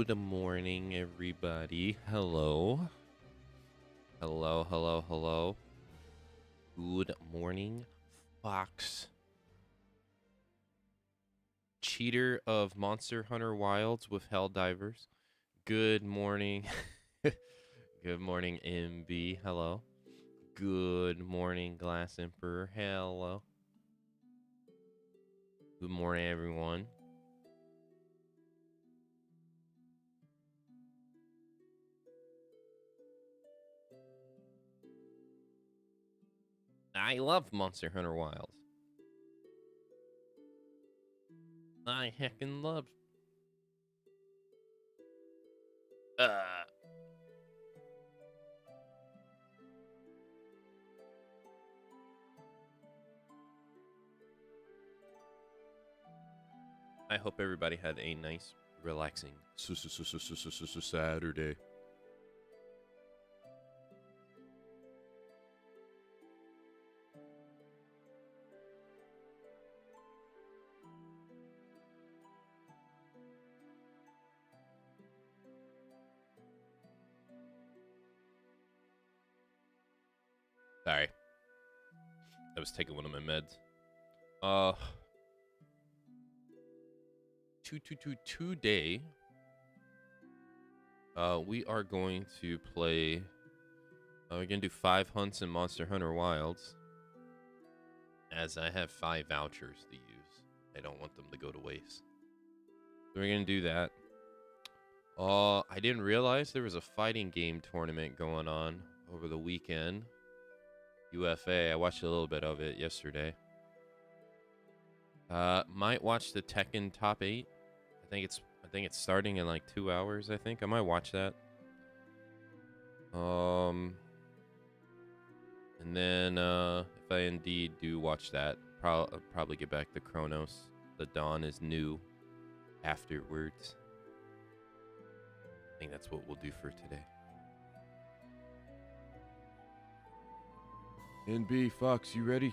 Good morning, everybody. Hello. Hello, hello, hello. Good morning, Fox. Cheater of Monster Hunter Wilds with Helldivers. Good morning. Good morning, MB. Hello. Good morning, Glass Emperor. Hello. Good morning, everyone. I love Monster Hunter Wilds. I heckin' love. I hope everybody had a nice, relaxing Saturday. Sorry. I was taking one of my meds. Today, we are going to play, we're going to do 5 hunts in Monster Hunter Wilds, as I have 5 vouchers to use. I don't want them to go to waste. So we're going to do that. I didn't realize there was a fighting game tournament going on over the weekend. UFA, I watched a little bit of it yesterday. Might watch the Tekken top 8. I think it's starting in like 2 hours, I think. I might watch that. And then if I indeed do watch that, I'll probably get back to Cronos. The dawn is new afterwards. I think that's what we'll do for today. NB, Fox, you ready?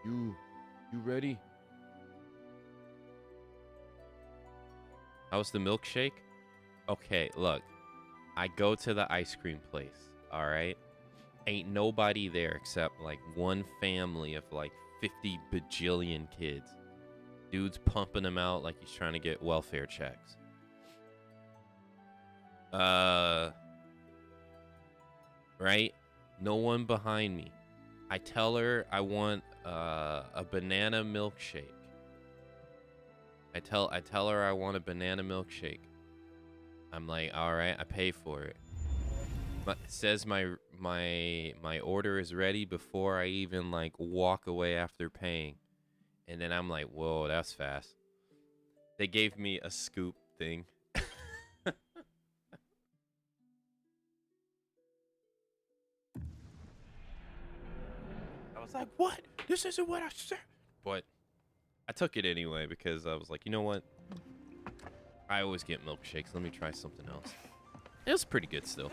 You ready? How's the milkshake? Okay, look. I go to the ice cream place, all right? Ain't nobody there except like one family of like 50 bajillion kids. Dude's pumping them out like he's trying to get welfare checks. Right? No one behind me. I tell her I want a banana milkshake. I tell her I want a banana milkshake. I'm like, all right, I pay for it. But it says my order is ready before I even like walk away after paying. And then I'm like, whoa, that's fast. They gave me a scoop thing. I was like, what? This isn't what I said. But I took it anyway because I was like, you know what? I always get milkshakes. Let me try something else. It was pretty good still.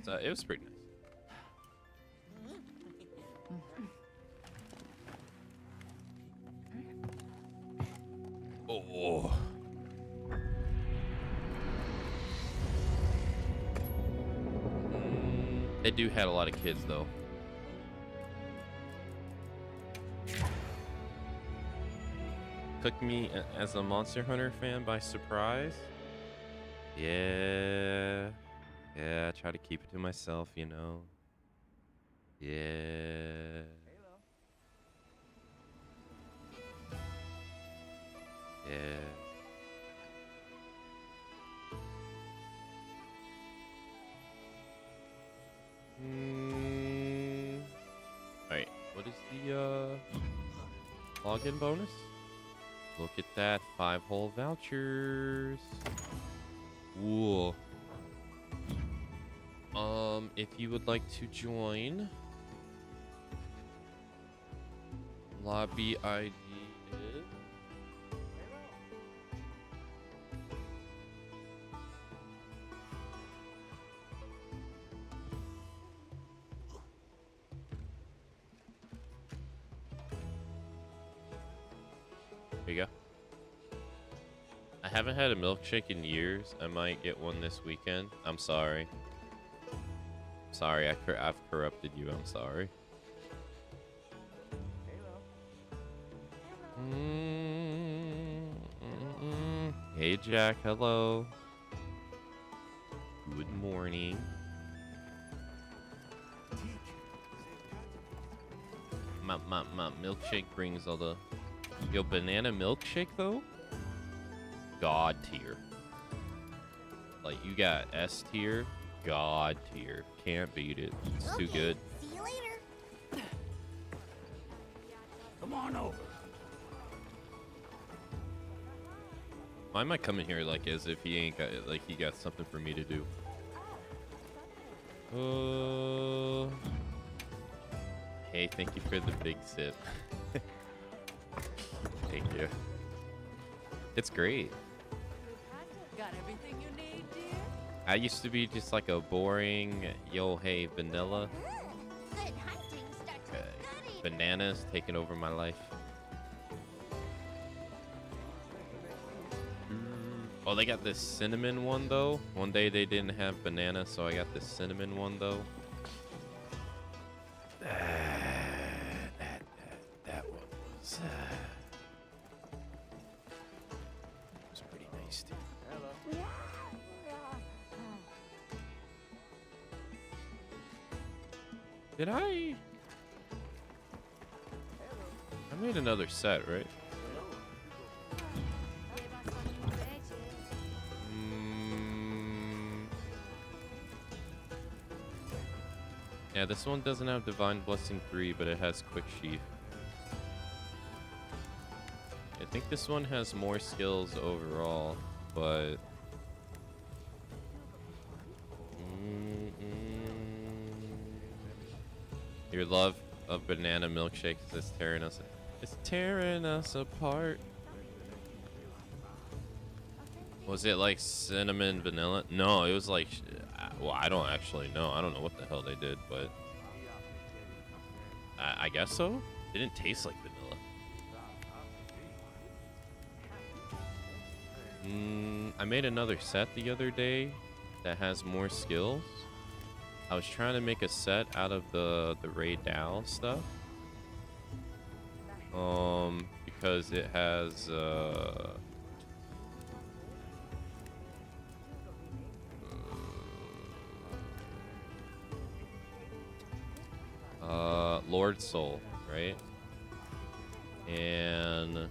So it was pretty nice. Oh. They do had a lot of kids though. Took me as a Monster Hunter fan by surprise. Yeah, I try to keep it to myself, you know. Yeah. Yeah. Alright, what is the login bonus? Look at that, 5 whole vouchers. Cool. If you would like to join, lobby ID is there you go. I haven't had a milkshake in years. I might get one this weekend. I'm sorry. Sorry, I've corrupted you. I'm sorry. Hey, Jack. Hello. Good morning. My milkshake brings all the... Yo, banana milkshake, though? God tier. Like, you got S tier, God tier. Can't beat it. It's too good. See you later. Come on over. Why am I coming here like as if he ain't got like he got something for me to do? Hey, thank you for the big sip. Thank you. It's great. Got everything you need, dear? I used to be just like a boring, yo, hey, vanilla. Good hunting starts with good eating. Bananas taking over my life. Oh, they got this cinnamon one, though. One day they didn't have banana, so I got this cinnamon one, though. That one was pretty nice, too. Did I made another set, right? Yeah, this one doesn't have Divine Blessing 3, but it has Quick Sheath. I think this one has more skills overall, but... Your love of banana milkshakes is tearing us... It's tearing us apart. Was it like cinnamon vanilla? No, it was like... Well, I don't actually know. I don't know what the hell they did, but... I guess so? It didn't taste like vanilla. I made another set the other day that has more skills. I was trying to make a set out of the Ray Dow stuff. Because it has... Lord Soul, right? And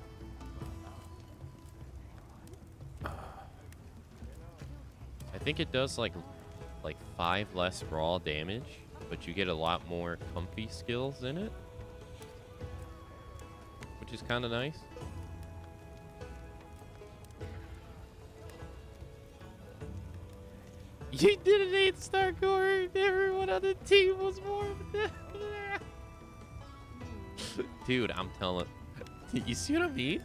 I think it does like 5 less raw damage, but you get a lot more comfy skills in it, which is kind of nice. You did an 8-star core. Everyone on the team was more of that. Dude, I'm telling. You see what I mean?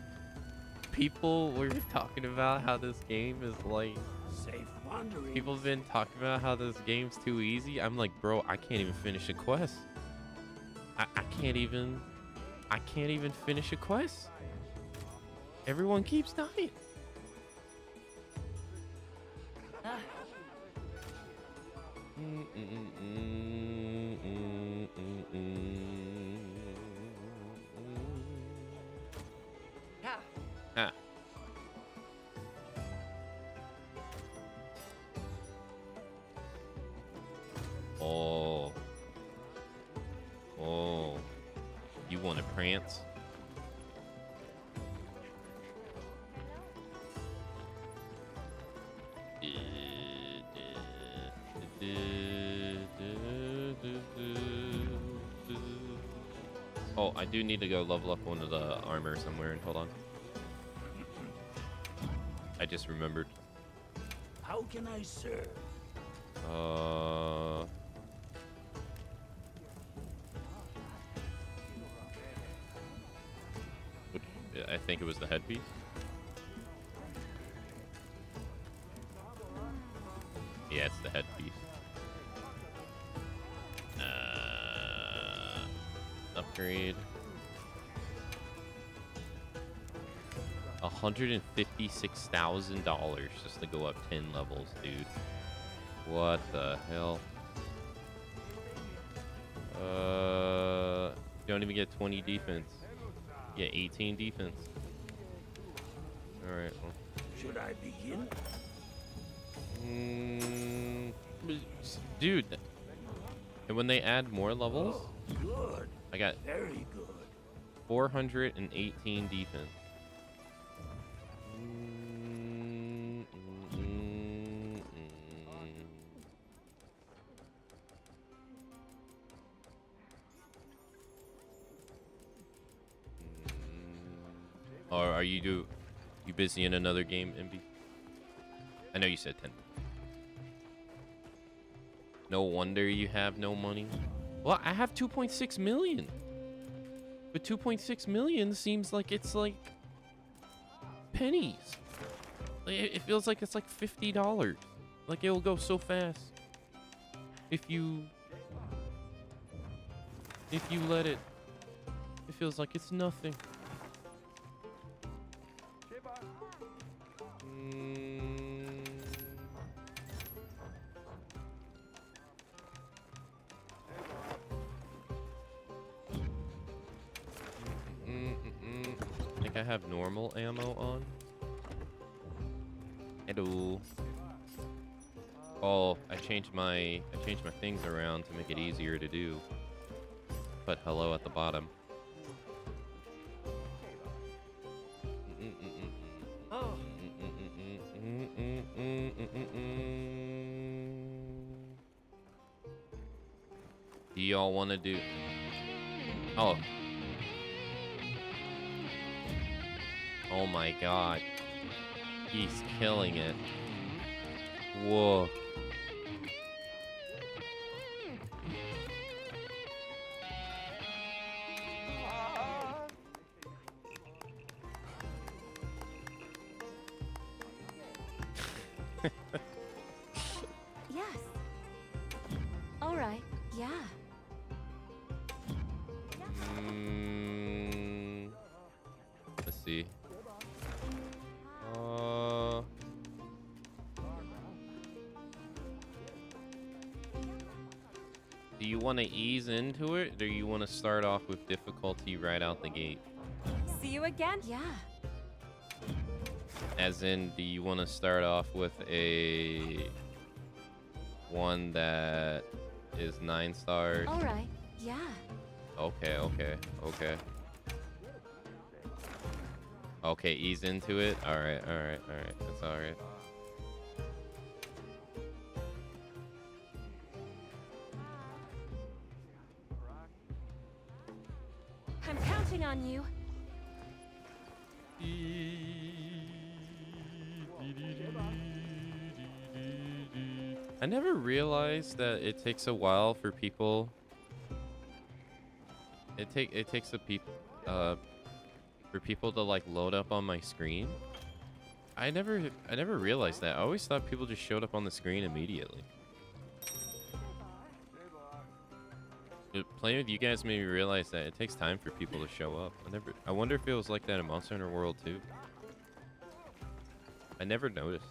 People were talking about how this game is like. Safe wandering. People have been talking about how this game's too easy. I'm like, bro, I can't even finish a quest. I can't even finish a quest. Everyone keeps dying. Ah. Oh. Oh. You want to prance? Oh, I do need to go level up one of the armor somewhere, and hold on. I just remembered. How can I serve? I think it was the headpiece. Yeah, it's the headpiece. Upgrade. $156,000 just to go up 10 levels, dude. What the hell? You don't even get 20 defense. You get 18 defense. Alright, well. Should I begin? Dude. And when they add more levels, Good. I got Very good. 418 defense. Or are you busy in another game, MB? I know you said 10. No wonder you have no money. Well, I have 2.6 million. But 2.6 million seems like it's like pennies. Like, it feels like it's like $50. Like, it will go so fast if you let it. It feels like it's nothing. I think I have normal ammo on. Hello. Oh, I changed my things around to make it easier to do. Put hello at the bottom. Oh. Do y'all want to do? Oh. Oh my god. He's killing it. Whoa. Yes. All right. Yeah. Let's see. Do you want to ease into it, or do you want to start off with difficulty right out the gate? See you again? Yeah. As in, do you want to start off with a one that is 9 stars? All right. Yeah. Okay. Okay, ease into it. All right. That's all right. I'm counting on you. I never realized that it takes a while for people. It takes for people to like load up on my screen. I never realized that. I always thought people just showed up on the screen immediately. Playing with you guys made me realize that it takes time for people to show up. I wonder if it was like that in Monster Hunter World too. I never noticed.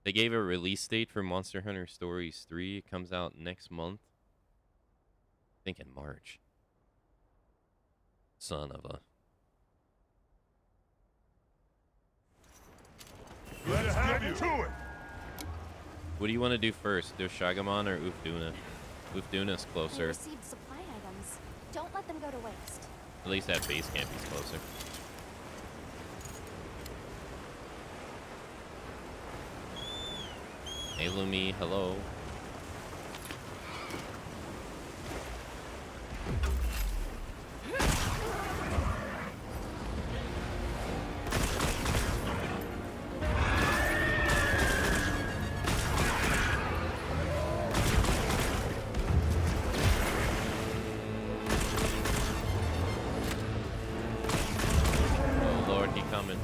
They gave a release date for Monster Hunter Stories 3. It comes out next month. I think in March. Son of a... Let's get to it. What do you want to do first? Do Shagamon or Ufduna? Ufduna's We closer. received supply items. Don't let them go to waste. At least that base camp is closer. Hey Lumi, hello. Oh Lord, he coming.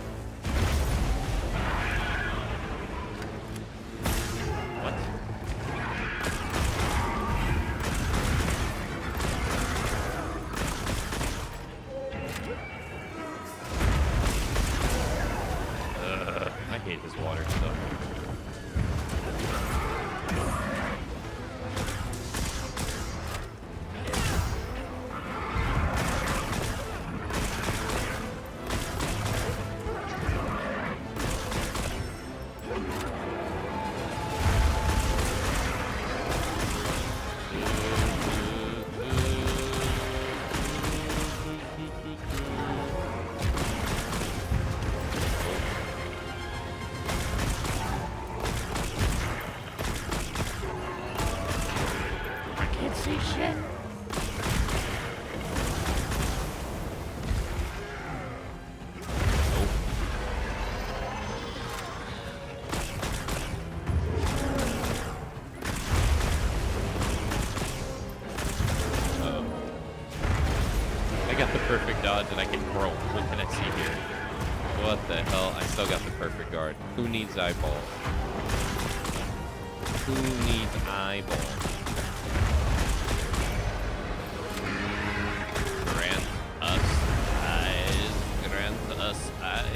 Perfect dodge and I can roll. What can I see here? What the hell? I still got the perfect guard. Who needs eyeballs? Who needs eyeballs? Grant us eyes. Grant us eyes.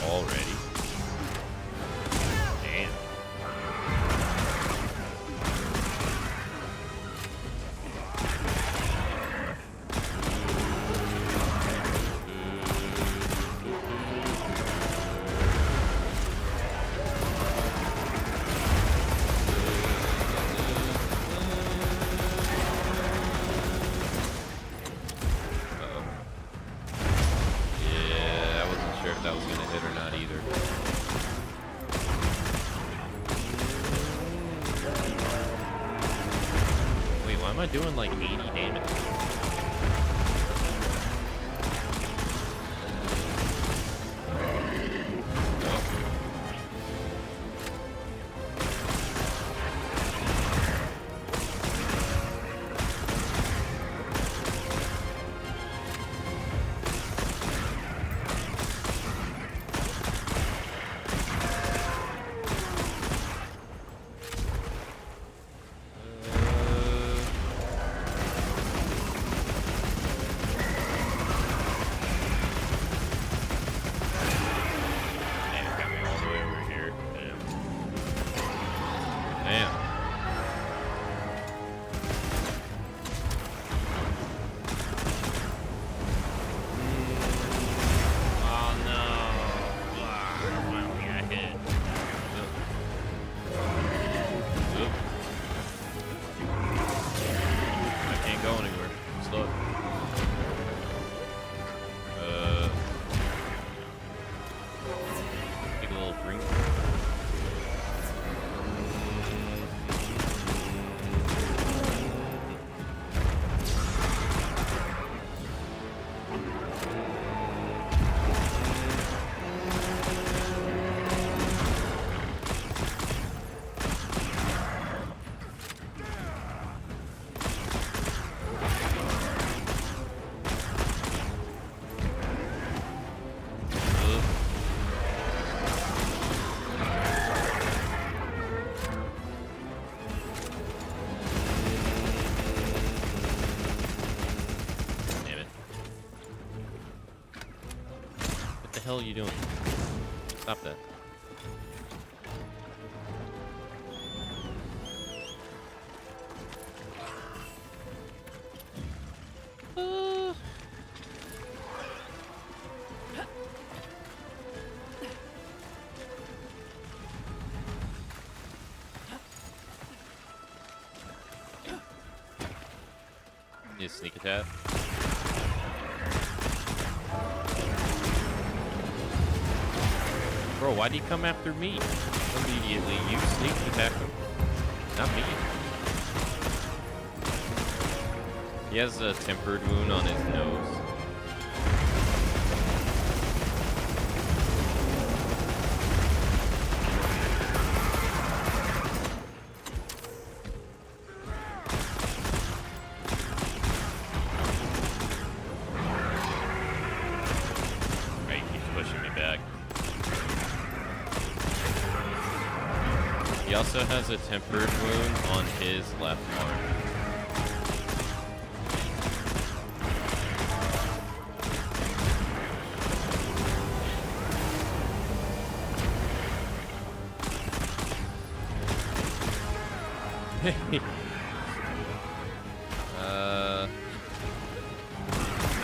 Already. Damn. Am I doing like 80 damage? What the hell are you doing? Stop that. his sneak attack. Bro, why'd he come after me? Immediately, you sneak attack him. Not me. He has a tempered wound on his nose. Right, he keeps pushing me back. He also has a tempered wound on his left arm.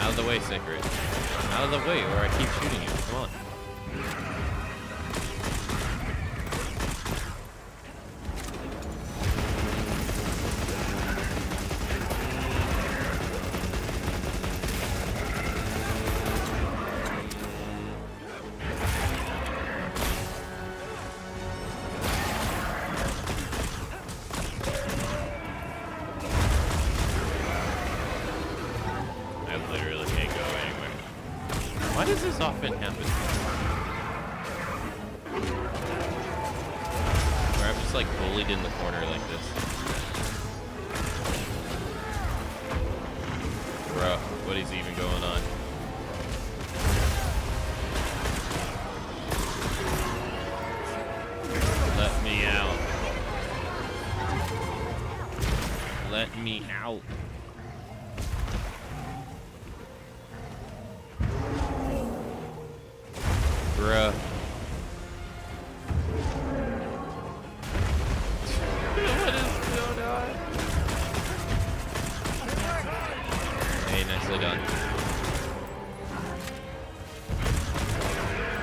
Out of the way, Sacred. Out of the way, or I keep shooting you. Come on. Why does this often happen? Where I'm just like bullied in the corner like this. Bro, what is even going on? Let me out. Let me out. Bruh. What is going on? Hey, nicely done.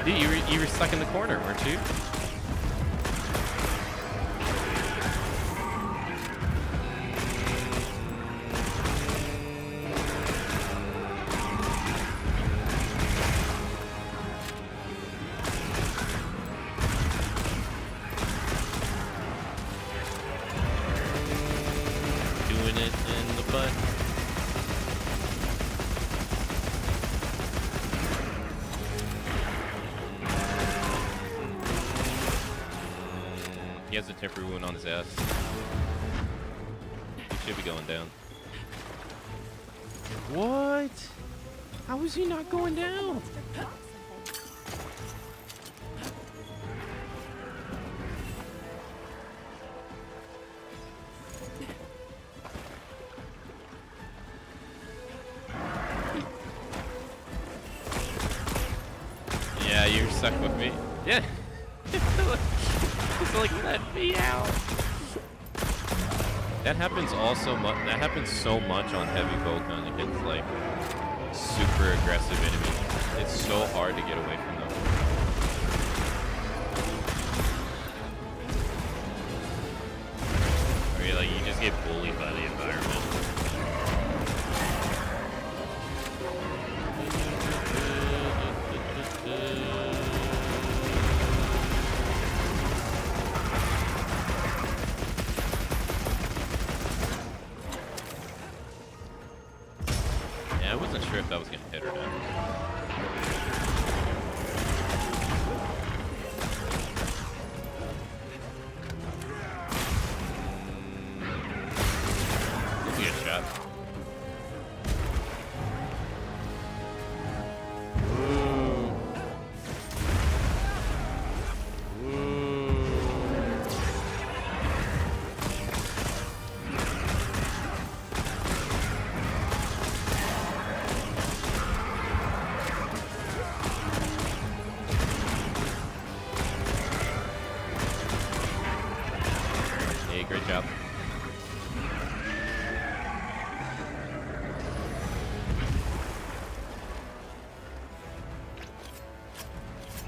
Dude, you were stuck in the corner, weren't you? He has a temporary wound on his ass. He should be going down. What? How is he not going down? Yeah, you're stuck with me. Yeah. It's like, let me out. That happens also much. That happens so much on heavy bowgun against like super aggressive enemies. It's so hard to get away from them. Or you like you just get bullied by the environment. I wasn't sure if that was going to hit or not. That's a good shot. Great job.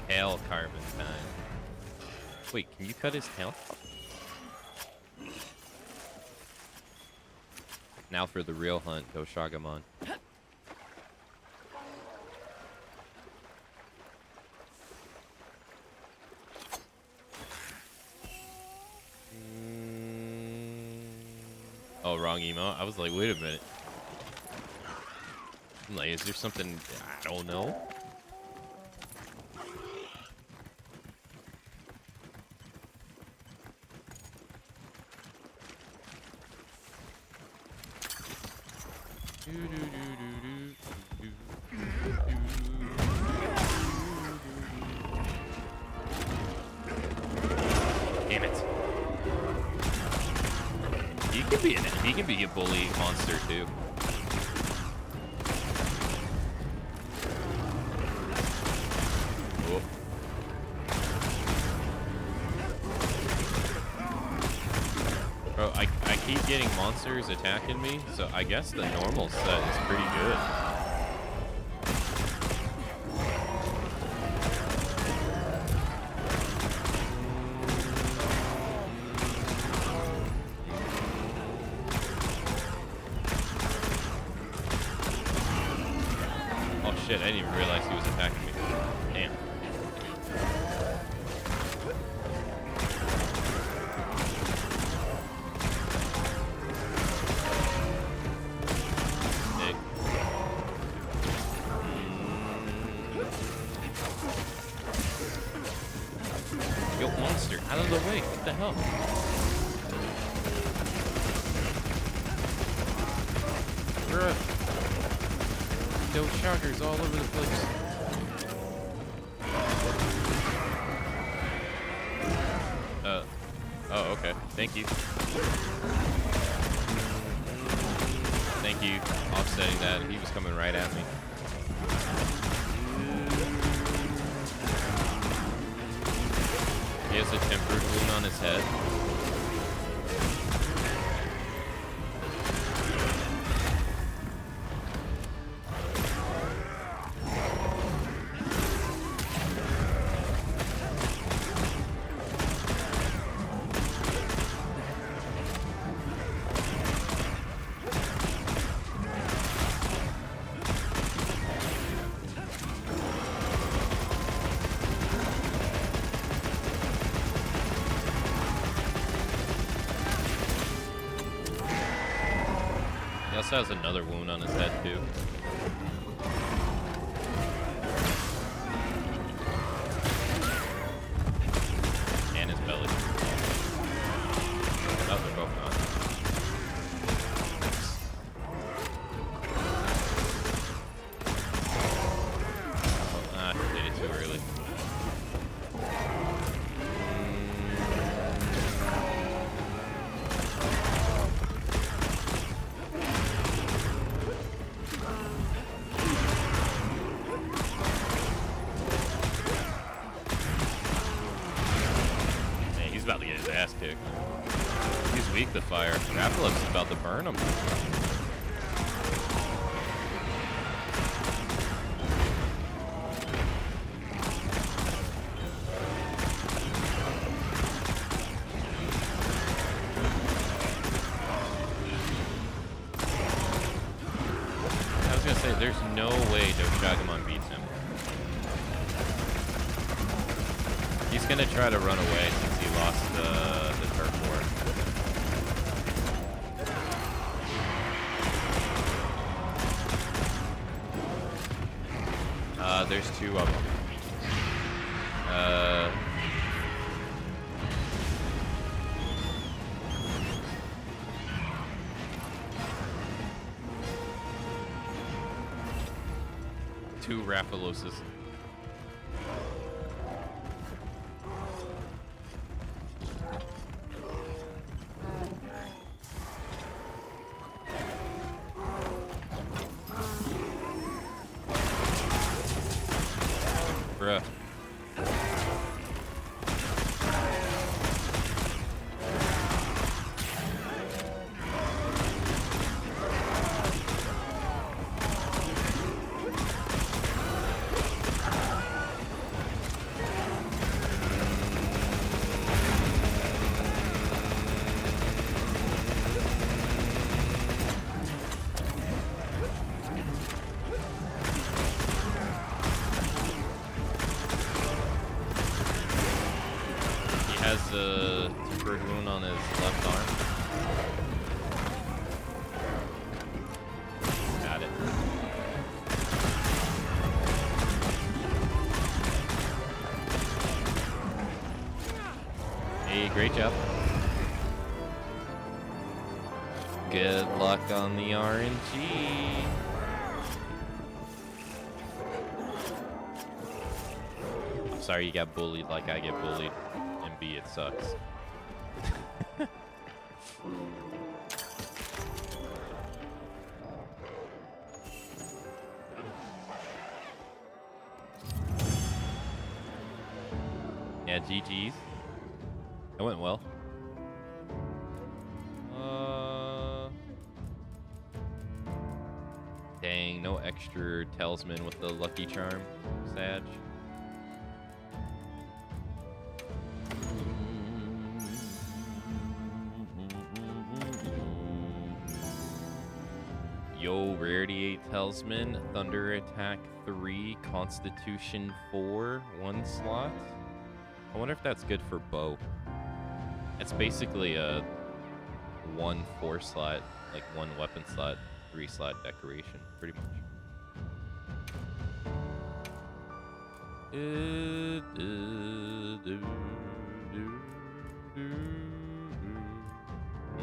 Tail carbon time. Wait, can you cut his tail? Now for the real hunt. Go Shagamon. Oh, wrong emote. I was like, wait a minute. I'm like, is there something I don't know? Damn it. He can be a bully monster too. Oh. Bro, I keep getting monsters attacking me, so I guess the normal set is pretty good. Shit, I didn't even realize he was attacking me. Damn. Hey. Yo, monster, out of the way. What the hell? Bruh. Those shockers all over the place. Oh, okay. Thank you. Thank you. Offsetting that. He was coming right at me. He has a tempered wound on his head. He also has another wound on his head, too. And his belly. Oh, they're both gone. Ah, I did it too early. He's about to get his ass kicked. He's weak to fire. Raphael's is about to burn him. I was gonna say, there's no way Doshagamon beats him. He's gonna try to run away since he lost the turf war. There's two of them. Two Raphaloses. Bruh. a tempered wound on his left arm. Got it. Hey, great job. Good luck on the RNG. I'm sorry you got bullied like I get bullied. And B, it sucks. Yeah, GG's. That went well. Dang, no extra talisman with the lucky charm, Sag. Yo, Rarity 8 Talisman, Thunder Attack 3, Constitution 4, 1 slot. I wonder if that's good for bow. It's basically a 1 4 slot, like 1 weapon slot, 3 slot decoration, pretty much.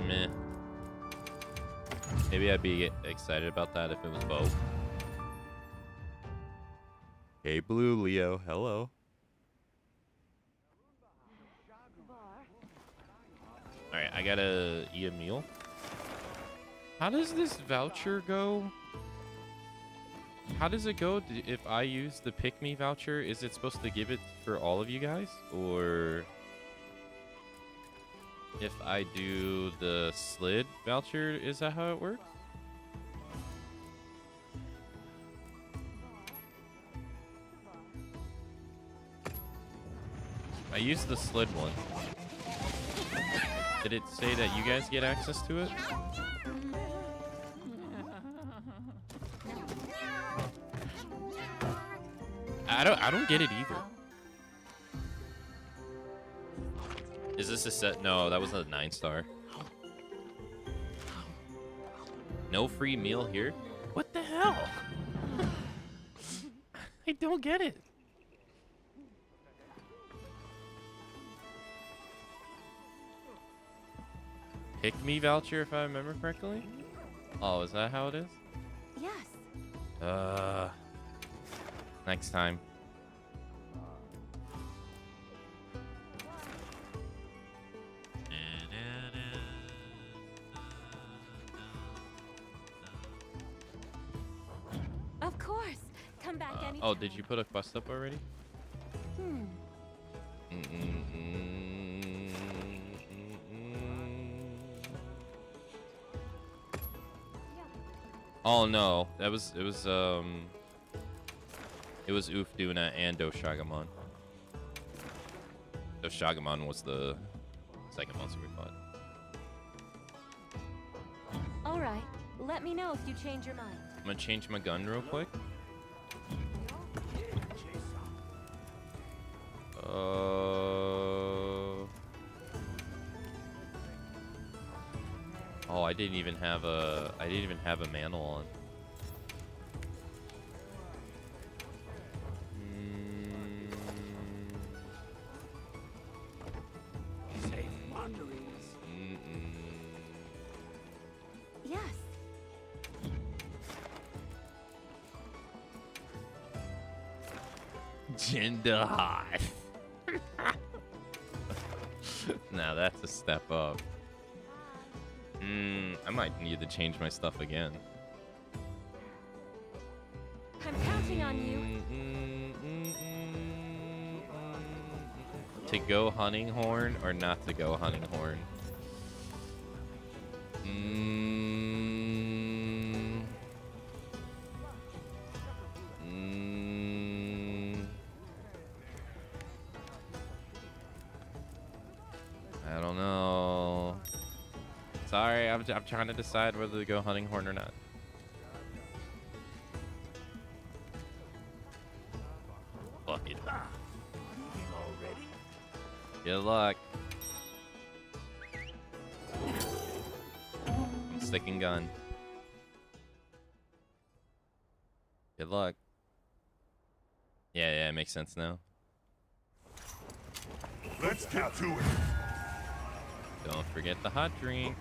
Meh. Maybe I'd be excited about that if it was bow. Hey, Blue Leo, hello. Alright, I gotta eat a meal. How does this voucher go? How does it go if I use the Pick Me voucher? Is it supposed to give it for all of you guys? Or if I do the Slid voucher, is that how it works? I used the Slid one. Did it say that you guys get access to it? I don't get it either. Is this a set? No, that was a 9-star. No free meal here? What the hell? I don't get it. Pick Me voucher, if I remember correctly. Oh, is that how it is? Yes. Next time. Of course. Come back anytime. Oh, did you put a quest up already? Oh no, it was Oof Duna and Doshagamon. Doshagamon was the second monster we fought. All right. Let me know if you change your mind. I'm gonna change my gun real quick. Oh, I didn't even have a mantle on. Safe wanderings. Yes. Jinder hot. Now that's a step up. I might need to change my stuff again. I'm counting on you. To go hunting horn or not to go hunting horn? I don't know. Sorry, I'm trying to decide whether to go hunting horn or not. Fuck it. Already? Good luck. stick and gun. Good luck. Yeah, it makes sense now. Let's get to it. Don't forget the hot drink.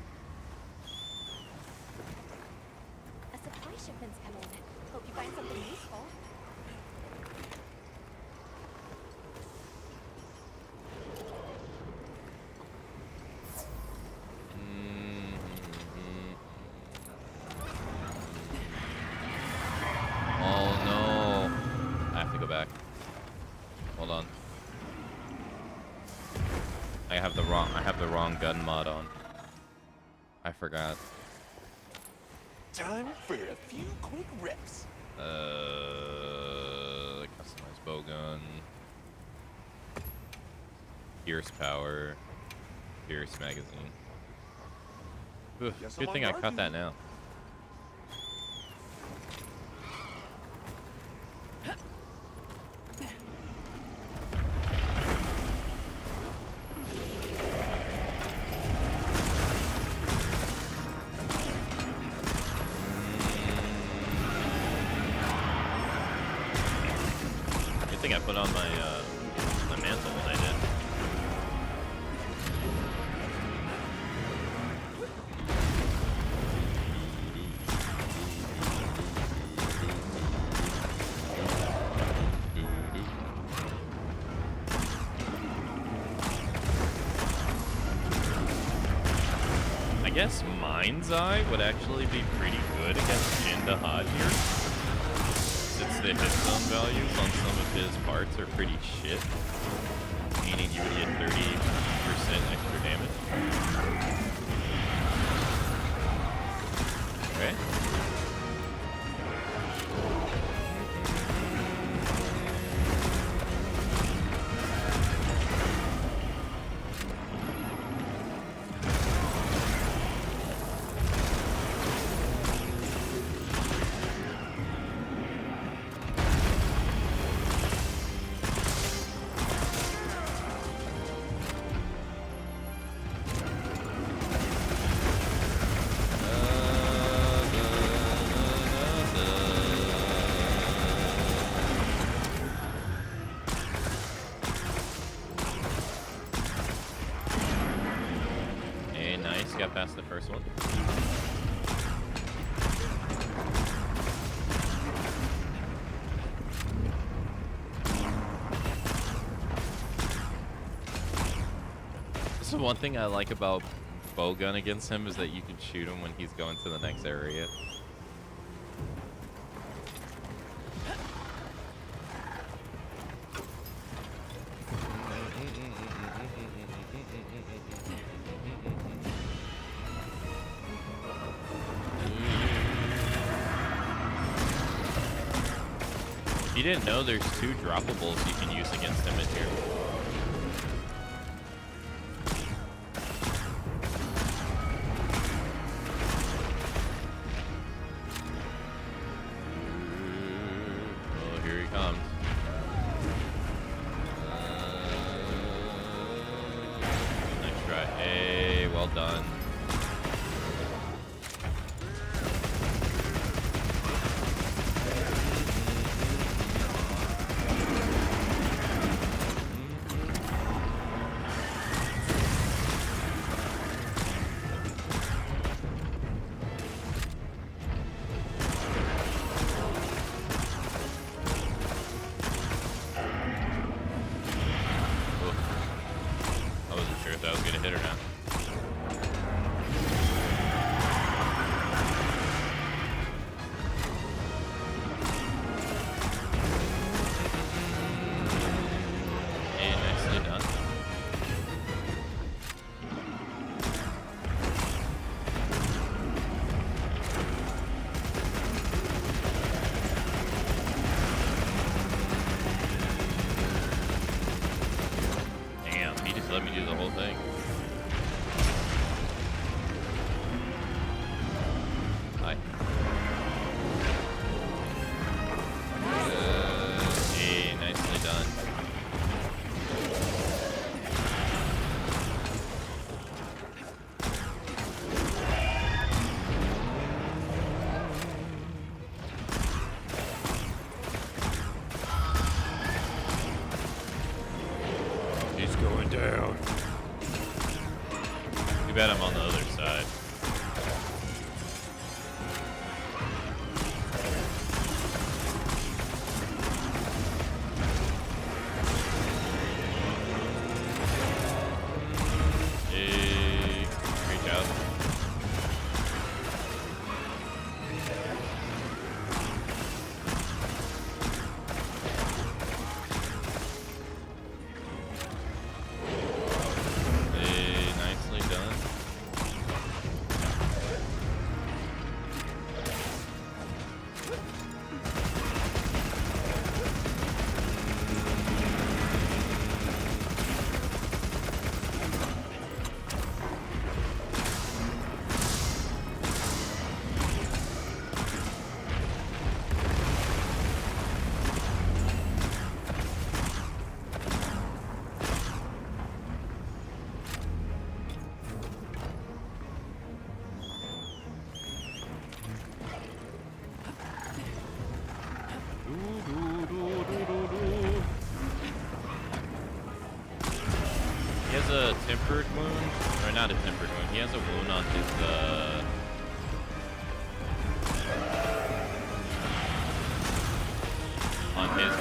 A supply shipment's coming. Hope you find something useful. Oh no. I have to go back. Hold on. I have the wrong gun mod on. I forgot. Time for a few quick reps. Customized bowgun. Pierce power. Pierce magazine. Oof, good thing I caught that now. I think I put on my my mantle when I did. I guess Mind's Eye would actually be pretty good against Jindahad here. Since the hit zone values on some of his parts are pretty shit. Meaning you would get 30% extra damage. Okay. Got past the first one. So one thing I like about bowgun against him is that you can shoot him when he's going to the next area. You didn't know there's 2 droppables you can use against him in here. Oh, here he comes. Nice try. Hey, well done. That was gonna hit her now. Hey, nicely done. Damn, he just let me do the whole thing. Hi. Hey, nicely done. down. Too bad I'm on the other side. Hey, reach out. Hey, nicely done. He has a tempered wound, or not a tempered wound. He has a wound on his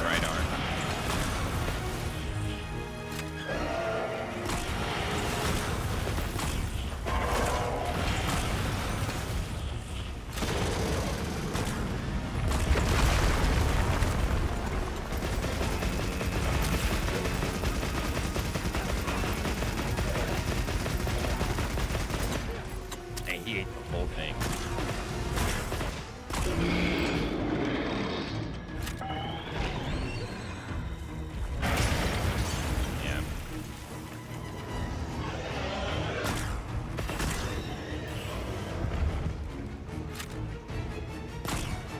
right arm. Dang, he ate the whole thing. Yeah.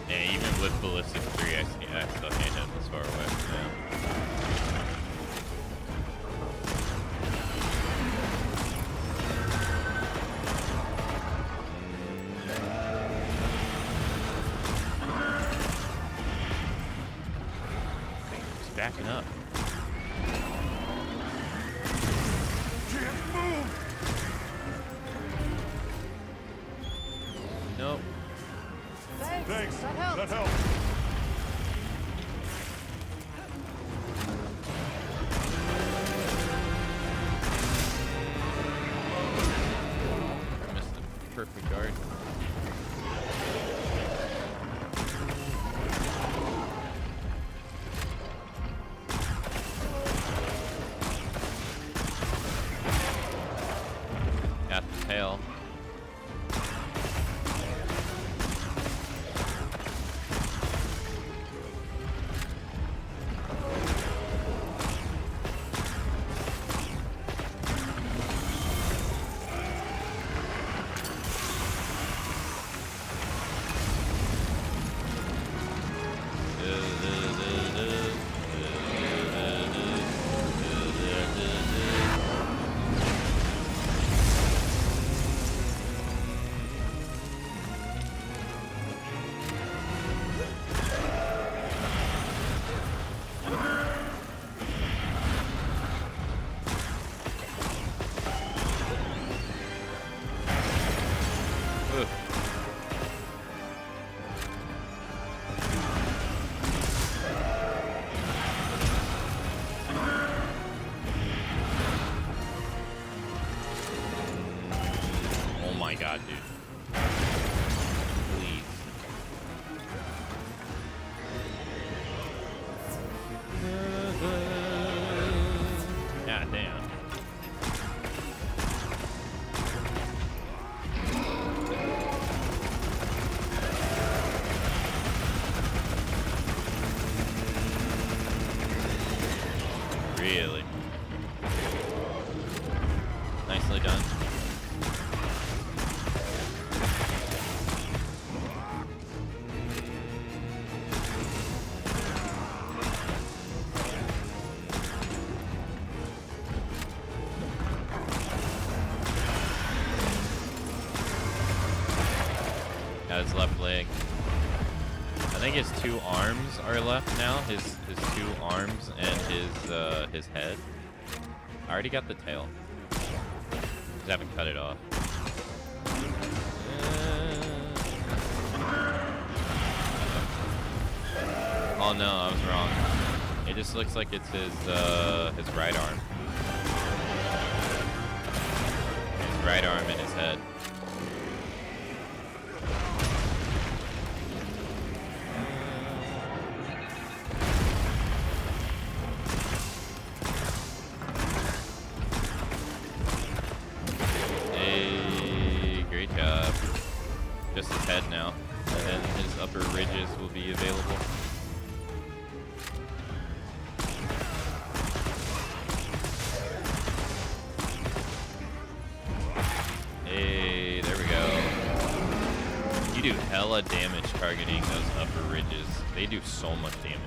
Yeah, even with ballistic 3, I still can't hit him this far away. Yeah. He's backing up. Can't move. Nope. Thanks. That helps. That helps. Missed the perfect guard. Got the tail. Oh my god, dude. Please. God damn. Really? Nicely done. Got his left leg. I think his 2 arms are left now. His 2 arms and his head. I already got the tail. Just haven't cut it off. Oh no, I was wrong. It just looks like it's his right arm. His right arm and his head. Hey, great job. Just his head now, and then his upper ridges will be available. Hey, there we go. You do hella damage targeting those upper ridges. They do so much damage.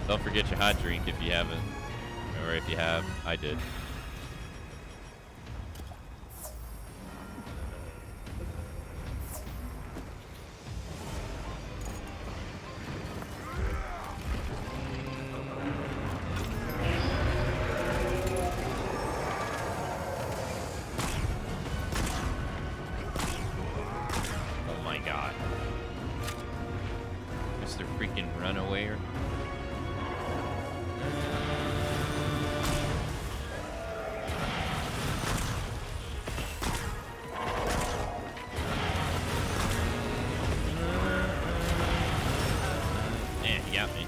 Don't forget your hot drink if you haven't. Or if you have, I did. Oh my god. Mr. freaking Runawayer. He got me.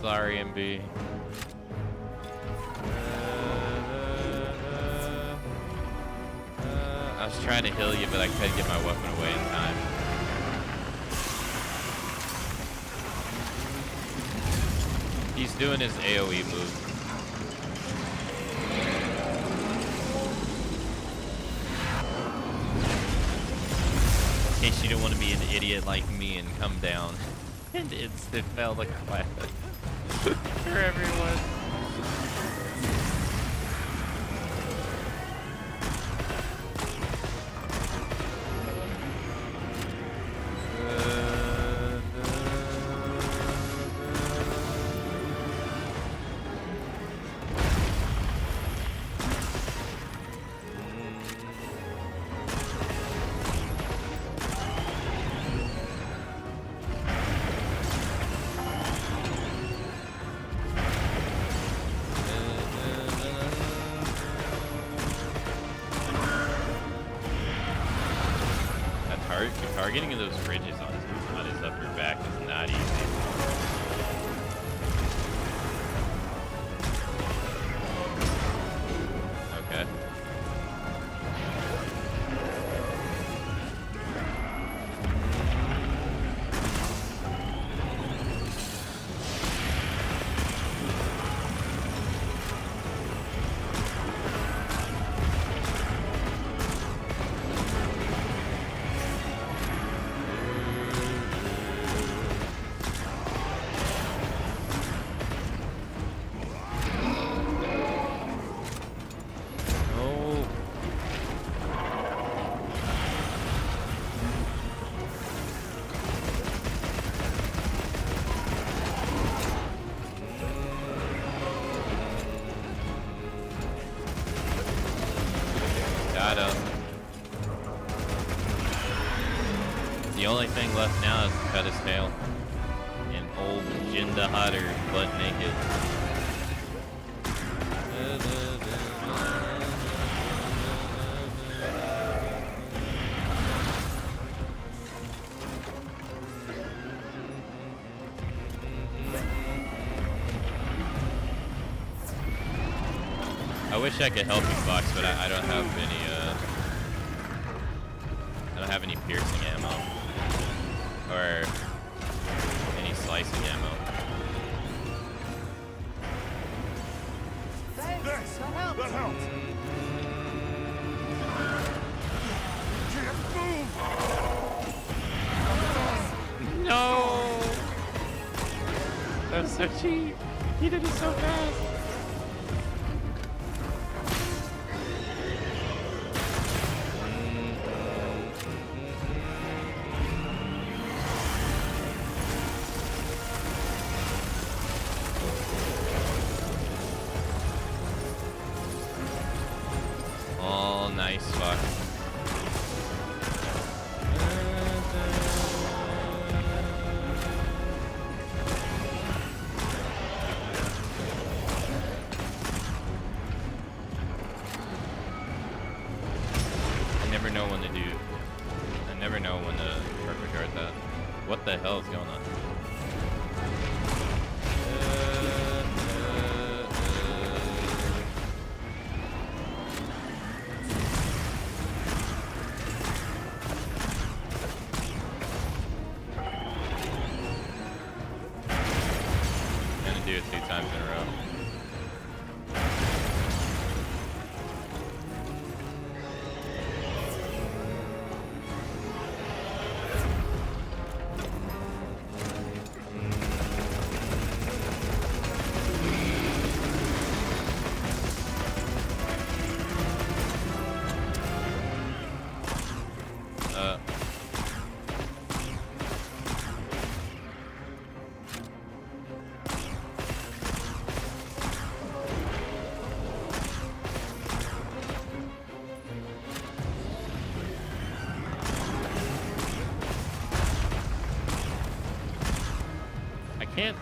Sorry, MB. I was trying to heal you, but I couldn't get my weapon away in time. He's doing his AoE move. In case you don't want to be an idiot like me and come down and instant fail the class. For everyone. Targeting those ridges on his upper back is not easy. Okay. Jinda Hatter, butt naked. I wish I could help you, Fox, but I don't have any piercing ammo or any slicing ammo. Thanks. That helps. Can't move. No! That was so cheap. He did it so fast. Oh, nice fuck. I never know when to perfect guard that. What the hell is going on? I'm gonna do it 2 times in a row. Can't.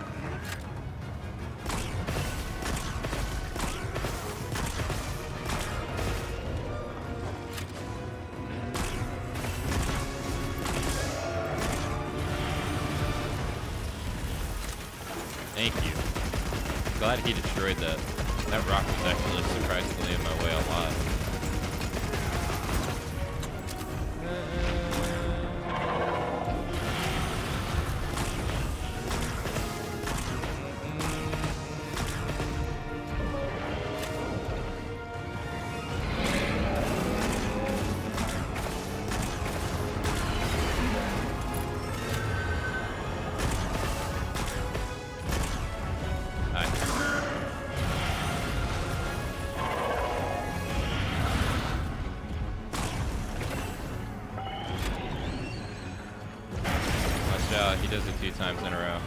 Thank you. Glad he destroyed that. That rock was actually surprisingly in my way a lot. He does it 2 times in a row.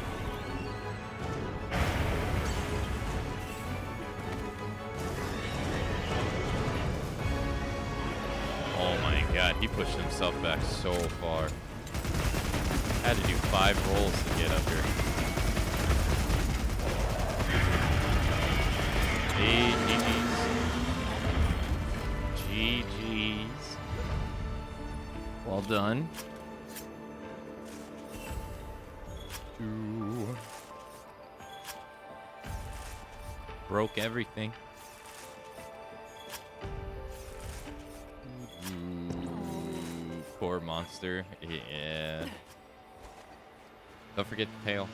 Oh my god, he pushed himself back so far. Had to do 5 rolls to get up here. GG's. GG's. Well done. Broke everything. Poor monster. Yeah. Don't forget the tail.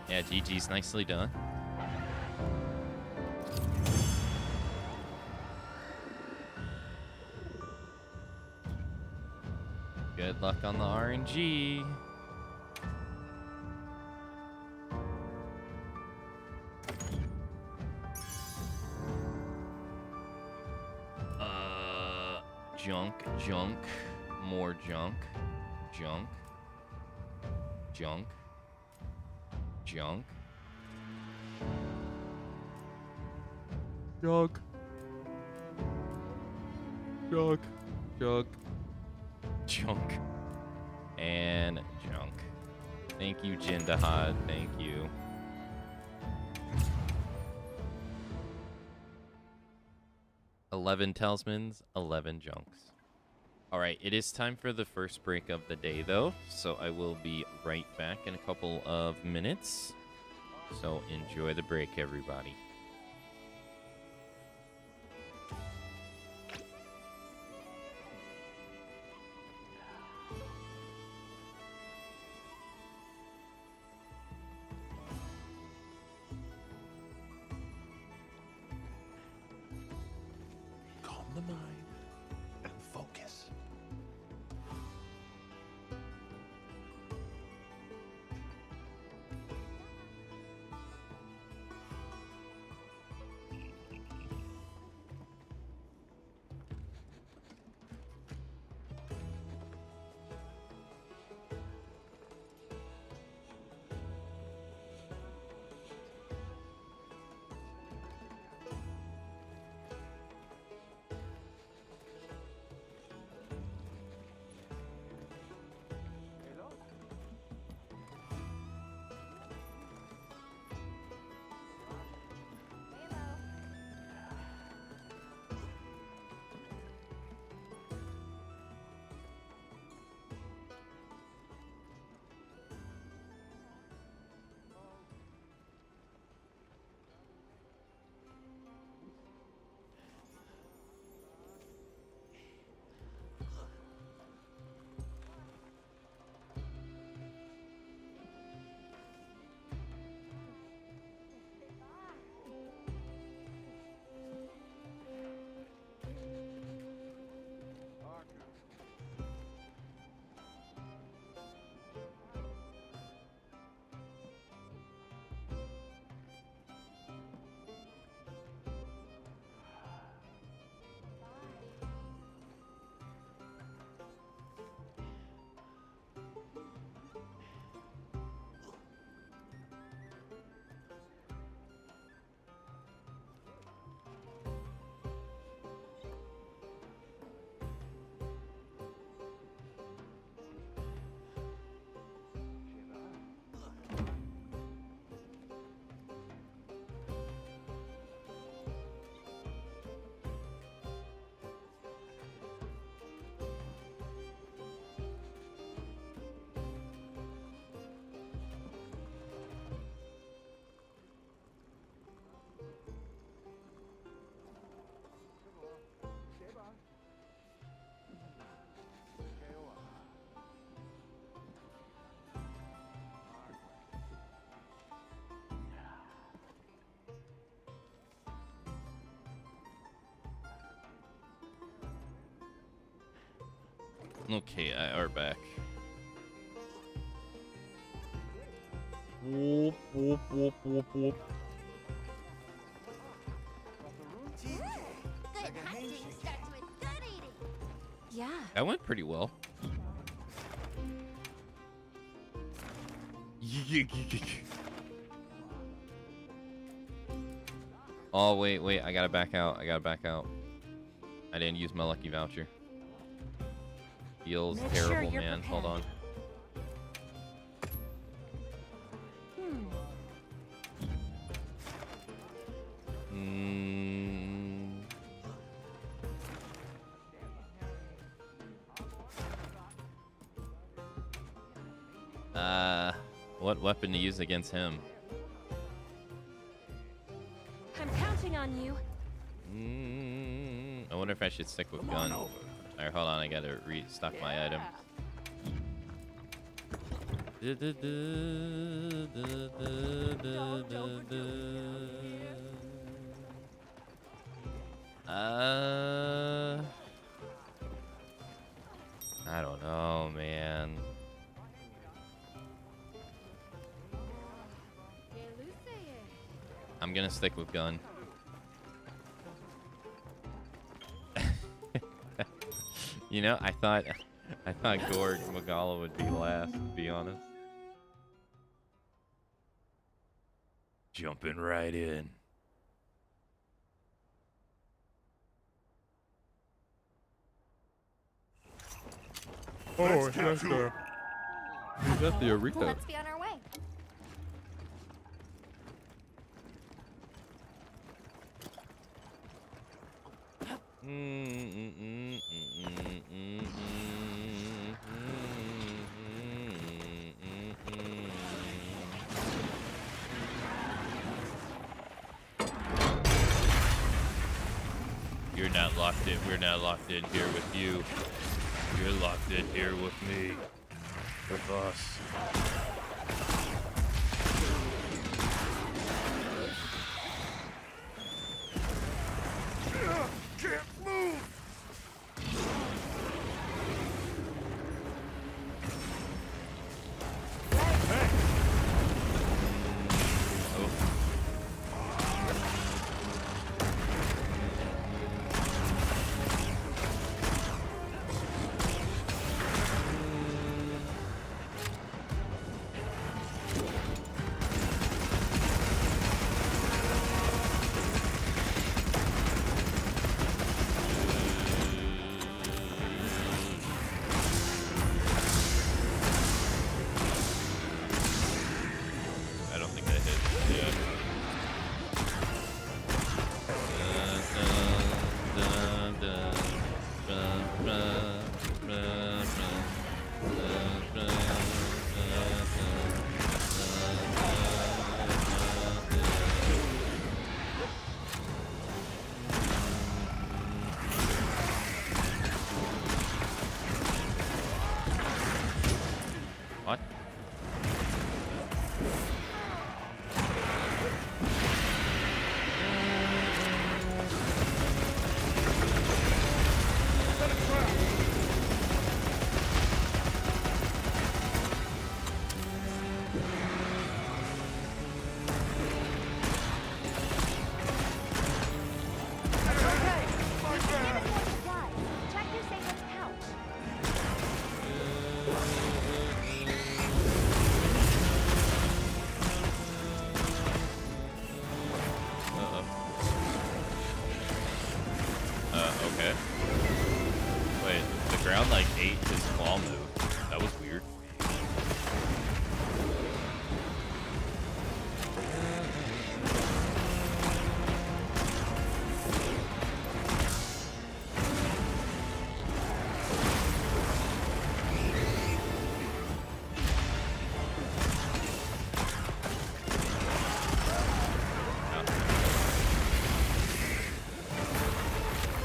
Yeah, GG's, nicely done. Good luck on the RNG. Junk, junk, more junk, junk, junk, junk, junk, junk, junk, junk, and junk. Thank you, Jindahad. Thank you. "11 talismans, 11 junks." All right, it is time for the first break of the day, though, so I will be right back in a couple of minutes. So enjoy the break, everybody. Calm the mind and focus. Okay, I are back. Whoop, whoop, whoop, whoop, whoop. Good hunting starts with good eating. Yeah. That went pretty well. Oh, wait. I gotta back out. I didn't use my lucky voucher. Feels Make sure terrible, you're man. Hold on. What weapon to use against him? I'm counting on you. I wonder if I should stick with gun. Alright, hold on. I gotta restock my items. I don't know, man. I'm gonna stick with gun. You know, I thought Gorg Magala would be last, to be honest. Jumping right in. Oh, that's the. Is that the Eureka? Let's be on our way. You're not locked in. We're not locked in here with you. You're locked in here with me. With us. Can't move!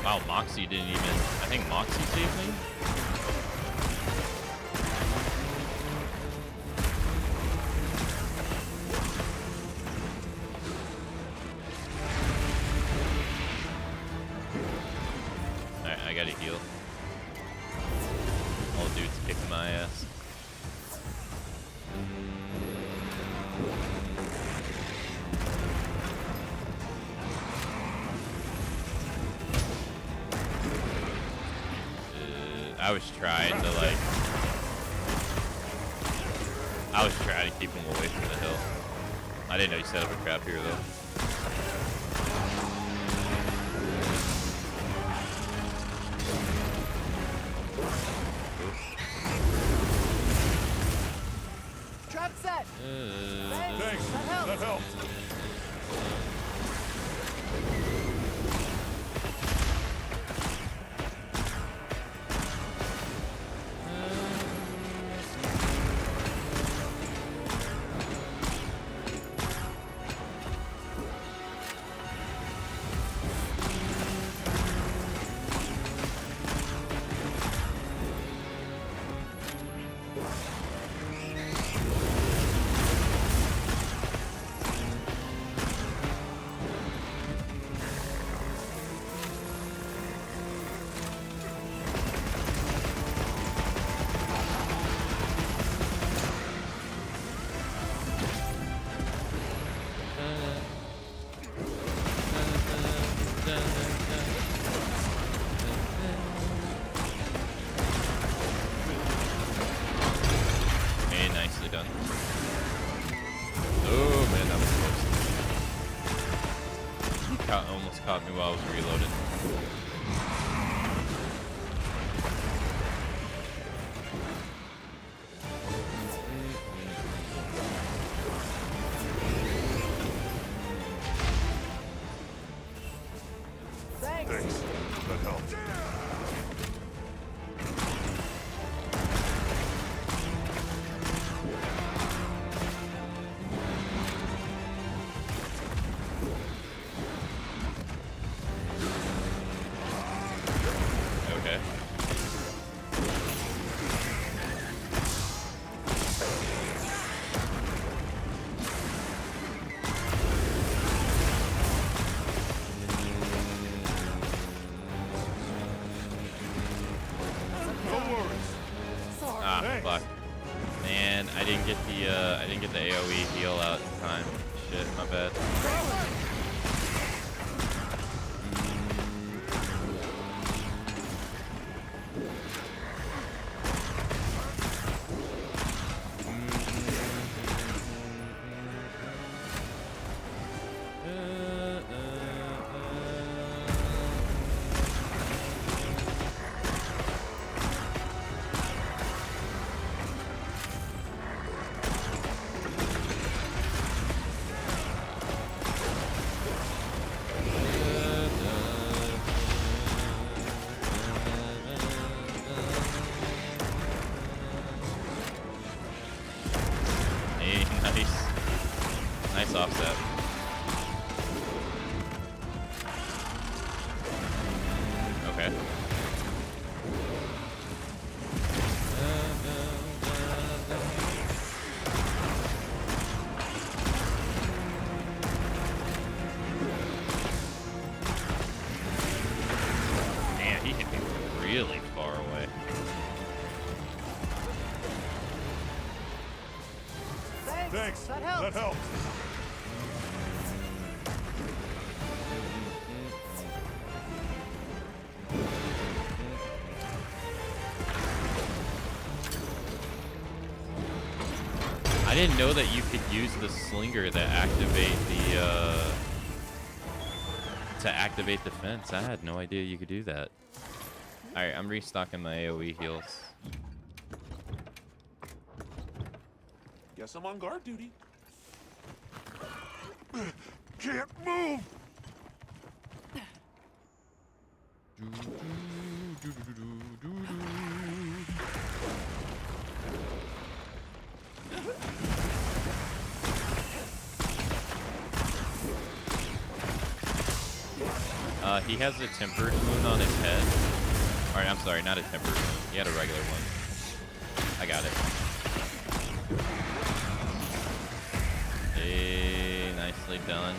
Wow, Moxie didn't even... I think Moxie saved me? Alright, I gotta heal. All dudes kicking my ass. I was trying to I was trying to keep him away from the hill. I didn't know you set up a trap here though. Trap set. Thanks, that helped. almost caught me while I was reloading. Thanks. That helped. Okay. No worries. Ah, Thanks. fuck. Man, I didn't get the AoE heal out in time. Shit, my bad. Hey, nice. Nice offset. Okay. Man, he hit me really far away. Thanks. That helps. That helped. I didn't know that you could use the slinger to activate the fence. I had no idea you could do that. All right, I'm restocking my AoE heals. Guess I'm on guard duty. Can't move. He has a tempered wound on his head. Alright, I'm sorry, not a tempered wound. He had a regular one. I got it. Hey, nicely done.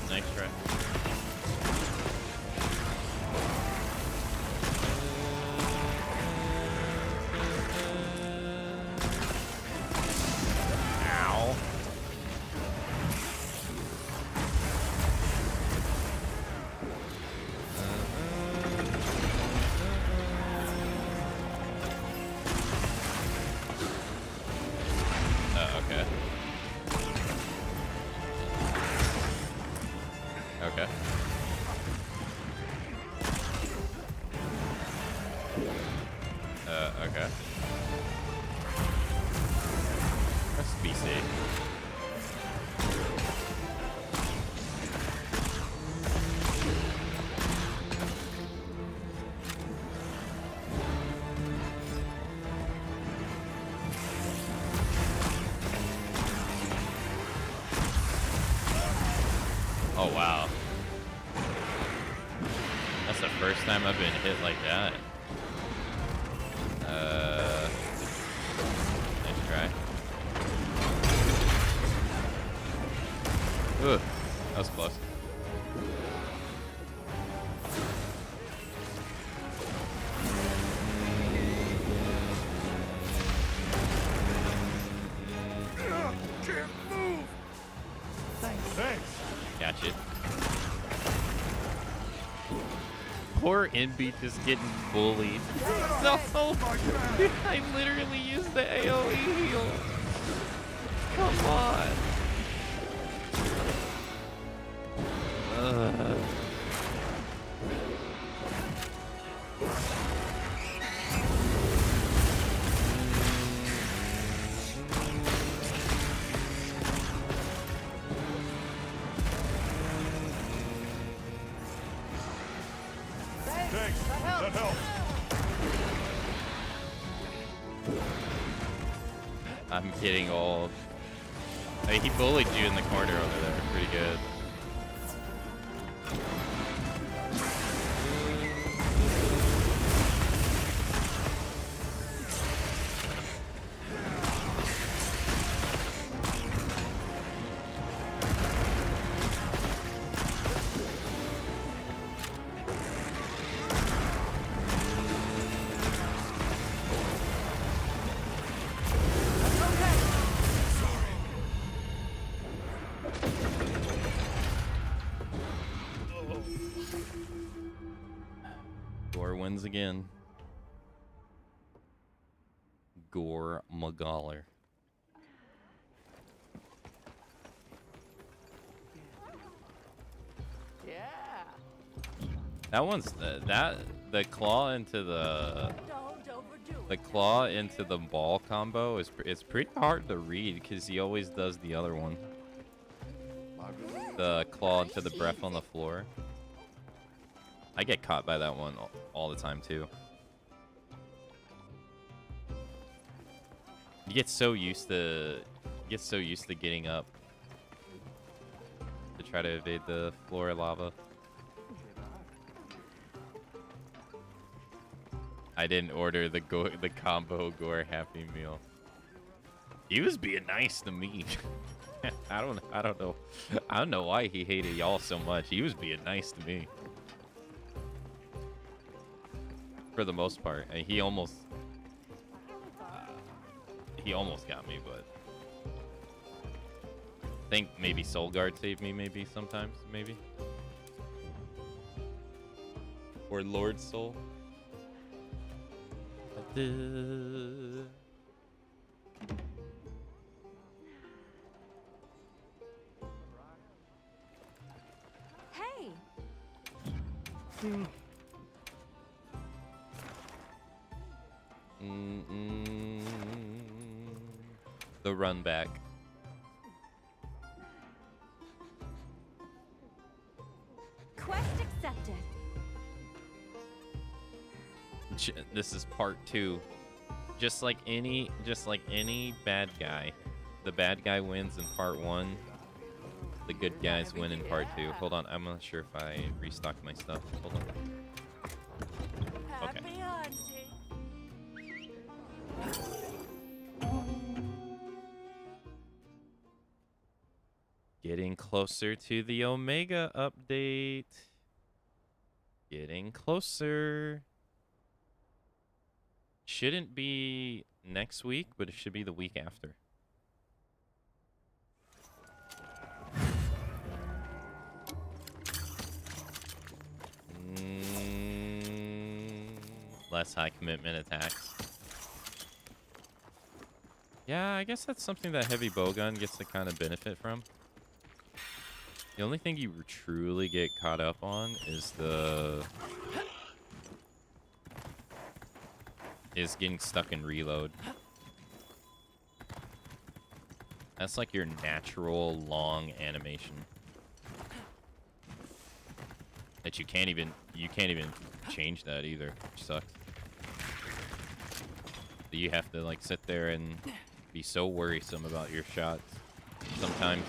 Nice try. Ow. Okay. Okay. Okay. That's BC. Oh, wow. That's the first time I've been hit like that. Nice try. Ooh, that was close. Poor Envy just getting bullied. No, I literally used the AoE heal. Come on. Thanks. That helped. I'm getting old. Hey, he bullied you in the corner over there. Pretty good. Wins again. Gore Magaller. Yeah. That one's the claw into the claw into the ball combo is it's pretty hard to read because he always does the other one. The claw into the breath on the floor. I get caught by that one all the time too. You get so used to getting up to try to evade the floor lava. I didn't order the combo gore Happy Meal. He was being nice to me. I don't know why he hated y'all so much. He was being nice to me. For the most part, and he almost got me, but I think maybe Soul Guard saved me, maybe sometimes, maybe, or Lord Soul. Hey. The run back. Quest accepted. This is part 2. Just like any bad guy, the bad guy wins in part 1. The good guys win in part 2. Hold on, I'm not sure if I restock my stuff. Hold on. Okay. Happy hunting. Getting closer to the Omega update. Getting closer. Shouldn't be next week, but it should be the week after. Less high commitment attacks. Yeah, I guess that's something that heavy bowgun gets to kind of benefit from. The only thing you truly get caught up on is getting stuck in reload. That's like your natural long animation that you can't even change that either, which sucks. So you have to like sit there and be so worrisome about your shots sometimes.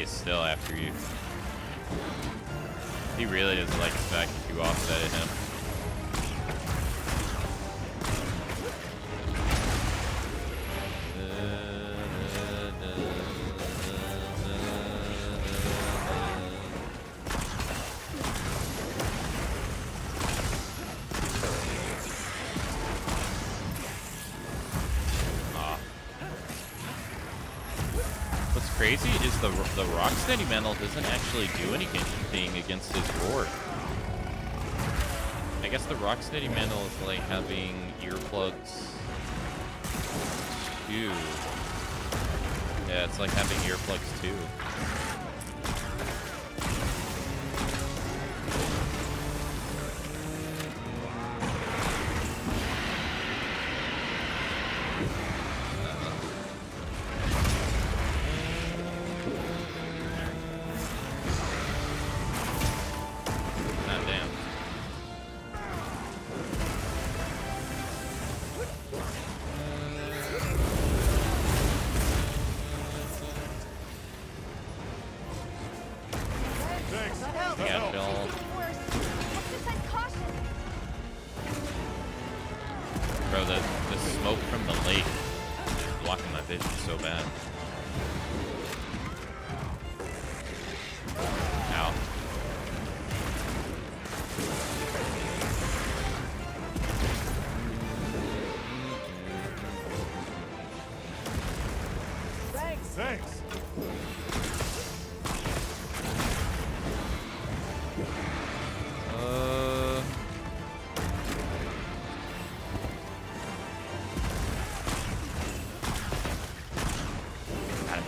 He's still after you. He really doesn't like the fact that you offsetted him. Crazy is the Rocksteady Mantle doesn't actually do anything against his roar. I guess the Rocksteady Mantle is like having earplugs too. Yeah, it's like having earplugs too.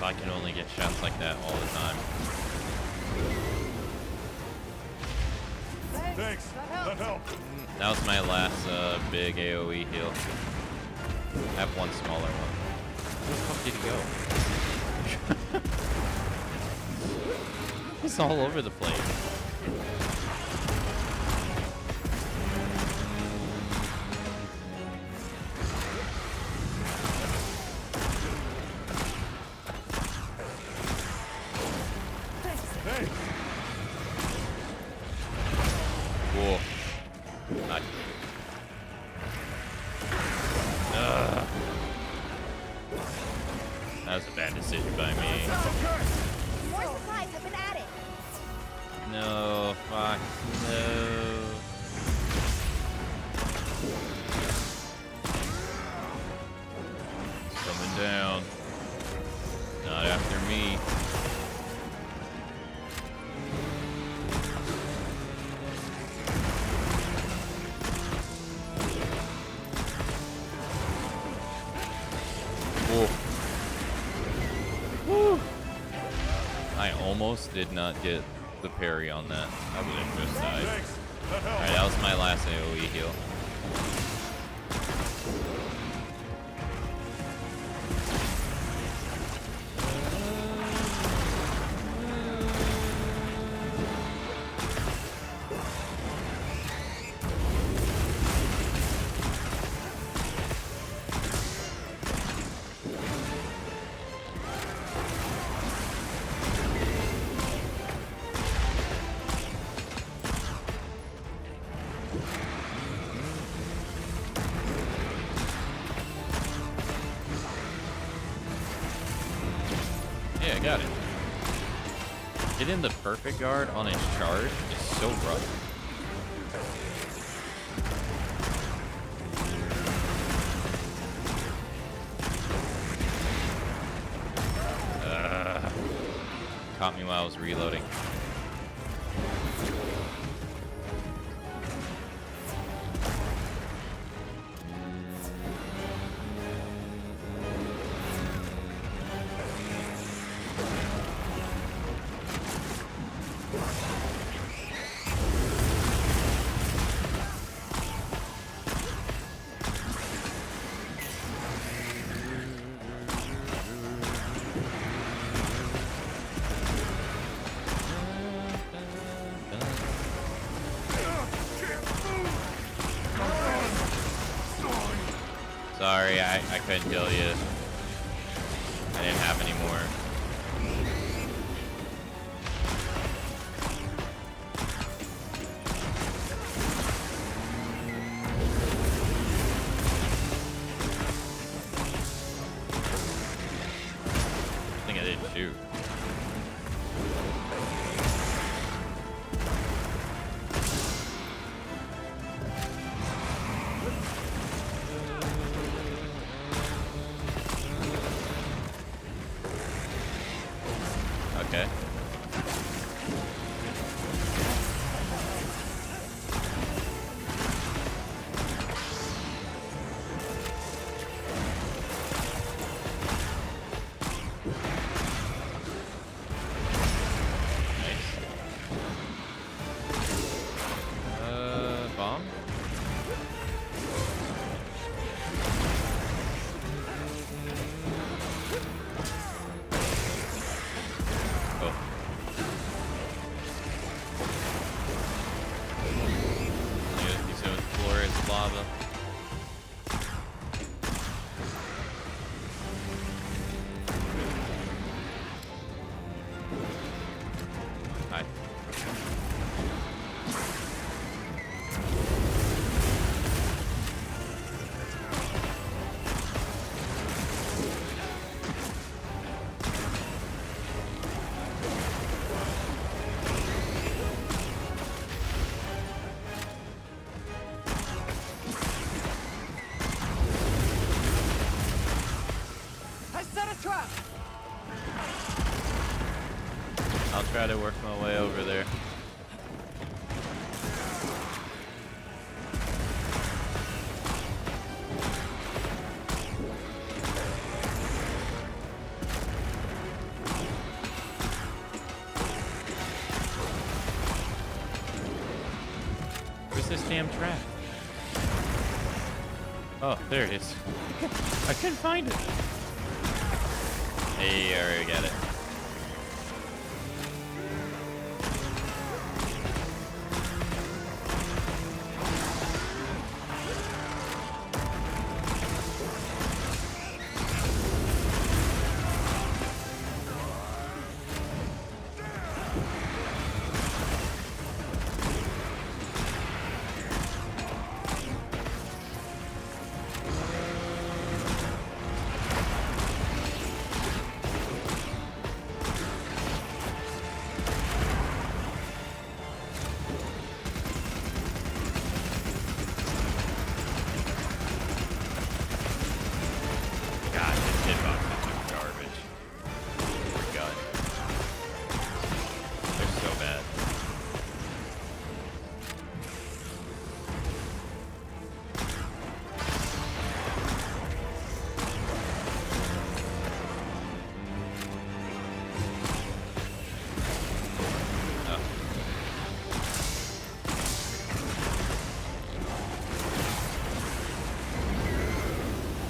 I can only get shots like that all the time. Thanks. That helped. That was my last big AoE heal. I have one smaller one. Where the fuck did he go? He's all over the place. Did not get the parry on that. I would have just died. Alright, that was my last AoE heal. Got it. Getting the perfect guard on his charge is so rough. Caught me while I was reloading. Sorry, I couldn't kill you. I didn't have any more. try to work my way over there. Where's this damn trap? Oh, there it is. I couldn't find it. Hey, I already got it.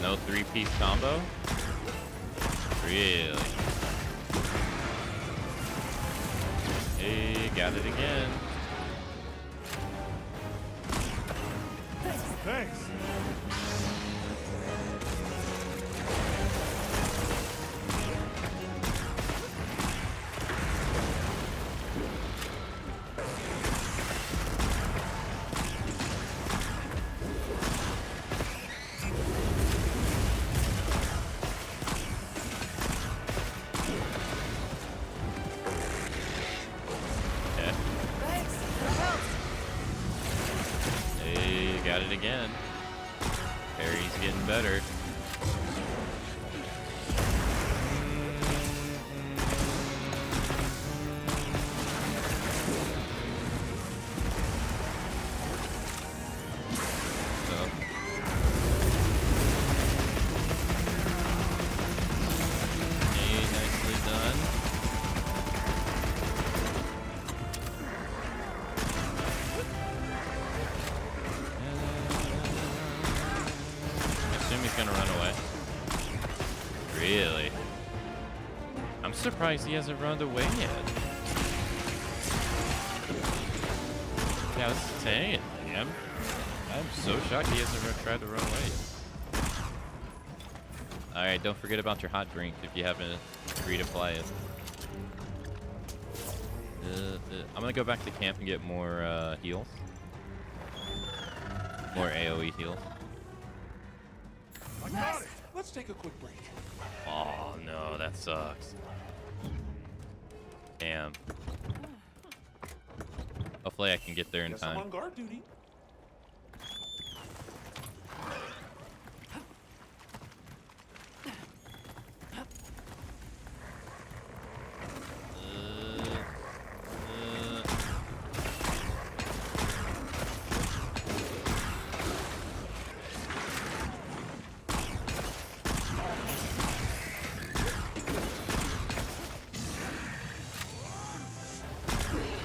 No three-piece combo? Really? Hey, got it again. Thanks. Got it again. Parry's getting better. Hey, nicely done. He's gonna run away. Really? I'm surprised he hasn't run away yet. Yeah, I was saying, man. I'm so shocked he hasn't tried to run away yet. Alright, don't forget about your hot drink if you haven't agreed to play it. I'm gonna go back to camp and get more heals. More AoE heals. I got it. Let's take a quick break. Oh no, that sucks. Damn. Hopefully I can get there in Guess I'm time. on guard duty.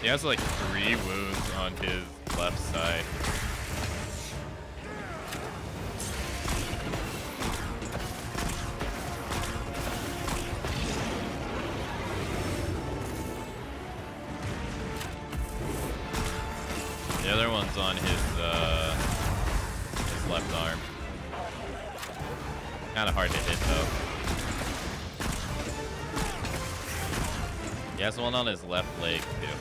He has like 3 wounds on his left side. The other one's on his left arm. Kind of hard to hit though. He has one on his left leg too.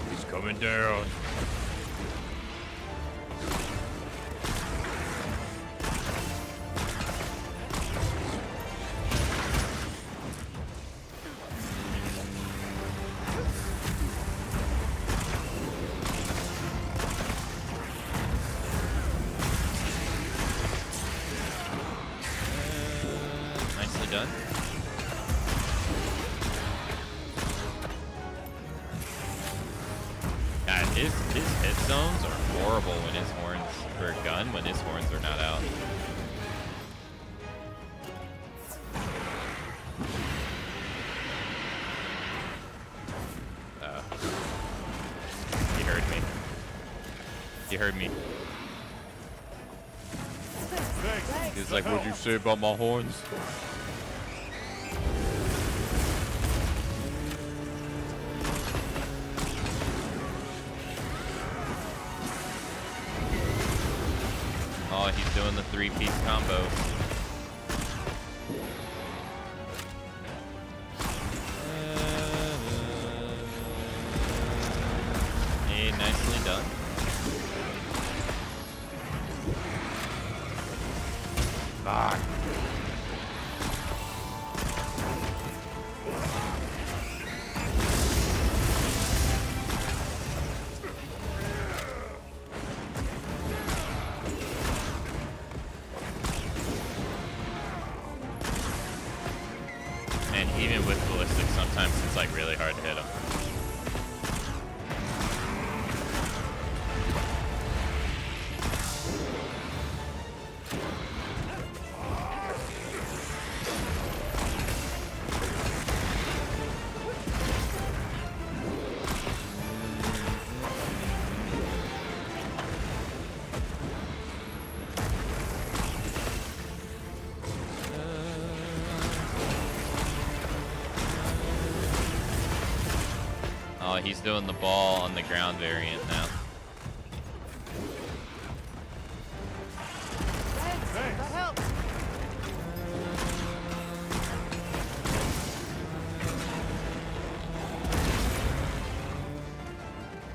He's coming down. his hit zones are horrible when his horns for a gun when his horns are not out. He heard me. He heard me. He's like, what'd you say about my horns? Oh, he's doing the 3-piece combo. Hey, nicely done. Fuck. And even with ballistic, sometimes it's like really hard to hit him. Oh, he's doing the ball on the ground variant now. Thanks, that helps.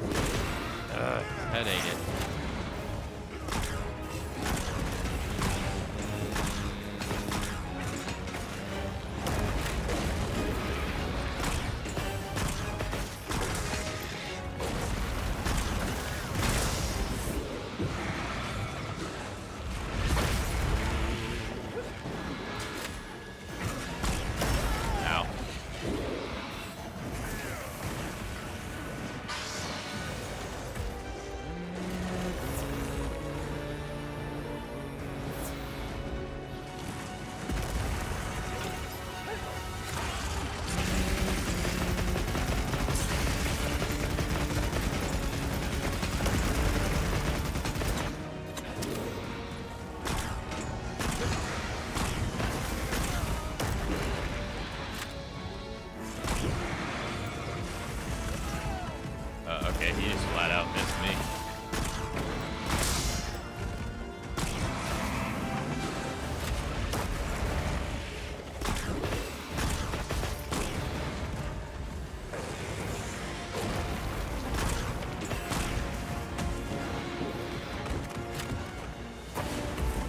His head ate it. Ow. Okay, he just flat out missed me.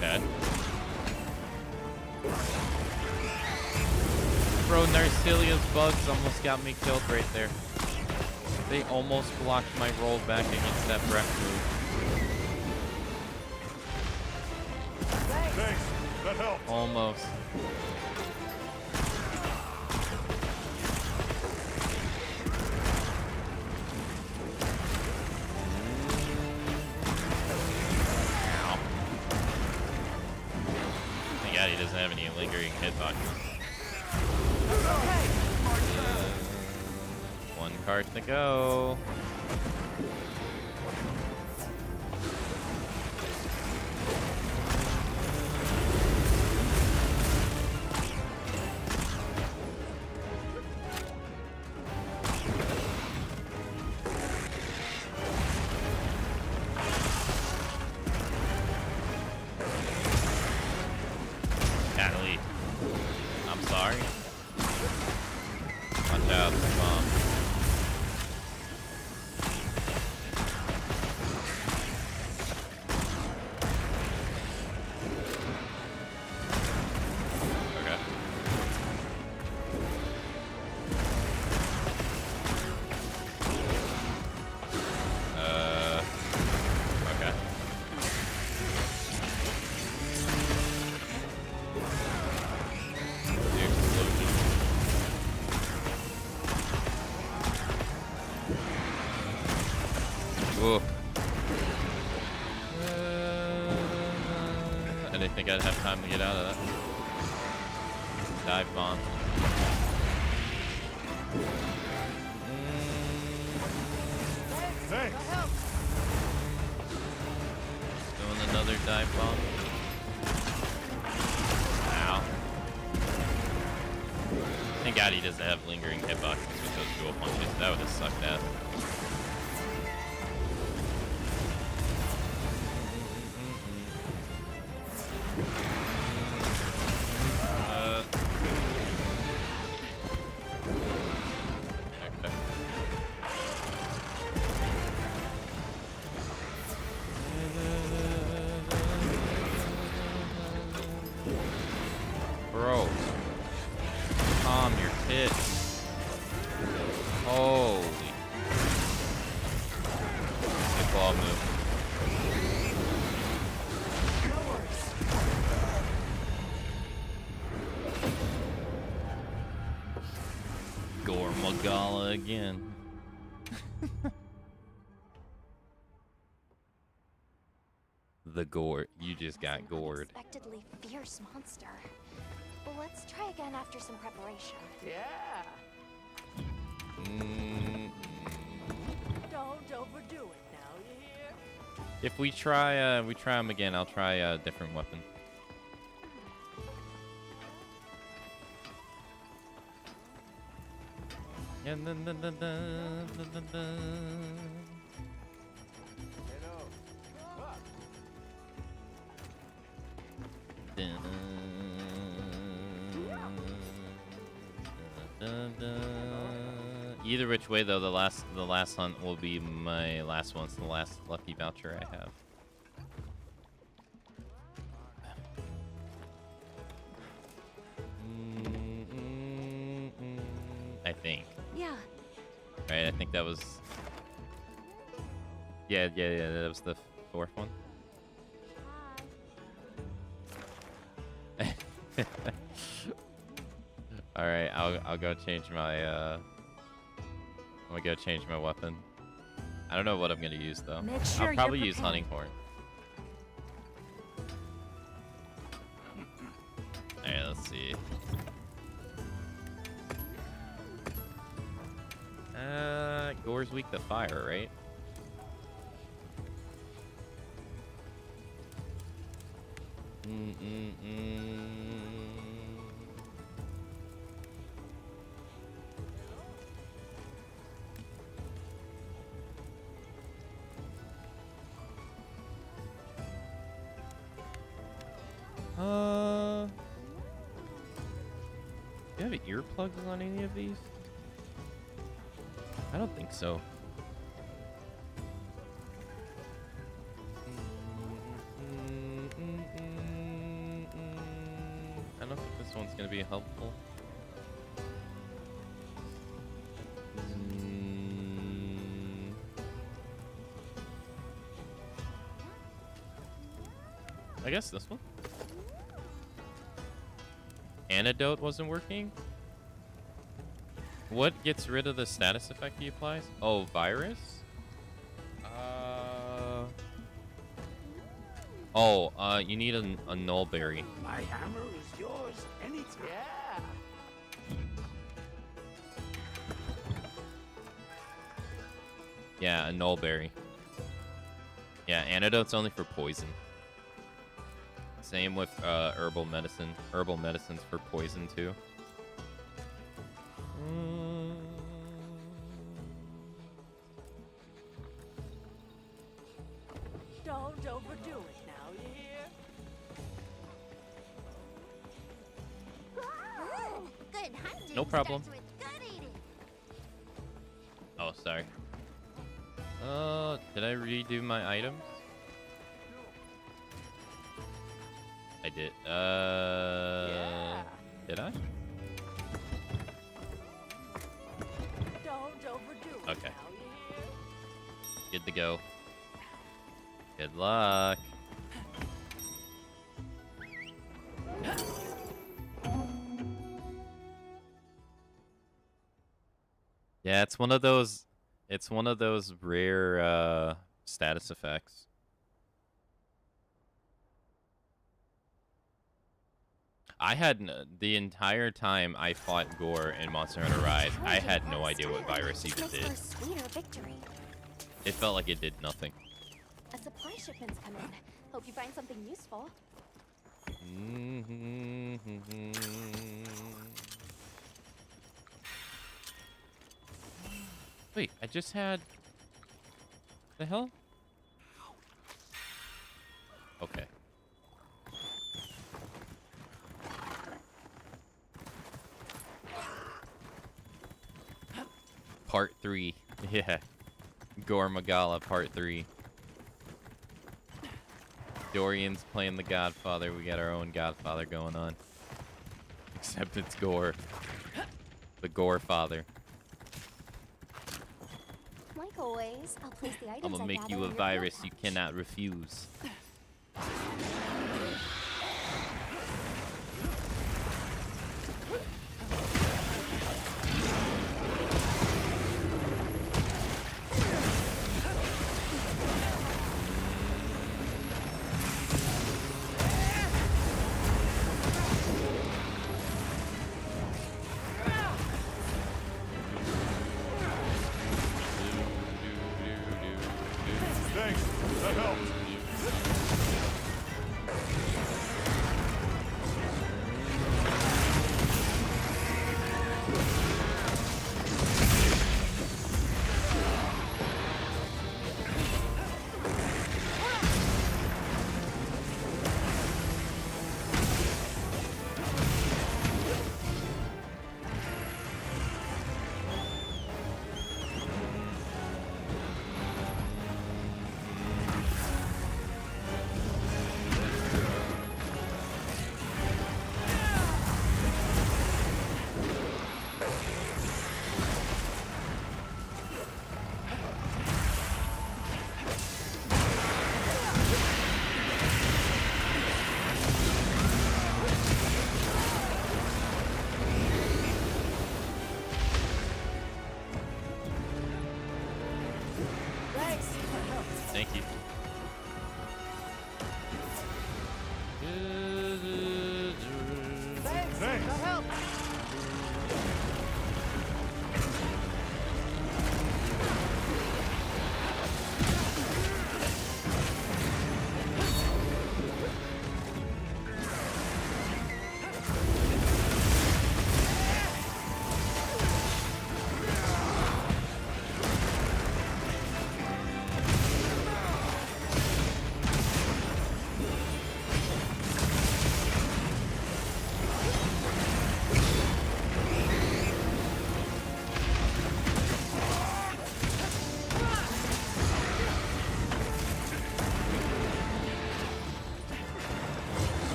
Bad. Bro, Narcilia's bugs almost got me killed right there. They almost blocked my roll back against that breath move. Thanks. That helped. Almost. Ow. Thank God he doesn't have any lingering hitboxes. One card to go. Natalie, I'm sorry. Watch out, Mom. Okay. Okay. The explosion. Whoa. I didn't think I'd have time to get out of that. Dive bomb. Hey! Doing another dive bomb. Ow. Thank God he doesn't have lingering hitboxes with those dual punches. That would have sucked ass. Okay. Bro. Calm your tits. Holy. Good ball move. Gore Magala again. The gore. You just got An gored. unexpectedly fierce monster. Let's try again after some preparation. Yeah. Don't overdo it now, you hear? If we try him again, I'll try a different weapon. Either which way though, the last hunt will be my last one. It's the last lucky voucher I have. I think. Yeah. Right, I think that was. Yeah, that was the fourth one. All right, I'll go change my. I'm gonna go change my weapon. I don't know what I'm gonna use though. Make sure I'll probably you're use prepared. hunting horn. Alright, let's see. Gore's weak to fire, right? Do you have earplugs on any of these? I don't think so. I don't think this one's gonna be helpful. I guess this one. Antidote wasn't working? What gets rid of the status effect he applies? Oh, virus? You need a nullberry. My hammer is yours anytime. Yeah. Yeah, a nullberry. Yeah, antidote's only for poison. Same with herbal medicine. Herbal medicine's for poison too. Don't overdo it now, you hear? Good hunting. No problem. starts with good eating. Oh, sorry. Did I redo my items? I did. Yeah. Did I? Don't overdo it Okay. now, you hear? Good to go. Good luck. Yeah, it's one of those rare status effects. I had the entire time I fought Gore in Monster Hunter Rise, I had no idea what virus even Makes for did. a sweeter victory. It felt like it did nothing. A supply shipment's come in. Hope you find something useful. Wait, I just had... The hell? Okay. Part 3. Yeah. Gore Magala Part 3. Dorian's playing the Godfather. We got our own Godfather going on. Except it's Gore. The Gore Father. Like always, I'll place the items I'm gonna I make gather you a in your virus field you pouch. cannot refuse. Thanks. That helped. Thank you. Thanks. Thanks. That helped.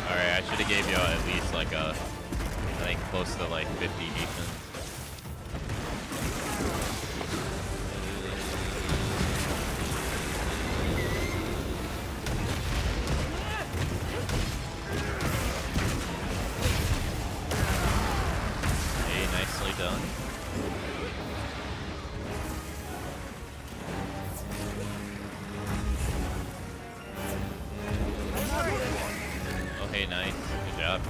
Alright, I should have gave you at least like a, I think close to like 50 defense. Hey, nicely done. Okay, nice. Good job.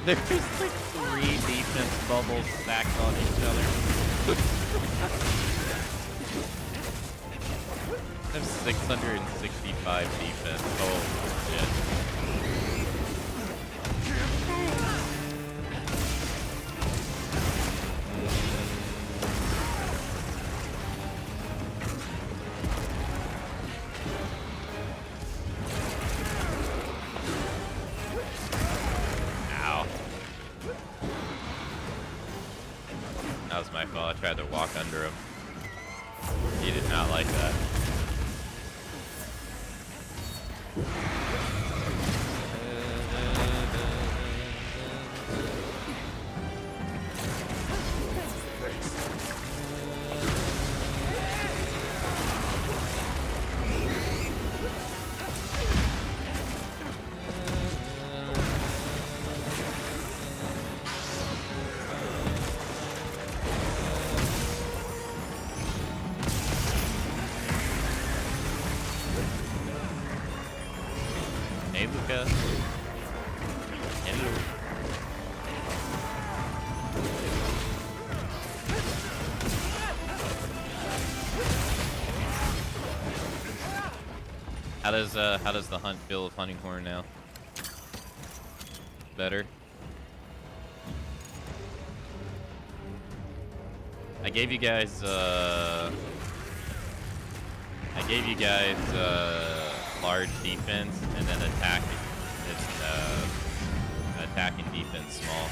There's like 3 defense bubbles stacked on each other. I have 665 defense. Oh shit. Ow. That was my fault. I tried to walk under him. He did not like that. Hey, Luca. Hello. How does the hunt feel of hunting horn now? Better. I gave you guys large defense and then attack and defense small.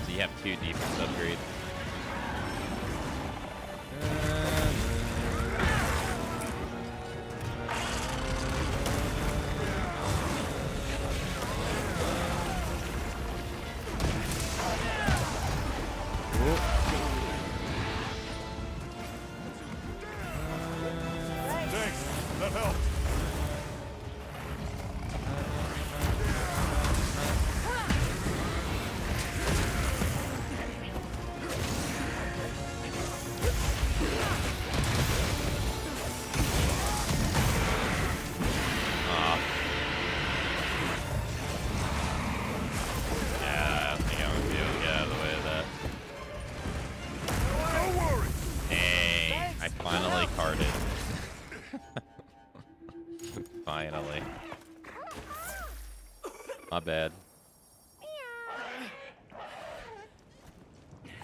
So you have 2 defense upgrades. Thanks. That helped. Finally. My bad.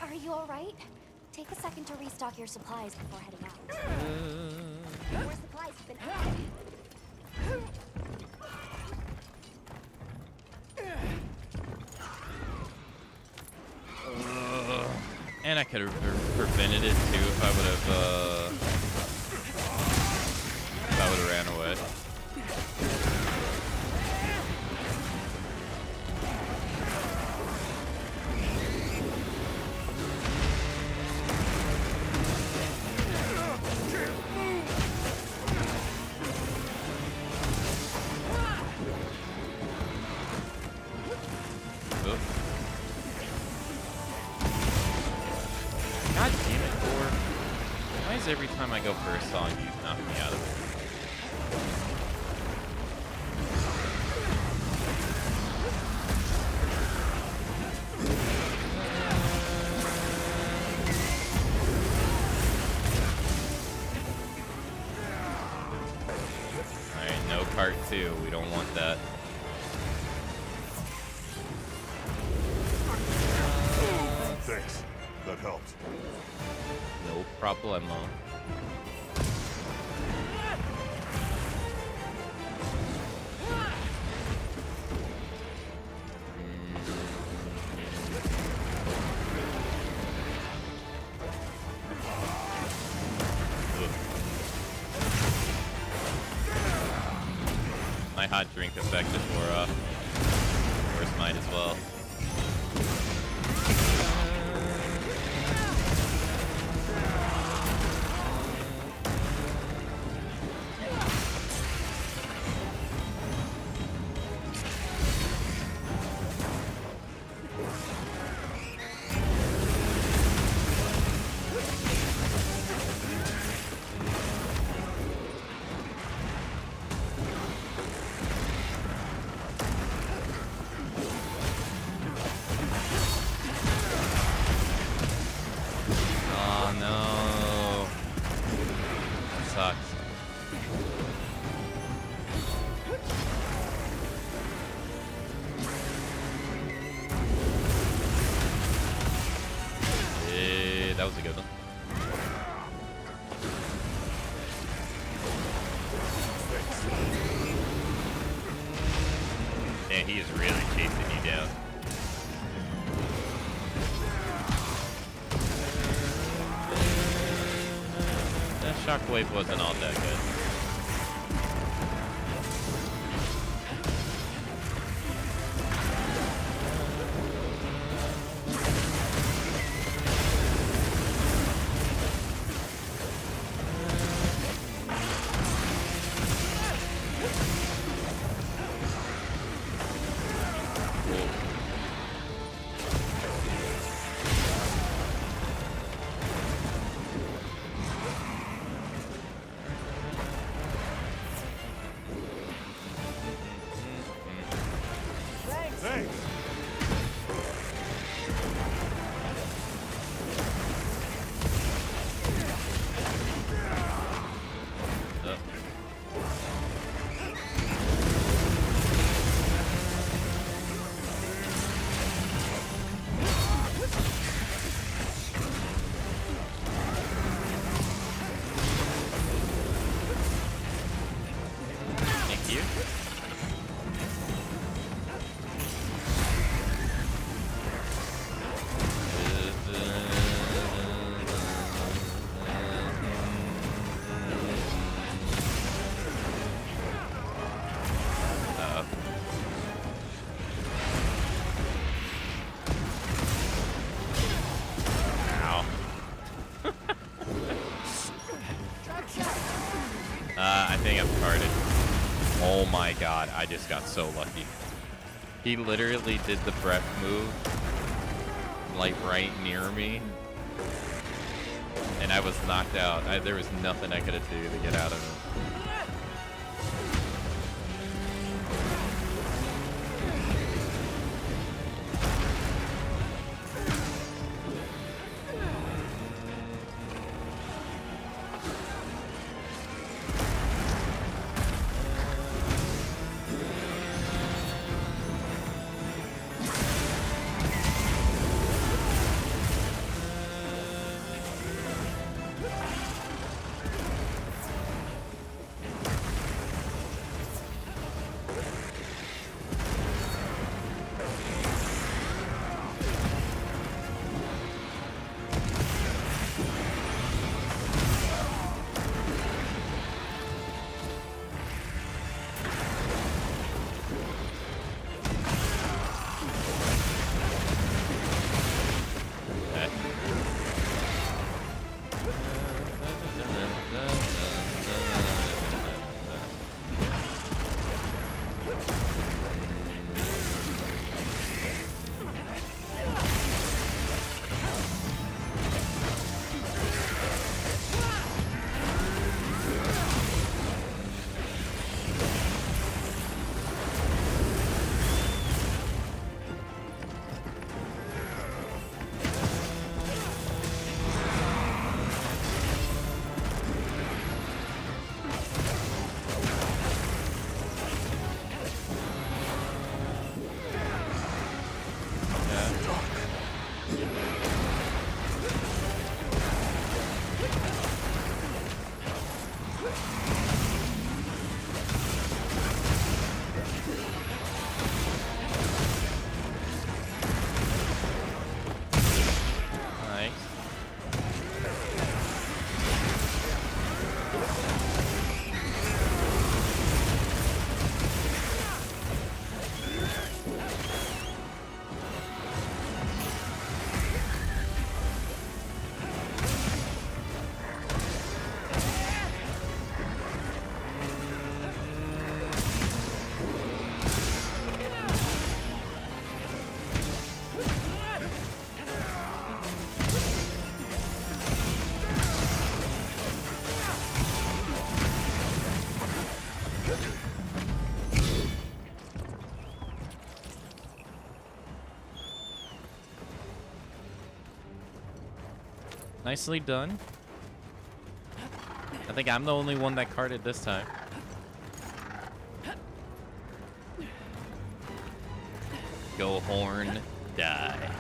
Are you alright? Take a second to restock your supplies before heading out. More supplies have been added. And I could have prevented it too if I would have ran away. God damn it, Thor. Why is every time I go for a song, you knock me out of it? Alright, no part 2. We don't want that. Thanks. That helped. No problemo. My hot drink effective wore off. Where's mine as well? sucks. That was a good one. Man, he is really chasing you down. That shockwave wasn't all that good. I think I'm carded. Oh my god, I just got so lucky. He literally did the breath move, like right near me, and I was knocked out. There was nothing I could have do to get out of it. Nicely done. I think I'm the only one that carded this time. Go horn, die.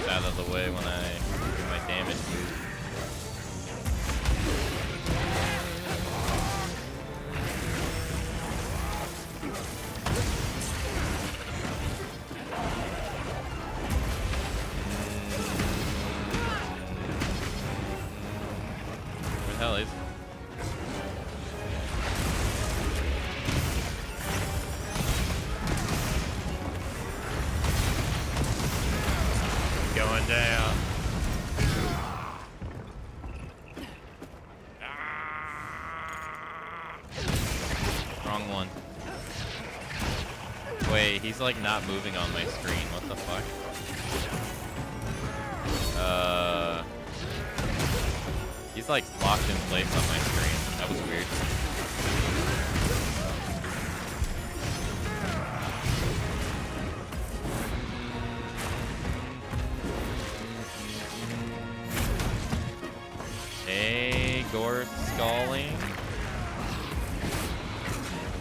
Out of the way when I do my damage move. Where the hell is he? Going down. Wrong one. Wait, he's like not moving on my screen. What the fuck? He's like locked in place on my screen. That was weird. Gore sculling.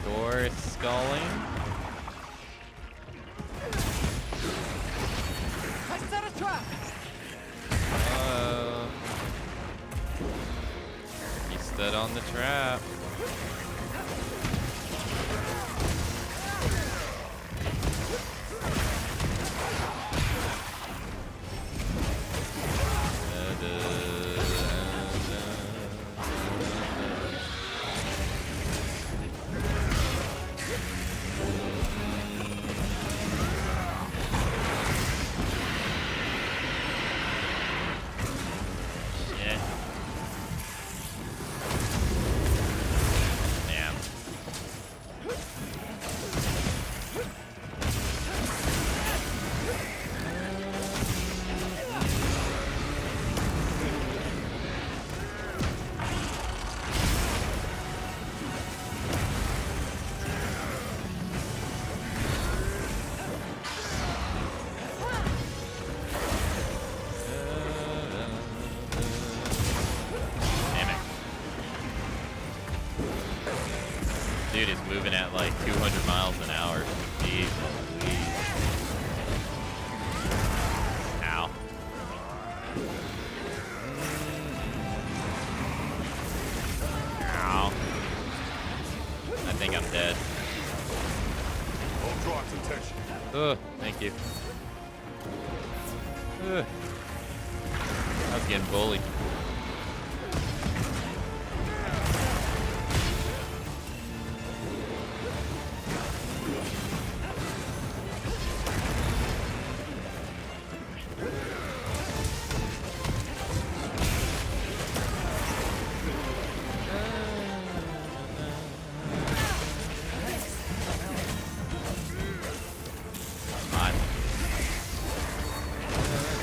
Gore sculling. I set a trap. He stood on the trap. Dude is moving at like 200 miles an hour. Jeez Louise. Ow. Ow. I think I'm dead. Hold drops attention. Ugh, thank you. Ugh. I was getting bullied.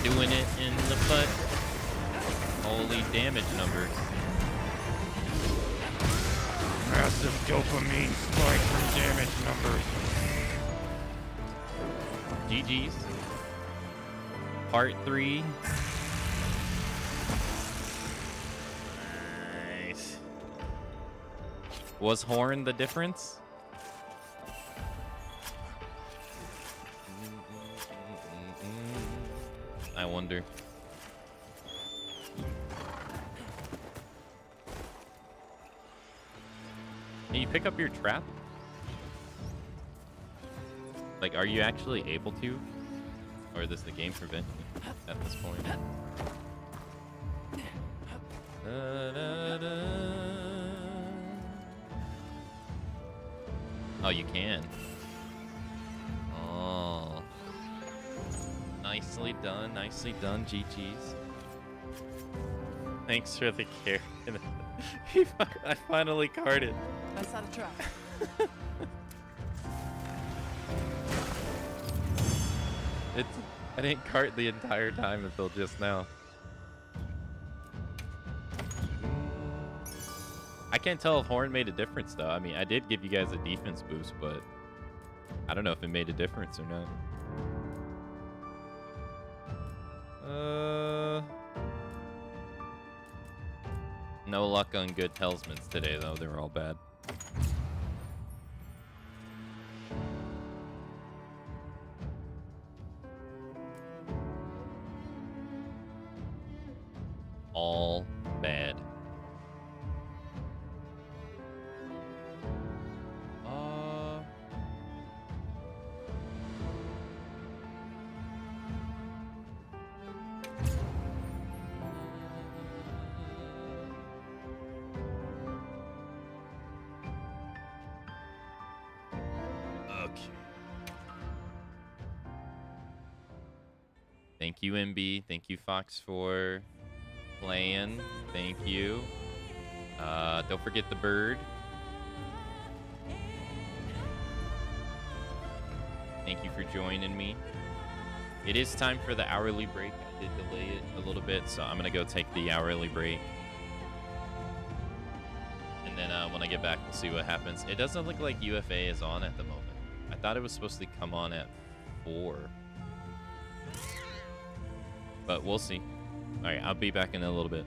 Doing it in the butt. Holy damage numbers. Massive dopamine spike from damage numbers. GG's. Part 3. Nice. Was Horn the difference? I wonder. Can you pick up your trap? Like, are you actually able to? Or does the game prevent you at this point? Oh, you can. Oh. Nicely done, GG's. Thanks for the care. I finally carded. That's not a trap. I didn't cart the entire time until just now. I can't tell if Horn made a difference, though. I mean, I did give you guys a defense boost, but I don't know if it made a difference or not. No luck on good talismans today, though. They were all bad. All bad. Okay. Thank you, MB. Thank you, Fox, for playing. Thank you. Don't forget the bird. Thank you for joining me. It is time for the hourly break. I did delay it a little bit, so I'm going to go take the hourly break. And then when I get back, we'll see what happens. It doesn't look like UFA is on at the moment. I thought it was supposed to come on at 4. But we'll see. All right, I'll be back in a little bit.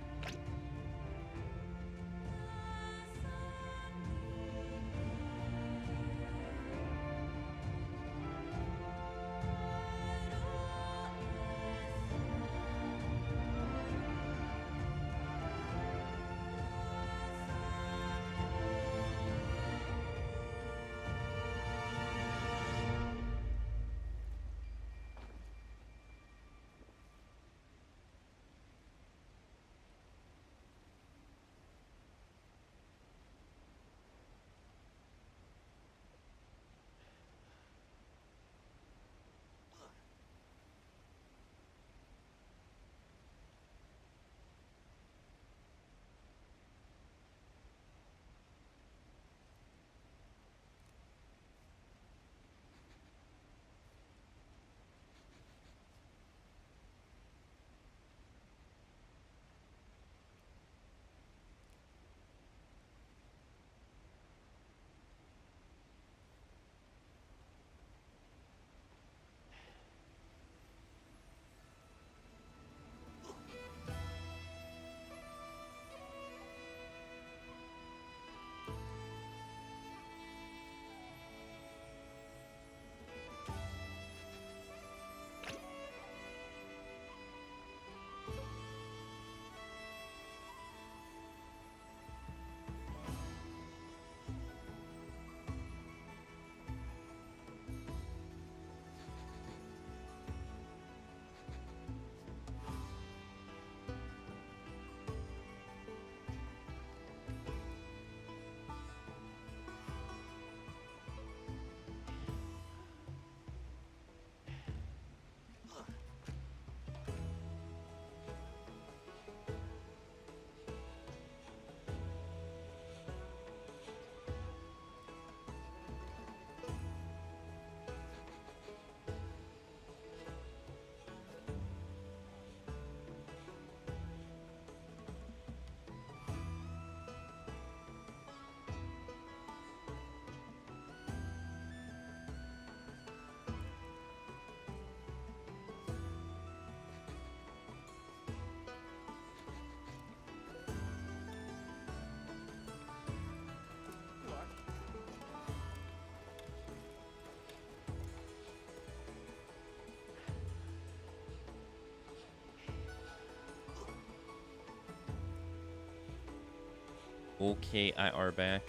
Okay, I are back.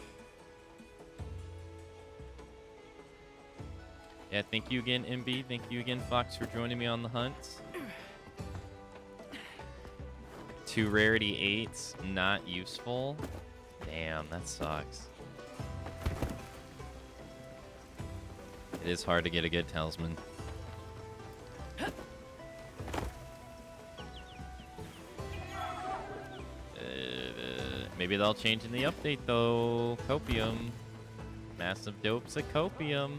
Yeah, thank you again, MB. Thank you again, Fox, for joining me on the hunt. 2 rarity 8s, not useful. Damn, that sucks. It is hard to get a good talisman. Maybe they'll change in the update, though. Copium. Massive dopes at Copium.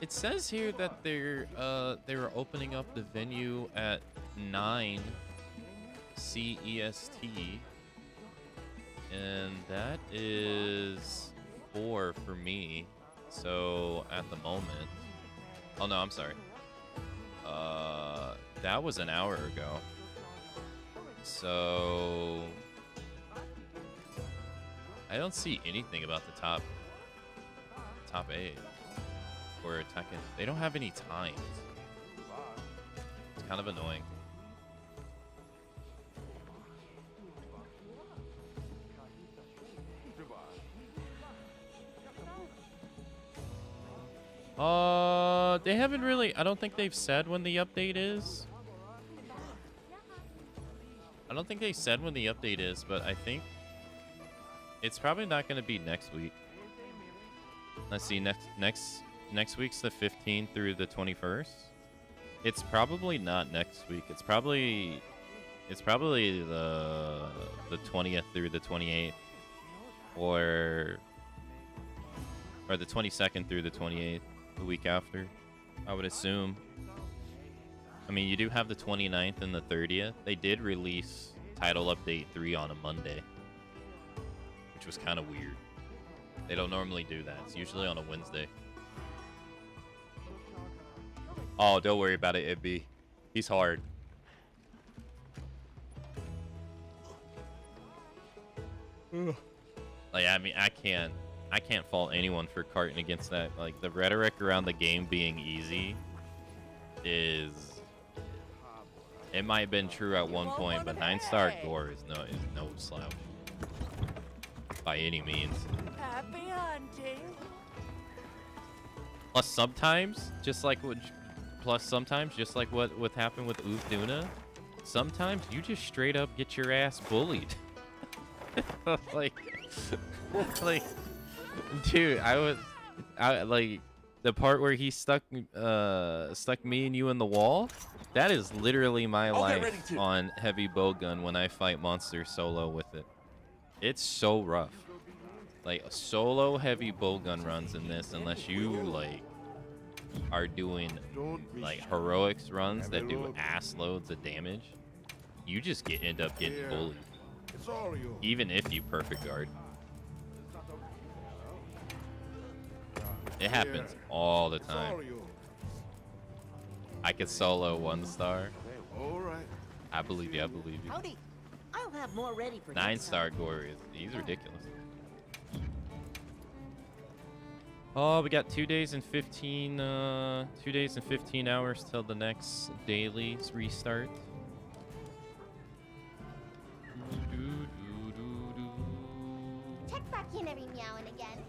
It says here that they were opening up the venue at 9 CEST, and that is 4 for me. So at the moment, oh no, I'm sorry. That was an hour ago. So I don't see anything about the top 8 or Tekken. They don't have any times. It's kind of annoying. They haven't really. I don't think they've said when the update is. I don't think they said when the update is, but I think it's probably not going to be next week. Let's see. Next week's the 15th through the 21st. It's probably not next week. It's probably the 20th through the 28th, or the 22nd through the 28th, the week after, I would assume. I mean, you do have the 29th and the 30th. They did release Title Update 3 on a Monday, which was kind of weird. They don't normally do that. It's usually on a Wednesday. Oh, don't worry about it, Ibby. He's hard. Like, I mean, I can't fault anyone for carting against that. Like, the rhetoric around the game being easy is... It might have been true at one point, but 9-star gore is no slouch. By any means. Happy hunting. Plus sometimes, just like what happened with Uvduna, sometimes you just straight up get your ass bullied. like, dude, like the part where he stuck me and you in the wall. That is literally my life on heavy bowgun when I fight monsters solo with it. It's so rough. Like, solo heavy bowgun runs in this, unless you like are doing like heroics runs that do ass loads of damage, you just end up getting bullied. Even if you perfect guard. It happens all the time. I could solo 1-star. I believe you. Howdy. I'll have more ready for 9-star gore he's ridiculous. Oh, we got 2 days and 15 hours till the next dailies restart. Check back in every meow and again.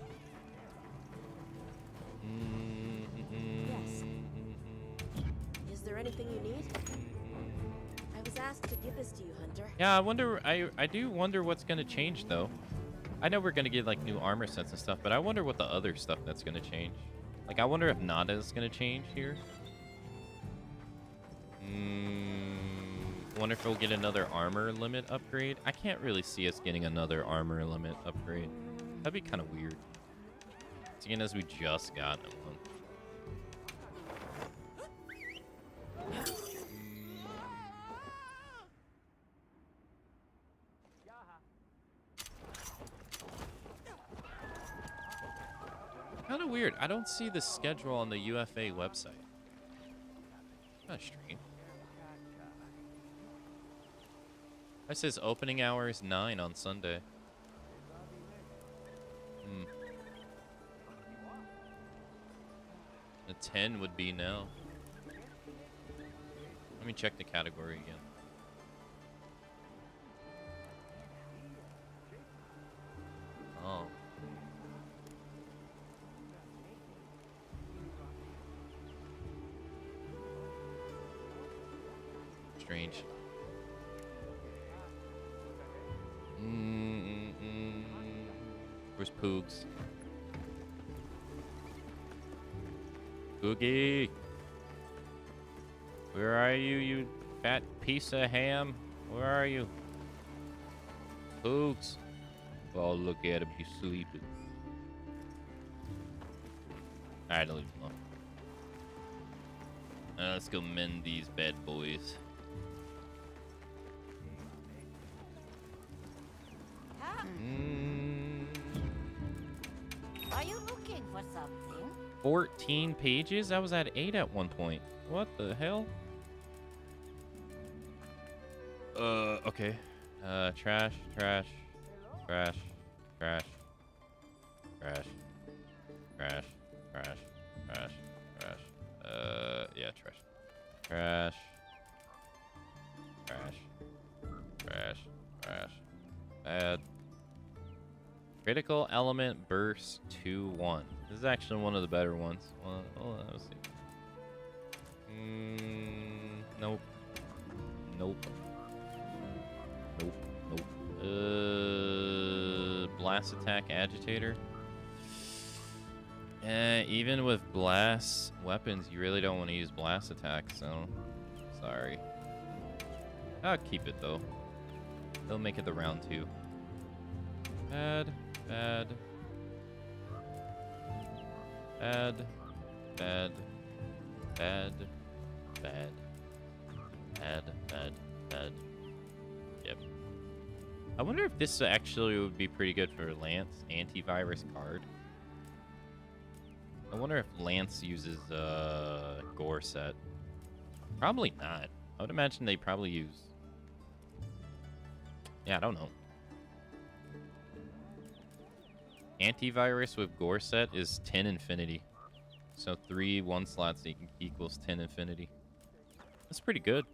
Is there anything you need? I was asked to give this to you, Hunter. Yeah, I do wonder what's gonna change though. I know we're gonna get like new armor sets and stuff, but I wonder what the other stuff that's gonna change. Like, I wonder if Nada is gonna change here. Wonder if we'll get another armor limit upgrade. I can't really see us getting another armor limit upgrade. That'd be kind of weird. Seeing as we just got one. Kind of weird. I don't see the schedule on the UFA website. Kind of strange. It says opening hours 9 on Sunday. The 10 would be now. Let me check the category again. Oh. Strange. Where's Poogs? Poogie! Where are you, you fat piece of ham? Where are you? Poogs! Oh, look at him, he's sleeping. Alright, I'll leave him alone. Let's go mend these bad boys. Are you looking for something? 14 pages? I was at 8 at one point. What the hell? Okay. Trash, trash, trash, trash, trash, trash, trash, trash, trash. Yeah, trash. Trash. Trash. Trash. Trash. Bad. Critical element burst 2-1. This is actually one of the better ones. Well, hold on, let's see. Nope. Nope. Nope. Nope. Blast attack agitator. Even with blast weapons, you really don't want to use blast attack, so sorry. I'll keep it though. They'll make it the round 2. Bad, bad, bad, bad, bad, bad, bad, bad, bad. Yep. I wonder if this actually would be pretty good for Lance, antivirus card. I wonder if Lance uses gore set. Probably not. I would imagine they probably use. Yeah, I don't know. Antivirus with gore set is 10 infinity. So 3 1-slots equals 10 infinity. That's pretty good.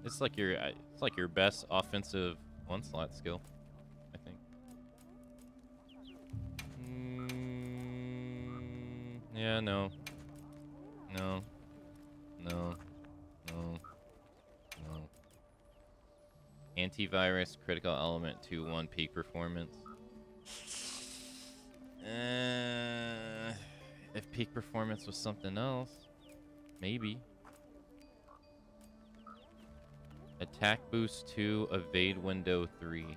It's like your best offensive 1-slot skill, I think. Yeah, no. No. No. No. No. Antivirus, critical element, 2-1 peak performance. If peak performance was something else, maybe. Attack boost 2, evade window 3.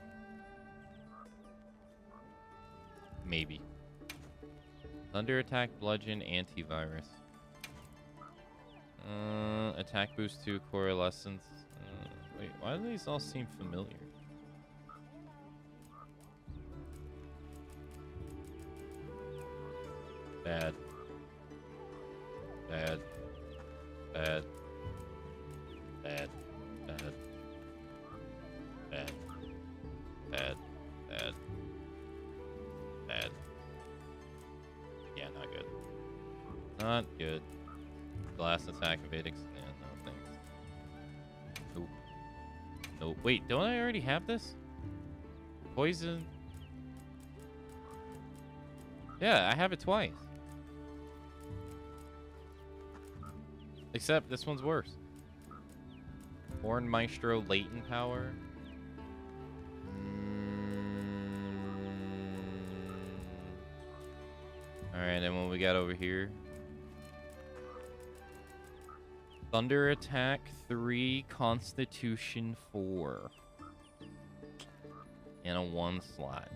Maybe. Thunder attack, bludgeon, antivirus. Attack boost 2, coalescence. Wait, why do these all seem familiar? Bad. Bad. Bad. Bad. Bad. Bad. Bad. Bad. Bad. Yeah, not good. Not good. Glass attack, evading. Yeah, no thanks. Nope. Nope. Wait, don't I already have this? Poison. Yeah, I have it twice. Except this one's worse. Horn Maestro latent power. Alright, and what we got over here? Thunder attack 3, Constitution 4. And a 1-slot.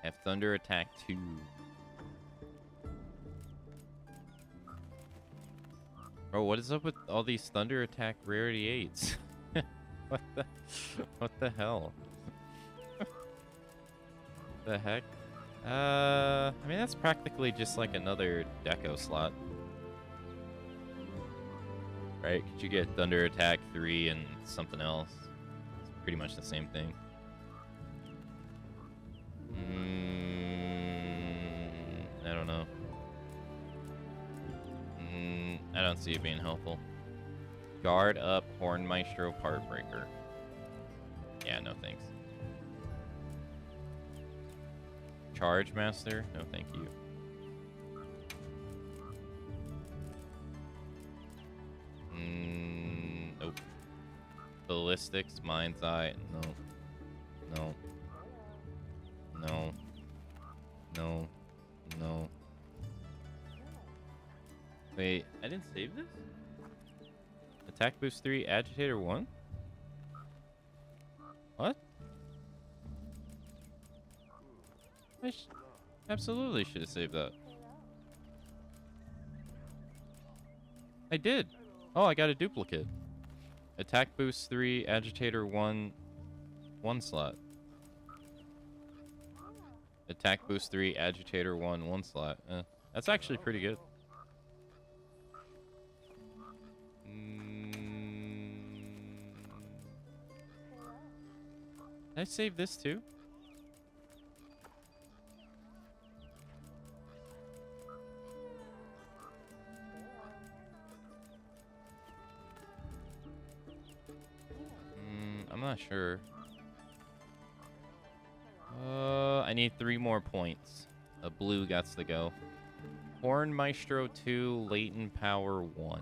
Have Thunder attack 2. Bro, what is up with all these Thunder attack rarity 8s? What the hell? The heck? I mean, that's practically just like another deco slot. Right? Could you get Thunder attack 3 and something else? It's pretty much the same thing. I don't know. I don't see it being helpful. Guard up, Horn Maestro, Part Breaker. Yeah, no thanks. Charge Master? No thank you. Nope. Ballistics, Mind's Eye. No. No. No. No. No. Wait, I didn't save this? Attack boost 3, agitator 1? What? I absolutely should have saved that. I did. Oh, I got a duplicate. Attack boost 3, agitator 1, 1 slot. Attack boost 3, agitator 1, 1 slot. That's actually pretty good. Did I save this too? I'm not sure. I need 3 more points. A blue gots to go. Horn Maestro 2, Latent Power 1.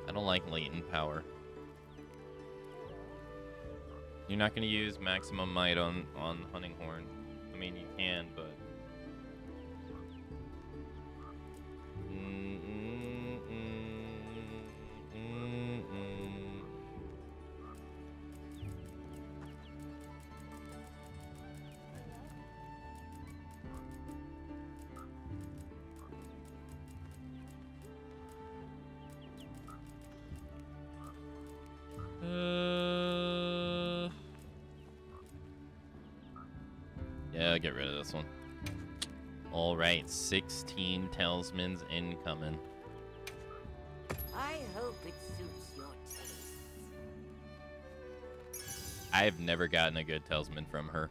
I don't like latent power. You're not going to use maximum might on Hunting Horn. I mean, you can, but... Yeah, get rid of this one. Alright, 16 talismans incoming. I hope it suits your taste. I've never gotten a good talisman from her.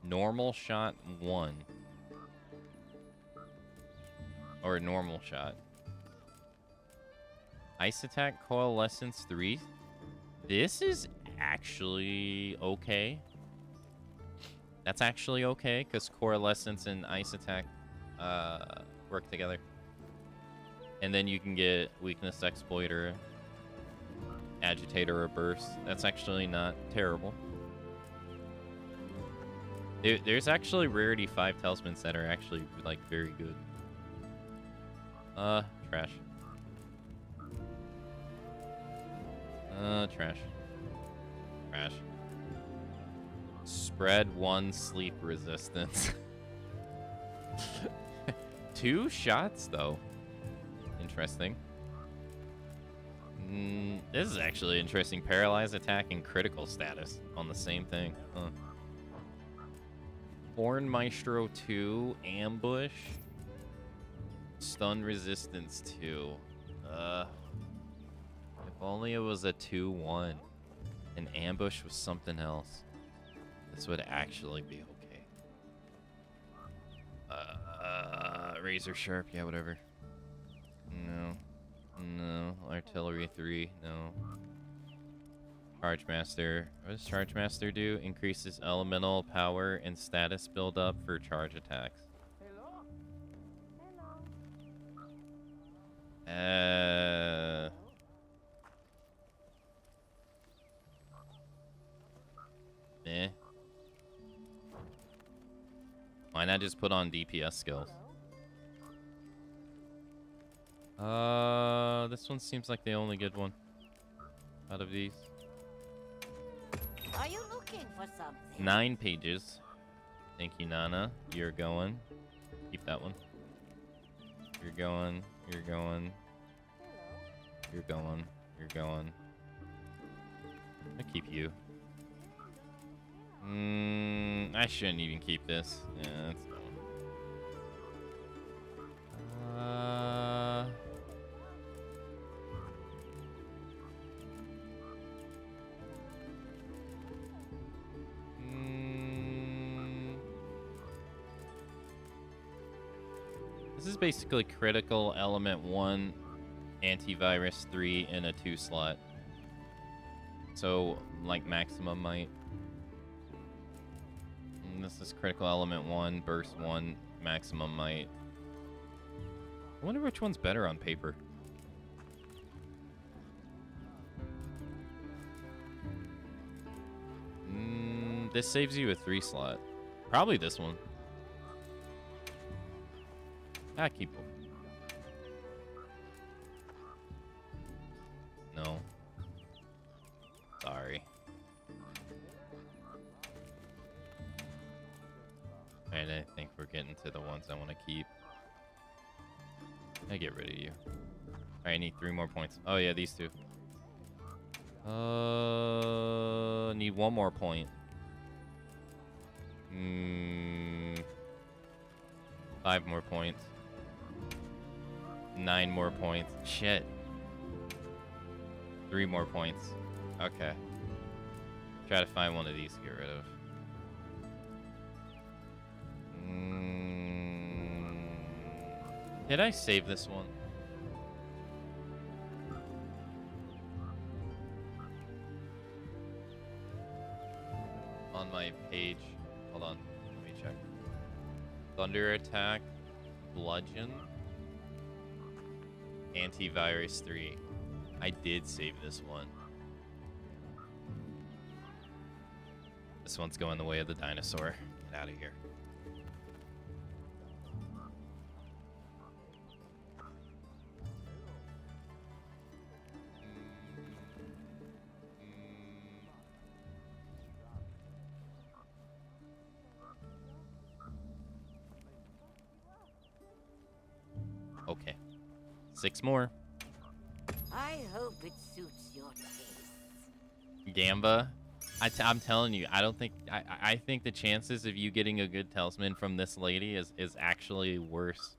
Normal shot 1. Or normal shot. Ice attack, coalescence 3. This is actually okay. That's actually okay, because coalescence and ice attack work together. And then you can get weakness exploiter, agitator, or burst. That's actually not terrible. There's actually rarity 5 talismans that are actually like very good. Trash. Trash. Trash. Spread 1 sleep resistance. 2 shots though. Interesting. This is actually interesting. Paralyze attack and critical status on the same thing. Huh. Horn Maestro 2, ambush. Stun resistance 2. If only it was a 2-1. An ambush was something else. This would actually be okay. Razor sharp, yeah, whatever. No. No. Artillery 3, no. Charge Master. What does Charge Master do? Increases elemental power and status build up for charge attacks. Why not just put on DPS skills? This one seems like the only good one out of these. Are you looking for something? 9 pages. Thank you, Nana. You're going. Keep that one. You're going. You're going. You're going. You're going. I'll keep you. I shouldn't even keep this. Yeah, that's dumb. This is basically critical element 1, antivirus 3 in a 2 slot. So, like maximum might. And this is critical element 1, burst 1, maximum might. I wonder which one's better on paper. This saves you a 3 slot. Probably this one. Ah, keep them. No. Sorry. And I think we're getting to the ones I want to keep. I get rid of you. Alright, I need 3 more points. Oh yeah, these 2. Need 1 more point. 5 more points. 9 more points. Shit. 3 more points. Okay. Try to find one of these to get rid of. Did I save this one? On my page. Hold on. Let me check. Thunder attack. Bludgeon. Antivirus 3. I did save this one. This one's going the way of the dinosaur. Get out of here. Okay. 6 more. I hope it suits your taste. Gamba, I'm telling you, I don't think I think the chances of you getting a good talisman from this lady is actually worse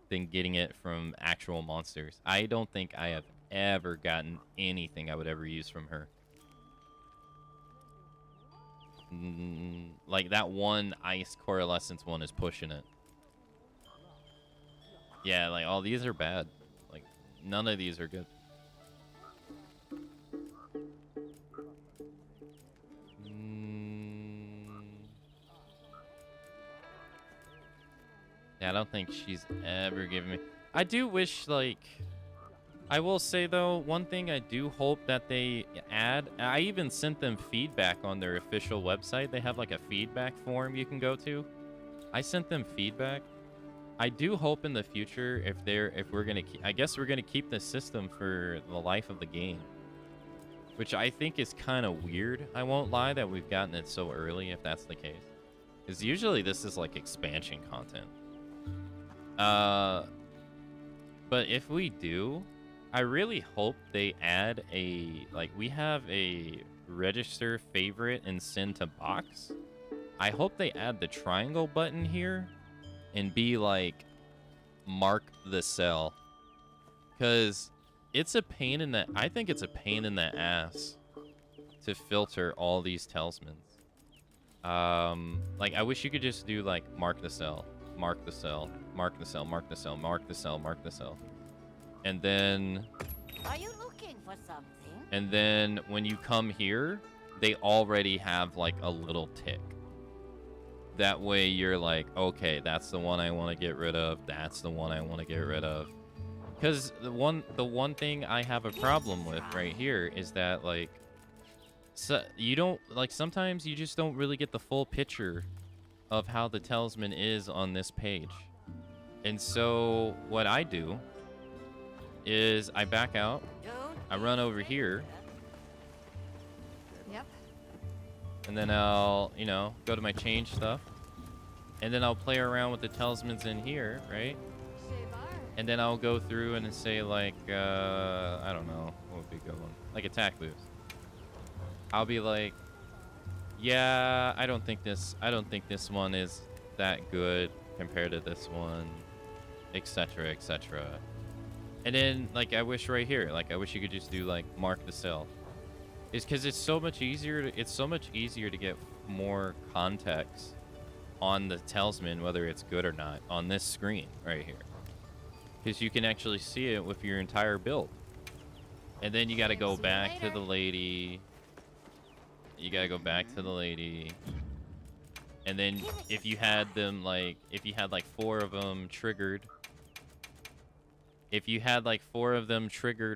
than getting it from actual monsters. I don't think I have ever gotten anything I would ever use from her. Like that one ice coalescence one is pushing it. Yeah, like all these are bad. Like none of these are good. Yeah, I don't think she's ever given me... I do wish, like... I will say, though, one thing I do hope that they add... I even sent them feedback on their official website. They have, like, a feedback form you can go to. I sent them feedback. I do hope in the future, if we're going to... I guess we're going to keep this system for the life of the game. Which I think is kind of weird. I won't lie that we've gotten it so early, if that's the case. Because usually this is, like, expansion content. But if we do, I really hope they add a, like, we have a register favorite and send to box. I hope they add the triangle button here and be like, mark the cell. Because it's a pain in the, I think it's a pain in the ass to filter all these talismans. Like, I wish you could just do, like, mark the cell. Mark the cell, mark the cell, mark the cell, mark the cell, mark the cell. And then... Are you looking for something? And then when you come here, they already have like a little tick. That way you're like, okay, that's the one I want to get rid of. That's the one I want to get rid of. Because the one thing I have a problem with right here is that, like, so you don't, like, sometimes you just don't really get the full picture of how the talisman is on this page. And so what I do is I back out, I run over here, Yep. and then I'll, you know, go to my change stuff, and then I'll play around with the talismans in here, right? And then I'll go through and say, like, I don't know, what would be a good one? Like attack boost. I'll be like, yeah, I don't think this one is that good compared to this one, etc., etc. And then, like, I wish right here, like, I wish you could just do, like, mark the cell. It's because it's so much easier to get more context on the talisman, whether it's good or not, on this screen right here. because you can actually see it with your entire build. And then you got to go See you back to later. the lady. You got to go back to the lady. And then if you had them like, if you had like 4 of them triggered,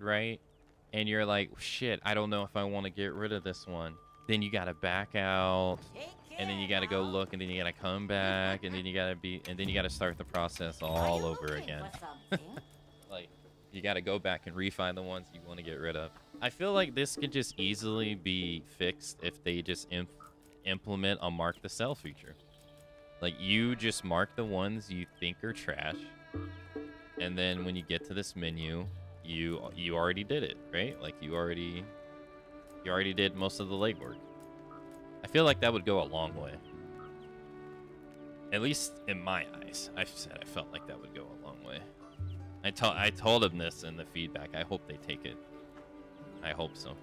right? And you're like, shit, I don't know if I want to get rid of this one. Then you got to back out. And then you got to go look, and then you got to come back, and then you got to start the process all over again. Like, you got to go back and refine the ones you want to get rid of. I feel like this could just easily be fixed if they just implement a mark the sell feature. Like, you just mark the ones you think are trash, and then when you get to this menu, you already did it, right? Like, you already did most of the legwork. I feel like that would go a long way. At least in my eyes. I said I felt like that would go a long way. I told him this in the feedback. I hope they take it. I hope so.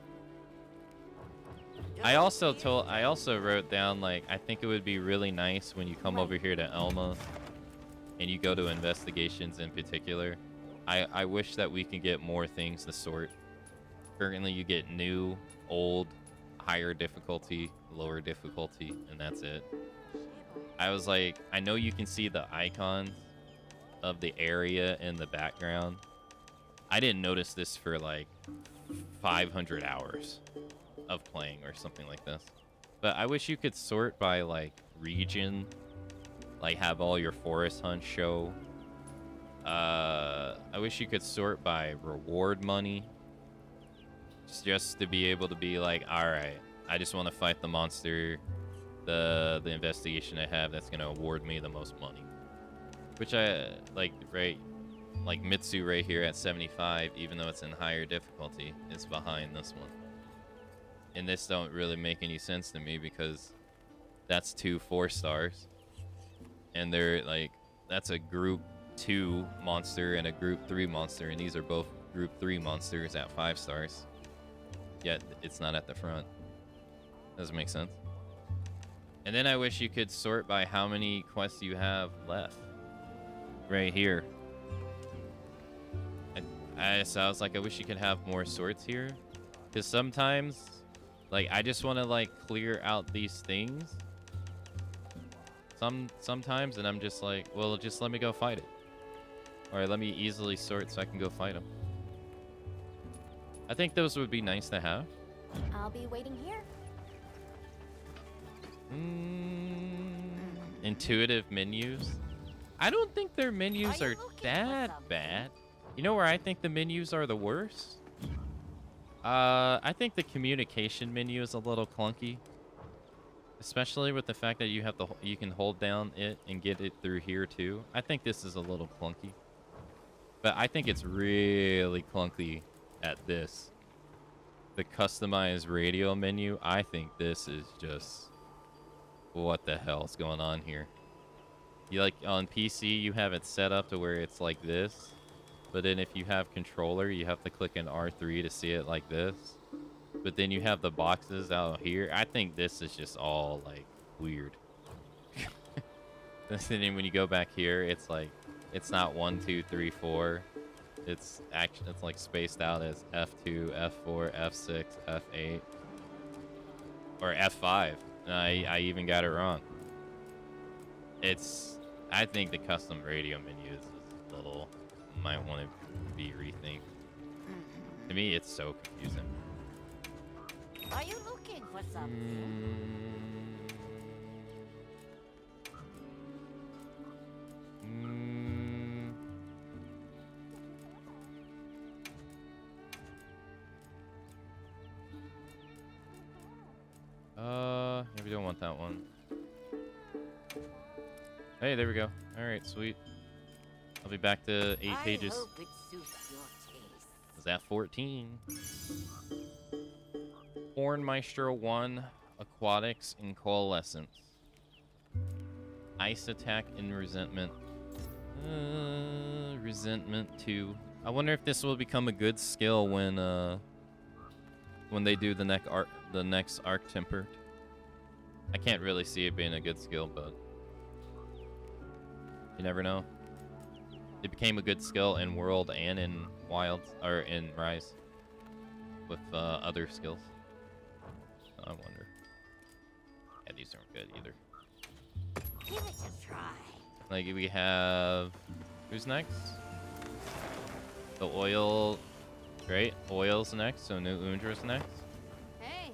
I also wrote down, like, I think it would be really nice when you come over here to Elma and you go to investigations in particular. I wish that we could get more things to sort. Currently you get new, old, higher difficulty, lower difficulty, and that's it. I was like, I know you can see the icons of the area in the background. I didn't notice this for like 500 hours of playing or something like this. But I wish you could sort by like region, like have all your forest hunts show. I wish you could sort by reward money, just to be able to be like, all right, I just want to fight the monster, the investigation I have that's gonna award me the most money. Which I like, right? Like Mitsu right here at 75, even though it's in higher difficulty, is behind this one. And this don't really make any sense to me because that's 2 4-stars, and they're like, that's a group 2 monster and a group 3 monster, and these are both group 3 monsters at 5 stars. Yet it's not at the front. Doesn't make sense. And then I wish you could sort by how many quests you have left. Right here. So I was like, I wish you could have more sorts here. Because sometimes, like, I just want to, like, clear out these things. Sometimes, and I'm just like, well, just let me go fight it. Or let me easily sort so I can go fight them. I think those would be nice to have. I'll be waiting here. Intuitive menus. I don't think their menus are that bad. You know where I think the menus are the worst? I think the communication menu is a little clunky, especially with the fact that you can hold down it and get it through here too. I think this is a little clunky, but I think it's really clunky at this. The customized radio menu. I think this is just, what the hell is going on here? You like on PC, you have it set up to where it's like this, but then if you have controller, you have to click an R3 to see it like this. But then you have the boxes out here. I think this is just all like weird. And then when you go back here, it's like, it's not 1, 2, 3, 4. It's like spaced out as F2, F4, F6, F8, or F5. And I even got it wrong. I think the custom radio menu is a little, might want to be rethink. To me, it's so confusing. Are you looking for something? Yeah, we don't want that one. Hey, there we go. All right, sweet. I'll be back to 8 pages. I hope it suits your taste. Was that 14? Horn Maestro 1, Aquatics and Coalescence. Ice Attack and Resentment. Resentment 2. I wonder if this will become a good skill when they do the next Arc Tempered. I can't really see it being a good skill, but you never know. It became a good skill in World and in Wild, or in Rise, with other skills. So I wonder. Yeah, these aren't good either. Give it a try. Like we have, who's next? The oil, right? Oil's next, so New Undra's next. Hey.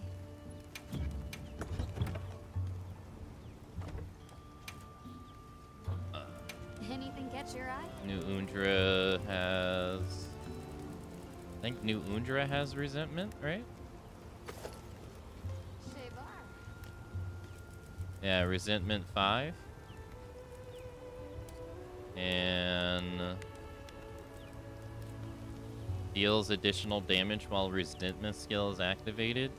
Anything catch your eye? New Undra has, I think New Undra has resentment, right? Shavar. Yeah, resentment 5. And deals additional damage while resentment skill is activated.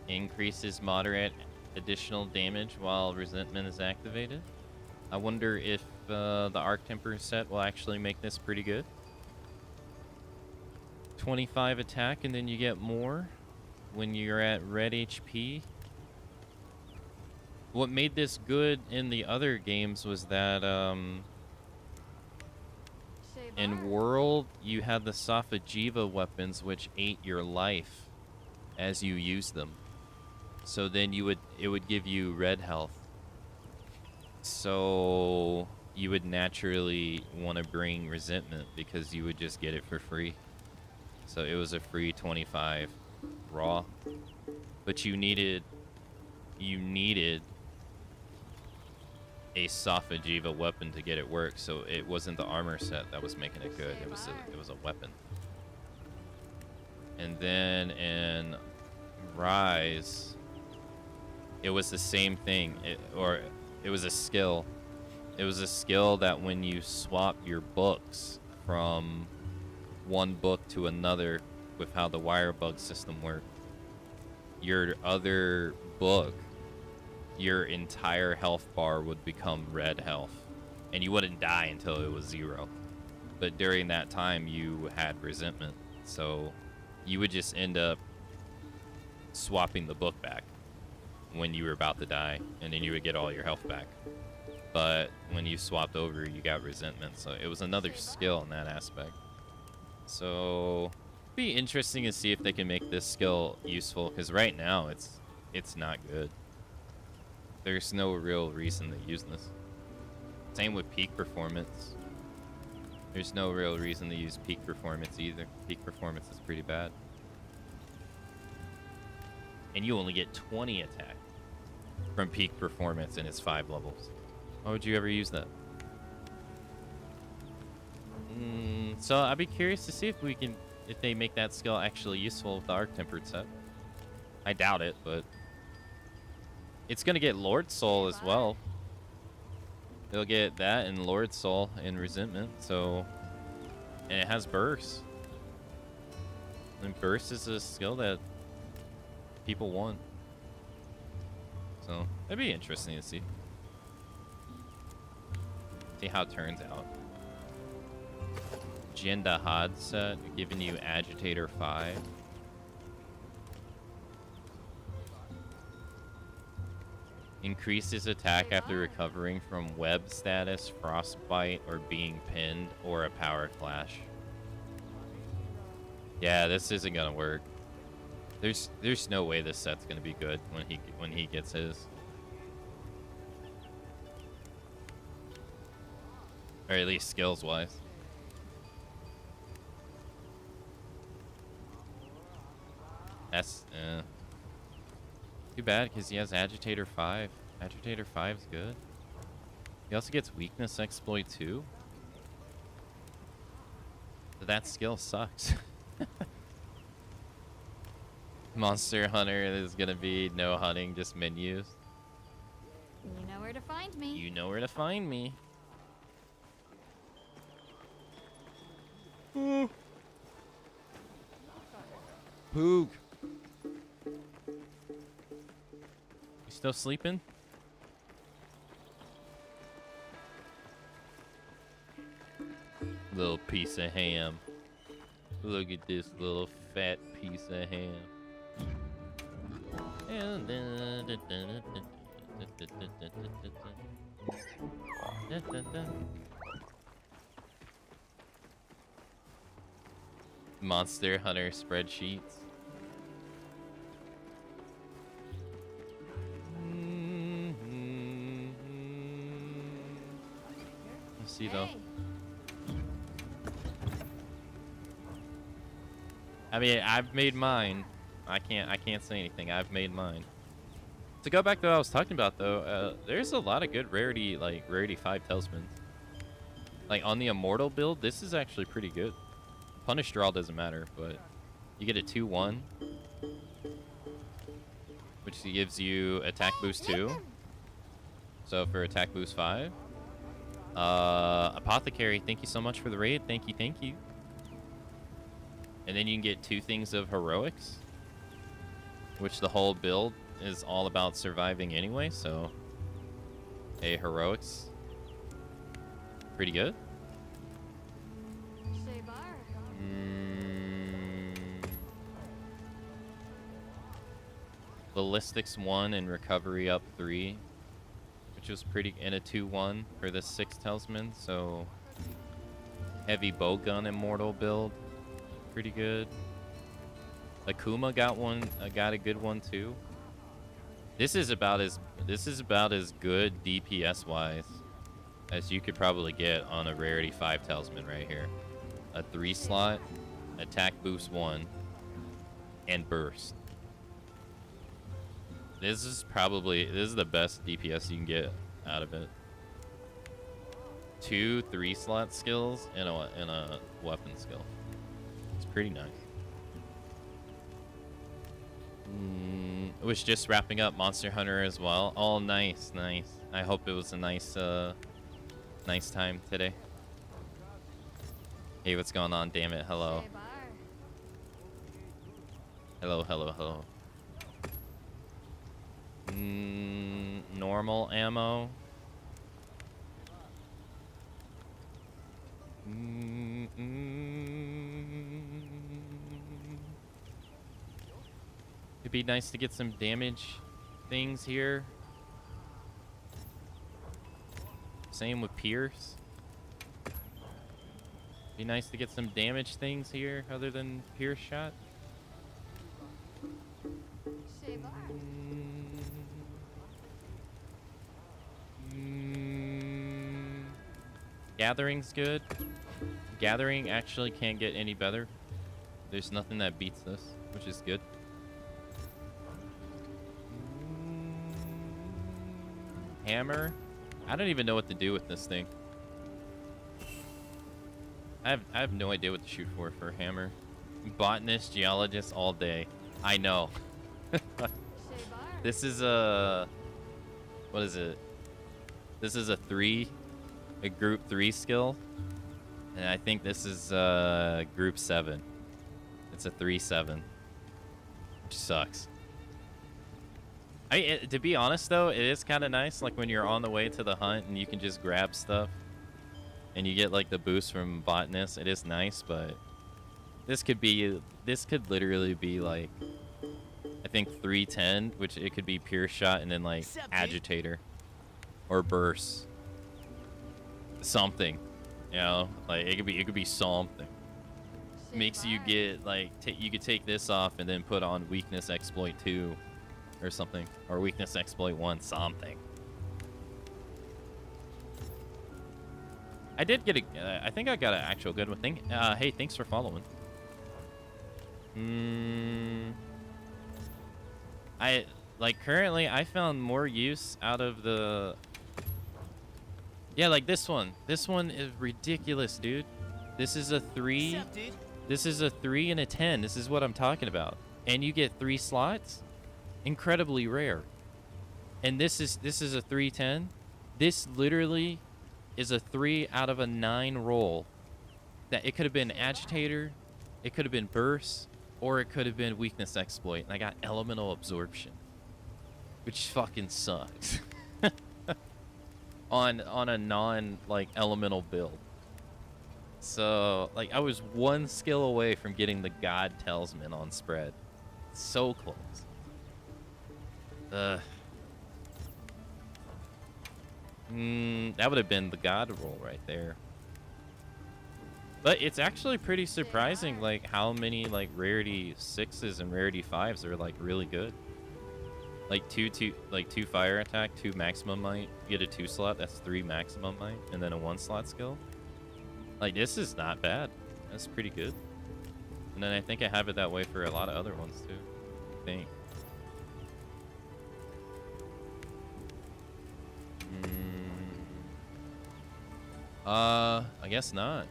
Increases moderate additional damage while resentment is activated. I wonder if the Arc Temper set will actually make this pretty good. 25 attack, and then you get more when you're at red HP. What made this good in the other games was that in World, you had the Sophajiva weapons, which ate your life as you used them. So then it would give you red health. So you would naturally want to bring resentment because you would just get it for free. So it was a free 25 raw. But you needed a Sophajiva weapon to get it work, so it wasn't the armor set that was making it good. It was a weapon. And then in Rise, it was the same thing. It was a skill. It was a skill that when you swap your books from one book to another with how the wire bug system worked, your other book, your entire health bar would become red health, and you wouldn't die until it was 0. But during that time, you had resentment, so you would just end up swapping the book back when you were about to die, and then you would get all your health back. But when you swapped over, you got resentment, so it was another skill in that aspect. So it'd be interesting to see if they can make this skill useful, because right now it's not good. There's no real reason to use this. Same with peak performance. There's no real reason to use peak performance either. Peak performance is pretty bad. And you only get 20 attack from peak performance and it's 5 levels. Why would you ever use that? So I'd be curious to see if they make that skill actually useful with the Arc Tempered set. I doubt it, but it's gonna get Lord Soul as well. They'll get that and Lord Soul and Resentment, so, and it has Burst. And Burst is a skill that people want. So it'd be interesting to see. See how it turns out. Jindahad set, giving you Agitator 5. Increases attack after recovering from web status, frostbite, or being pinned, or a power clash. Yeah, this isn't gonna work. There's no way this set's gonna be good when he gets his. Or at least skills wise. That's too bad because he has Agitator 5. Agitator 5's good. He also gets Weakness Exploit too. But that skill sucks. Monster Hunter is gonna be no hunting, just menus. You know where to find me. You know where to find me. Poog. You still sleeping? Little piece of ham. Look at this little fat piece of ham. Monster Hunter spreadsheets. Let's see though. Hey. I mean, I've made mine. I can't say anything. I've made mine. To go back to what I was talking about though, there's a lot of good rarity, like rarity 5 talismans. Like on the immortal build, this is actually pretty good. Punish draw doesn't matter, but you get a 2/1, which gives you attack boost 2. So for attack boost 5. Apothecary, thank you so much for the raid. Thank you, thank you. And then you can get 2 things of heroics, which the whole build is all about surviving anyway, so a heroics, pretty good. Ballistics 1 and recovery up 3, which was pretty, and a 2/1 for the 6 talisman, so heavy bowgun immortal build, pretty good. Akuma got one, got a good one too. This is about as good DPS wise as you could probably get on a rarity 5 talisman right here. A 3 slot, attack boost 1, and burst. This is the best DPS you can get out of it. 2 3-slot skills and a weapon skill. It's pretty nice. It was just wrapping up Monster Hunter as well. Oh, nice, nice. I hope it was a nice time today. Hey, what's going on? Damn it, hello. Hello, hello, hello. Normal ammo. It'd be nice to get some damage things here. Same with Pierce. Be nice to get some damage things here other than Pierce shot. Gathering's good. Gathering actually can't get any better. There's nothing that beats this, which is good. Hammer. I don't even know what to do with this thing. I have no idea what to shoot for a hammer. Botanist, geologist all day. I know. This is a... What is it? This is a group 3 skill. And I think this is group 7. It's a 3/7. Which sucks. To be honest though, it is kind of nice, like when you're on the way to the hunt and you can just grab stuff and you get like the boost from botanist. It is nice, but this could literally be like, I think 310, which it could be pure shot and then like agitator or burst, something, you know, like it could be something. Makes you get like you could take this off and then put on weakness exploit 2 or something, or weakness exploit 1, something. I did get I think I got an actual good one. Hey, thanks for following. Currently I found more use out of the, yeah, like this one. This one is ridiculous, dude. This is a 3. This is a 3 and a 10. This is what I'm talking about. And you get 3 slots. Incredibly rare. And this is a 310. This literally is a 3 out of a 9 roll. That it could have been agitator, it could have been burst, or it could have been weakness exploit. And I got elemental absorption, which fucking sucks. on a non like elemental build. So like I was 1 skill away from getting the God Talisman on spread. So close. That would have been the God roll right there. But it's actually pretty surprising, like how many like rarity 6s and rarity 5s are like really good. Like two fire attack, 2 maximum might. You get a 2 slot, that's 3 maximum might, and then a 1 slot skill. Like this is not bad. That's pretty good. And then I think I have it that way for a lot of other ones too. I think. I guess not.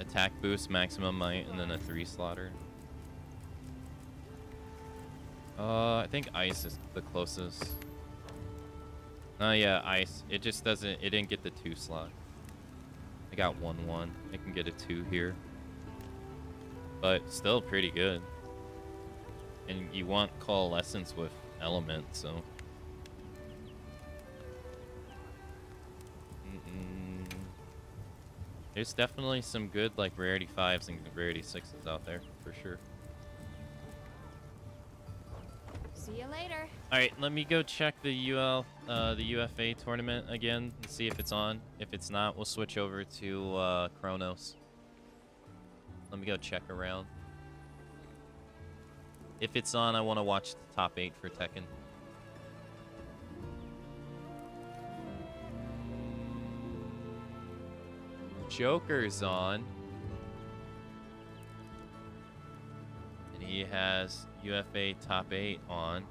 Attack boost, maximum might, and then a 3 slotter. I think ice is the closest. Oh yeah, ice. It just doesn't, it didn't get the 2 slot. I got 1/1. I can get a 2 here. But still pretty good. And you want coalescence with element, so. There's definitely some good like rarity 5s and rarity 6s out there for sure. See you later. All right, let me go check the UFA tournament again and see if it's on. If it's not, we'll switch over to Cronos. Let me go check around. If it's on, I want to watch the top 8 for Tekken. Joker's on. And he has UFA top 8 on.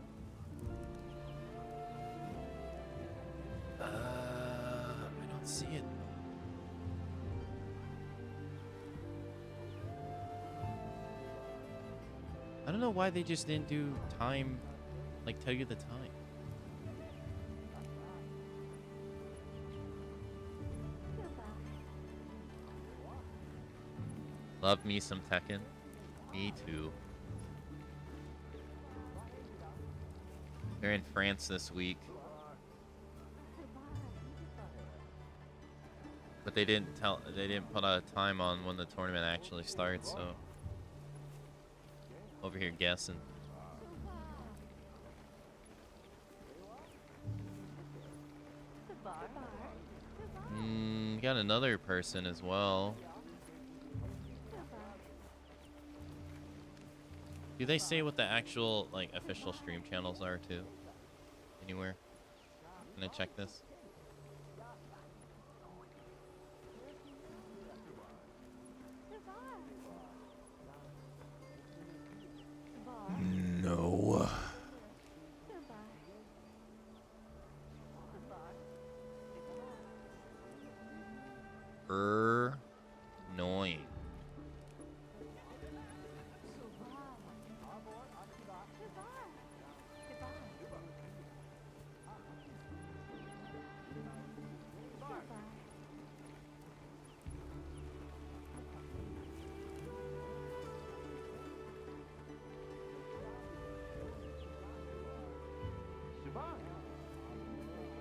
I don't see it. I don't know why they just didn't do time, like tell you the time. Love me some Tekken. Me too. They're in France this week. But they didn't put a time on when the tournament actually starts, so over here guessing. Got another person as well. Do they say what the actual like official stream channels are too? Anywhere? Can I check this? No. Annoying.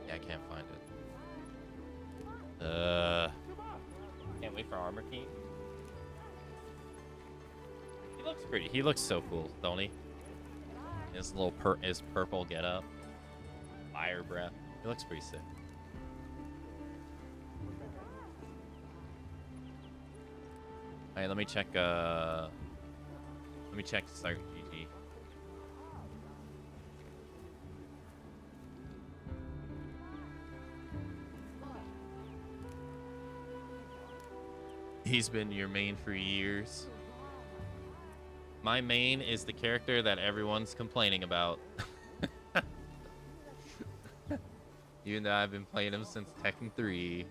Yeah, I can't find it. Can't wait for Armor King. He looks pretty. He looks so cool, don't he? His little his purple getup, fire breath. He looks pretty sick. All right, let me check. Let me check Start GG. He's been your main for years. My main is the character that everyone's complaining about. Even though I've been playing him since Tekken 3.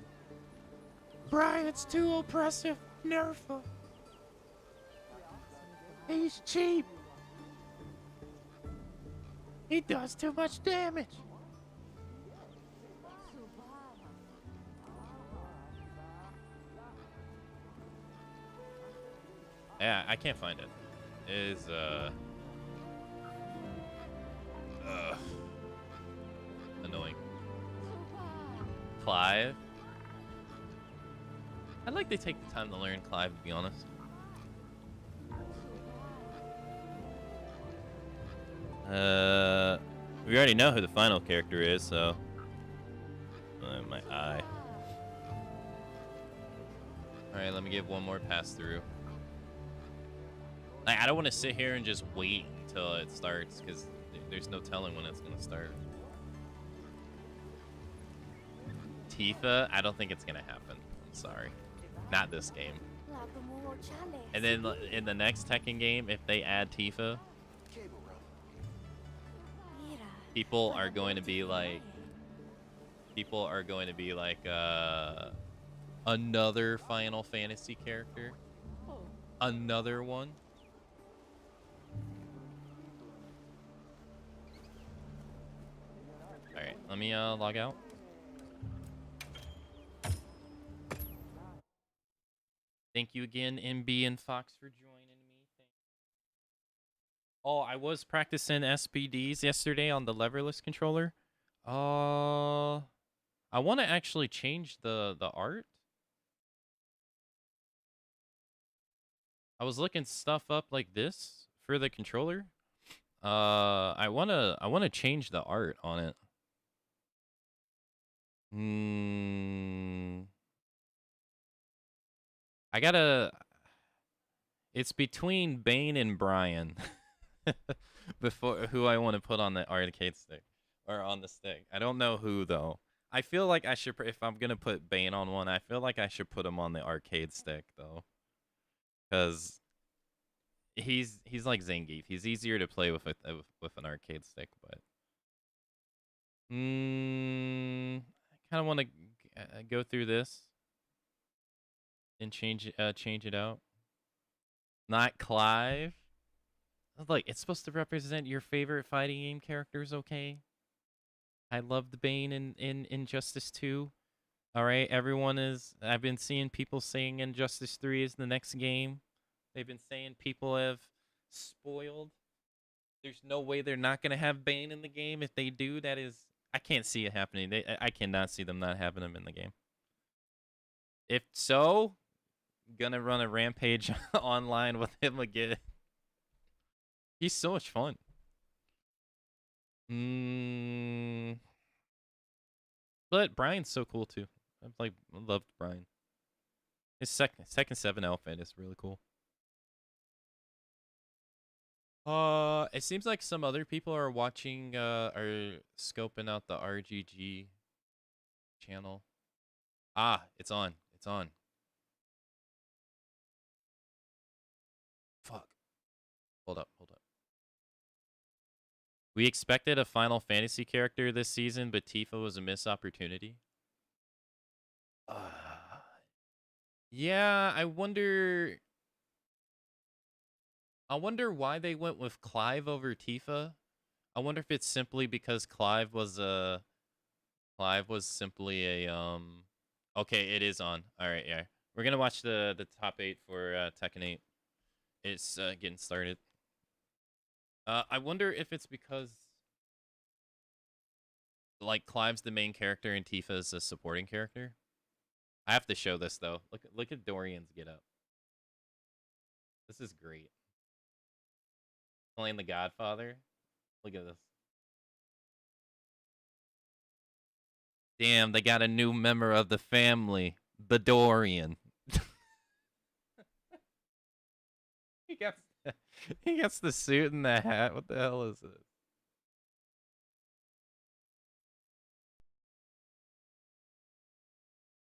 Brian's too oppressive. Nerf him. He's cheap. He does too much damage. Yeah, I can't find it. It is annoying. Clive. I'd like to take the time to learn Clive, to be honest. We already know who the final character is, so my eye. All Alright, let me give one more pass through. Like, I don't want to sit here and just wait until it starts, because there's no telling when it's going to start. Tifa, I don't think it's going to happen. I'm sorry. Not this game. And then in the next Tekken game, if they add Tifa, people are going to be like, another Final Fantasy character. Another one. Alright, let me log out. Thank you again, MB and Fox, for joining me. Oh, I was practicing SPDs yesterday on the leverless controller. I want to actually change the art. I was looking stuff up like this for the controller. I wanna change the art on it. I gotta. It's between Bane and Brian. Before who I want to put on the arcade stick or on the stick. I don't know who though. I feel like I should, if I'm gonna put Bane on one, I feel like I should put him on the arcade stick though, because he's like Zangief. He's easier to play with an arcade stick, but I kind of want to go through this and change it out. Not Clive. Like, it's supposed to represent your favorite fighting game characters, okay? I love the Bane in Injustice 2. Alright, everyone is... I've been seeing people saying Injustice 3 is the next game. They've been saying people have spoiled. There's no way they're not going to have Bane in the game. If they do, that is... I can't see it happening. I cannot see them not having him in the game. If so, gonna run a rampage online with him again. He's so much fun. But Brian's so cool too. I loved Brian. His second 7 outfit is really cool. It seems like some other people are watching, are scoping out the RGG channel. Ah, it's on. It's on. Fuck. Hold up. We expected a Final Fantasy character this season, but Tifa was a missed opportunity. Yeah, I wonder why they went with Clive over Tifa. I wonder if it's simply because Clive was simply a okay, it is on. All right, yeah. We're going to watch the top 8 for Tekken 8. It's getting started. I wonder if it's because like Clive's the main character and Tifa's a supporting character. I have to show this though. Look at Dorian's get up. This is great. Playing the Godfather. Look at this. Damn, they got a new member of the family, the Dorian. He gets the suit and the hat. What the hell is this?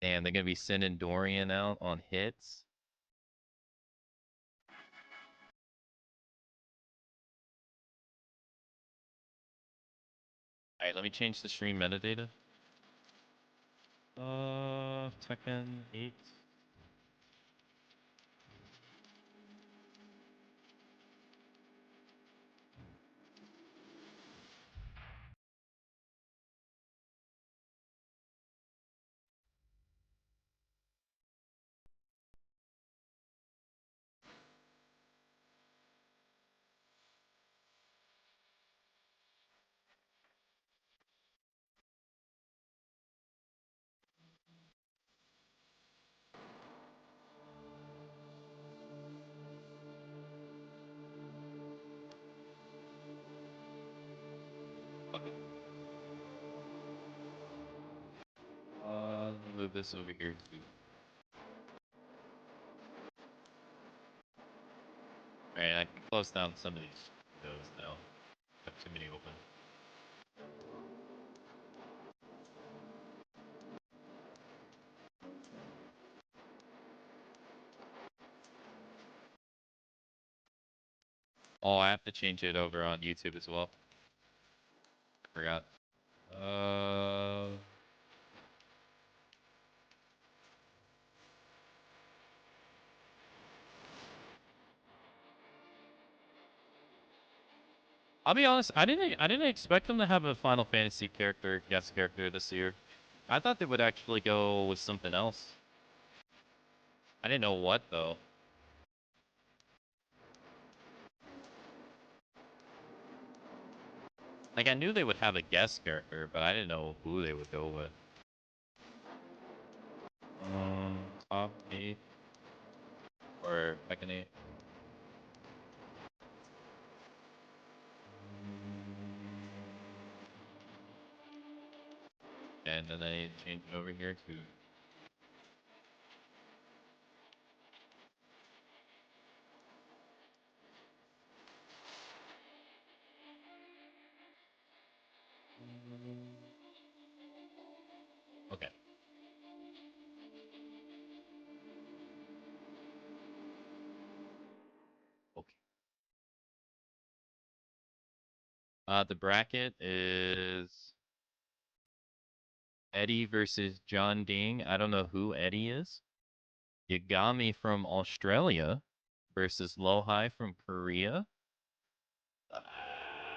Damn, they're gonna be sending Dorian out on hits. Alright, let me change the stream metadata. Tekken 8. Move this over here too. close down some of these windows now. Got too many open. Oh, I have to change it over on YouTube as well. Forgot. I'll be honest, I didn't expect them to have a Final Fantasy character, guest character this year. I thought they would actually go with something else. I didn't know what though. Like I knew they would have a guest character, but I didn't know who they would go with. Top 8 or Tekken 8. And then I change it over here to okay. Okay. The bracket is Eddie versus John Ding. I don't know who Eddie is. Yagami from Australia versus Lohai from Korea.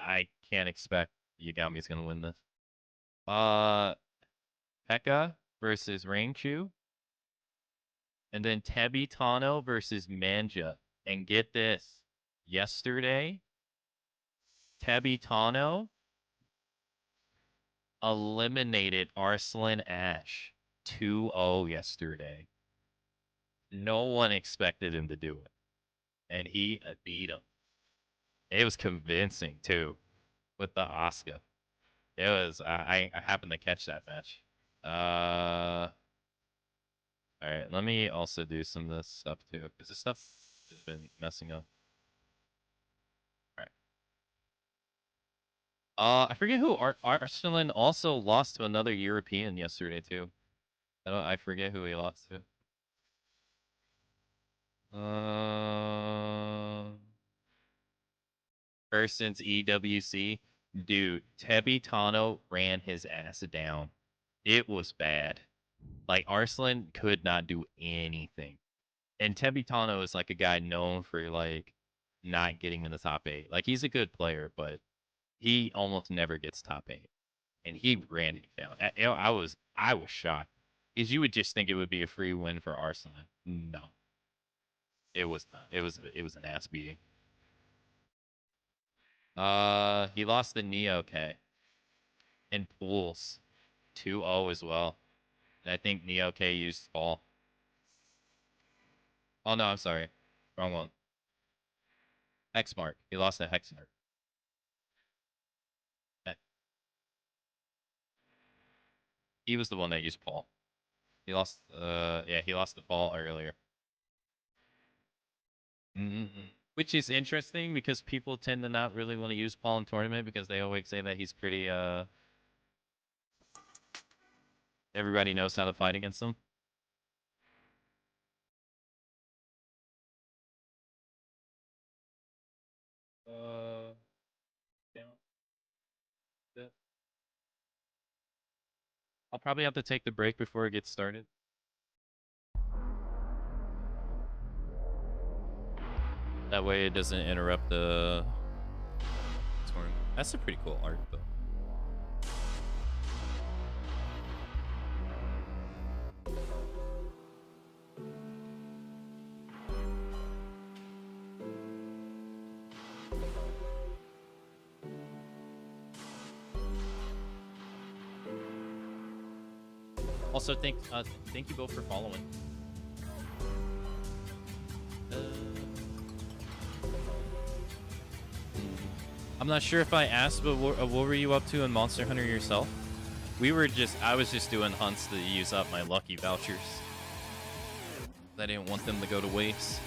I can't expect Yagami's gonna win this. Pekka versus Rangchu. And then Tebi Tano versus Manja. And get this. Yesterday, Tebi Tano eliminated Arslan Ash 2-0 yesterday. No one expected him to do it. And he beat him. It was convincing, too, with the Asuka. It was, I happened to catch that match. Alright, let me also do some of this stuff, too, because this stuff has been messing up. I forget who Arslan also lost to another European yesterday too. I forget who he lost to. Person's EWC. Dude, Tebi Tano ran his ass down. It was bad. Like Arslan could not do anything. And Tebi Tano is like a guy known for like not getting in the top 8. Like he's a good player, but he almost never gets top 8. And he ran it down. I was shocked. Because you would just think it would be a free win for Arslan. No. It was not. It was an ass beating. He lost the Neo K. In pools. 2-0 as well. And I think Neo K used fall. Oh no, I'm sorry. Wrong one. Hexmark. He lost to Hexmark. He was the one that used Paul. He lost yeah, he lost the Paul earlier. Which is interesting because people tend to not really want to use Paul in tournament because they always say that he's pretty everybody knows how to fight against him. I'll probably have to take the break before it gets started. That way it doesn't interrupt the tournament. That's a pretty cool art, though. Also, thank you both for following. I'm not sure if I asked, but what were you up to in Monster Hunter yourself? I was just doing hunts to use up my lucky vouchers. I didn't want them to go to waste.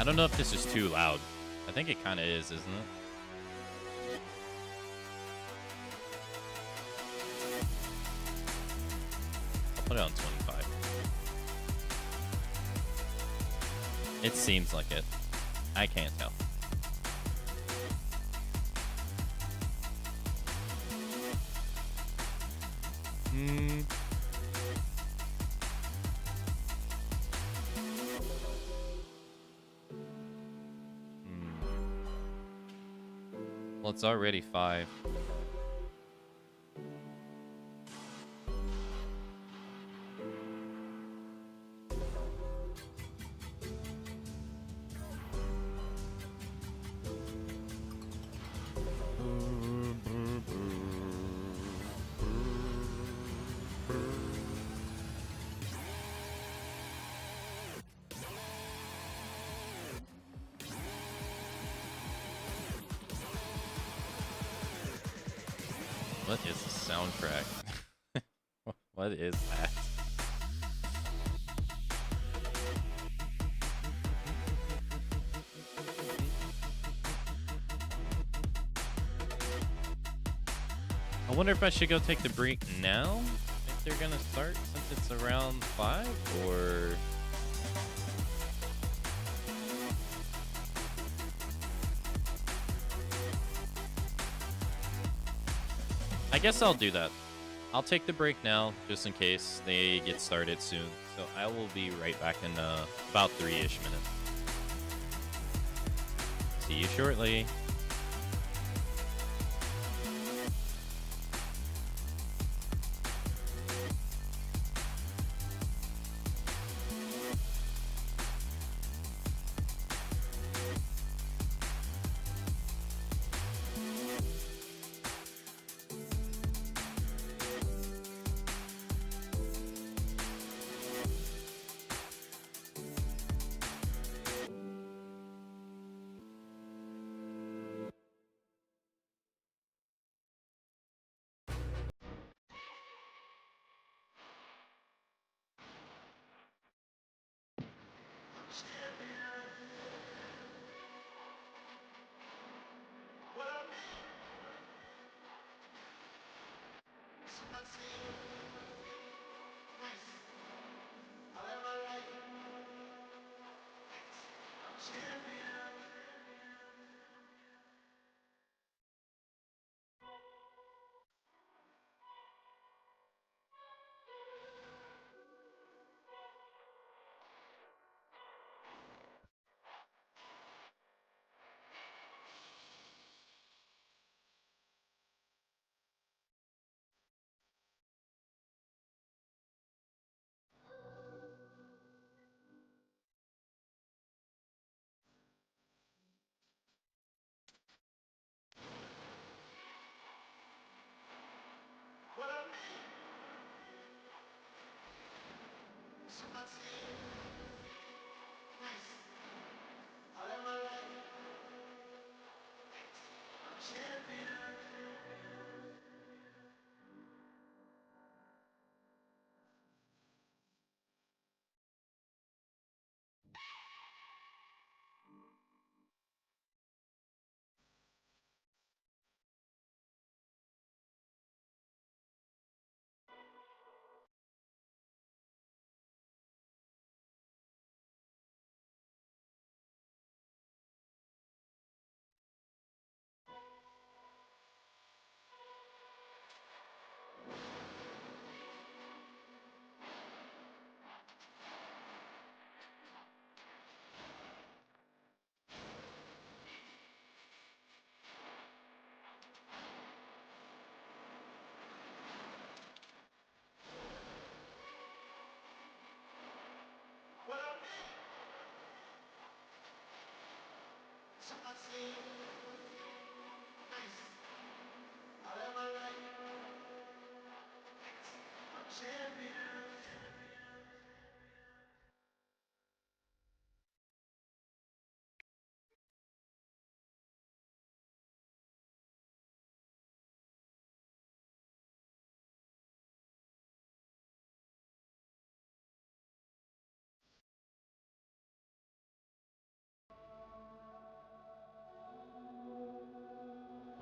I don't know if this is too loud. I think it kind of is, isn't it? I'll put it on 25. It seems like it. I can't tell. Well, it's already 5. What is the soundtrack? What is that? I wonder if I should go take the break now? If they're gonna start since it's around 5, or... I guess I'll do that. I'll take the break now, just in case they get started soon. So I will be right back in about 3-ish minutes. See you shortly.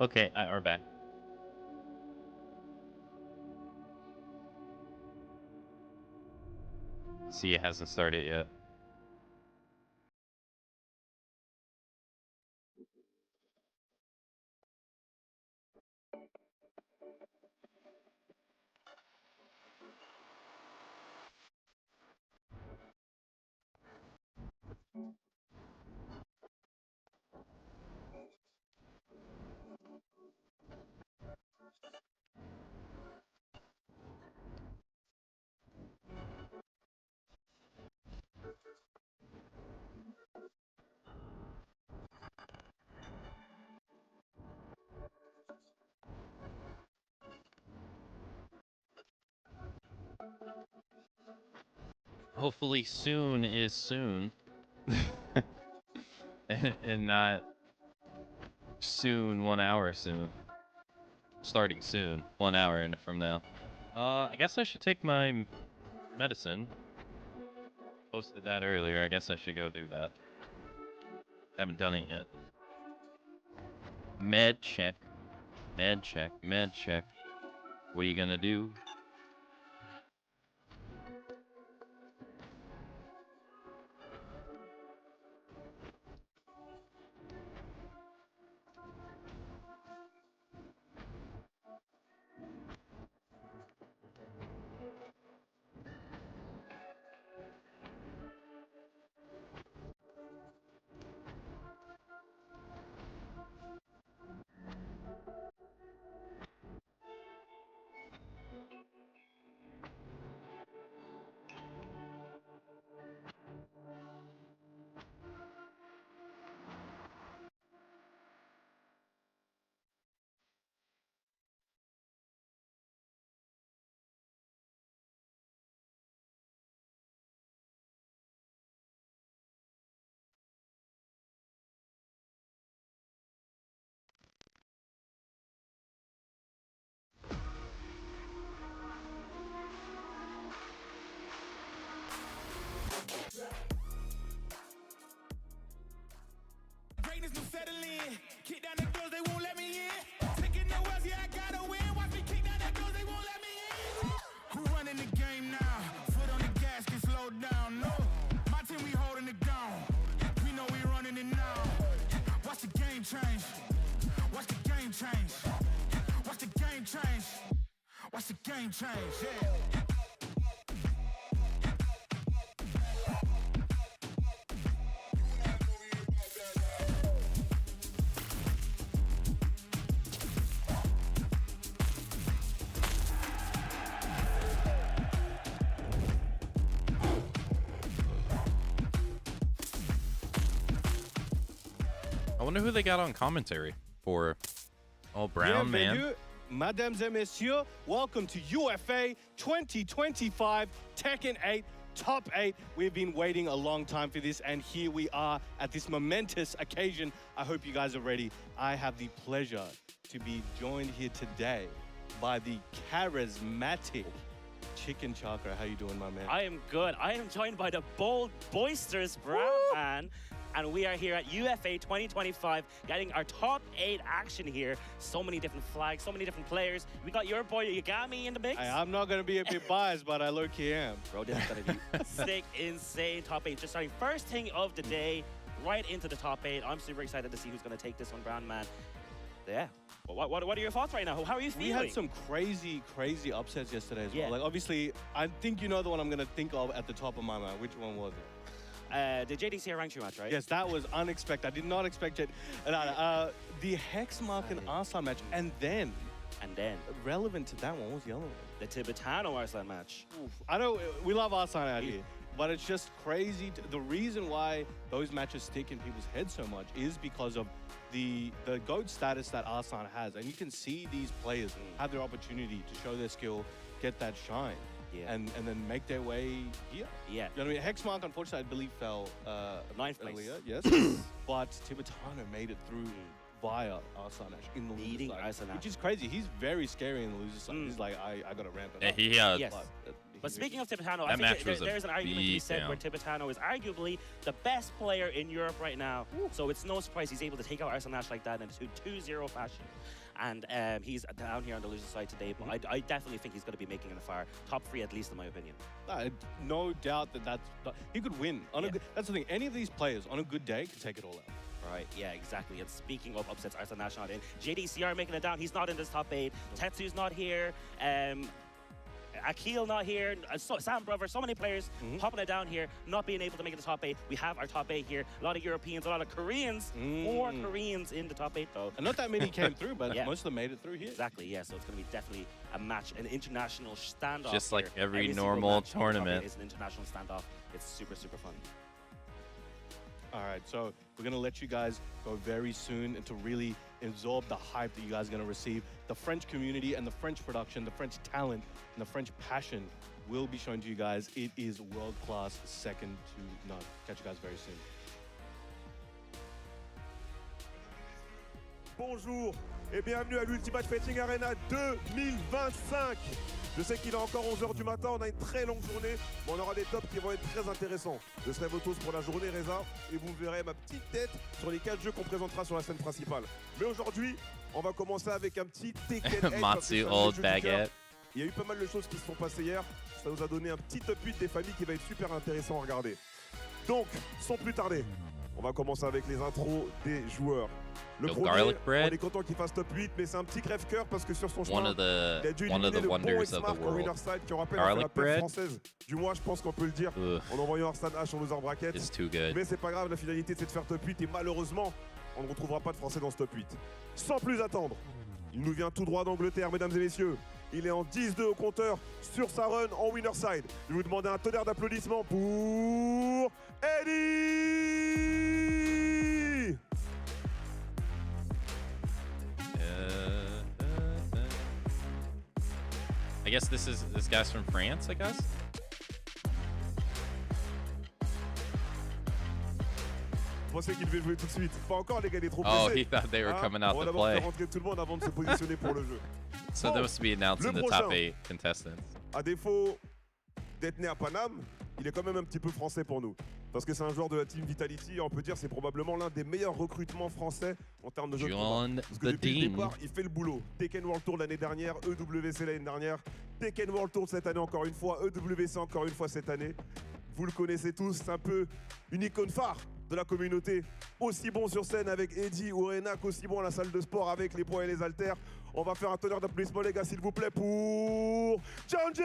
Okay, we're back. See, it hasn't started yet. Hopefully soon is soon. and not soon 1 hour soon. Starting soon, 1 hour from now. I guess I should take my medicine. Posted that earlier. I guess I should go do that. Haven't done it yet. Med check. Med check. Med check. What are you gonna do? Greatness to settle in. Kick down the doors, they won't let me in. Taking no else, yeah, I gotta win. Watch me kick down the doors, they won't let me in. Who running the game now? Foot on the gas, can slow down. No, my team, we holding it down. We know we running it now. Watch the game change. Watch the game change. Watch the game change. Watch the game change, yeah. I wonder who they got on commentary for all brown man. Bienvenue, mesdames et messieurs. Welcome to UFA 2025 Tekken 8 Top 8. We've been waiting a long time for this, and here we are at this momentous occasion. I hope you guys are ready. I have the pleasure to be joined here today by the charismatic Chicken Chakra. How you doing, my man? I am good. I am joined by the bold, boisterous brown man. And we are here at UFA 2025 getting our top 8 action here. So many different flags, so many different players. We got your boy Yagami in the mix. I'm not going to be a bit biased, but I low-key am. Bro, this is going to be sick, insane top 8. Just starting first thing of the day, right into the top 8. I'm super excited to see who's going to take this one, brown man. Yeah. What are your thoughts right now? How are you feeling? We had some crazy upsets yesterday as well. Yeah. Like, obviously, I think you know the one I'm going to think of at the top of my mind. Which one was it? The JDC ranked match, right? Yes, that was unexpected. I did not expect it. The Hexmark and Arslan match, and then relevant to that one, what was the other one? The Tibetano Arslan match. Oof. I know we love Arslan out here, but it's just crazy. The reason why those matches stick in people's heads so much is because of the GOAT status that Arslan has, and you can see these players have their opportunity to show their skill, get that shine. Yeah. And then make their way here. Yeah. You know what I mean? Hexmark, unfortunately, I believe fell 9th place. earlier, yes. But Tibetano made it through via Arslan in the loser side, which is crazy. He's very scary in the loser side. He's like, I got to ramp it up. He Yes. But But speaking of Tipitano, That I match think was a there's an argument to be said beatdown. where Tipitano is arguably the best player in Europe right now. So it's no surprise he's able to take out Arsenal Nash like that in a 2-0 fashion. And he's down here on the loser side today, but I definitely think he's going to be making it a far top 3 at least, in my opinion. No doubt he could win. That's the thing. Any of these players on a good day could take it all out. Right, yeah, exactly. And speaking of upsets, Arsenal Nash not in. JDCR making it down. He's not in this top 8. Tetsu's not here. Akil not here. Sam Brother, so many players popping it down here, not being able to make it to top 8. We have our top 8 here. A lot of Europeans, a lot of Koreans. 4 Koreans in the top 8 though. And not that many came through, but Yeah. most of them made it through here. Exactly, yeah. So it's going to be definitely a match, an international standoff. Just like here. every single normal match in the top 8 tournament. is an international standoff. It's super, super fun. All right, so we're going to let you guys go very soon and to really absorb the hype that you guys are going to receive. The French community and the French production, the French talent and the French passion will be shown to you guys. It is world-class, second to none. Catch you guys very soon. Bonjour et bienvenue à l'Ultimate Fighting Arena 2025. Je sais qu'il est encore 11h du matin, on a une très longue journée, mais on aura des tops qui vont être très intéressants. Je serai vos tous pour la journée, Reza, et vous verrez ma petite tête sur les 4 jeux qu'on présentera sur la scène principale. Mais aujourd'hui, on va commencer avec un petit Tekken 8. Matsu, old baguette. Il y a eu pas mal de choses qui se sont passées hier. Ça nous a donné un petit top 8 des familles qui va être super intéressant à regarder. Donc, sans plus tarder, on va commencer avec les intros des joueurs. Le Yo, premier, garlic bread. on est content qu'il fasse top 8, mais c'est un petit crève-cœur parce que sur son One chemin, of the il a dû one of éliminer the le bon wonders of X-Mark the en world. winner side qui, on rappelle, a fait Garlic la perf bread. française du mois, je pense qu'on peut le dire, Ugh, en envoyant Arslan H en loser bracket. it's too good. Mais c'est pas grave, la finalité c'est de faire top 8 et malheureusement, on ne retrouvera pas de Français dans ce top 8. Sans plus attendre, il nous vient tout droit d'Angleterre, mesdames et messieurs. Il est en 10-2 au compteur sur sa run en winner side. Je vais vous demander un tonnerre d'applaudissements pour Eddie. I guess this guy's from France, I guess. Je pensais qu'il devait jouer tout de suite. Pas encore, les gars, il est trop Oh, pressé. he thought they were coming out On va to d'abord play. faire rentrer tout le monde avant de se positionner pour le jeu. So those to be announcing le the top prochain. 8 contestants. À défaut d'être né à Paname, il est quand même un petit peu français pour nous. Parce que c'est un joueur de la team Vitality et on peut dire c'est probablement l'un des meilleurs recrutements français en termes de jeu de combat. John Parce que the depuis le Dean. départ, il fait le boulot. Tekken World Tour l'année dernière, EWC l'année dernière, Tekken World Tour cette année encore une fois, EWC encore une fois cette année. Vous le connaissez tous, c'est un peu une icône phare de la communauté. Aussi bon sur scène avec Eddie ou Renak, aussi bon à la salle de sport avec les poids et les haltères. On va faire un tonnerre d'applaudissements les gars s'il vous plaît pour Changing.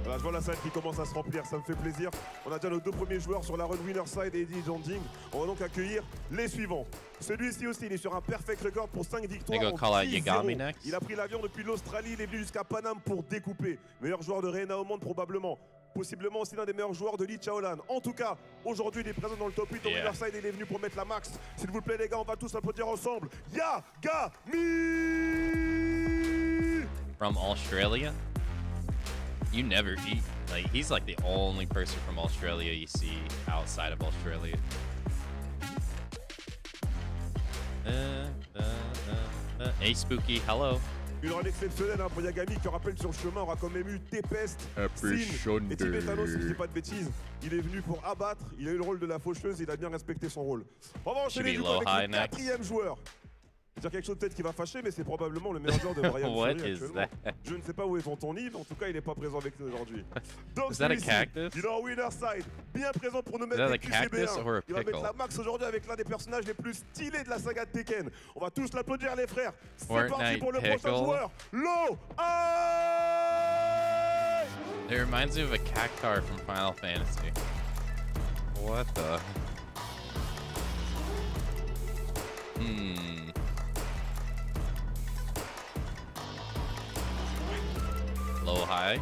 Voilà, je vois la salle qui commence à se remplir, ça me fait plaisir. On a déjà nos 2 premiers joueurs sur la run winner side, Eddie et Janding. On va donc accueillir les suivants. Celui-ci aussi, il est sur un perfect record pour 5 victoires They go en call out 10-0. Yagami next. Il a pris l'avion depuis l'Australie, il est venu jusqu'à Paname pour découper. Meilleur joueur de Reina au monde probablement. Possiblement aussi l'un des meilleurs joueurs de Lee Chaolan. En tout cas, aujourd'hui, il est présent dans le top 8 au winner side et il est venu pour mettre la max. S'il vous plaît les gars, on va tous applaudir ensemble. Yagami! From Australia? You never eat. Like, he's like the only person from Australia you see outside of Australia. Hey, Spooky, hello. Une run exceptionnelle pour Yagami qui rappelle sur le chemin aura quand même eu Tempest, Sin et Tibetano si je dis pas de bêtises. Il est venu pour abattre, il a eu le rôle de la faucheuse, il a bien respecté son rôle. On va enchaîner du coup avec le 4e joueur. Je vais dire quelque chose peut-être qui va fâcher, mais c'est probablement le meilleur joueur de Brian What Fury is actuellement. that? Je ne sais pas où est ton Yves, en tout cas il n'est pas présent avec nous aujourd'hui. Donc Is that a celui-ci, cactus? il est en winner side, bien présent pour nous mettre Is that des a cactus QCB1. or a Il va mettre pickle? la max aujourd'hui avec l'un des personnages les plus stylés de la saga de Tekken. On va tous l'applaudir les frères. C'est parti Fortnite pour le pickle. prochain joueur. Lo It reminds me of a cactar from Final Fantasy. What the? Low high.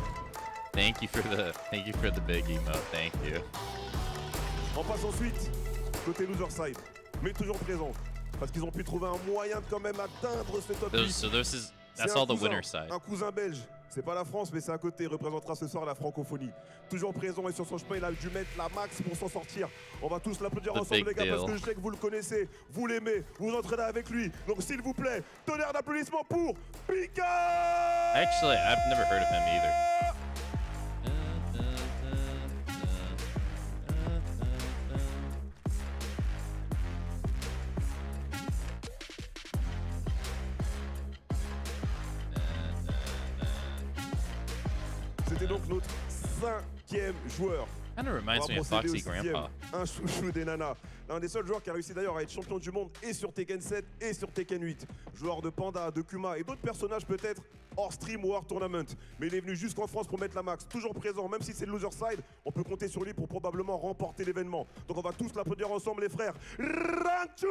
Thank you for the big emote. Thank you. On passe ensuite côté loser side, mais toujours présent parce qu'ils ont pu trouver un moyen de quand même atteindre ce top 8. So this is C'est that's un all the cousin, winner side. Un cousin belge C'est pas la France, mais c'est à côté. Il représentera ce soir la francophonie. Toujours présent et sur son chemin, il a dû mettre la max pour s'en sortir. On va tous l'applaudir ensemble, les gars, parce que je sais que vous le connaissez, vous l'aimez, vous entraînez avec lui. Donc, s'il vous plaît, tonnerre d'applaudissements pour Pika! Actually, I've never heard of him either. C'était donc notre 5e joueur. Kind of reminds me of Foxy Grandpa. Un chouchou des nanas. L'un des seuls joueurs qui a réussi d'ailleurs à être champion du monde et sur Tekken 7 et sur Tekken 8. Joueur de Panda, de Kuma et d'autres personnages peut-être hors stream ou hors tournament. Mais il est venu jusqu'en France pour mettre la max. Toujours présent, même si c'est le loser side, on peut compter sur lui pour probablement remporter l'événement. Donc on va tous l'applaudir ensemble les frères. Ranchu!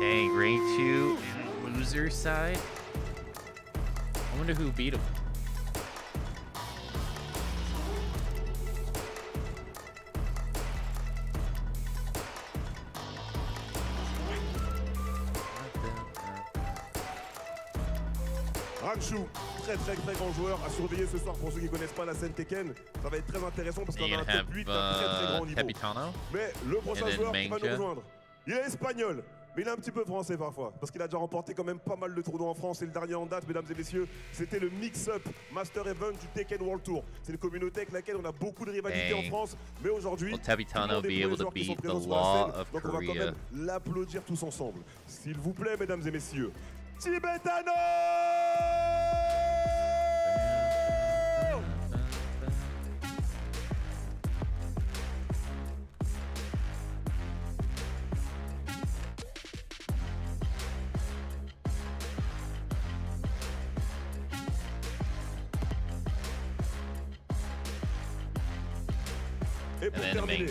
Dang, Ranchu, loser side. I wonder who beat him. Ranchu, très grand joueur à surveiller ce soir pour ceux qui ne connaissent pas la scène Tekken. Ça va être très intéressant parce qu'on a un top 8 à très grand niveau. Capitano. Mais le prochain joueur qui va nous rejoindre, il est espagnol, mais il est un petit peu français parfois. Parce qu'il a déjà remporté quand même pas mal de tournois en France. Et le dernier en date, mesdames et messieurs, c'était le Mix-Up Master Event du Tekken World Tour. C'est une communauté avec laquelle on a beaucoup de rivalité en France. Mais aujourd'hui, Capitano be able to beat the law of donc on va quand Korea. même l'applaudir tous ensemble. S'il vous plaît, mesdames et messieurs, Tibetano! Et pour terminer,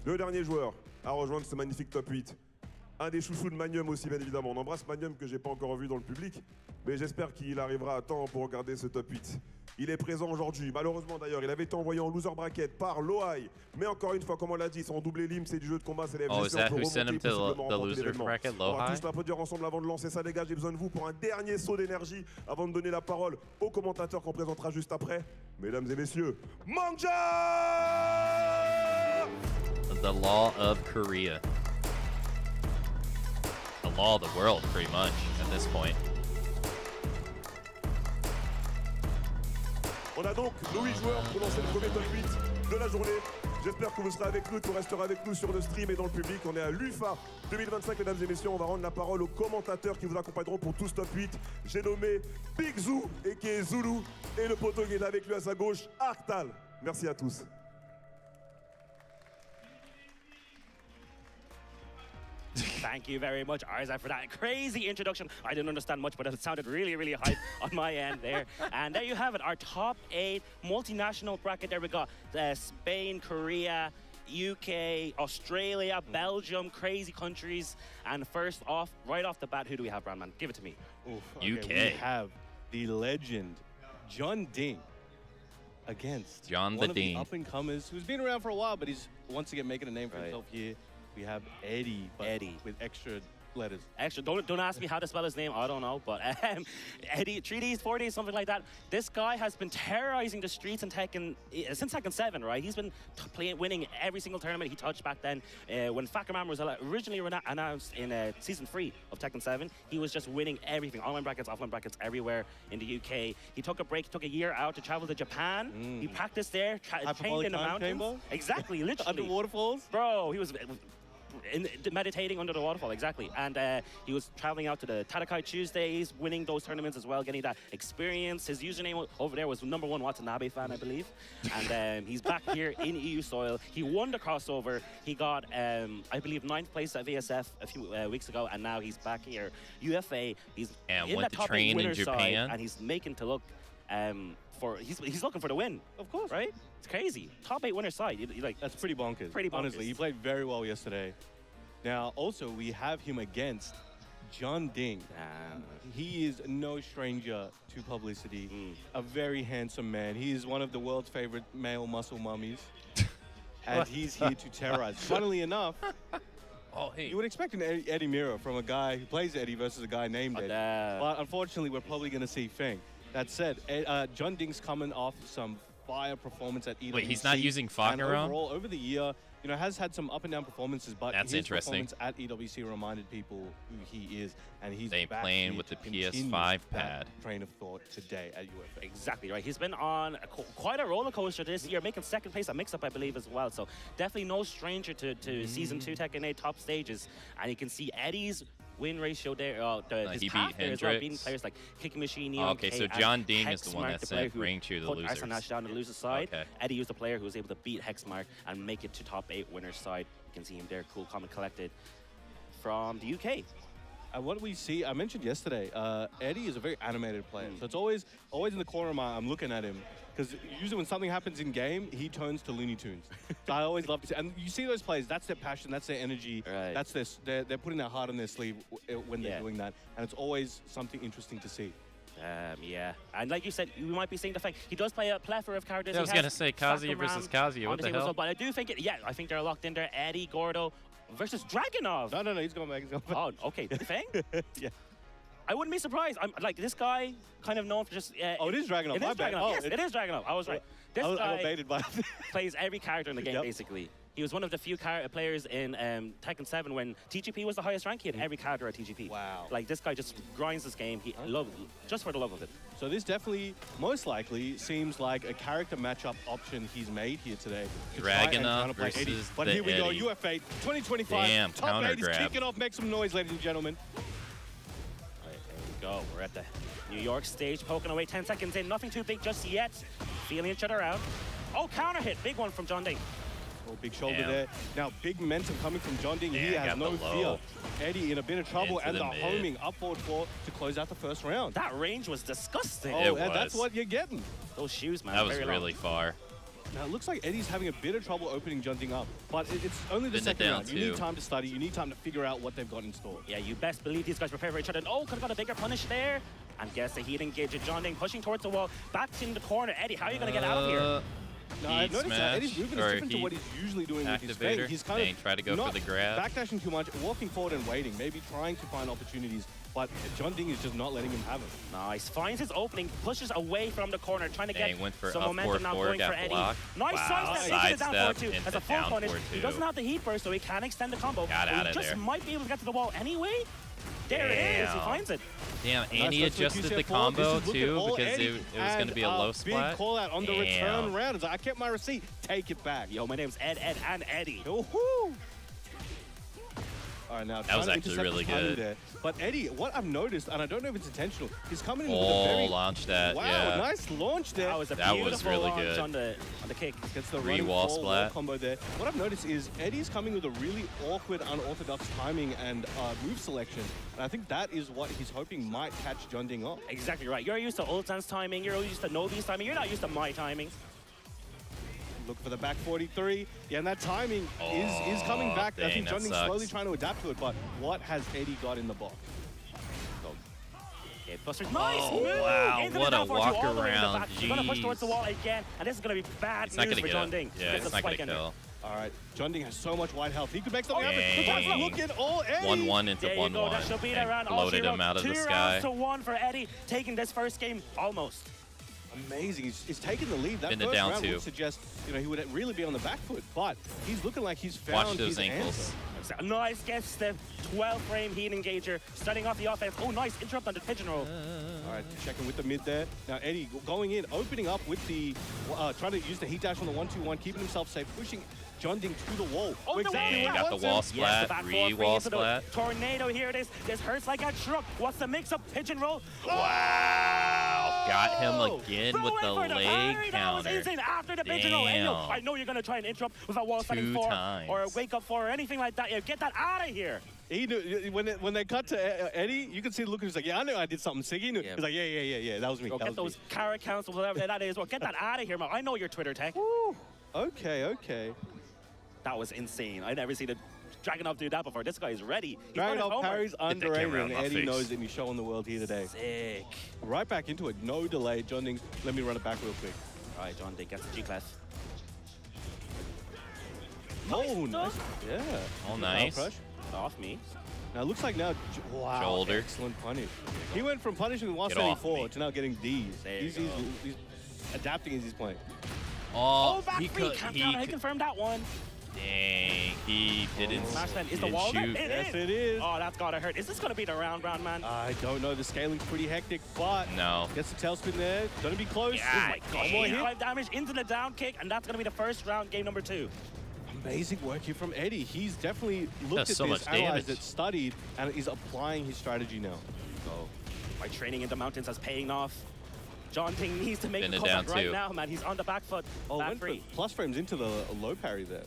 le dernier joueur à rejoindre ce magnifique top 8. Un des chouchous de Magnum aussi, bien évidemment. On embrasse Magnum que j'ai pas encore vu dans le public, mais j'espère qu'il arrivera à temps pour regarder ce top 8. Il est présent aujourd'hui. Malheureusement d'ailleurs, il avait été envoyé en loser bracket par Loai. Mais encore une fois, comme on l'a dit, son doublé lim, c'est du jeu de combat, c'est les Oh, is that who sent him to the loser bracket, On va Loai? tous l'applaudir ensemble avant de lancer ça, les gars. J'ai besoin de vous pour un dernier saut d'énergie avant de donner la parole aux commentateurs qu'on présentera juste après. Mesdames et messieurs, Manja! The law of Korea. The law of the world, pretty much, at this point. On a donc nos 8 joueurs pour lancer le premier top 8 de la journée. J'espère que vous serez avec nous, que vous resterez avec nous sur le stream et dans le public. On est à l'UFA 2025, mesdames et messieurs. On va rendre la parole aux commentateurs qui vous accompagneront pour tout ce top 8. J'ai nommé Big Zoo, et qui est Zulu, et le poteau qui est avec lui à sa gauche, Arctal. Merci à tous. Thank you very much, Arza, for that crazy introduction. I didn't understand much, but it sounded really hype on my end there. And there you have it, our top 8 multinational bracket. There we got Spain, Korea, UK, Australia, Belgium, crazy countries. And first off, right off the bat, who do we have, Brandman? Give it to me. Oof, UK. We have the legend, John Ding, against John one the of Ding. the up-and-comers who's been around for a while, but he's once again making a name for himself here. We have Eddie, but Eddie. with extra letters. Actually, don't ask me how to spell his name. I don't know, but Eddie, 3Ds, 4Ds, something like that. This guy has been terrorizing the streets in Tekken since Tekken 7, right? He's been winning every single tournament he touched back then. When Fakaman was originally announced in Season 3 of Tekken 7, he was just winning everything, online brackets, offline brackets, everywhere in the UK. He took a break, took a year out to travel to Japan. He practiced there, trained in the mountains. Chamber? Exactly, literally. Under waterfalls? Bro, he was meditating under the waterfall, exactly. And he was traveling out to the Tatakai Tuesdays, winning those tournaments as well, getting that experience. His username over there was #1 Watanabe fan, I believe. And he's back here in EU soil. He won the crossover. He got, I believe, 9th place at VSF a few weeks ago, and now he's back here. UFA, he's And in went the to top train 8 in winner Japan. side, and he's making to look he's looking for the win. Of course. Right? It's crazy. Top 8 winner side. Like, That's pretty bonkers. Pretty bonkers. Honestly, he played very well yesterday. Now, also, we have him against John Ding. He is no stranger to publicity. A very handsome man. He is one of the world's favorite male muscle mummies. And he's here to terrorize. Funnily enough, you would expect an Eddie Mira from a guy who plays Eddie versus a guy named Eddie. But unfortunately, we're probably going to see Feng. That said, John Ding's coming off some fire performance at EWC. Wait, he's not using and Fakaron? overall, over the year, you know, has had some up and down performances, but That's his interesting. performance at EWC reminded people who he is, and he's They back playing here with the to continue PS5 that pad. train of thought today at UFA. Exactly right. He's been on quite a roller coaster this year, making second place at mix-up, I believe, as well. So definitely no stranger to Season 2 Tekken 8 top stages. And you can see Eddie's win ratio there. His he path beat there as well, Hendrix. beating players like Kicking Machine, Oh, okay, so and John Ding is the one Hexmark, that the player sent who Ring to the put losers. Arsenal down to the loser side. Okay. Eddie was the player who was able to beat Hexmark and make it to top 8 winners side. You can see him there, cool, calm, and collected from the UK. And what we see, I mentioned yesterday, Eddie is a very animated player. So it's always in the corner of my eye, I'm looking at him. Because usually when something happens in game, he turns to Looney Tunes. So I always love to see, and you see those players, that's their passion, that's their energy, Right. that's they're putting their heart on their sleeve when they're doing that. And it's always something interesting to see. Yeah, and like you said, we might be seeing the fact he does play a plethora of characters. Yeah, I He was gonna has say Kazuya Fakaram versus Kazuya. on What the team as hell? well, but I do think I think they're locked in there. Eddie Gordo versus Dragunov. No, he's going back. He's going back. Oh, okay. Fang? Yeah. I wouldn't be surprised. I'm like this guy, kind of known for just. Oh, it is Dragunov. It My is bad. Dragunov. Oh, Yes, it is Dragunov. I was right. This I got guy baited by plays every character in the game, Yep. basically. He was one of the few players in Tekken 7 when TGP was the highest rank. He had every character at TGP. Wow. Like, this guy just grinds this game. He just for the love of it. So this definitely, most likely, seems like a character matchup option he's made here today. to try and Dragunov counterplay Eddie. versus But the here we go, Eddie. UFA 2025. Damn, Top counter 8 is grab. kicking off. Make some noise, ladies and gentlemen. All right, there we go. We're at the New York stage, poking away 10 seconds in. Nothing too big just yet. Feeling each other out. Oh, counter hit. Big one from John Ding. Oh, big shoulder Damn. there. Now, big momentum coming from John Ding. He Yeah, has got no the fear. low. Eddie in a bit of trouble, Into and the the mid. homing up forward 4 to close out the first round. That range was disgusting. Oh, It and that's was. what you're getting. Those shoes, man. That was very really long. far. Now, it looks like Eddie's having a bit of trouble opening John Ding up, but it's only the Been it second down round. You need too. time to study. You need time to figure out what they've got in store. Yeah, you best believe these guys prepare for each other. And oh, could have got a bigger punish there. And guess the heat engage of John Ding pushing towards the wall. Back in the corner. Eddie, how are you going to get out of here? No, I Heat noticed that smash, Eddie's movement is or different to heat what he's usually doing with his activator. fang. He's kind Dang, of try to go for not the grab. backdashing too much, walking forward and waiting, maybe trying to find opportunities. But John Ding is just not letting him have it. Nice. Finds his opening, pushes away from the corner, trying to Dang, get went for some up momentum now 4-4, going got for Eddie. blocked. Nice Wow, sidestep into the down forward sidestep two. into As a full down punish. forward He two. doesn't have the heat burst, so he can extend the combo. Got But out he of just there. might be able to get to the wall anyway. There it is. He Damn. finds it. Damn, Nice, and he that's what adjusted you the said, Paul. combo This is too looking all because Eddie, it was going to be a low splat. Big call out on the Damn. return round. It's like, I kept my receipt. Take it back. Yo, my name's Ed, and Eddie. Woohoo! All right, now That was trying to actually intercept really the timing good. there. But Eddie, what I've noticed, and I don't know if it's intentional, he's coming in with a Oh, very launch that, wow, yeah. nice launch there. That was a That was beautiful really launch good. on the kick. Gets the Three running wall full splat. combo there. What I've noticed is Eddie's coming with a really awkward, unorthodox timing and move selection. And I think that is what he's hoping might catch John Ding up. Exactly right. You're used to Ultan's timing. You're used to Novi's timing. You're not used to my timing. Looking for the back 43. Yeah, and that timing is coming back. I dang, think that John Ding's sucks. slowly trying to adapt to it, but what has Eddie got in the box? Yeah, Buster's nice Oh, move. wow, Into the what a down forward two, all the way in the walk-around, back. He's gonna push towards the jeez. wall again, and this is gonna be bad It's not news going to for get John up. Ding. Yeah, Gets it's a not going spike to in there. kill. All right, John Ding has so much white health. He could make something happen. Dang. Look at all Eddie. 1-1 into There you go. 1-1. That should be the and round. All floated him out of the 2 sky. rounds to 1 for Eddie, taking this first game almost. Amazing. He's taking the lead. That Been it first down round two. would suggest, he would really be on the back foot, but he's looking like he's found Watch those his ankles. answer. So, nice get step, 12 frame heat engager, starting off the offense. Oh, nice interrupt on the pigeon roll. All right, checking with the mid there. Now Eddie going in, opening up with the, trying to use the heat dash on the 1-2-1, keeping himself safe, pushing John Ding to the wall. Oh, the exactly wall. where he Got the wants wall him. splat. the back Three four, wall into the splat. tornado, here it is. This hurts like a truck. What's the mix-up? Pigeon roll. Wow. Got him Oh! again Throw with in the for the leg parry. That was counter. insane. After the pigeon roll. And, Damn. I know you're going to try and interrupt with a wall setting 2 4 times. or a wake-up 4 or anything like that. Yeah, get that out of here. He knew, when they cut to Eddie, you can see the look. He's like, yeah, I knew I did something sick. He knew. Yeah. He's like, yeah, that was me. Bro, that get was those carrot counts or whatever that is. Well, get that out of here, man. I know your Twitter tech. me. Woo. Okay. That was insane. I've never seen a Dragunov do that before. This guy is ready. He's done his Dragunov homework. parries camera underrated, out and my Eddie face. knows it, and he's showing the world here today. Sick. Right back into it, no delay. John Ding, let me run it back real quick. All right, John Ding gets the G-Class. Oh, nice. stuff. Yeah. Oh, Power nice. crush. Off me. Now it looks like now, wow, Shoulder. excellent punish. He went from punishing with Get off 174 me. to now getting D's. There you He's adapting as he's playing. Oh, back three. Can't count. I confirmed that one. Dang, he didn't. Smash then. Is the didn't wall there? shoot. Yes, it is. Oh, that's gotta hurt. Is this gonna be the round, man? I don't know. The scaling's pretty hectic, but No. gets the tailspin there. Gonna be close. Yeah, Oh my God. One more hit. 5 damage into the down kick, and that's gonna be the first round, game number 2. Amazing work here from Eddie. He's definitely looked Does at so this, much analyzed damage. it, studied, and is applying his strategy now. So, my training in the mountains has paying off. John Ting needs to make Been a it comeback down right too. now, man. He's on the back foot, Oh, back went for free. plus frames into the low parry there.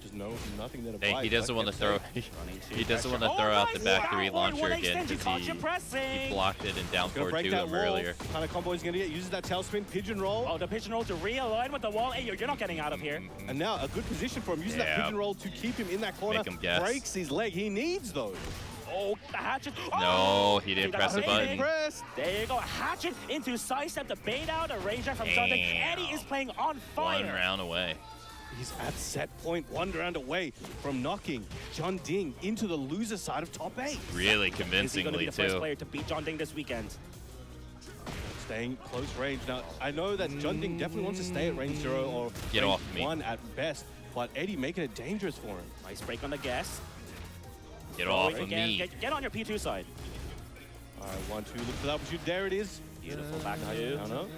Just nothing that applies. Dang, he doesn't want to throw. He doesn't want to Oh, throw out the nice. back Wow, 3 one launcher again extension, because caution pressing. he blocked it and down Gonna forward break 2 that him wall. earlier. Kind of combo he's gonna get. Uses that tailspin, pigeon roll. Oh, the pigeon roll to realign with the wall. Hey, you're not getting out of here. And now a good position for him. Uses that Yeah. pigeon roll to keep him in that corner. Make him guess. Breaks his leg. He needs those. Oh, the hatchet. No, Oh, he didn't that's press the amazing. button. Press. There you go. Hatchet into sidestep to bait out a ranger from John Ting. Damn. Eddie is playing on fire. 1 round away. He's at set point, 1 round away from knocking John Ding into the loser side of top 8. Really Is he going to convincingly be the first too. player to beat John Ting this weekend? Staying close range. Now, I know that John Ding definitely wants to stay at range 0 or Get range off me. 1 at best, but Eddie making it dangerous for him. Nice break on the guess. Get off Again, of me. Get on your P2 side. All right, 1, 2, look for that opportunity. There it is. Beautiful back Now, two. no.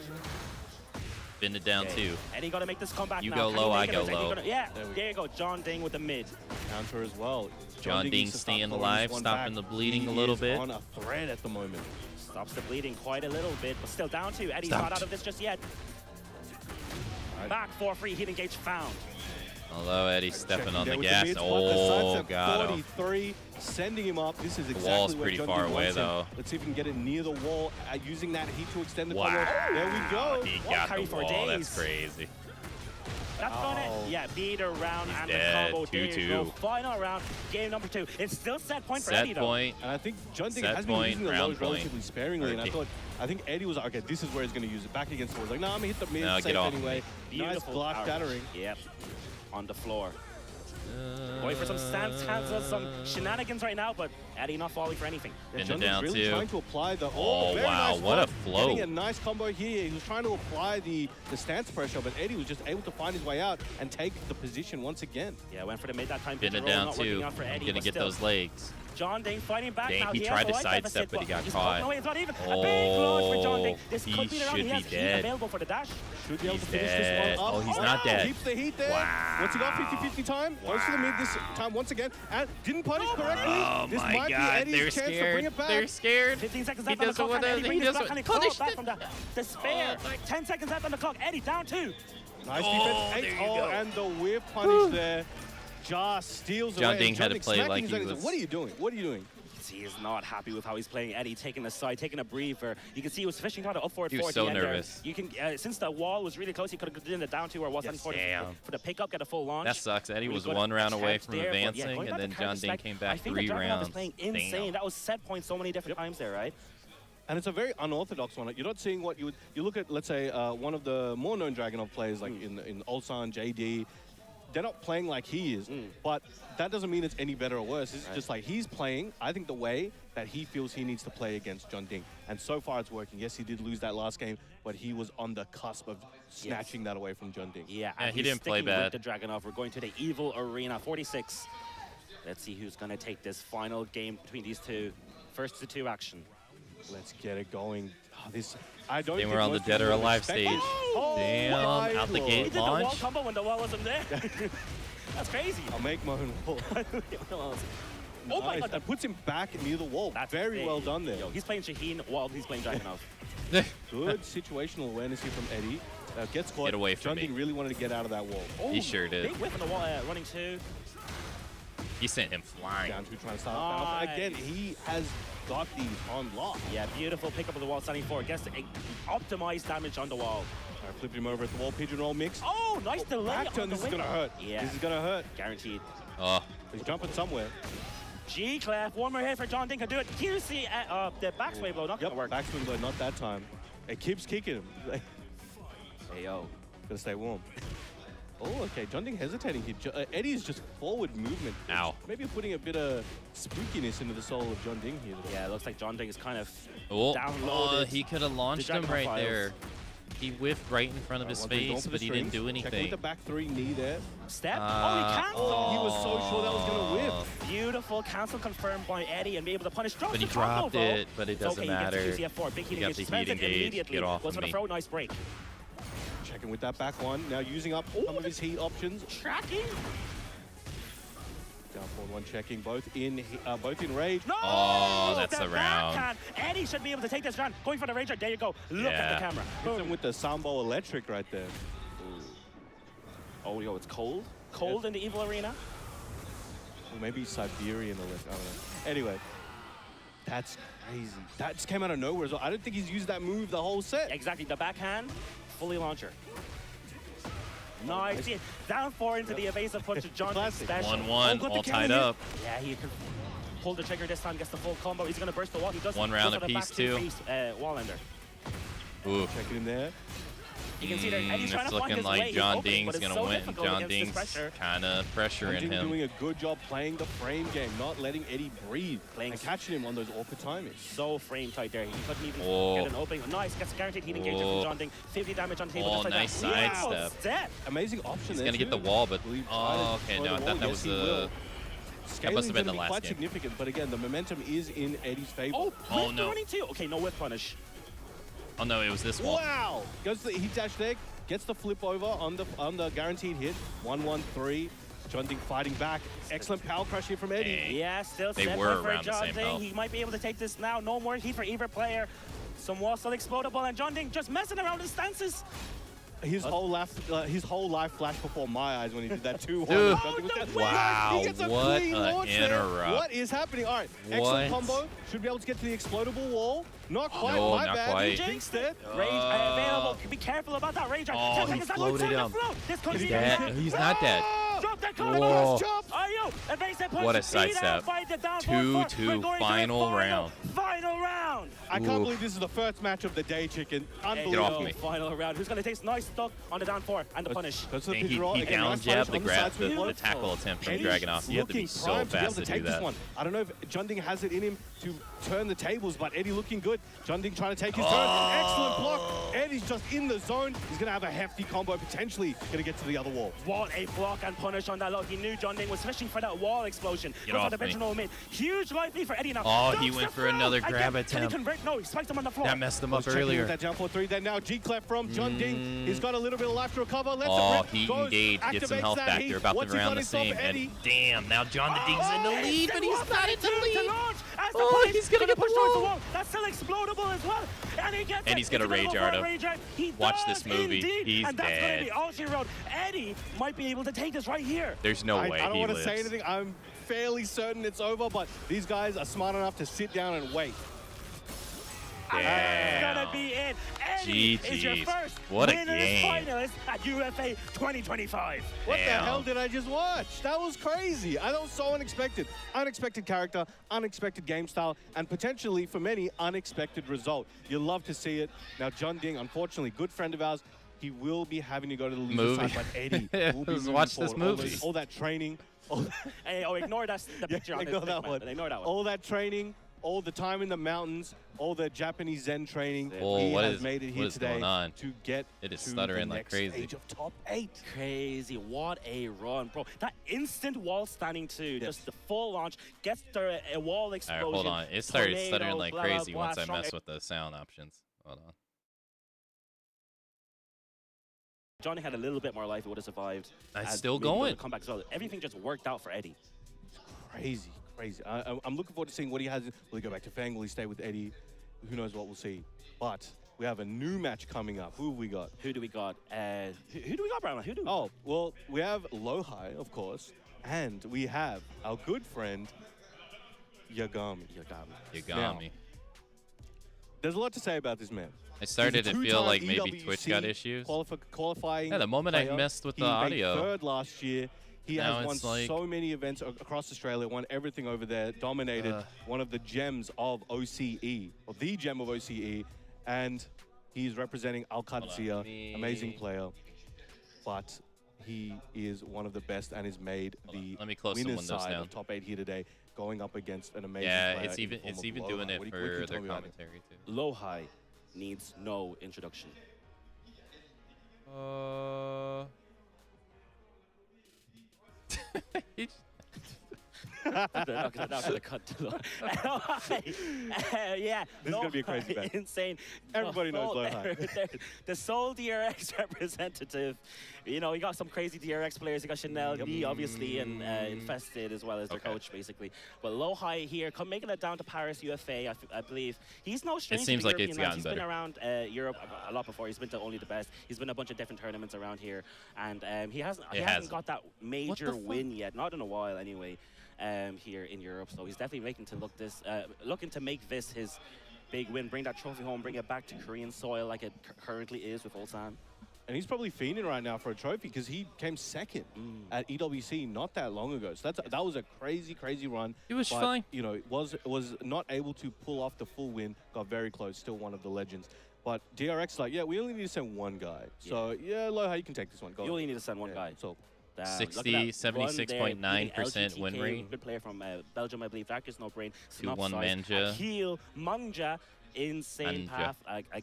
Bend it down Okay. too. Eddie got to make this comeback You now. go Can he low, make I it, go or is Eddie low. yeah, There we there you go. John Ding with the mid. Counter as well. John Ding Ding needs to start staying pulling alive, this one stopping back. the bleeding He a little is bit. on a thread at the moment. Stops the bleeding quite a little bit, but still down 2. Eddie's Stopped. not out of this just yet. Right. Back 4 free, hit engage found. Although Eddie's stepping on There the with gas. mid spot, the Oh, sidestep got him. 43, sending him up. This is exactly wall's where pretty John far Ding away, wants him. though. Let's see if we can get it near the wall, using that heat to extend the Wow. combo. There we go. He Wall got carry the for wall. days. That's crazy. That's gonna, yeah, beat around and dead. the combo. There you 2-2. go. Final round, game number 2. It's still set point for Set Eddie, though. point. And I think John Ding Set has been point, using the round lows point. relatively sparingly. And I think Eddie was like, okay, this is where he's going to use it. Back against the wall. He's like, no, I'm going to hit the mid, No, safe get off anyway. me. Nice Beautiful block power. shattering. Yep. On the floor. Going for some stance cancels, some shenanigans right now, but Eddie not falling for anything. Yeah, Bend John it Ding's down really too. trying to apply the Oh, very wow, nice what a flow. flow. Getting a nice combo here. He was trying to apply the stance pressure, but Eddie was just able to find his way out and take the position once again. Yeah, went for the mid that time. Bend pick it and roll, down not working too. out for Eddie, Gonna but get still. those legs. John Ding fighting back Dang, now. he has tried the to life sidestep, deficit, but he got he's caught. No, it's not even. A big launch for John Ding. This he could be the round. should He has be heat dead. available for the dash. Should be able to He's finish dead. this one up. Oh, he's not dead. Keeps the heat there. Wow. What's he got? 50-50 time. Goes to the mid this time once again. And didn't punish correctly. Oh This my might God, be Eddie's they're chance to bring scared. it back. They're scared. 15 seconds He left on the doesn't clock. wanna- Eddie he brings it doesn't- back and he punish claws back it. from the spare. Oh, 10 seconds left on the clock. Eddie down 2. Nice Oh, defense. there you 8-0 go. and the whiff punish there. Just steals John away. Ding And had to Ding play smacking like his he leg. was- What are you doing? What are you doing? He is not happy with how he's playing. Eddie taking the side, taking a breather. You can see he was fishing hard to up forward He was 40 so and there. nervous. You can since the wall was really close, he could have done the down 2 or was Yes, for damn. the pickup, get a full launch. That sucks. Eddie Really was good 1 round away attempt from there, but yeah, advancing, going and back then to John Ding counter-strike, came back I think 3 the Dragunov rounds. is playing insane. Damn. That was set point so many different times there, right? And it's a very unorthodox one. You're not seeing what you would. You look at, let's say, one of the more known Dragunov players, like in Ulsan, JD. They're not playing like he is, but that doesn't mean it's any better or worse. It's just like he's playing, I think, the way that he feels he needs to play against John Ding. And so far it's working. Yes, he did lose that last game, but he was on the cusp of snatching that away from John Ding. Yeah, Yeah, and he he's didn't play sticking bad. with the Dragunov. We're going to the Evil Arena 46. Let's see who's going to take this final game between these two. First to 2 action. Let's get it going. Oh, I don't Then think we're on the most Dead or people Alive expect stage. it. Oh, Damn, my out the lord. He gate did the wall launch. combo when the wall wasn't there. That's crazy. I'll make my own wall. Oh my Nice. God. That puts him back near the wall. That's Very big. well done there. Yo, he's playing Shaheen while he's playing Dragunov. Good situational awareness here from Eddie. Gets caught. Get away from John me. Ding really wanted to get out of that wall. He sure did. Big whip on the wall, running 2. He sent him flying. Down to trying to start off that. But again, Nice. he has got these on lock. Yeah, beautiful pickup of the wall, standing 4. Gets the optimized damage on the wall. I flipped him over at the wall. Pigeonroll mix. Oh, nice delay. Back turn. on the This is going to window. hurt. Yeah, This is going to hurt. guaranteed. Oh, He's jumping somewhere. G-Clef, one more hit for John Ding can do it. QC, the backsway blow, not Yep, gonna work. backswing, but not that time. It keeps kicking him. Hey, yo. Gotta stay warm. Oh, okay. Junding hesitating here. Eddie's just forward movement. Ow. Maybe putting a bit of spookiness into the soul of Junding here. Yeah, it looks like Junding is kind of Oh, downloaded. he could have launched him right there. He whiffed right in front of his face, but he didn't do Checking anything. with the back three knee there. Step. Oh, he canceled. He was so sure that was going to whip. Beautiful cancel confirmed by Eddie and be able to punish. Drops But he the combo, dropped it, but it doesn't matter. He gets the F4. Big He healing got the gauge. Spends heat it engage. immediately. Get off Goes of for the me. throw. Nice break. Checking with that back one. Now using up some of his heat options. Tracking. Down forward one checking. Both in rage. No! Oh, that's the a round. backhand. Eddie should be able to take this round. Going for the ranger. There you go. Look at the camera. Hits him with the Sambo electric right there. Oh, yo, it's cold. Cold in the evil arena. Or maybe Siberian electric. I don't know. Anyway, that's crazy. That just came out of nowhere as well. I don't think he's used that move the whole set. Exactly. The backhand, fully launcher. Nice. Down 4 into the evasive punch of John. Classic. 1-1, all tied up. Yeah, he can pull the trigger this time, gets the full combo. He's going to burst the wall. He does. One round apiece, too. Wall ender. Ooh. Checking him there. You can see that Eddie's trying It's to find looking his like way. John He's Ding's open, going but to it's so win. difficult John against this Ding's pressure. kind of pressuring Ding him. doing a good job playing the frame game, not letting Eddie breathe and catching him on those awkward timings. So frame tight there. He couldn't even Oh. get an opening. Nice. Gets a guaranteed healing engagement from John Ding. 50 damage on the table. Oh, just like nice that. sidestep. Step. Amazing option He's there, going to get the too. wall, but... Will he try Oh, to okay, destroy no, I the thought wall? that Yes, was he the... will. That must have been the Scaling's gonna be last quite game. significant, but again, the momentum is in Eddie's favor. Oh, no. 22. Okay, no whip punish. Oh, no, it was this wall. Wow! Goes to the heat dash there, gets the flip over on the guaranteed hit. 1-1-3. John Ding fighting back. Excellent power crush here from Eddie. Hey. Yeah, still They set were for around the John same Ding. health. He might be able to take this now. No more heat for either player. Some wall still explodable, and John Ding just messing around in stances. His whole life flashed before my eyes when he did that 2-1. Dude. Wow, He gets a what clean an launch there. interrupt. What is happening? All right, What? excellent combo. Should be able to get to the explodable wall. Not quite, No, my not bad. quite. He jinxed it. Rage available. Be careful about that Ranger. Oh, 10 he seconds, that floated goes him. the flow. This could He's be dead. the He's not dead. Drop that Whoa. combo. Are you? Evasive punch. What a beat sidestep. out by the down 2-2 We're going to the final round. Final round. I can't believe this is the first match of the day, Chicken. Unbelievable. off me. Final round. Who's going to take nice stuck on the down 4 and the punish? Goes to the And pick roll. he Again, down nice jabbed punish the on side grab, swing. the tackle attempt from Eddie's Dragunov. You have to be looking so primed fast to to be able to do take this that. one. I don't know if John Ding has it in him to turn the tables, but Eddie looking good. John Ding trying to take his turn. Excellent block. Eddie's just in the zone. He's going to have a hefty combo, potentially going to get to the other wall. What a block and punish on that low. He knew John Ding was fishing for that wall explosion. Get Goes off for the me. original mid. Huge life lead for Eddie now. Oh, he Dumps went the for throw. another Again, grab can he attempt. convert? No, he spiked him on the floor. That messed him up Was checking earlier. with that jump for 3. Then now G-Clap from John Ding. He's got a little bit of life to recover. Lets Oh, it rip. he Goes, engaged, gets some activates health that back. heat. They're about What's to he round got the himself, same. Eddie? And damn, now John Ding's in the lead, but he's not in the To lead. launch as the Oh, punish he's gonna get the push towards the wall. wall. That's still explodable as well. And he gets And it. he's gonna It's rage go art for a him. rage art. He Watch does this movie. indeed. He's and that's dead. going to be all she wrote. Eddie might be able to take this right here. There's no way I don't he want to lives. say anything. I'm fairly certain it's over, but these guys are smart enough to sit down and wait. That's Damn. gonna be it. Eddie is your GG's. first What a winners game. finalist at UFA 2025. What the Damn. hell did I just watch? That was crazy. That was so unexpected. Unexpected character, unexpected game style, and potentially, for many, unexpected result. You love to see it. Now, John Ding, unfortunately, good friend of ours, he will be having to go to the loser Movie. side, but Eddie will be Let's moving watch this forward. movie. All that training, all Hey, oh, ignore that the picture on ignore this that thing, one. man. Ignore that one. all that training, all the time in the mountains, all the Japanese Zen training. Oh, he what has is- made it what here is today going on? to get It is to stuttering the like next crazy. stage of top 8. Crazy. What a run, bro. That instant wall standing too. Just the full launch. Gets the wall All explosion. right, hold on. It started tornado, stuttering like blah, blah, crazy blah, once I strong messed with the sound options. Hold on. Johnny had a little bit more life. It would have survived. It's And still maybe would've going. Come back as well. Everything just worked out for Eddie. Crazy, crazy. I'm looking forward to seeing what he has. Will he go back to Fang? Will he stay with Eddie? Who knows what we'll see. But we have a new match coming up. Who have we got? Who do we got? Who do we got, Brown? Who do? Oh, well, we have Lohai, of course, and we have our good friend, Yagami. Yagami. There's a lot to say about this man. I started He's a to feel two-time like maybe EWC Twitch got issues. Qualifying Yeah, the moment I player. messed with He the made audio. 3rd last year. He Now has won it's like- so many events across Australia, won everything over there, dominated one of the gems of OCE, or the gem of OCE, and he's representing Al-Qadsiya, amazing player. But he is one of the best and has made the Let me close some winner's windows side down. of top 8 here today, going up against an amazing Yeah, player it's in the even form of doing Loha. it What can for you their tell me about it? commentary too. Lohai needs no introduction. not gonna cut too long. Yeah, This is gonna be a crazy match. Insane. Everybody knows Lohai. The sole DRX representative. You know, you got some crazy DRX players. You got Chanel, Lee, obviously, and Infested as well as their coach, basically. But Lohai here, making it down to Paris UFA, I believe. He's no stranger seems to like European it's match. gotten He's better. been around Europe a lot before. He's been to Only the Best. He's been a bunch of different tournaments around here, and he hasn't got that major win yet, not in a while anyway. Here in Europe, so he's definitely looking to make this his big win, bring that trophy home, bring it back to Korean soil like it currently is with Ulsan. And he's probably fiending right now for a trophy because he came second at EWC not that long ago. So that was a crazy run. It was but, fine. You know, was not able to pull off the full win. Got very close. Still one of the legends. But DRX like, yeah, we only need to send one guy. So yeah, Lohai, you can take this one. Go You on. only need to send one guy. So. 76.9% win rate. Good player from Belgium, I believe. Darkest No Brain. 2-1 Manja. Akil, Manja, insane Manja. path.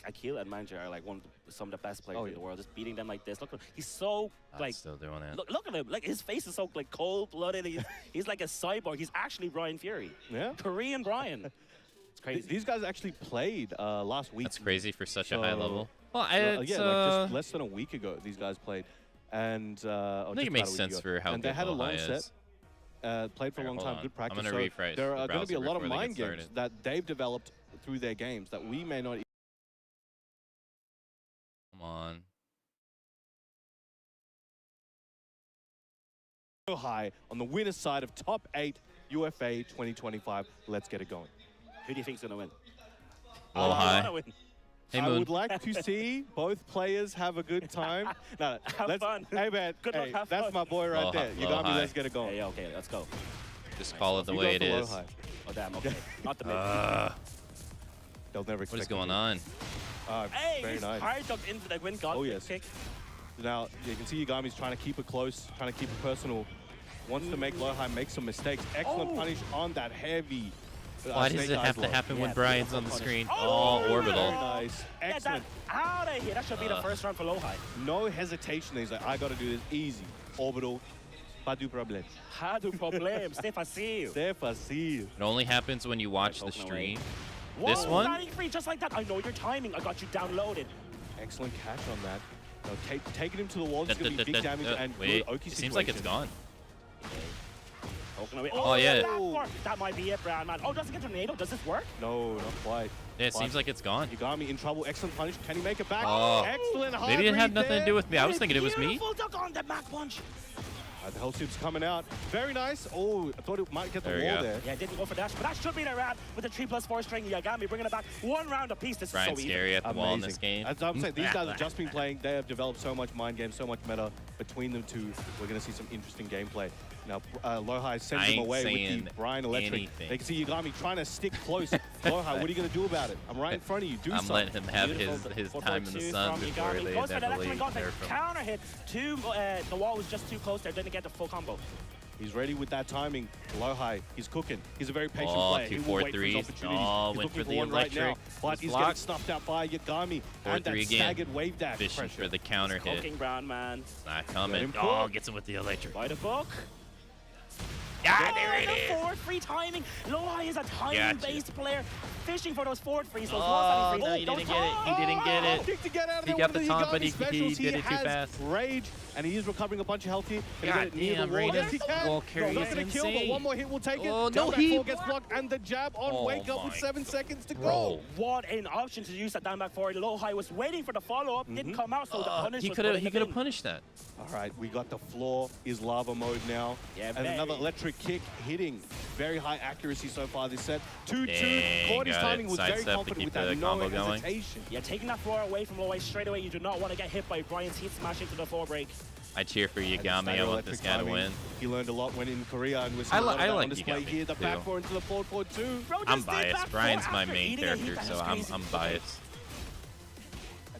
Akil and Manja are like some of the best players in the world. Just beating them like this. Look, he's so like. Still doing it. Look at him. Like his face is so like cold-blooded. He's like a cyborg. He's actually Brian Fury. Yeah. Korean Brian. It's crazy. These guys actually played last week. That's crazy for such a high level. Well, yeah, like just less than a week ago, these guys played. And I think it makes sense for how and good they had a long Lohai set. Played for a long time, good practice. I'm gonna refresh there the are going to be a browser lot of before they mind get games started. that they've developed through their games that we may not. Come on. High on the winner's side of top 8 UFA 2025. Let's get it going. Who do you think's going to win? Lohai. Hey, I Moon. would like to see both players have a good time. No, have fun. Hey, man. Good luck, have that's fun. my boy right there. You got me. Lohai. Let's get it going. Hey, okay, let's go. Just call it the You way go it for is. Lohai. Oh, damn, okay. Not the mid. They'll never expect What is it. going on? Hey, very he's nice. hard ducked into the wind. Oh, yes. Kick. Now, you can see Yagami's trying to keep it close, trying to keep it personal. Wants to make Lohai make some mistakes. Excellent punish on that heavy. Why does it have to happen when Brian's on the screen? Oh, orbital. Very nice. Excellent. Out of here. That should be the first round for Lohai. No hesitation. He's like, I got to do this easy. Orbital. Pas du problème. Pas du problème. C'est facile. C'est facile. It only happens when you watch the stream. This Whoa, one? Running free just like that. I know your timing. I got you downloaded. Excellent catch on that. Taking him to the wall is going to be big damage and wait, good Oki it seems like it's situation. gone. Oh, yeah. That might be it, Brown man. Oh, does it get a tornado? Does this work? No, not quite. Yeah, it seems like it's gone. Yagami in trouble. Excellent punish. Can he make it back? Oh. Excellent hard Maybe it had read nothing to there. do with me. I was thinking it was me. Beautiful duck on the back punch. The Hellsuit's coming out. Very nice. Oh, I thought it might get the There you wall go. there. Yeah, didn't go for dash, but that should be the round with the 3+4 string. Yagami bringing it back one round apiece. This Brian's is so scary at the wall in this Amazing. game. As I'm saying, these guys have just been playing. They have developed so much mind game, so much meta between them two. We're going to see some interesting gameplay. Now, Lohai sends him away with the Brian Electric. anything. They can see Yagami trying to stick close. Lohai, what are you going to do about it? I'm right in front of you. Do I'm something. letting him have Beautiful. his 4-4-2 time in the sun from before Yagami. they Goes for the definitely left got the nerf him. counter hit. The wall was just too close there. Didn't get the full combo. He's ready with that timing. Lohai, he's cooking. He's a very patient Oh, player. He will wait for his 2-4-3. opportunities. Oh, he's went looking for the one right now, electric. but Was he's blocked. getting snuffed out by Yagami. And that 4-3 again. staggered wave dash Fishing pressure. for the counter hit. Cooking, Brown man. Not coming. him Oh, cook. gets him with the electric. By the book. Yeah, there it the is. forward free timing. Lohai is a timing-based player, fishing for those forward frees. Those Oh, one-sided frees. no, he didn't get it. He didn't get it. Kick to get out of He there. got One of the taunt, but Yagami he specials. did it too has fast. Rage, and he is recovering a bunch of health here. Can he God get it near damn, the wall? Rudeness. Yes, he can. Wall carry not is going to kill, but insane. one more hit will take it. Oh, Down no, back he four gets blocked, and the jab on Oh wake up with my 7 seconds to Bro. go. What an option to use that down back forward. Lohai was waiting for the follow-up. Didn't come out, so the punish He was could put in have the bin. punished that. All right, we got the floor is lava mode now. Yeah, and very. another electric kick hitting. Very high accuracy so far this set. 2-2. Dang, Courtney's got it. timing was very Sidestep to confident keep with that. the No combo going. hesitation. Yeah, taking that floor away from Lohai straight away. You do not want to get hit by Brian's heat smash into the floor break. I cheer for And Yagami. I stagger want this electric guy to timing. win. He learned a lot when in Korea, and we're I seeing a lot of that like on display Yagami, here. The back too. four into the forward 4-2. Bro I'm just did back biased. four Brian's my after main eating a heat. character, That so was I'm crazy. biased. A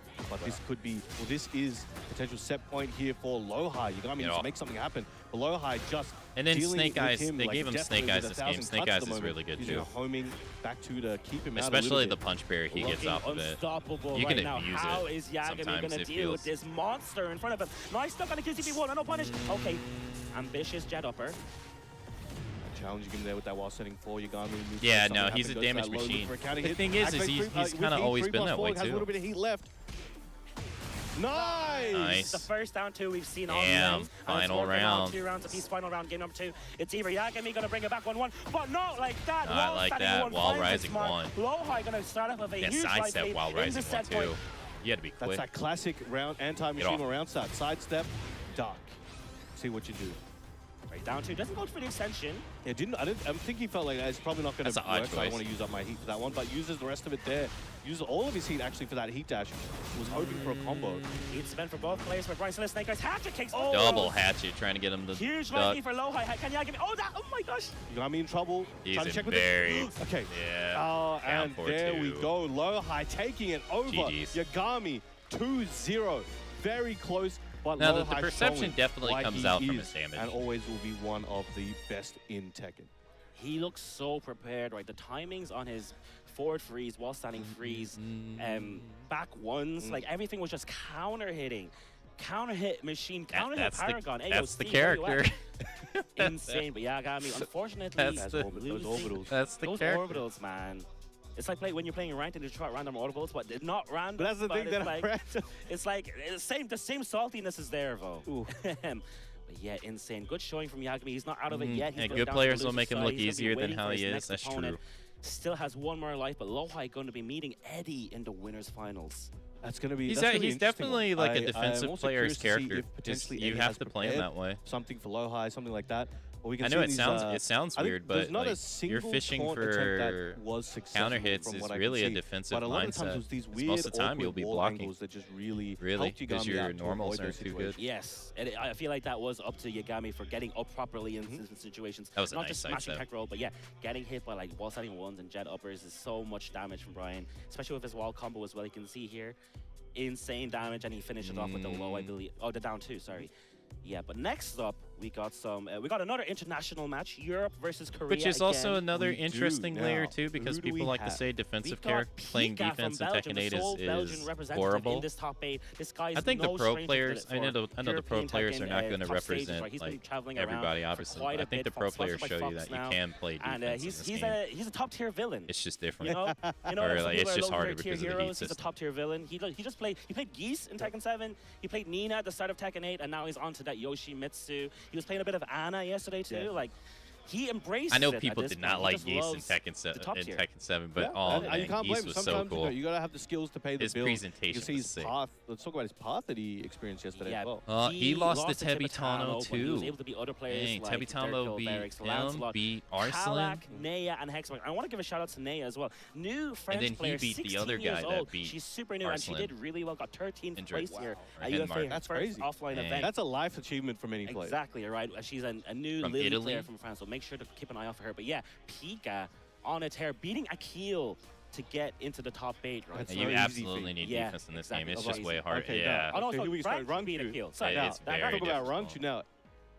But this could be, well, this is potential set point here for Lohai. Yagami needs to make something happen. But Lohai just And then dealing Snake with Eyes, him they like gave him deathly Snake with Eyes a this game. 1,000 Snake cuts at Eyes the is moment, really good using too. a homing back to keep him out a Especially little the bit. punch parry he gets Looking off of it. unstoppable You right can now. abuse How it is Yagami sometimes, gonna it deal with feels. this monster in front of him? Nice stuff on the QCP1, no punish. Okay, ambitious jet upper. challenging him there with that while setting 4 Yagami. Yeah, no, he's a damage machine. The thing is he's kind of always been that way has a too. little bit of heat left. Nice! The first down 2 we've seen Damn, all night. final round. 2 rounds apiece, final round, game number 2. It's either Yagami gonna bring it back 1-1, but not like that. Not like that, while rising 1. Lowhigh gonna start off with a Yeah, huge life sidestep lead while in rising the 1 set point. too. You had to be quick. That's that classic round anti-machine round start. Sidestep, duck. See what you do. Right, down 2 doesn't go for the extension. Yeah, I think he felt like it's probably not going to work, so I don't want to use up my heat for that one, but uses the rest of it there. Uses all of his heat actually for that heat dash. Was hoping for a combo. It's been for both players, but Brian Snake guys hatchet kicks. Oh, double hatchet, trying to get him to huge duck. lucky for Lowhigh. Can Yagami? Oh, my gosh. Yagami in trouble. He's trying to check with very. Okay. Yeah. And there we go. Lowhigh taking it over. GG's. Yagami 2-0. Very close. But Now, the Lowhigh perception definitely like comes he out from is his damage. And always will be one of the best in Tekken. He looks so prepared, right? The timings on his forward freeze, while standing freeze, back ones, like everything was just counter hitting. Counter hit machine, counter hit Paragon. That's the character. Insane, but Yagami, unfortunately, That's the orbitals. That's the those character. orbitals, man. It's like when you're playing ranked and you try random orbitals, but they're not random. But that's the thing that it's like the same saltiness is there, though. But yeah, insane. Good showing from Yagami. He's not out of it yet. He's good players will make him look easier than how he is. That's true. Still has one more life, but Lowhigh going to be meeting Eddie in the winners finals. That's going to be. He's definitely like a defensive player's character. You have to play him that way. Something for Lowhigh, something like that. Well, we can I know see it sounds weird, but not like, a you're fishing for counter hits is really a defensive but a lot mindset. Of times it was these weird, most of the time you'll be blocking. That just really because your normals aren't too good. Yes, and I feel like that was up to Yagami for getting up properly in situations. That was not a nice just smashing tech roll, but yeah, getting hit by like wall standing ones and jet uppers is so much damage from Brian, especially with his wall combo as well. You can see here, insane damage, and he finished it off with the low, I believe. Oh, the down 2, sorry. Yeah, but next up, we got another international match, Europe versus Korea. Which is also again. another interesting layer too, because people like to say defensive character playing defense in Tekken 8 is horrible. In this top 8. This guy is I think the no pro stranger players, to I know the pro European players Tekken, are not going to top stages, represent right? He's been like traveling everybody, around obviously. for quite But I a think the bit, pro sponsored players by show you Fox that now. you can play And defense in this game. he's a top tier villain. It's just different. You know, Or like, it's some people just are harder lower tier because of the heat heroes. He's a system. top tier villain. He played Geese in Tekken 7. He played Nina at the start of Tekken 8, and now he's on to that Yoshimitsu. He was playing a bit of Ana yesterday too. Like, he embraced. I know it people at this did not point. like He Geese just in loves Tekken 7, but you can't blame Geese him. was so Sometimes cool. you gotta have the skills to pay the His bills. presentation You can see was his sick. path. Let's talk about his path that he experienced yesterday as well. He lost to Tebetano, Tebetano but he was too. able to beat other players Dang, like Tebetano Dirk beat Barracks, him, Lancelot, beat Arslan. Kalak, Naya, and Hexmark. I want to give a shout out to Naya as well. New French then he player, beat the 16 other guy years that old. beat She's super new and she Arslan. did really well. Got 13th And place Drake. here Or at Henmark. UFA. That's first crazy. offline Dang. event. That's a life achievement for many players. Exactly, right. She's a new From Lily Italy? player from France, so make sure to keep an eye out for her. But yeah, Pika on a tear, beating Akil to get into the top 8, right? That's You very absolutely need Yeah, defense in this exactly. game. It's That's just way easy. hard. Okay, Yeah. now, And also, here we Frank start. beat Run Akil. through. Sorry, It's that very Talk about difficult. Ranchu now.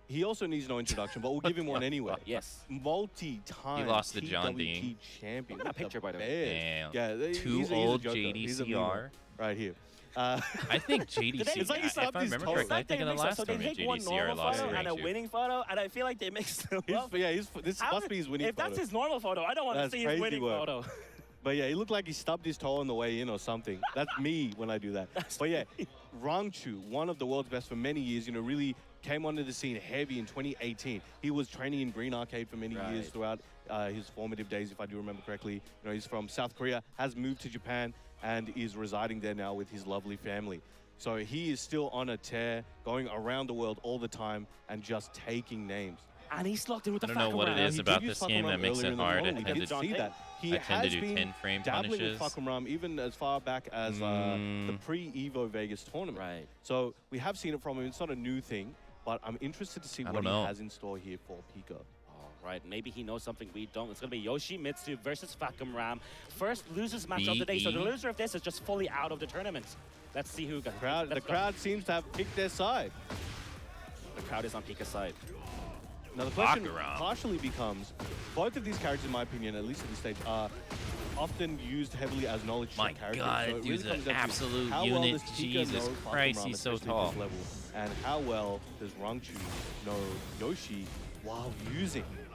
He also needs no introduction, but we'll give him one anyway. Yes. Multi-time He lost to John TWT Dean. champion. Look at that picture, by the way. Bears. Damn. Yeah, Too he's a old joker. He's a JDCR. meme right here. I think JDC, It's like he if stopped I his remember toe. correctly, I think in the last so they tournament take one JDCR normal lost photo to and a Ranchu. winning photo, and I feel like they mixed them up. This must be his winning If photo. that's his normal photo, I don't want to That's see his crazy winning work. photo. But yeah, he looked like he stubbed his toe on the way in or something. That's me when I do that. But yeah, Rangchu, one of the world's best for many years, really came onto the scene heavy in 2018. He was training in Green Arcade for many years throughout his formative days, if I do remember correctly. He's from South Korea, has moved to Japan, and is residing there now with his lovely family. So he is still on a tear, going around the world all the time and just taking names. And he's locked in with the I don't know what it is He about did use this game that Fakumram makes earlier it in the hard. morning. We did see that. He I tend to has do been 10-frame dabbling punishes. with Fakumram even as far back as the pre-Evo Vegas tournament. Right. So we have seen it from him. It's not a new thing, but I'm interested to see what he has in store here for Pika. Right, maybe he knows something we don't. It's going to be Yoshimitsu versus Fakumram. First losers match of the day, so the loser of this is just fully out of the tournament. Let's see who got The crowd seems to have picked their side. The crowd is on Pika's side. Now the question partially becomes, both of these characters, in my opinion, at least at this stage, are often used heavily as knowledge check characters. God, So it dude's really an comes down to absolute how unit. well does Pika Jesus know Christ, Fakumram, he's so especially at tall. this level, and how well does Rangchu know Yoshi while using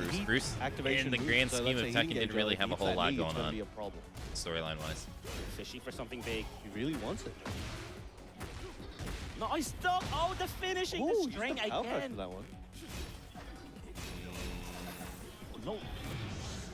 Bruce. heat Bruce, activation in the move, grand so scheme let's of say Tekken, heating didn't gauge really early, have a keeps whole that lot knee, it's going gonna on, be a problem. storyline-wise. Fishy for something big. He really wants it. Nice dog. Oh, the finishing, Ooh, the string used the power again. for that one. No.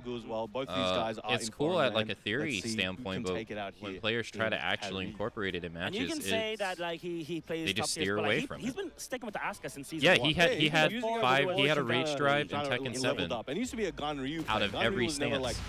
Mulgu as well. Both these guys are it's in cool foreign at like a land. theory Let's see who standpoint, can but take it out when here players try to in actually Paris. incorporate it in And matches, you can say that like he plays they top just tier, steer but, away like, from he's it. been sticking with the Asuka since season Yeah, 1. he had he's been using it as five. He had a evolution rage kinda drive in kinda Tekken leveled 7 up. And he used to be a Gun Ryu out player. of Gun Ryu every was never, like, stance.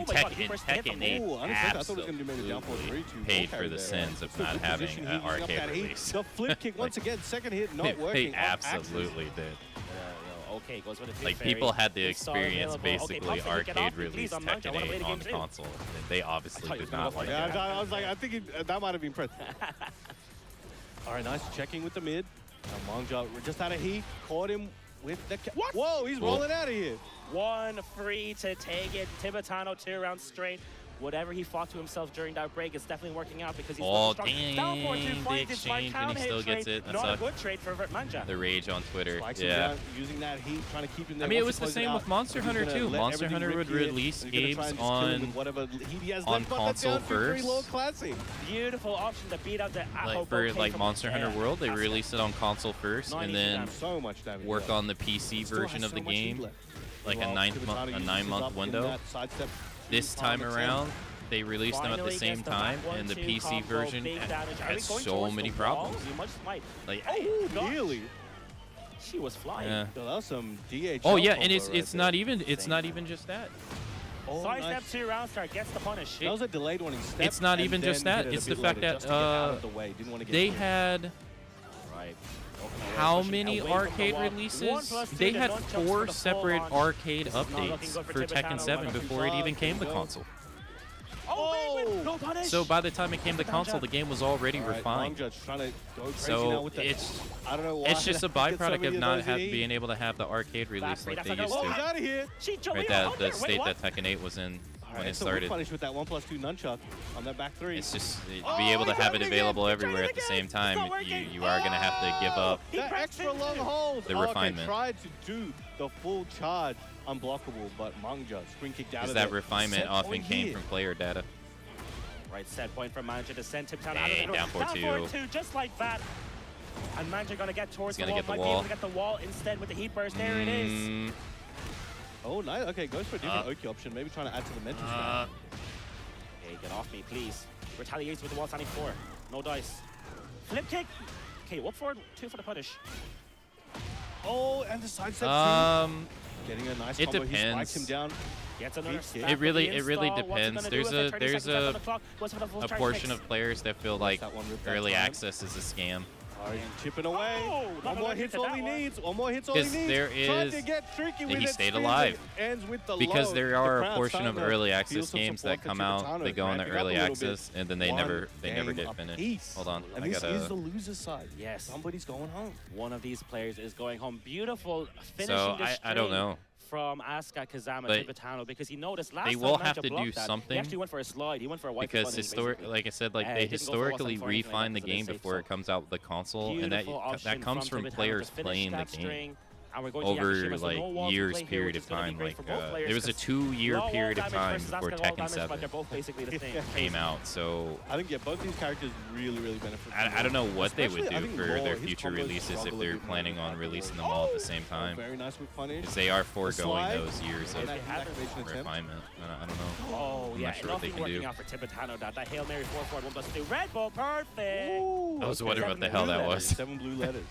And Oh my God, he Tekken, burst the hit from Tekken 8 Ooh, unexpected. I thought it was gonna be made a down forward absolutely 3-2 paid carry for the there. sins of Still not good having position, an heating up arcade that heat. release. The flip kick once again, second hit not working. They on axis. absolutely did. Okay, goes with a Like, fairy. people had the Big star experience available. Okay, basically Puff said, "Get off arcade me, please, release I'm Munch. I wanna play Tekken 8 the on game too." console. And they obviously thought he did was gonna not go like for that. Yeah, I was like, I think that might have been pressed. All right, nice checking with the mid. Mongja just out of heat, caught him with the. What? Whoa, he's rolling out of here. One free to take it. Tibetano 2 rounds straight. whatever he fought to himself during that break is definitely working out because he's Oh, looking strong. dang, Down 4-2 the finds its right exchange, and counter he hit still gets trade. it. That Not a sucks. good trade for Manja. The rage on Twitter. Spikes him Yeah. down, using that heat, trying to keep him there. I mean, it Once was he the closes same out, with Monster he's Hunter gonna too. let Monster everything Hunter rip would here, release and he's gonna try games and just kill him on with whatever heat he has on left, but that's console down to pretty first. low classy. Beautiful option to beat out the like for like Monster Hunter World, they released it on console first, and then So much damage. work on the PC version of the game, like a 9-month window. This time around, they released them at the same time, and the PC version had so many problems. You just might. Like, Really? She was flying. yeah. So that was some DHL. Oh yeah, and combo it's right it's there. not even just that. Oh, Side nice. step 2 round start gets the punish. That was a delayed one. He stepped It's not and even then just that. hit it a It's bit the fact later that just to get out of the way. Didn't want to get they through. had Right. how many arcade releases? They had 4 separate arcade This is not looking updates good for for Tibetano. Tekken 7 before it even came to console. Oh, wait, no punish. So by the time it came to console, the game was already refined. Trying to go crazy now So with the, it's I don't know why. it's just a Get so byproduct many of not those in being able to have the arcade release like they used Oh, he's to. out of here. Right, that the state that Tekken 8 was in when it So started. punish with that 1+2 nunchuck on that back 3. It's just be able to have it available everywhere at the same time. You are gonna have to give up That extra long hold. the refinement. Tried to do the full charge unblockable, but Manja screen kicked out Because of that there. refinement Set often point came here. from player data. Right, set point for Manja to send Tibetano out of Hey, the down 4-2. 4-2, just like that. And Manja gonna get towards He's the gonna wall. get the Might be able wall. to get the wall instead with the heat burst. There it is. Oh, nice. Okay, goes for a different Oki option. Maybe trying to add to the mental strength. Okay, get off me, please. Retaliates with the wall standing 4. No dice. Flip kick. Okay, up forward. 2 for the punish. Oh, and the side step getting a nice It combo. He depends. spikes him down. Gets another It snap It really with the it really install. What's he depends. gonna do with it? 30 There's seconds left on a the clock. What's for the full charge portion fix? of players that feel like that one ripped that early time. access is a scam. All right, chipping away. Oh, one not more allergic hit's to all that he one. needs. One more hit's all he Because needs. there Trying is- to get tricky that with he it. stayed Spins alive. it, ends with the Because low. there The are a crowd's portion of starting to early feel access some games support that for come out, Tibetano. they go on the Ramping up early a little bit. access, and then they One never game get apiece. finished. Hold on, And I this gotta. is the loser side. Yes. Somebody's going home. One of these players is going home. Beautiful finishing So the I don't string know. from Asuka Kazama But Tibetano because he noticed last they time will Manja have to do blocked that, something He actually went for a slide. He went for a white Because like I said, like they didn't go for what's historically on for anything like refine the that 'cause of game safe before zone. it comes out with the console, and that Beautiful option that comes from Tibetano players to finish playing the that game string. And we're going to the over Yakushima, so like no wall to years play here, period which of is gonna be time. great Like for both players there was a 'cause 2-year low wall period of damage time versus before Asuka wall Tekken damage, but 7 they're both basically the same. came out. So I think both these characters really benefit. I don't know what they would Especially, I do think for Law, their his future combos releases if struggle a they're bit more planning than on that. releasing them all at the same time. Very nice with punish. Because they are foregoing slide. those years of And that activation attempt. refinement. I don't know. Oh, I'm yeah, not sure what they nothing can working do. out for Tibetano. That Hail Mary 4-4, 1+2. Red Bull, perfect. Ooh, I was okay. wondering what the 7 hell blue that letters, was. 7 blue letters.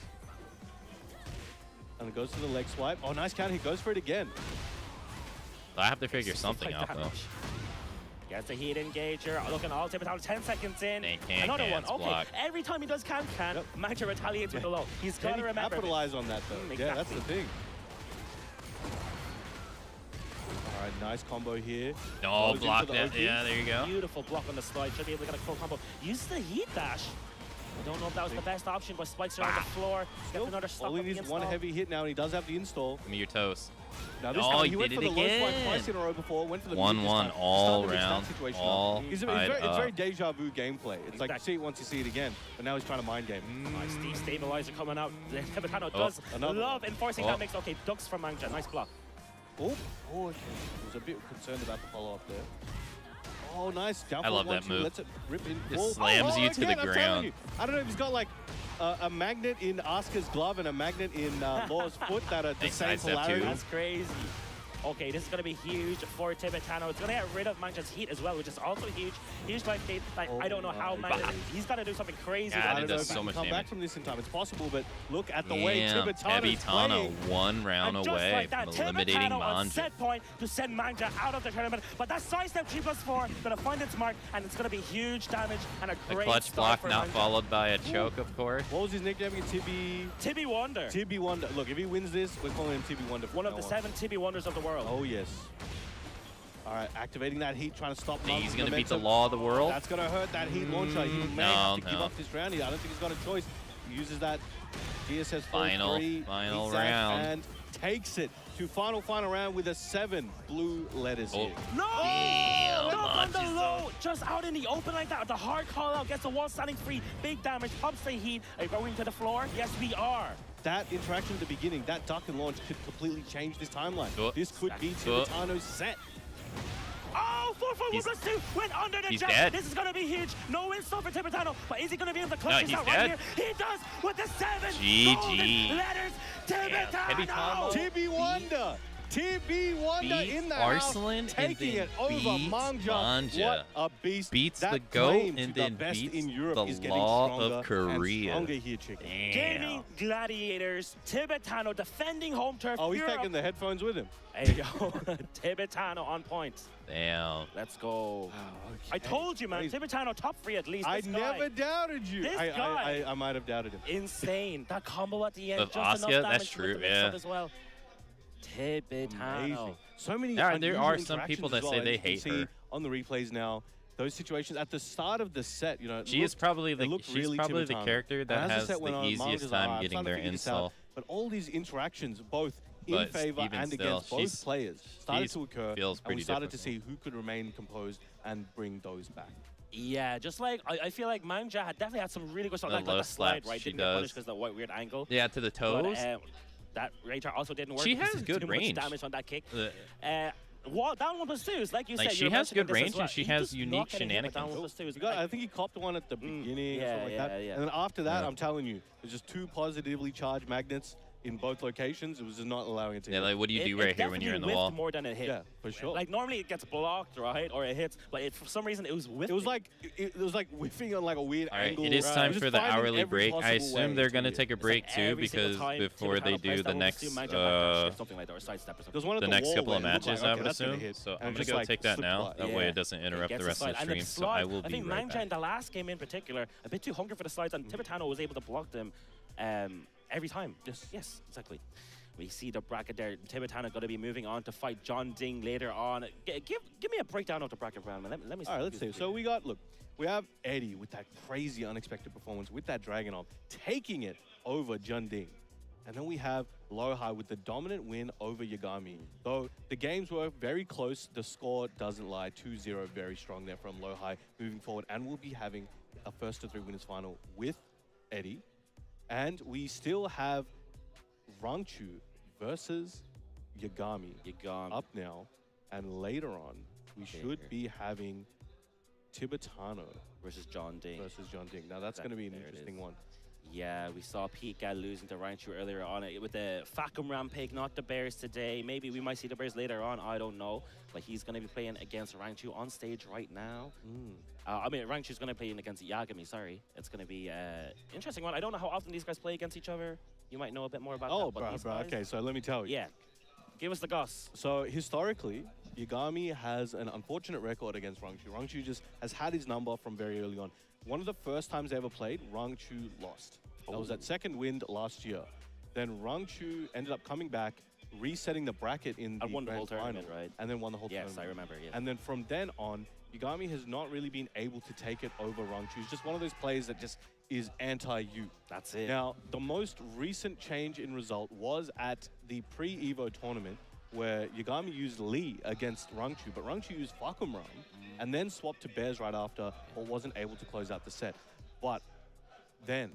And it goes to the leg swipe. Oh, nice counter. He goes for it again. I have to figure something out though. Gets the heat engager. Looking all Tibetano. 10 seconds in. They can't Another one. cans Okay. block. Every time he does can, Manja retaliates with the low. He's got Can to he remember. capitalize on that, though? Yeah, that's the exactly. thing. All right, nice combo here. No, Goes into block the that. Oki. Yeah, there you go. Beautiful block on the slide. Should be able to get a full combo. Use the heat dash. I don't know if that was the best option, but spikes are on the floor. Gets another stop Only on the needs one install. heavy hit now, and he does have the install. Give me your toes. Now this Oh, time he he went did for it the low swipe again. twice in a row before. Went for the 1-1 mid this time. all Starting to mix that round, situation all up. It's tied very up. deja vu gameplay. It's like you see it once, you see it again. But now he's trying to mind game. Nice destabilizer coming out. Tibetano Oh, does another love one. enforcing Oh. that mix. Okay, ducks from Manja. Nice block. Oh, okay. Was a bit concerned about the follow-up there. Oh, nice. Down I love forward, that 1-2, move. Lets it rip in. Just Whoa. slams you to the again, I'm telling ground. you. I don't know if he's got like a magnet in Asuka's glove and a magnet in Law's foot that are the Nice same sidestep too. polarity. That's crazy. Okay, this is going to be huge for Tibetano. It's going to get rid of Manja's heat as well, which is also huge. Huge life gate. Like, I don't know how Manja... He's got to do something crazy. God, to it I don't know does if he so can much come back damage. from this in time. It's possible, but look at the way Damn, Tibetano's Tibetano playing. 1 round And just away like that, from eliminating Tibetano on Manja. set point to send Manja out of the tournament. But that sidestep 3+4 going to find its mark, and it's going to be huge damage and a A great clutch start block for not Manja. followed by a choke, of course. What was his nickname again? Tibby Wonder. Tibby Wonder. Look, if he wins this, we're calling him Tibby Wonder. One of the 7 Tibby Wonders of the world. Oh, yes. All right, activating that heat, trying to stop Think he's Mum's going to beat the momentum. law of the world? That's going to hurt that heat launcher. He may no, have to give no. up this round here. I don't think he's got a choice. He uses that DSS Final 4-3 round. and takes it. to final round with a 7 blue letters here. No! Damn, Not on the Manchi's low! Just out in the open like that. The hard call out gets the wall standing free. Big damage, pumps the heat. Are you going to the floor? Yes, we are. That interaction at the beginning, that duck and launch could completely change this timeline. Sure. This could be Sure. Tibetano's set. Oh, 4-4-1+2 went under the he's jump. dead. This is going to be huge. No install for Tibetano, but is he going to be able to clutch this he's out dead. right here? He does with the 7 GG. golden letters. Tibetano! TB Wonder! TB Wonder Beats in the Arslan house, taking and it then over beats Manja. Manja. What a beast. Beats that the GOAT claim and to then the best beats in Europe the is getting Law of stronger and Korea. stronger here, chicken. Gaming Gladiators, Tibetano defending home turf. Oh, he's Europe. taking the headphones with him. There you go. Tibetano on point. Damn. Let's go. Okay. I told you, man. Crazy. Tibetano top 3 at least. I This guy, never doubted you. This I guy. might have doubted him. Insane. That combo at the end. Of Just Oscar, enough damage that's to lift true, the mix yeah. up as well. Tibetano. Amazing. So many. There unusual are some people interactions that as well, say as they you can hate see her. on the replays now. Those situations at the start of the set, you know, She is probably the really the character that has the easiest time getting their install. But all these interactions, both in But favor even and still, against both she's- players, started she's to occur, feels and we pretty started to see difficult. who could remain composed and bring those back. Yeah, just like I feel like Manja had definitely had some really good stuff. The Like low the slide, slaps right? she Didn't get punished does. because of the weird angle. Yeah, to the toes. But, that radar also didn't work. She because has too good much range. damage on that kick. The- Down 1+2s, like you Like, said. she you're has mentioning good this as range and well. she He's has just unique not getting hit with down shenanigans. 1+2s. I think he copped one at the beginning or yeah, something like that. yeah. And then after that, Yeah. I'm telling you, there's just 2 positively charged magnets in both locations. It was just not allowing it to Yeah, hit. like what do you do It right here when you're in the definitely wall? whiffed more than it hit. Yeah, for sure. Like normally it gets blocked, right, or it hits, but for some reason it was whiffing. it was like whiffing on like a weird All right, angle. it is time It was for just the finding hourly every break. I possible assume way they're to gonna hit. take a It's break like too every single because time before they Tibetano plays do that the next 1+2, Manja might backdash something like that, or sidestep or something. There's one at the the next wall couple where of it looked matches, like, I okay, would that's gonna assume. hit, So and I'm gonna just, go like, take that slip now. by. That way it doesn't interrupt Gets the rest of the slide. And stream. So I will I be think right Manja in back. the last game in particular, a bit too hungry for the slides, and Tibetano was able to block them every time. Yes, exactly. We see the bracket there. Tibetano going to be moving on to fight John Ding later on. Give me a breakdown of the bracket round, man. Let me see. All right, let's see. So we have Eddie with that crazy unexpected performance with that Dragon Arm, taking it over Junding. And then we have Lohai with the dominant win over Yagami. Though the games were very close, the score doesn't lie. 2-0, very strong there from Lohai moving forward. And we'll be having a first to 3 winners final with Eddie. And we still have Rangchu versus Yagami up now. And later on, we should be having Tibetano versus John Ding. Now that's going to be an interesting one. Yeah, we saw Pika losing to Rangchu earlier on with the Facum Rampage, not the Bears today. Maybe we might see the Bears later on, I don't know. But he's going to be playing against Rangchu on stage right now. Rangchu's going to play against Yagami, sorry. It's going to be an interesting one. I don't know how often these guys play against each other. You might know a bit more about that. But bro, okay, so let me tell you. Yeah, give us the goss. So historically, Yagami has an unfortunate record against Rangchu. Rangchu just has had his number from very early on. One of the first times they ever played, Rangchu lost. That was at second wind last year. Then Rangchu ended up coming back, resetting the bracket in the won the whole grand final, tournament, right? And then won the whole Yes, tournament. I remember, yeah. And then from then on, Yagami has not really been able to take it over Rangchu. He's just one of those players that just is anti-you. That's it. Now, the most recent change in result was at the pre-EVO tournament where Yagami used Lee against Rangchu, but Rangchu used Facum Ram and then swapped to Bears right after, but wasn't able to close out the set. But then,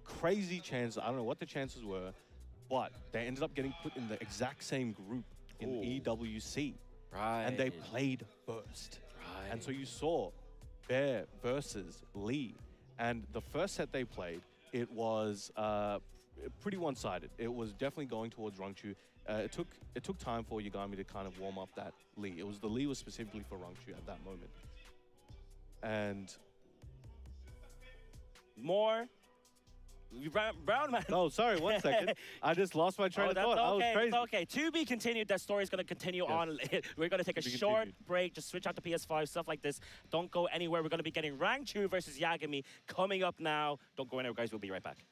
crazy chances, I don't know what the chances were, but they ended up getting put in the exact same group in EWC. Right. And they played first. Right. And so you saw Bear versus Lee. And the first set they played, it was pretty one-sided. It was definitely going towards Rangchu. It took time for Yagami to kind of warm up that Lee. The Lee was specifically for Rangchu at that moment. And more. Brown man. oh, sorry, 1 second. I just lost my train of thought. I was crazy. That's okay. To be continued. That story is going to continue on. We're going to take a short break, just switch out to PS5, stuff like this. Don't go anywhere. We're going to be getting Rangchu versus Yagami coming up now. Don't go anywhere, guys. We'll be right back.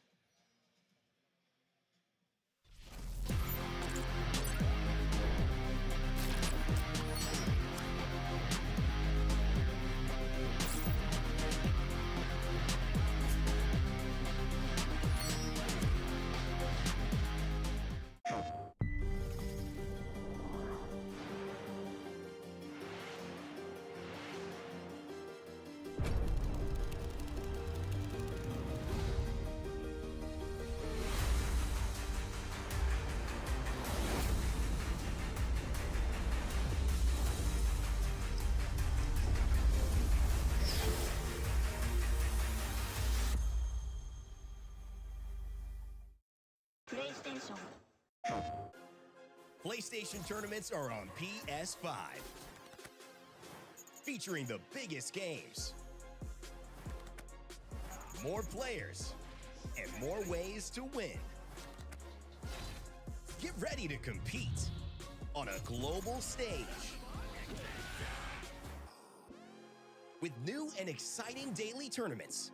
PlayStation tournaments are on PS5. Featuring the biggest games, more players, and more ways to win. Get ready to compete on a global stage. With new and exciting daily tournaments,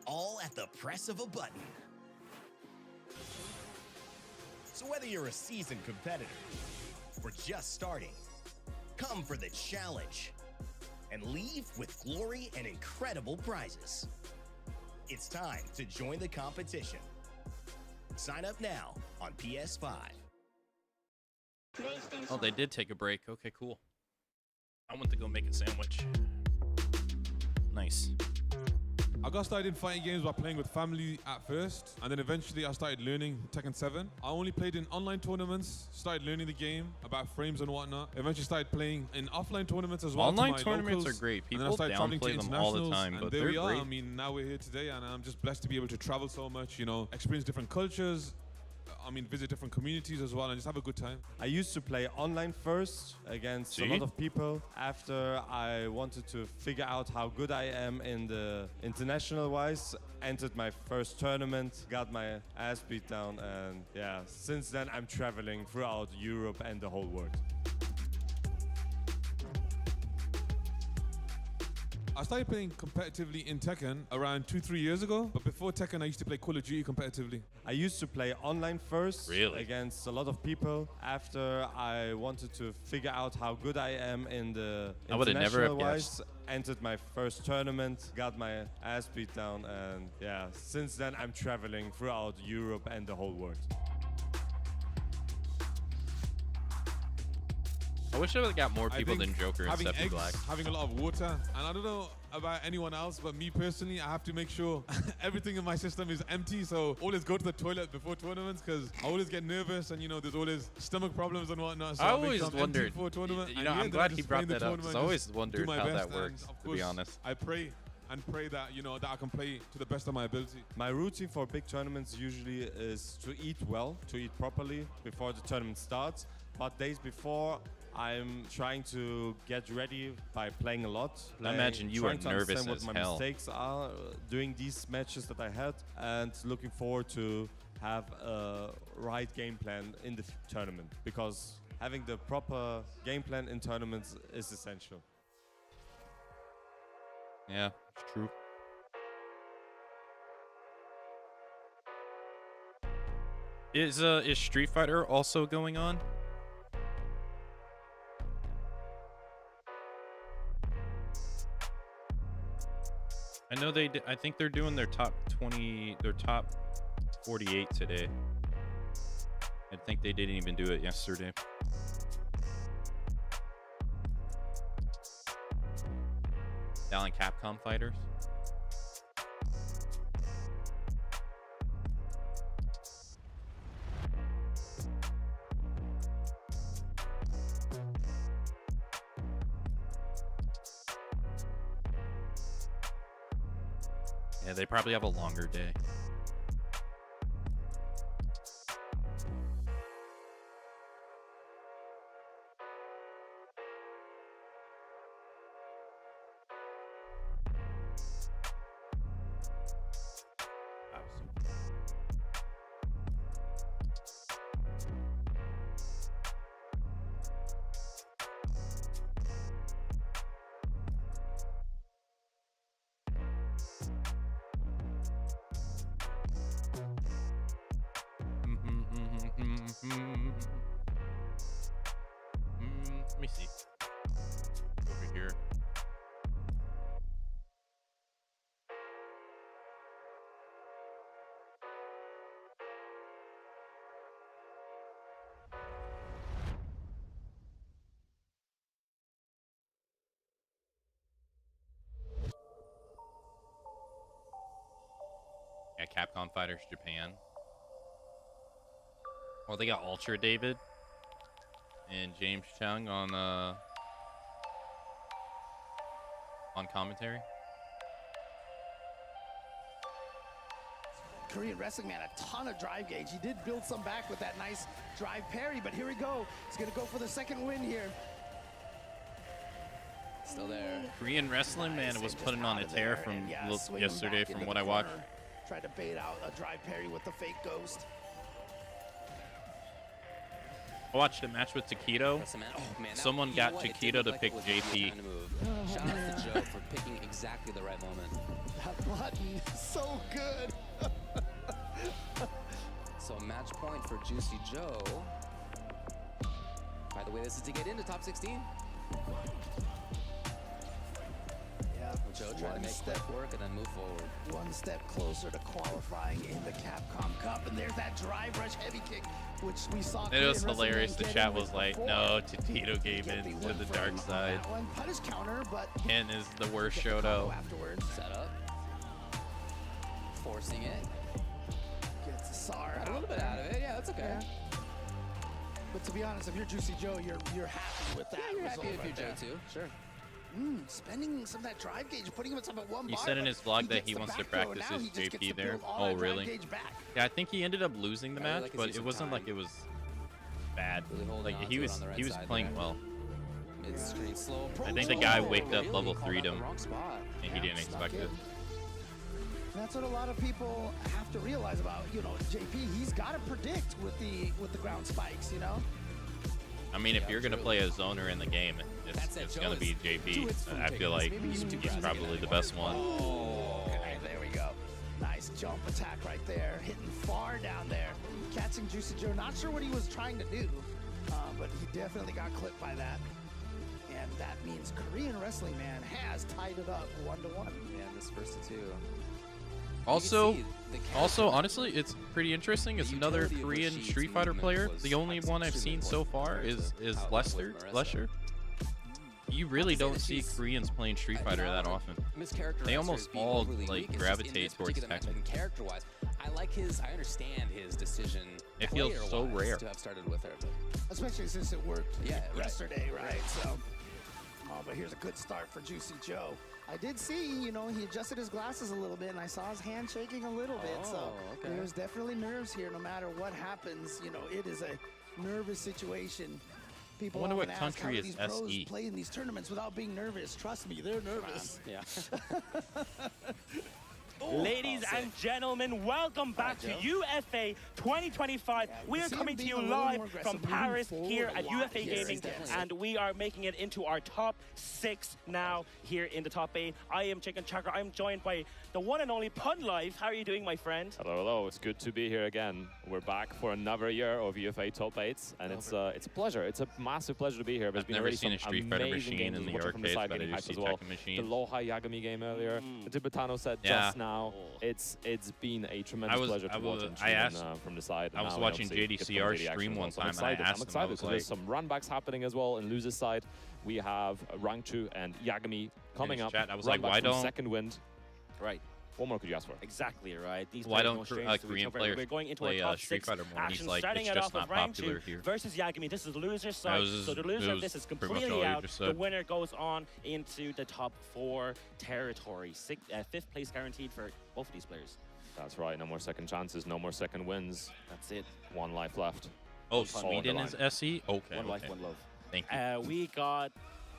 all at the press of a button. So whether you're a seasoned competitor or just starting, come for the challenge and leave with glory and incredible prizes. It's time to join the competition. Sign up now on PS5. Oh, they did take a break. Okay, cool. I went to go make a sandwich. Nice. I got started in fighting games by playing with family at first, and then eventually I started learning Tekken 7. I only played in online tournaments, started learning the game about frames and whatnot. Eventually started playing in offline tournaments as well. Online tournaments are great. People downplay them all the time, but there we are. great. I mean, now we're here today, and I'm just blessed to be able to travel so much, you know, experience different cultures. I mean, visit different communities as well and just have a good time. I used to play online first against a lot of people. After I wanted to figure out how good I am in the international wise, entered my first tournament, got my ass beat down, and yeah, since then I'm traveling throughout Europe and the whole world. I started playing competitively in Tekken around 2-3 years ago, but before Tekken I used to play Call of Duty competitively. I used to play online first against a lot of people. After I wanted to figure out how good I am in the international wise, entered my first tournament, got my ass beat down, and yeah, since then I'm traveling throughout Europe and the whole world. I wish I would have got more people than Joker and having Steffi eggs, Black. having a lot of water, and I don't know about anyone else, but me personally, I have to make sure everything in my system is empty. So always go to the toilet before tournaments because I always get nervous, and you know, there's always stomach problems and whatnot. So I always wondered. Before a tournament. You know, I'm glad he brought that up because I always wondered how that works. To be honest, I pray that, you know, that I can play to the best of my ability. My routine for big tournaments usually is to eat well, to eat properly before the tournament starts. But days before, I'm trying to get ready by playing a lot. I imagine you are nervous what as my hell. mistakes are during these matches that I had, and looking forward to have a right game plan in the tournament, because having the proper game plan in tournaments is essential. Yeah, it's true. Is Street Fighter also going on? I know they I think they're doing their top 20, their top 48 today. I think they didn't even do it yesterday. Down Capcom fighters. Yeah, they probably have a longer day. Let me see. Over here. Yeah, Capcom Fighters Japan. Well, they got Ultra David and James Chung on commentary. Korean Wrestling Man a ton of drive gauge. He did build some back with that nice drive parry, but here we go. He's gonna go for the second win here. Still there. Korean Wrestling Man was putting on a tear from yesterday from what I watched. Tried to bait out a drive parry with the fake ghost. I watched a match with Taquito. Someone got Taquito to pick JP. Shout out to Joe for picking exactly the right moment. That button is so good. So match point for Juicy Joe. By the way, this is to get into top 16. Yeah, Joe trying to make step work and then move forward. One step closer to qualifying in the Capcom Cup, and there's that drive rush heavy kick, which we saw. It was hilarious. The chat was like, "No, Tito gave in to the dark side." Punish counter, but Ken is the worst Shoto. Afterwards, set up, forcing it. Gets Sar Got a little bit out of it. Yeah, that's okay. Yeah. But to be honest, if you're Juicy Joe, you're happy with that. Yeah, you're happy if you're Joe too. Sure. Spending some of that drive gauge, putting himself at one He bar, said in his vlog that he wants to practice his JP there. Oh, really? Yeah, I think he ended up losing the match, but it wasn't like it was bad. Like he was playing well. I think the guy waked up level 3'd him, and he didn't expect it. That's what a lot of people have to realize about, JP. He's got to predict with the ground spikes, I mean, if you're gonna play a zoner in the game, it's gonna be JP. I feel like he's probably the best one. Okay, there we go. Nice jump attack right there, hitting far down there, catching Juicy Joe. Not sure what he was trying to do, but he definitely got clipped by that. And that means Korean Wrestling Man has tied it up 1-1. Yeah, this first to 2. Also, honestly, it's pretty interesting. It's another Korean Street Fighter player. The only one I've seen so far is Lesher. You really don't see Koreans playing Street Fighter that often. They almost all like gravitate towards Tekken. Character-wise, I understand his decision. It feels so rare to have started with her, especially since it worked yesterday, right? So, but here's a good start for Juicy Joe. I did see, he adjusted his glasses a little bit, and I saw his hand shaking a little bit. So there's definitely nerves here. No matter what happens, it is a nervous situation. People I wonder what ask, country how is these pros SE? play in these tournaments without being nervous. Trust me, they're nervous. Yeah. Ladies and gentlemen, welcome back to UFA 2025. We are coming to you live from Paris here at UFA Gaming, and we are making it into our top 6 now here in the top 8. I am Chicken Chakra. I'm joined by the one and only Pun Life. How are you doing, my friend? Hello, hello. It's good to be here again. We're back for another year of UFA top 8s, and it's a pleasure. It's a massive pleasure to be here. I've never seen a Street Fighter machine in the arcades, but I do see Tekken machines. The Loha Yagami game earlier, the Tibetano set just now. It's been a tremendous pleasure to watch from the side. I was watching JDCR stream one time, and I asked him, I was like, there's some runbacks happening as well in losers side. We have Rank 2 and Yagami coming up. I was like, why don't Second Wind? Right. What more could you ask for? Exactly right. These why don't Korean players we're going into play Street Fighter more? He's like, it's just not popular here. Versus Yagami. This is the loser side. So the loser of this is completely out. The winner goes on into the top 4 territory. 5th place guaranteed for both of these players. That's right. No more second chances. No more second wins. That's it. 1 life left. Oh, Sweden is SE? Okay. 1 life, 1 love. Thank you. We got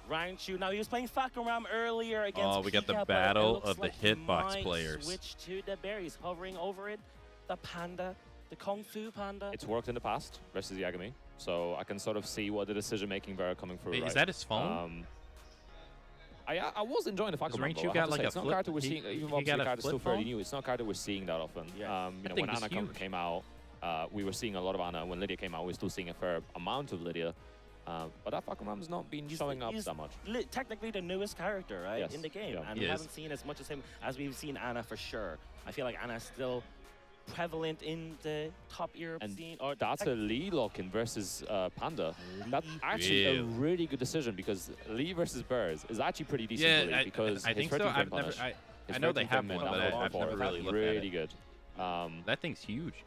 Rank 2. Now, he was playing Fakaram earlier against we got the Pika, battle of like the hitbox players. Switch to the berries, hovering over it. The panda, the Kung Fu panda. It's worked in the past versus Yagami, so I can sort of see what the decision-making there coming through. Wait, right? Is that his phone? I was enjoying the Fakaram. Rank 2 got like a flip. It's not a card that we're seeing, even though the card is still fairly phone? new. It's not a card that we're seeing that often. Yeah. When Anna came out, we were seeing a lot of Anna. When Lydia came out, we were still seeing a fair amount of Lydia. But that Fakaram's not been showing up that much. Technically the newest character, right, yes. in the game. Yeah. And we haven't seen as much as him as we've seen Anna for sure. I feel like Anna's still prevalent in the top Europe scene. Or that's a Lee lock-in versus Panda. That's actually a really good decision because Lee versus Burrs is actually pretty decent for Lee because I think so. I know they have one, but I've never really looked at it. Really good. That thing's huge.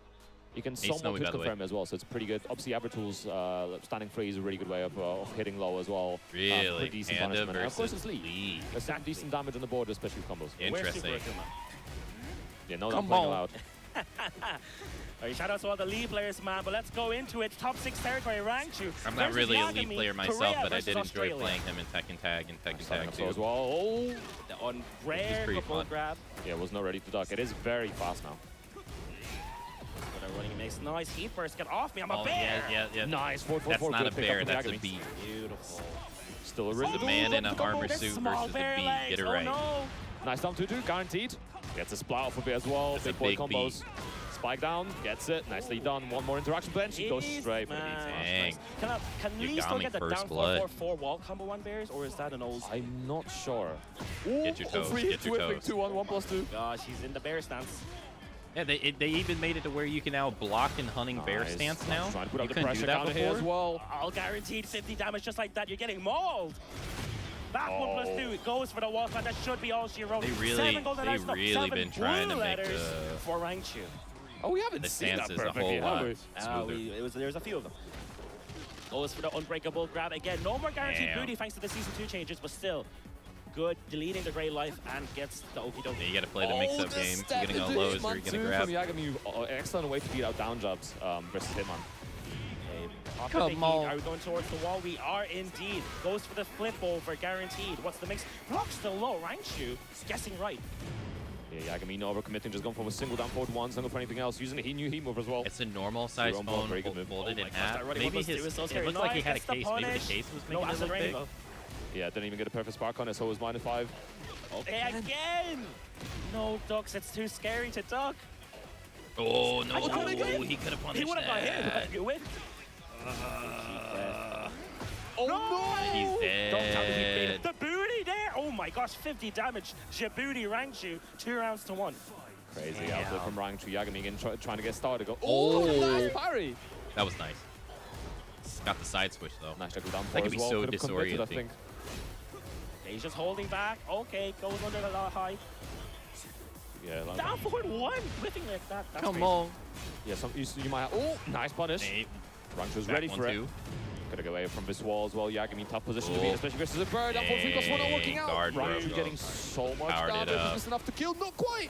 You can somewhat hit confirm as well, so it's pretty good. Obviously, Abertool's standing free is a really good way of hitting low as well. Really? Pretty decent punishment. And of course, it's Lee. There's some decent damage on the board, especially with combos. Interesting. Yeah, no dumping allowed. Alright, shout out to all the League players, man, but let's go into it. Top 6 territory, Rangchu. I'm not really a League Yagami, player myself, Korea but I did enjoy Australia. playing him in Tekken Tag and Tekken Tag So as 2. well. Oh, On rare pretty couple fun. grab. yeah, was not ready to duck. It is very fast now. But they're running makes nice heat burst. Get off me, I'm a Oh, bear. yeah. Nice 4-4-4. That's not a Good pick bear, up from that's a Yagami. bee. Beautiful. Still a It's rhythm. a man in an armor This suit small versus a bear bee. legs. Get it Oh, right. no. Nice down 2-2, guaranteed. Gets a splat off of it as well. That's a Big boy big combos. Spike down, gets it. Nicely done. One more interaction, but then she goes Jeez, straight for the man. beat. Dang. Can Lee still Yagami get the first down blood. 4-4-4 wall combo on bears, or is that an old? I'm not sure. Get your toes, get your toes. 2-1, 1+2. Gosh, he's in the bear stance. Yeah, they even made it to where you can now block in hunting bear Nice. stance now. Trying to put You up the couldn't pressure do that counter here as before. well. All guaranteed 50 damage just like that. You're getting mauled. Back 1+2. It goes for the wall climb. That should be all she wrote. They really- 7 golden they knights, no, really 7 been trying blue to make letters the- for Rangchu. Oh, we haven't The seen that stances a perfectly, whole have lot we? smoother. There's a few of them. Goes for the unbreakable grab again. No more guaranteed Damn. booty thanks to the season 2 changes, but still good. Deleting the gray life and gets the okie dokie. Yeah, you got to play the mix-up the game. step You're getting all into lows or you're Hitman going to 2 grab. From Yagami, excellent way to beat out down jobs versus Hitman. Come on. Are we going towards the wall? We are indeed. Goes for the flip over, guaranteed. What's the mix? Blocks the low. Rangchu guessing right. Yeah, Yagami no overcommitting, just going for a single down forward one, single for anything else, using a new heat move as well. It's a normal size Zero ball, phone, very good move. folded in gosh, half. that running Maybe one plus his, two is so it scary. looked like he Nice, had a gets the case. Maybe the punish. case was No making it acid look big. rainbow. Yeah, didn't even get a perfect spark on it, so it was -5. Again! No ducks, it's too scary to duck. Oh, no. I thought he did. He could have He punished would have got that. hit. You win. Oh no! He's Don't tell me he dead. beat the booty there. Oh my gosh, 50 damage. Djibouti Rangchu, 2 rounds to 1. Crazy outfit from Rangchu. Yagami again trying to get started. Go. Oh. Nice parry! That was nice. Got the side switch, though. Nice juggle down That could as be well. so Could have converted, I disorienting. think. He's just holding back. Okay, goes under the high. Yeah, like Down forward 1. Whipping like that. That's Come crazy. on. Yeah, you might have. Oh, nice punish. Nate. Rangchu's Back ready for it. 1-2. Gotta go away from this wall as well. Yagami tough position to Oh. be in, especially versus a bird. Up 3+1 not working out. Guard broke Rangchu up. getting so much Powered it damage. up. Just enough to kill. Not quite.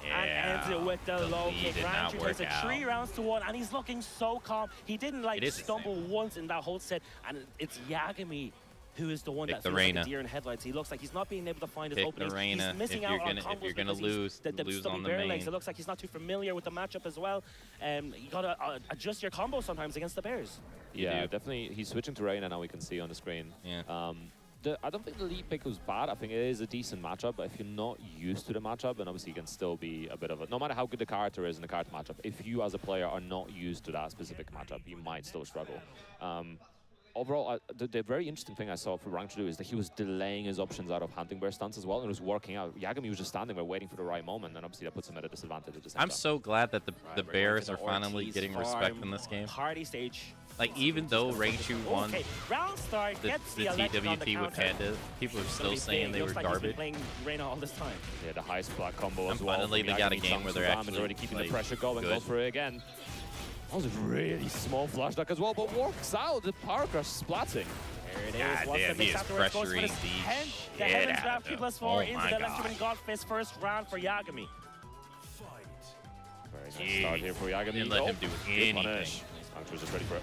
And ends it with the low lead kick. did not Rangchu work takes it out. 3 rounds to 1, and he's looking so calm. He didn't like It is the stumble once in that whole set, and it's Yagami who is the one Pick that the feels like Reina. a deer in headlights. He looks like he's not being able to find his Pick openings. the Reina. He's missing If out you're on gonna- combos if you're gonna because he's lose, the lose stubby on the bear legs. main. It looks like he's not too familiar with the matchup as well. You gotta adjust your combo sometimes against the bears. Yeah, do. definitely. He's switching to Reina now. We can see on the screen. Yeah. I don't think the lead pick was bad. I think it is a decent matchup, but if you're not used to the matchup, then obviously you can still be a bit of a... No matter how good the character is in the character matchup, if you as a player are not used to that specific matchup, you might still struggle. Overall, the very interesting thing I saw for Rangchu is that he was delaying his options out of hunting bear stance as well, and it was working out. Yagami was just standing there waiting for the right moment, and obviously that puts him at a disadvantage at the same I'm time. so glad that the We're Bears going are to the finally Ortiz getting respect farm in this game. Party stage. Like, even though Rangchu won Okay, round start gets the the electric on the TWT with counter. Panda, people are It's still gonna be saying big. they Looks were like he's been garbage. playing Reina all this time. Yeah, the high splat combo And as well. finally from they got a Yagami. game where Chunks they're of damage actually, already keeping like, the pressure going. good. Goes for it again. That was a really small flash duck as well, but works out. The power crush splatting. There it is. God What's damn, the he mix is afterwards? Goes for pressuring this the the shit Heavens out grab of 2 him. plus 4 Oh into my the God. Livestream God Fist first round for Yagami. Very nice start here for Yagami. Didn't let him do Good anything. punish. Rangchu's just ready for it.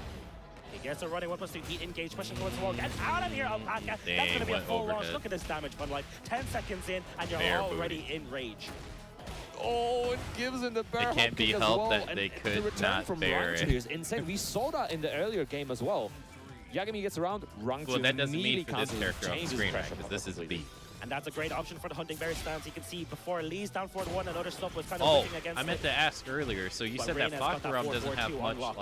He gets a running 1+2 heat engage, pushing towards the wall. Get out of here, Alpaca. That's Dang, going to be a went full launch. overhead. Look at this damage, but like 10 seconds in, and you're Bear already booty. in rage. Oh, it gives him the bear It can't hop be kick as helped well, that and they the could return not from bear Rangchu it. is insane. We saw that in the earlier game as well. Yagami gets around, Rangchu Well, that doesn't immediately mean for this counters, character on the changes screen, right? pressure Because this is a completely. beat. And that's a great option for the hunting bear stance. You can see before Lee's down forward 1 and other stuff was kind of Oh, whipping against I meant it. to ask earlier. So you But said that Reina's got that Fakaram doesn't 4-4-2 have much unlocked.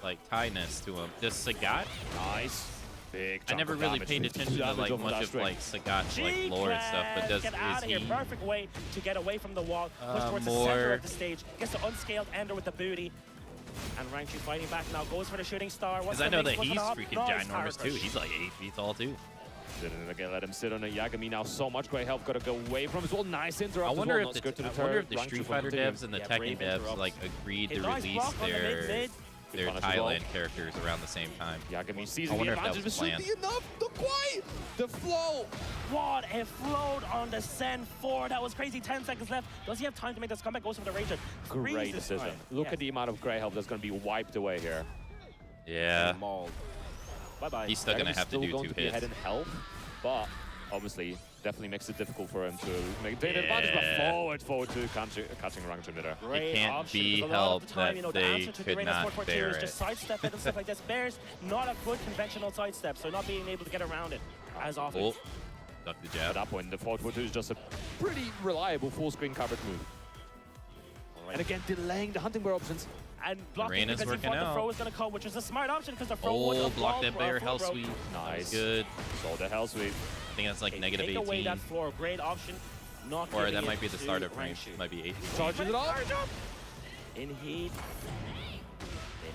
like tie-ness to him. Does Sagat? Nice. Big I chunk never of really damage, paid 50 attention to damage like off much that of string. like Sagat's like lore and stuff, but does Get out is of here. he Perfect way to get away from the wall. Push towards the more- center of the stage. Gets the unscaled ender with the booty. And Rangchu fighting back now. Goes for the shooting star. What's Because I the know mix? that What's he's the hop? freaking Nice power ginormous too. crush. He's like 8 feet tall too. Didn't again let him sit on it. Yagami now so much great help. Got to go away from as well. Nice interrupt. I wonder as well. if the Street Fighter devs and the Yeah, Tekken brave devs interrupts. like agreed Hey, to nice release block on the their mid-mid. their Thailand characters around the same time. Yagami sees I the wonder if that advantage, was but should planned. be enough. Not quite. The flow. What a float on the Sen 4. That was crazy. 10 seconds left. Does he have time to make this comeback? Goes for the Ranger. Great decision. Look at the amount of Grey Help that's going to be wiped away here. Yeah. Mauled. Bye-bye. He's still going to have to do going 2 to be hits. ahead in health, but obviously definitely makes it difficult for him to make the advantage, but forward to catching Rangchu midair. Great It can't option, be because a lot of helped the time, that the they answer to could Dorena's not 4-4-2 bear is it. just sidestep it and stuff like this. Bear's not a good conventional sidestep, so not being able to get around it as often. Oh, duck the jab. At that point, the 4-4-2 is just a pretty reliable full-screen coverage move. And again, delaying the hunting bear options. And blocking Arena's because he working thought the out. throw was going to come, which is a smart option because the throw would Oh, have block blocked that bear full hell throw. sweep. Nice. Good. So the hell sweep. I think that's like Okay, negative take 18. away that floor. Great option. Not Or giving that it might be the to start of range. Rangchu. Might be 18. Charges it off. In heat.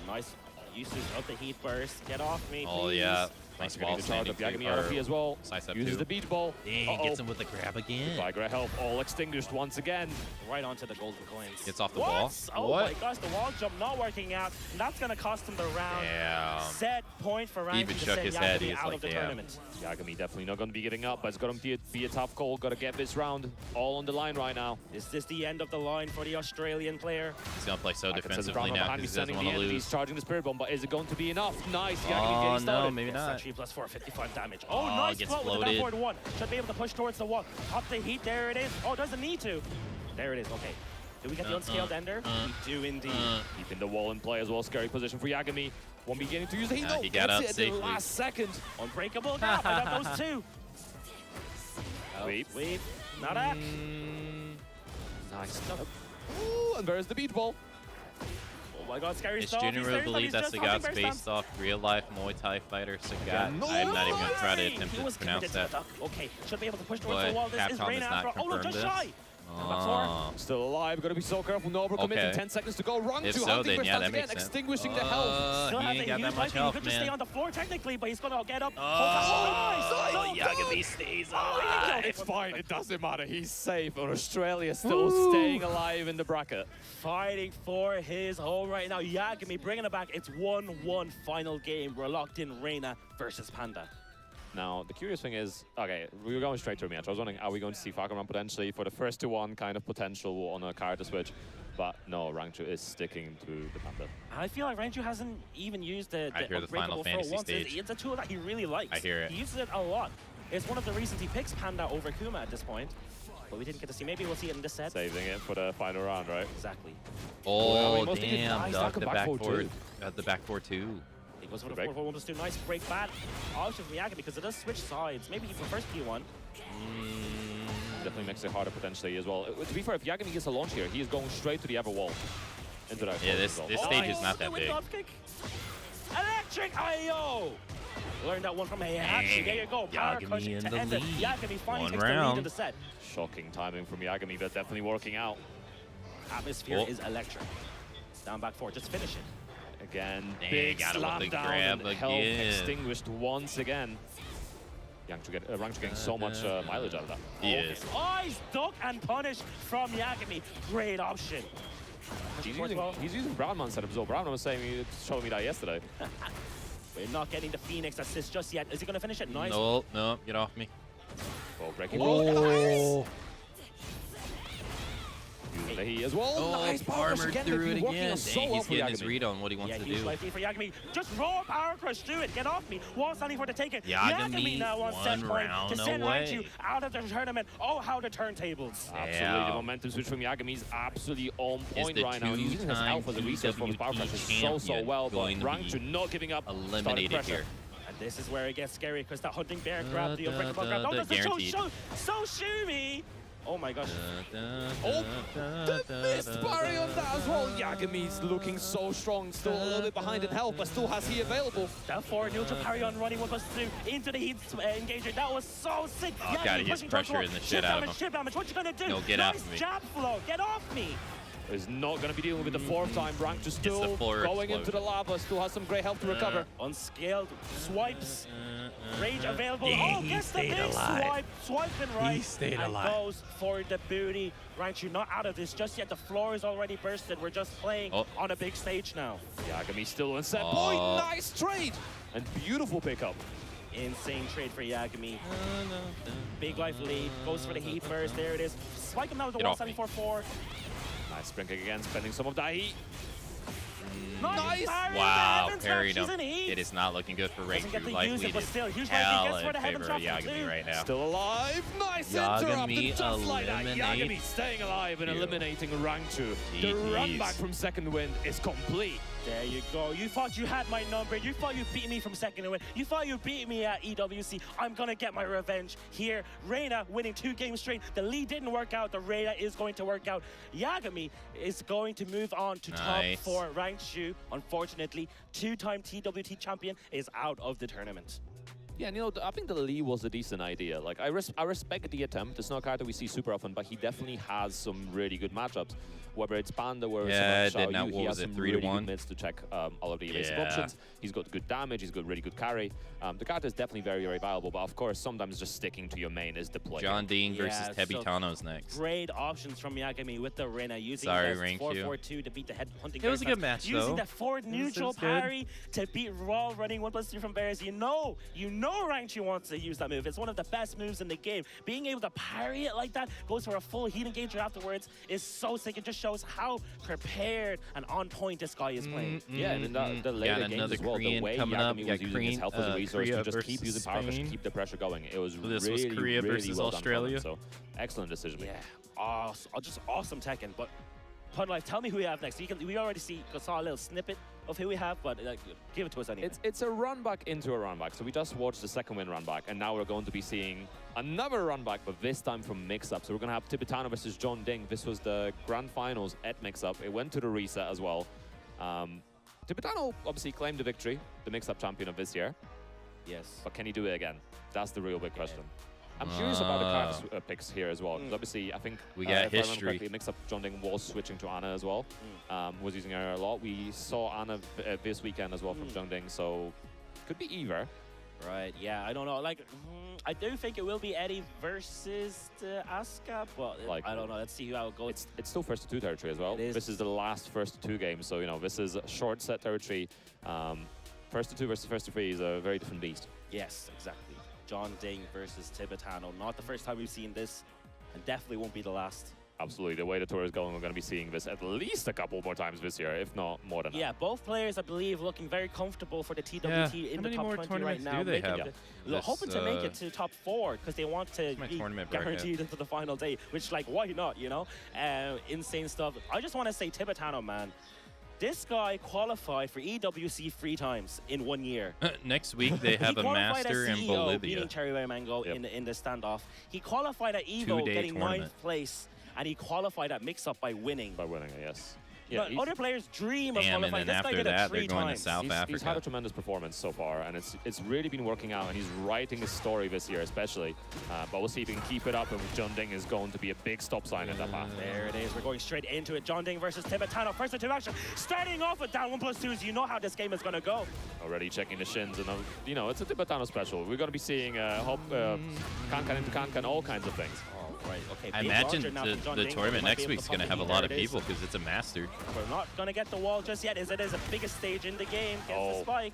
A nice usage of the heat burst. Get off me, Oh, please. yeah. Nice Nice wall getting the charge standing up too. Yagami RP as well. Sidestep Uses too. the beach ball. Dang, gets him with the grab again. By Grey Help, all extinguished once again. Right onto the golden coins. Gets off the What? wall. Oh What? my gosh, the wall jump not working out. And that's going to cost him the round. Damn. Set point for Rangchu He even to shook send his head. Yagami He's out like, of the damn. tournament. Yagami definitely not going to be getting up, but it's going to be a tough call. Got to get this round all on the line right now. Is this the end of the line for the Australian player? He's going to play so Like I said, the defensively Brown now behind me because he doesn't sending want the to end. lose. He's charging the Spirit Bomb, but is it going to be enough? Nice. Yagami Oh, getting no, started. maybe not. Sentry plus 4, 55 damage. Oh, nice gets float with the floated. downward 1. Should be able to push towards the wall. Up the heat, there it is. Oh, doesn't need to. There it is, okay. Do we get the unscaled ender? We do indeed. Keeping the wall in play as well. Scary position for Yagami. Won't be getting to use the heat. No, he got up gets it at the safely. last second. Unbreakable gap. I got those two. Sweep. Sweep. Not up. Nice. Ooh, and there's the beat ball. Oh my god, scary It's stuff. He's generally there, but believed he's that just Sagat's hopping based off real-life Muay Thai fighter Sagat. No I'm not even going to try to way! attempt He to was pronounce committed to that. the duck. Okay, should be able to push towards the But wall. This is Capcom Reina has not after. Oh no, confirmed just this. shy. Oh. Still alive. Gotta be so careful. No overcommitting. Okay. 10 seconds to go. Run If to so, hunting then burst yeah, once that again, makes sense. extinguishing the health. Still He has ain't a got huge that much life. He health, could just stay man. on the floor technically, but he's gonna get up. Oh, Yagami stays alive. It's fine. It doesn't matter. He's safe. And Australia still staying alive in the bracket. Fighting for his home right now. Yagami bringing it back. It's 1-1 final game. We're locked in Reina versus Panda. Now, the curious thing is, okay, we were going straight to a match. I was wondering, are we going to see Falcon potentially for the first 2-1 kind of potential on a character switch? But no, Rangchu is sticking to the Panda. I feel like Rangchu hasn't even used the I hear the Final unbreakable throw Fantasy once. stage. It's a tool that he really likes. I hear it. He uses it a lot. It's one of the reasons he picks Panda over Kuma at this point. But we didn't get to see. Maybe we'll see it in this set. Saving it for the final round, right? Exactly. Oh, most of you damn. guys Duck got the back back forward forward. too. Got the back 4-2. He goes for the 4-4-1+2. Nice break bad option from Yagami because it does switch sides. Maybe he prefers P1. Definitely makes it harder potentially as well. To be fair, if Yagami gets a launch here, he is going straight to the other wall. Into that Yeah, this stage is not that big. Electric IO! Learned that one from Heihachi. There you go. Power Yagami crush in to the end it. lead. Yagami finally One takes the lead round. in the set. Shocking timing from Yagami, but definitely working out. Atmosphere Oh. is electric. Down back 4. Just finish it. Again, Dang, big got him with slam the down grab and health again. extinguished once again. Rangchu getting so much mileage out of that. He is. Eyes, duck, and punish from Yagami. Great option. He's using Brownman setup as well. Brownman was saying, he showed me that yesterday. We're not getting the Phoenix assist just yet. Is he going to finish it? Nice. No, no, get off me. Oh, breaking Oh. Using the heat as well. Oh, nice power crush armored again. through They've it been working again. on so Dang, well he's for getting his Yagami. read on what he wants Yeah, to huge do. life lead for Yagami. Just raw power crush, do it. Get off me. Wall standing for the taking. Yagami, now on set one point round to send away. Rangchu out of the tournament. Oh, how the turntables. Absolutely, Yeah. the momentum switch from Yagami is absolutely on Is point the right now. And he's using his two-time alpha as a reset for his power PWT crushes so well, but champion going to Rangchu not giving up. starting eliminated pressure. here. And this is where it gets scary because that hunting bear grab, the unbreakable grab. Oh, the that's the guaranteed. so shoomy. Oh my gosh. Oh, the missed parry on that as well. Yagami's looking so strong, still a little bit behind in health, but still has he available. That forward neutral parry on running 1+2 into the heat engager. That was so sick. Oh, God, he gets pressuring the shit out of him. Chip damage. What you gonna do? No, get nice off me. jab flow. Get off me. Is not going to be dealing with the fourth time. Rangchu still floor going into the explosion. lava, still has some great health to recover. Unscaled swipes. Rage available. Yeah, oh, he gets the stayed big alive. swipe. Swiping right. He stayed and alive. goes for the booty. Right, you're not out of this just yet. The floor is already bursted. We're just playing on a big stage now. Yagami still on set point. Nice trade. And beautiful pickup. Insane trade for Yagami. Big life lead. Goes for the heat burst. There it is. Spike him down to the wall, 744. Nice sprint kick again, spending some of that heat. Nice! Wow, parried him. It is not looking good for Rage. Life lead is still, huge hell life in favor of Yagami right now. Still alive. Nice interrupt. And just like that, Yagami staying alive and eliminating rank 2. The run back from second wind is complete. There you go. You thought you had my number. You thought you beat me from second to win. You thought you beat me at EWC. I'm going to get my revenge here. Reina winning 2 games straight. The lead didn't work out. The Reina is going to work out. Yagami is going to move on to top 4 ranked 2. Unfortunately, 2-time TWT champion is out of the tournament. Yeah, and, you know, I think the Lee was a decent idea. Like, I respect the attempt. It's not a card that we see super often, but he definitely has some really good matchups. Whether it's Panda, whether it's Xiaoyu, he has some really good mids to check all of the evasive options. He's got good damage, he's got really good carry. The card is definitely very, very valuable, but of course, sometimes just sticking to your main is the play. John Dean versus Tebitano's next. Great options from Yagami with the Reina, using the 4-4-2 to beat the head hunting. It was a good match, using though. the forward neutral parry to beat Raw running 1+2 from Bears. You know Rangchu wants to use that move. It's one of the best moves in the game. Being able to parry it like that, goes for a full heat engager afterwards, is so sick. It just shows how prepared and on point this guy is playing. Yeah, and in the later games as well, the way Yagami was using his health as a resource to just keep using power push, keep the pressure going. It was really, Korea really versus well Australia. Done. So excellent decision. Yeah, just awesome Tekken. But Pun Life, tell me who we have next. We already saw a little snippet of who we have, but give it to us anyway. It's a run back into a run back. So we just watched the second win run back, and now we're going to be seeing another run back, but this time from Mix Up. So we're going to have Tibetano versus John Ding. This was the grand finals at Mix Up. It went to the reset as well. Tibetano obviously claimed the victory, the Mix Up champion of this year. Yes. But can he do it again? That's the real big question. I'm curious about the card picks here as well, because obviously I think we got if I remember history. correctly, Mix Up John Ding was switching to Ana as well. Was using her a lot. We saw Ana this weekend as well from John Ding, so could be either. Right, yeah, I don't know. Like, I do think it will be Eddie versus Asuka, but I don't know. Let's see how it goes. It's still first to 2 territory as well. This is the last first to 2 games, so you know this is a short set territory. First to 2 versus first to 3 is a very different beast. Yes, exactly. John Ding versus Tibetano. Not the first time we've seen this, and definitely won't be the last. Absolutely. The way the tour is going, we're going to be seeing this at least a couple more times this year, if not more than that. Yeah, both players, I believe, looking very comfortable for the TWT in the top 20 right now. Do they have? Hoping to make it to top 4 because they want to be guaranteed into the final day, which, like, why not, you know? Insane stuff. I just want to say, Tibetano, man, this guy qualified for EWC 3 times in 1 year. Next week they have a master in Bolivia. Beating Cherry Mango in the standoff. He qualified at Evo, getting 9th place, and he qualified at Mix Up by winning. Yes. Yeah, other players dream of qualifying. And then this guy after did it that, 3 they're going times. to South Africa. He's had a tremendous performance so far, and it's really been working out, and he's writing his story this year especially. But we'll see if he can keep it up, and John Ding is going to be a big stop sign at that path. There it is. We're going straight into it. John Ding versus Tibetano. First to 2 action. Starting off with down 1+2s. You know how this game is going to go. Already checking the shins, and you know, it's a Tibetano special. We're going to be seeing Kankan into Kankan, all kinds of things. Right, okay. I imagine the tournament next week's going to have a lot of people because it's a master. We're not going to get the wall just yet, as it is the biggest stage in the game. Gets the spike.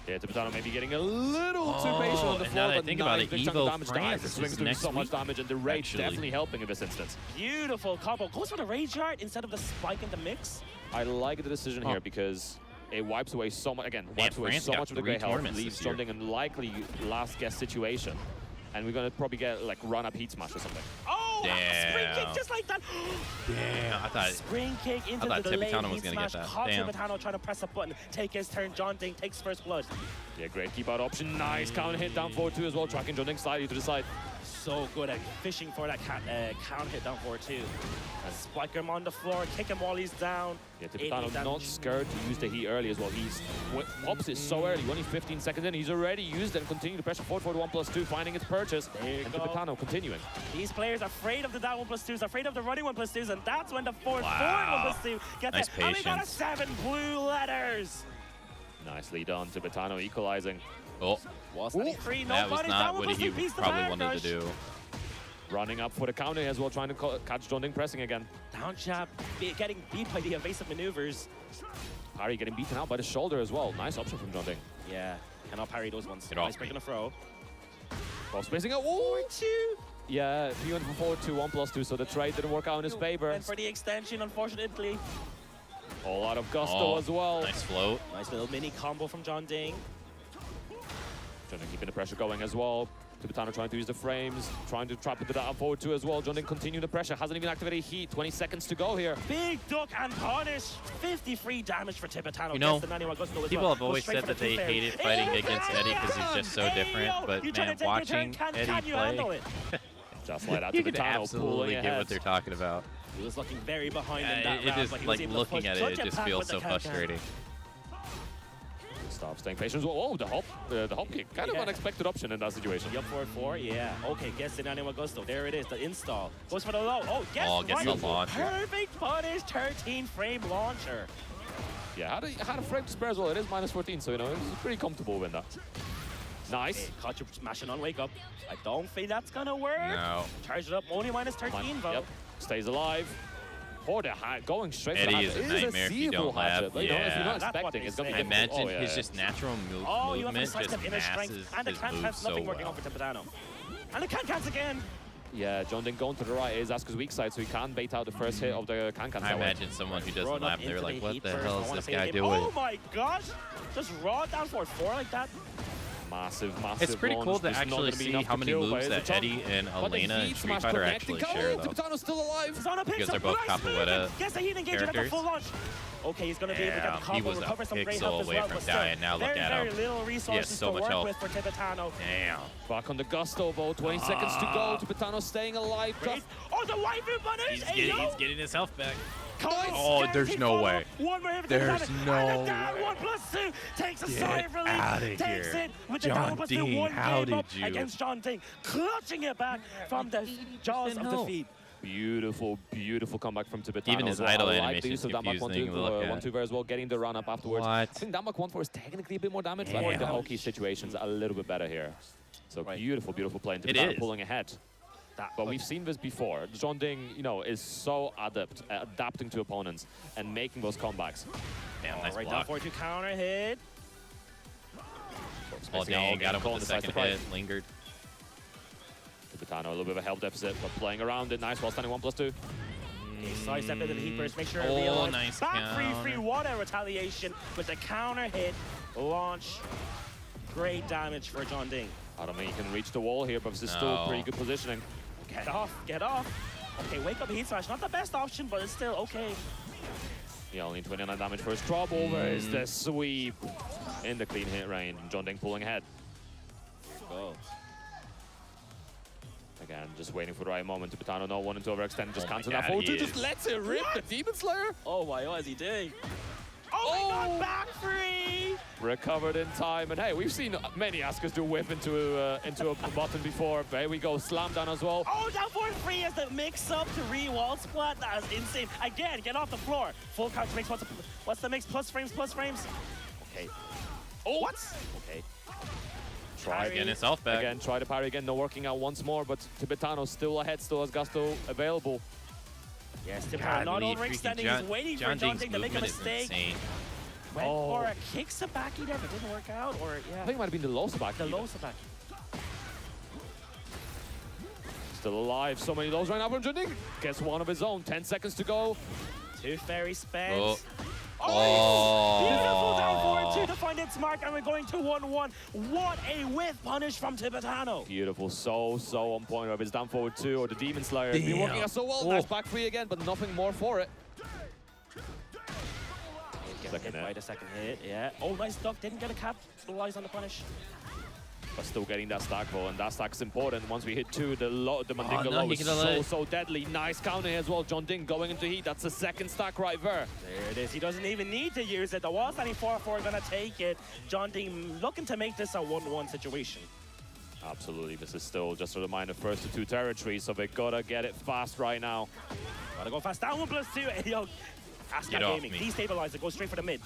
Yeah, Tibetano maybe getting a little too patient on the floor, now that I think about it, Evo France is swings doing so much damage, and the Rage definitely helping in this instance. Beautiful combo. Goes for the Rage Art instead of the spike in the mix. I like the decision here because it wipes away so much, wipes away so much of the great health, leaves John Ding in likely last guess situation. And we're going to probably get like run-up heat smash or something. Oh, spring kick just like that. Damn, I thought spring kick into the delayed heat smash. Caught Tibetano trying to press a button, take his turn. John Ding takes first blood. Yeah, great keep out option. Nice counter hit down forward 2 as well. Tracking John Ding slightly to the side. So good at fishing for that counter hit down forward 2. And spike him on the floor, kick him while he's down. Yeah, Tibetano not scared to use the heat early as well. He's opposite so early, only 15 seconds in. He's already used it and continue to pressure forward for the 1+2, finding its purchase. And Tibetano continuing. These players are afraid of the down 1+2s, afraid of the running 1+2s, and that's when the forward 1+2 gets nice it. And we got a 7 blue letters. Nicely done, Tibetano equalizing. Oh, Was Ooh, that free? that was Nobody's not down what with he piece the probably back wanted rush. to do. Running up for the counter as well, trying to catch John Ding pressing again. Down jab, getting beat by the evasive maneuvers. Parry getting beaten out by the shoulder as well. Nice option from John Ding. Yeah, cannot parry those ones. Get off Nice break on the throw. Well, spacing out. Ooh, 4-2. yeah, he went for forward 2, 1+2, so the trade didn't work out in his favor. And for the extension, unfortunately. A lot of gusto as well. Nice float. Nice little mini combo from John Ding. John Ding keeping the pressure going as well. Tibetano trying to use the frames, trying to trap into that up forward 2 as well. John Ding continuing the pressure, hasn't even activated heat. 20 seconds to go here. Big duck and punish. 53 damage for Tibetano. You know, people people have always said that they hated fighting against Eddie because he's just so different. But man, watching Eddie play, just like that, you can Tibetano absolutely pulling get ahead. what they're talking about. He was looking very behind in that It round, just but he was like able to looking push at such it, a it just pack feels with the so can-can. frustrating. Stop staying patient. Whoa, the hop kick. Kind of unexpected option in that situation. Yup, forward 4, yeah. Okay, gets it on Gusto. There it is, the install. Goes for the low. Oh, gets gets right. the launcher. Perfect punish, 13 frame launcher. Yeah, had a frame to spare as well. It is -14, so you know, it's pretty comfortable with that. Nice. Okay, caught you smashing on wake up. I don't think that's gonna work. No. Charge it up, only -13 though. Yep, stays alive. Oh, the going straight to the Eddie is a hatchet. It is nightmare if you don't seasonal hatchet, have. but, you know, if you're not Yeah. expecting, it's gonna I be imagine difficult. Oh, his yeah. just natural Oh, you have movement to sidestep just inner strength. masses And the his can-can's moves so nothing working well. on for Tibetano. And the can-cans again. Yeah, John Ding going to the right is Asuka's weak side, so he can bait out the first hit of the can-can. I imagine someone who doesn't Run up laugh, they're into like, the what heat the first. hell I is wanna this play the guy game. doing? Oh my gosh! Just raw down forward 4 like that. Massive It's pretty launch. cool to There's not actually gonna be see enough how to many kill, but moves it's a that chunk. Eddie and But the Elena in heat Street smash Fighter connecting. actually share, though. Tibetano's still alive. Zana picks Because they're up. both Nice capoeira movement. Gets the heat engagement at the characters. full launch. Okay, he's going to be able to get the Damn, combo, he was a recover some great pixel health as away well, from but still, dying. Now look at very him. little resources so to much work health. with for Tibetano. Damn. Back on the gusto, though. 20 seconds to go. Tibetano staying alive. Great. Oh, the waifu punish! He's getting his health back. Oh, there's no way. One more hit for There's Tibetano. no And the down way. 1+2 takes a Get sigh of relief. outta Takes here. it with the John down 1+2. Ding, One how game up did you? against John Ding, clutching it back from the jaws of know? defeat. Beautiful, beautiful comeback from Tibetano. Even his as well. idle I like animation the use is of that Mach confusing to look at. 1-2 as well, getting the run up afterwards. What? I think that Mach 1-4 is technically a bit more damage, but I think the Oki situation's a little bit better here. So beautiful, beautiful play. And It Tibetano is. pulling ahead. But we've seen this before. John Ding, you know, is so adept at adapting to opponents and making those comebacks. Damn, nice Right down block. forward to counter hit. Oh, dang, got him with the second hit. Lingered. Tibetano, a little bit of a health deficit, but playing around it. Nice while standing 1+2. Okay, sidestep into the heat burst, make sure Oh, it realizes. nice Back free counter. water retaliation with the counter hit, launch. Great damage for John Ding. I don't think he can reach the wall here, but this is still No. pretty good positioning. Get off, get off. Okay, wake up heat smash, not the best option, but it's still okay. Yeah, only 29 damage first drop over is the sweep in the clean hit range. John Ding pulling ahead. Go. Again, just waiting for the right moment. Tibetano not wanting to overextend, just Oh my cancel that God, forward he two, just is. lets it rip the Demon Slayer. Oh my, what is he doing? Oh my god, back free! Recovered in time, and hey, we've seen many Asukas do whip into a button before. But here we go, slam down as well. Oh, down forward free as the mix-up to re-wall splat. That is insane. Again, get off the floor. Full couch mix, what's the mix? Plus frames, plus frames. Okay. Oh, what? Okay. Try Getting himself back. Again, try to parry again, no working out once more, but Tibetano still ahead, still has gusto available. Yes, Tibetano not overextending, he's waiting for John Ding to make a mistake. Went for a kick sabaki there, but didn't work out, or yeah. I think it might have been the low sabaki. The even. low sabaki. Still alive, so many lows right now from John Ding. Gets one of his own, 10 seconds to go. Two fairy spent. Oh. Oh, beautiful down forward two to find its mark, and we're going to 1-1. What a whiff punish from Tibetano. Beautiful, so on point of his down forward two or the Demon Slayer. Been working out so well. Nice back free again, but nothing more for it. Get hit by the second hit, yeah. Oh, nice duck, didn't get a capitalize on the punish. But still getting that stack though, and that stack's important. Once we hit two, the Mandingo no, low he is can so deadly. Nice counter as well. John Ding going into heat. That's the second stack right there. There it is. He doesn't even need to use it. The wall standing 4-4 gonna take it. John Ding looking to make this a 1-1 situation. Absolutely. This is still just a reminder, first to two territories, so they gotta get it fast right now. Gotta go fast. Down 1+2. Yo, Asuka Get off gaming. me. Destabilize it. Go straight for the mid.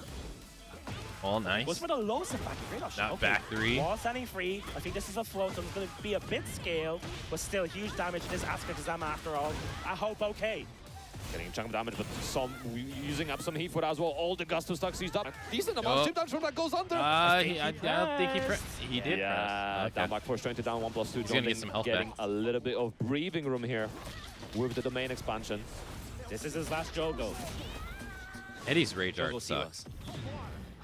Oh, nice. Goes for the low step back. Great option. Not back three. Wall standing free. I think this is a float, so it's going to be a bit scaled, but still huge damage. This aspect is Zama after all. I hope okay. Getting a chunk of damage, but some using up some heat for that as well. All the gusto stocks used up. Decent amount of chip damage from that goes under. I don't think he did yeah, press. Okay. down back push straight to down 1+2. He's gonna get some health getting back. a little bit of breathing room here with the domain expansion. This is his last Jogo. Eddie's rage art sucks.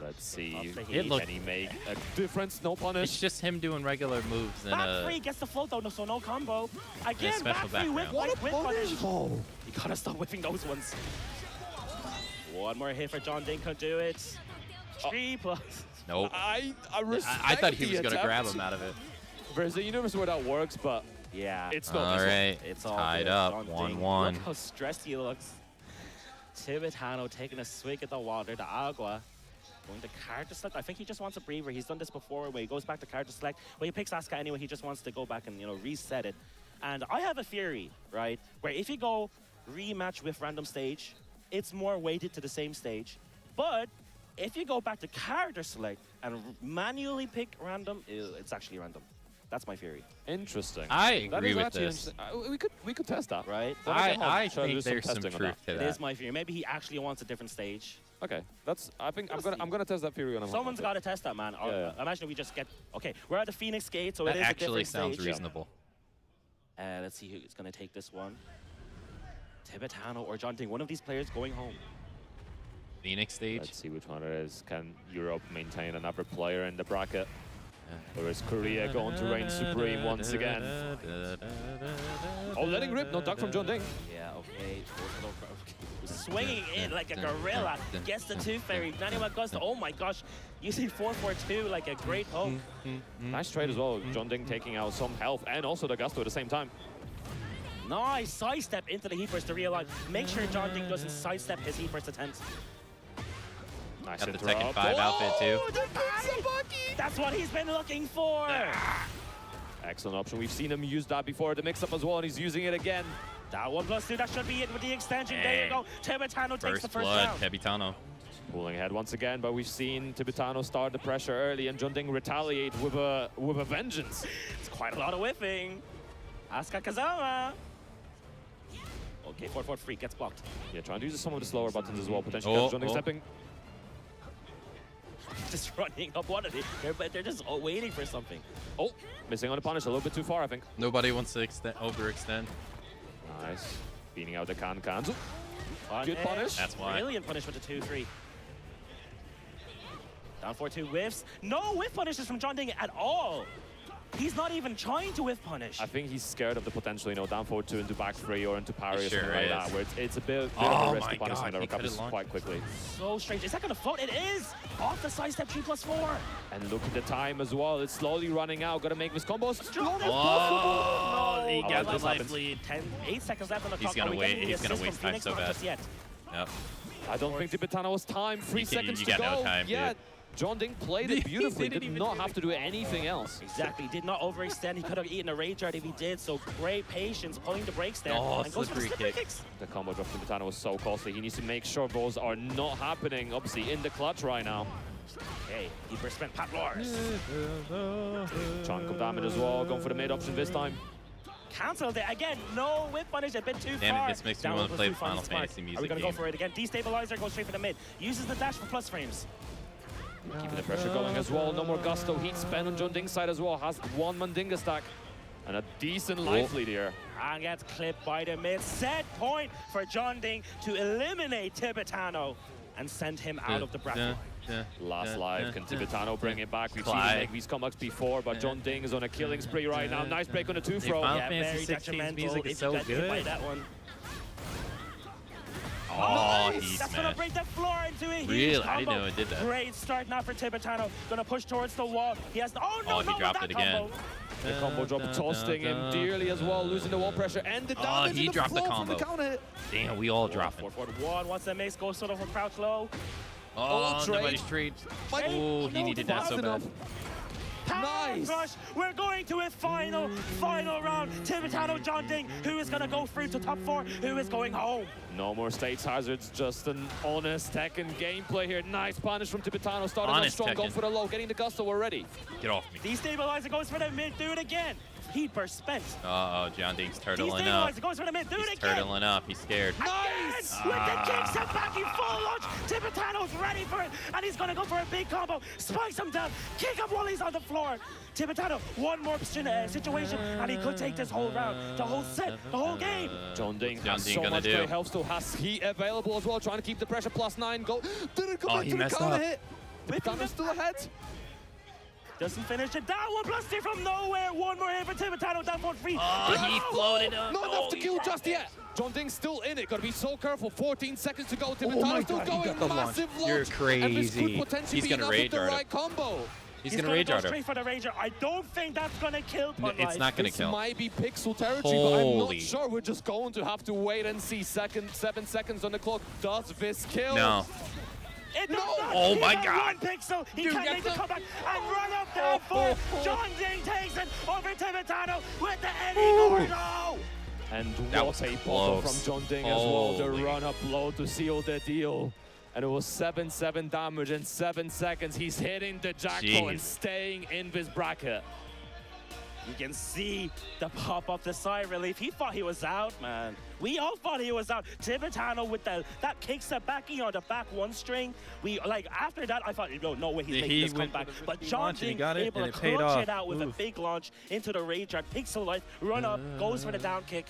Let's see. Can he make a difference? No punish. It's just him doing regular moves and Back free gets the float though, so no combo. Again, special back free with background. punish. Oh, you gotta stop whiffing those ones. One more hit for John Ding could do it. 3+. Nope. I I thought he was gonna grab him out of it. There's a universe where that works, but yeah, it's not. All right, it's all tied good. up, John Ding, 1-1. Look how stressed he looks. Tibetano taking a swig at the water, the agua. Going to card to select. I think he just wants a breather. He's done this before where he goes back to card to select. Well, he picks Asuka anyway. He just wants to go back and, reset it. And I have a theory, right, where if you go rematch with random stage, it's more weighted to the same stage. But if you go back to character select and manually pick random, it's actually random. That's my theory. Interesting. I agree with this. We could test that, right? I think there's some truth to that. It is my theory. Maybe he actually wants a different stage. Okay, I think I'm gonna test that theory on him. Someone's got to test that, man. Yeah. Imagine we just get. Okay, we're at the Phoenix Gate, so That it is actually a different sounds stage. reasonable. Let's see who's gonna take this one. Tibetano or John Ding. One of these players going home. Phoenix stage. Let's see which one it is. Can Europe maintain another player in the bracket? Or is Korea going to reign supreme once again? Oh, letting rip. No duck from John Ding. Yeah, okay. Swinging in like a gorilla. Gets the Tooth Fairy. 91 Gusto. Oh my gosh. Using 442 like a great hope. Nice trade as well. John Ding taking out some health and also the Gusto at the same time. Nice sidestep into the Heat Burst to realign. Make sure John Ding doesn't sidestep his Heat Burst attempt. Nice Got the Tekken 5 outfit too. That's what he's been looking for. Excellent option. We've seen him use that before the mix-up as well, and he's using it again. That 1+2, that should be it with the extension. There you go. Tibetano takes the first blood, round. Tibetano. Pulling ahead once again, but we've seen Tibetano start the pressure early and John Ding retaliate with a vengeance. It's quite a lot of whiffing. Asuka Kazama. Okay, 4-4 free gets blocked. Yeah, trying to use some of the slower buttons as well. Potentially John Ding stepping. Just running up one of it. They're just waiting for something. Oh, missing on the punish a little bit too far, I think. Nobody wants to overextend. Nice. Beating out the Kanzu. Good punish. That's why. Brilliant punish with the 2-3. Down 4-2 whiffs. No whiff punishes from John Ding at all. He's not even trying to whiff punish. I think he's scared of the potential, down forward 2 into back 3 or into parry or Sure something like is. that, where it's a bit of a risky punishment God, that he recovers could've quite quickly. So strange. Is that going to float? It is! Off the sidestep 3+4. And look at the time as well. It's slowly running out. Got to make this combos. Oh, he got the life happens. lead. 8 seconds left on the He's clock. gonna Are we wait. getting the He's gonna assist waste from time Phoenix? so Not bad. just yet. Yep. I don't think Tibetano has time. 3 seconds you to got go. no time, yeah, dude. John Ding played it beautifully. Did not have to do anything else. Exactly. Did not overextend. He could have eaten a rage art if he did. So great patience, pulling the brakes there. Oh, and goes for the slippery slippery kick. kicks. The combo drop to Tibetano was so costly. He needs to make sure those are not happening, obviously, in the clutch right now. Okay, he first spent Pat Lars. Chunk of damage as well. Going for the mid option this time. Cancelled it again. No whip punish, a bit too Damn far. it, this makes me Down want to +2 play finally Final smart. Fantasy music Are we going to go game. for it again? Destabilizer goes straight for the mid. Uses the dash for plus frames. Keeping the pressure going as well. No more gusto. Heat spend on John Ding's side as well. Has one Mandinga stack. And a decent life lead here. And gets clipped by the mid. Set point for John Ding to eliminate Tibetano and send him out of the bracket. Last life. Can Tibetano bring it back? We've seen him make these comebacks before, but John Ding is on a killing spree right now. Nice break on the 2-throw. Final Yeah, Fantasy very 16's detrimental music is if so you get hit by good. that one. Oh, Nice. he That's gonna smashed. break the floor into a huge Really? combo. I didn't know it did that. Great start now for Tibetano. Gonna push towards the wall. He has the, oh no, Oh, he no, dropped that it again. combo. The combo drop toasting him dearly as well, losing the wall pressure and the Oh, damage. he in dropped the flow from combo. counter hit. Damn, we all dropped him. 4-4-1. Once the mace goes sort of a crouch low. Oh, trade. nobody's trade. But Oh, he no, needed that so fast bad. enough. Power crush. We're going to a final round. Tibetano, John Ding, who is going to go through to top 4, who is going home. No more states hazards, just an honest Tekken gameplay here. Nice punish from Tibetano, starting off strong, going for the low, getting the gusto already. Get off me. Destabilizer goes for the mid, do it again. Heat burst spent. Uh-oh, John Ding's turtling up. Goes for the mid, do it He's again. turtling up, he's scared. Nice! With the kicks and backing full launch, Tibetano's ready for it, and he's gonna go for a big combo. Spikes him down, kick him while he's on the floor. Tibetano, one more situation, and he could take this whole round, the whole set, the whole game. John Ding has so much great health, still has heat available as well, trying to keep the pressure. +9 goal. Didn't come back to the counter hit. Tibetano's still ahead. Doesn't finish it. That one +3 from nowhere. One more hit for Tibetano, down for 3. Oh, he floated up. Not enough to kill just yet. John Ding's still in it. Gotta be so careful. 14 seconds to go. Tibetano's still going. Massive launch. You're crazy. And this could potentially He's gonna be rage the right combo. He's gonna rage art straight for the Ranger. I don't think that's gonna kill Pun It's not gonna kill. This might be pixel territory, but I'm not sure. We're just going to have to wait and see. 7 seconds on the clock. Does this kill? No. It does not. Oh my He God. One pixel. He can make the comeback and run up down 4. John Ding takes it over Tibetano with the Eddie Gordo. And That what was a bottle close. from John Ding as well. The Holy. run-up blow to seal the deal. And it was 7-7 damage in 7 seconds. He's hitting the jackpot and staying in this bracket. You can see the pop of the sigh of relief. He thought he was out, man. We all thought he was out. Tibetano with that kicks it back, on the back 1 string. After that, I thought, no way he's making this comeback. But John Ding able to clutch it out with a big launch into the rage art. Pixel life, run up, goes for the down kick.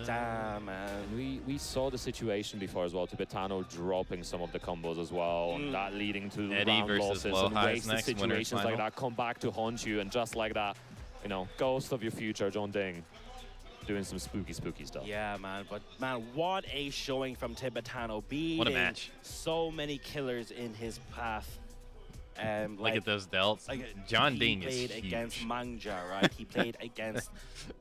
Damn, man. We saw the situation before as well. Tibetano dropping some of the combos as well, and that leading to Eddie round versus losses low and highs wasted next, winners situations like final. that come back to haunt you, and just like that, ghost of your future, John Ding, doing some spooky stuff. Yeah, man. But man, what a showing from Tibetano, beating What a match. so many killers in his path. Look at those delts. John Ding is He played huge. against Mangja, right? He played against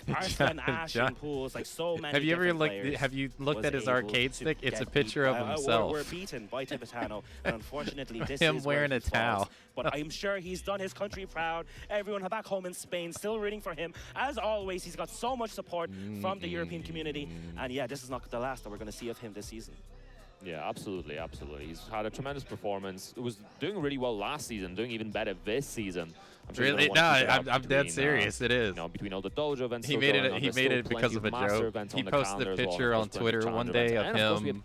Arslan Ash and Pools, so many. Have you ever players Have you looked was at his able arcade to stick? It's a get picture of himself. We're beaten by Tibetano, and unfortunately, this Him is where wearing he a towel. falls. But I'm sure he's done his country proud. Everyone back home in Spain still rooting for him. As always, he's got so much support from the European community. And yeah, this is not the last that we're going to see of him this season. Yeah, absolutely. He's had a tremendous performance. It was doing really well last season, doing even better this season. I'm sure Really? No, I'm dead serious. It is. Between all the dojo events, He made it because of a joke. He posted a picture on Twitter one day of him,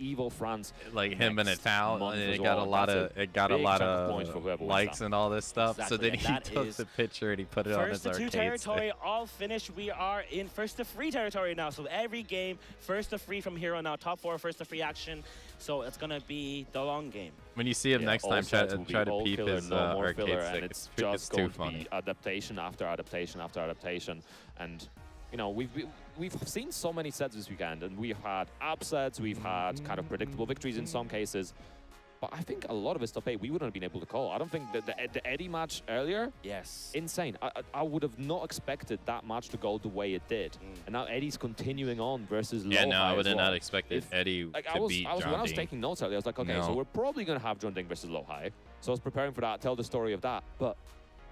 like him in a towel, and it got a lot of likes and all this stuff. So then he took the picture and he put it on his First to 2 arcade territory, stick. all finished. We are in first to 3 territory now. So every game, first to 3 from here on out. Top 4, first to 3 action. So it's gonna be the long game. When you see him next time, try to peep his arcade filler, stick. and it's just too going funny. to be adaptation after adaptation after adaptation. And we've seen so many sets this weekend, and we've had upsets, we've had kind of predictable victories in some cases. But I think a lot of his top 8 we wouldn't have been able to call. I don't think the Eddie match earlier, yes, insane. I would have not expected that match to go the way it did. And now Eddie's continuing on versus Yeah, low no, high I would as have well. not expected Eddie to beat John When I was Ding. taking notes earlier, I was like, okay, so we're probably going to have John Ding versus low high. So I was preparing for that, tell the story of that. But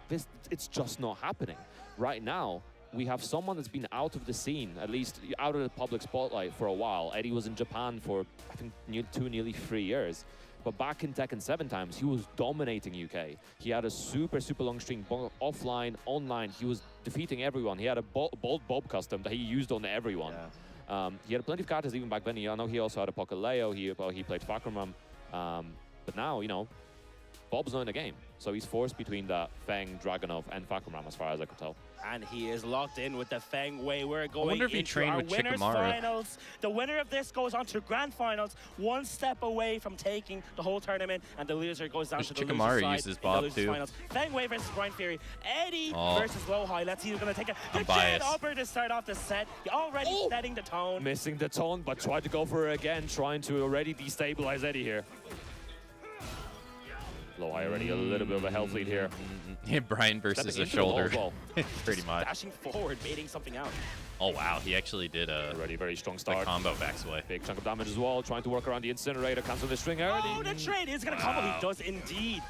it's just not happening. Right now, we have someone that's been out of the scene, at least out of the public spotlight for a while. Eddie was in Japan for, I think, nearly 3 years. But back in Tekken 7 times, he was dominating UK. He had a super long string, offline, online. He was defeating everyone. He had a Bold Bob custom that he used on everyone. Yeah. He had plenty of characters even back then. I know he also had a Pocket Leo. He played Fakramram. But now, Bob's not in the game. So he's forced between the Feng, Dragunov, and Fakramram, as far as I could tell. And he is locked in with the Feng Wei. We're going wonder if he into trained our with winners Shikamaru. finals. The winner of this goes on to grand finals, 1 step away from taking the whole tournament, and the loser goes down to the Shikamaru loser side uses in the Bob, losers too. finals. Feng Wei versus Brian Fury. Eddie Oh. versus Low High. Let's see who's going to take it. The I'm Jet biased. Upper to start off the set. Already setting the tone. Missing the tone, but tried to go for it again, trying to already destabilize Eddie here. Low high already a little bit of a health lead here. Yeah, Brian versus Stepping a into the shoulder, ball. pretty much. Dashing forward, baiting something out. Oh wow, he actually did a already very strong start. combo backsway. Big chunk of damage as well, trying to work around the incinerator, cancel the string early. Oh, the trade is going to combo. He does indeed.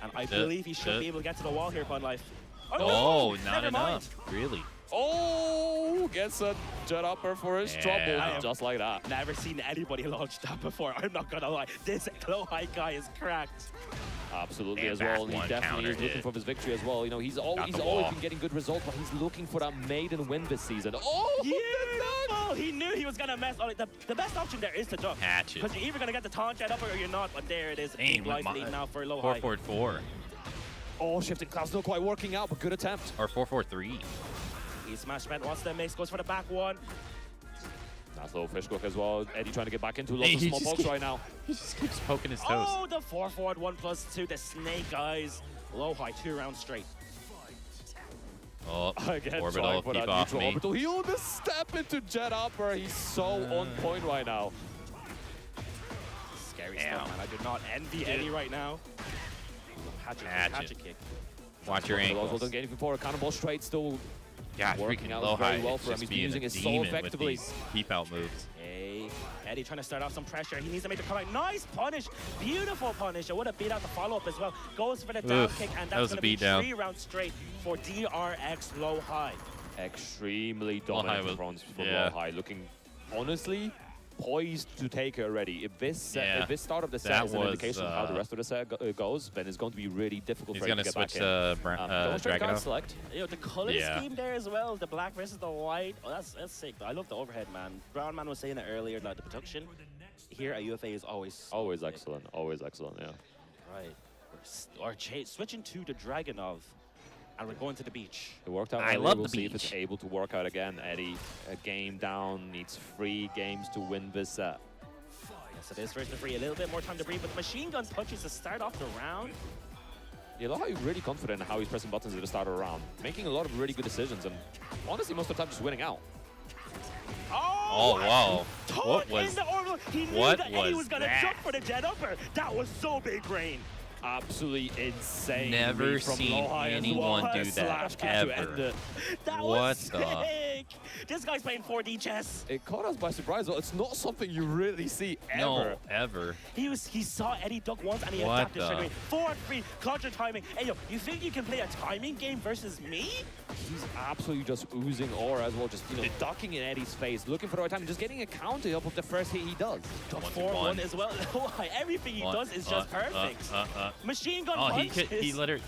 And I believe he should be able to get to the wall here, Bun Life. Oh, not never mind. enough. Really? Oh, gets a jet upper for his trouble, just like that. Never seen anybody launch that before. I'm not gonna lie. This low high guy is cracked. Absolutely as well. He definitely is looking for his victory as well. You know, he's always been getting good results, but he's looking for that maiden win this season. Oh, beautiful! He knew he was gonna mess. Oh, the best option there is to duck. Hatch it. Because you're either gonna get the taunt jet upper or you're not. But there it is. Big life lead now for low high. 4-4-4. Oh, shifting cloud still quite working out, but good attempt. Or 4-4-3. He smash spent wants the mix, goes for the back one. Nice little fish cook as well. Eddie trying to get back into lots of small pokes right now. He just keeps poking his toes. Oh, the 4-forward 1+2, the snake eyes. Low high 2 rounds straight. Oh, again, orbital, keep off me. Orbital. He'll just step into jet upper. He's so on point right now. Scary stuff, man. I do not envy Eddie right now. Hatchet kick. Watch your ankles. Doesn't get anything for a cannonball straight, still working out low very high. well for him. He's been using it so effectively. Keep out moves. Hey, Eddie trying to start off some pressure. He needs to make the comeback. Nice punish. Beautiful punish. I would have beat out the follow-up as well. Goes for the down kick, and that's going to be 3 rounds straight for DRX low high. Extremely dominant from low high. Looking, honestly, poised to take her already. If this start of the set is an indication of how the rest of the set goes, then it's going to be really difficult for him to get back in. He's going to switch Dragon select. Yo, the color scheme there as well, the black versus the white. Oh, that's sick. I love the overhead, man. Brown Man was saying it earlier, like the production here at UFA is always excellent. Always excellent, yeah. Right. Switching to the Dragonov. And we're going to the beach. It worked out. I love we'll the see beach. if it's able to work out again. Eddie, a game down, needs 3 games to win this set. Yes, it is first to 3. A little bit more time to breathe, but machine gun punches to start off the round. Yeah, look how he's really confident in how he's pressing buttons at the start of the round. Making a lot of really good decisions, and honestly, most of the time just winning out. Oh, wow. What was He knew that Eddie was going to jump for the jet upper. That was so big brain. Absolutely insane. Never seen anyone do that ever. That was sick. This guy's playing 4D chess. It caught us by surprise, though. It's not something you really see ever. No, ever. He saw Eddie duck once and he adapted straight away. 4-3, contra timing. Hey, yo, you think you can play a timing game versus me? He's absolutely just oozing aura as well, just, you know, ducking in Eddie's face, looking for the right time, just getting a counter up of the first hit he does. 4-1 as well. Everything he does is just perfect. Machine gun punches. He let her...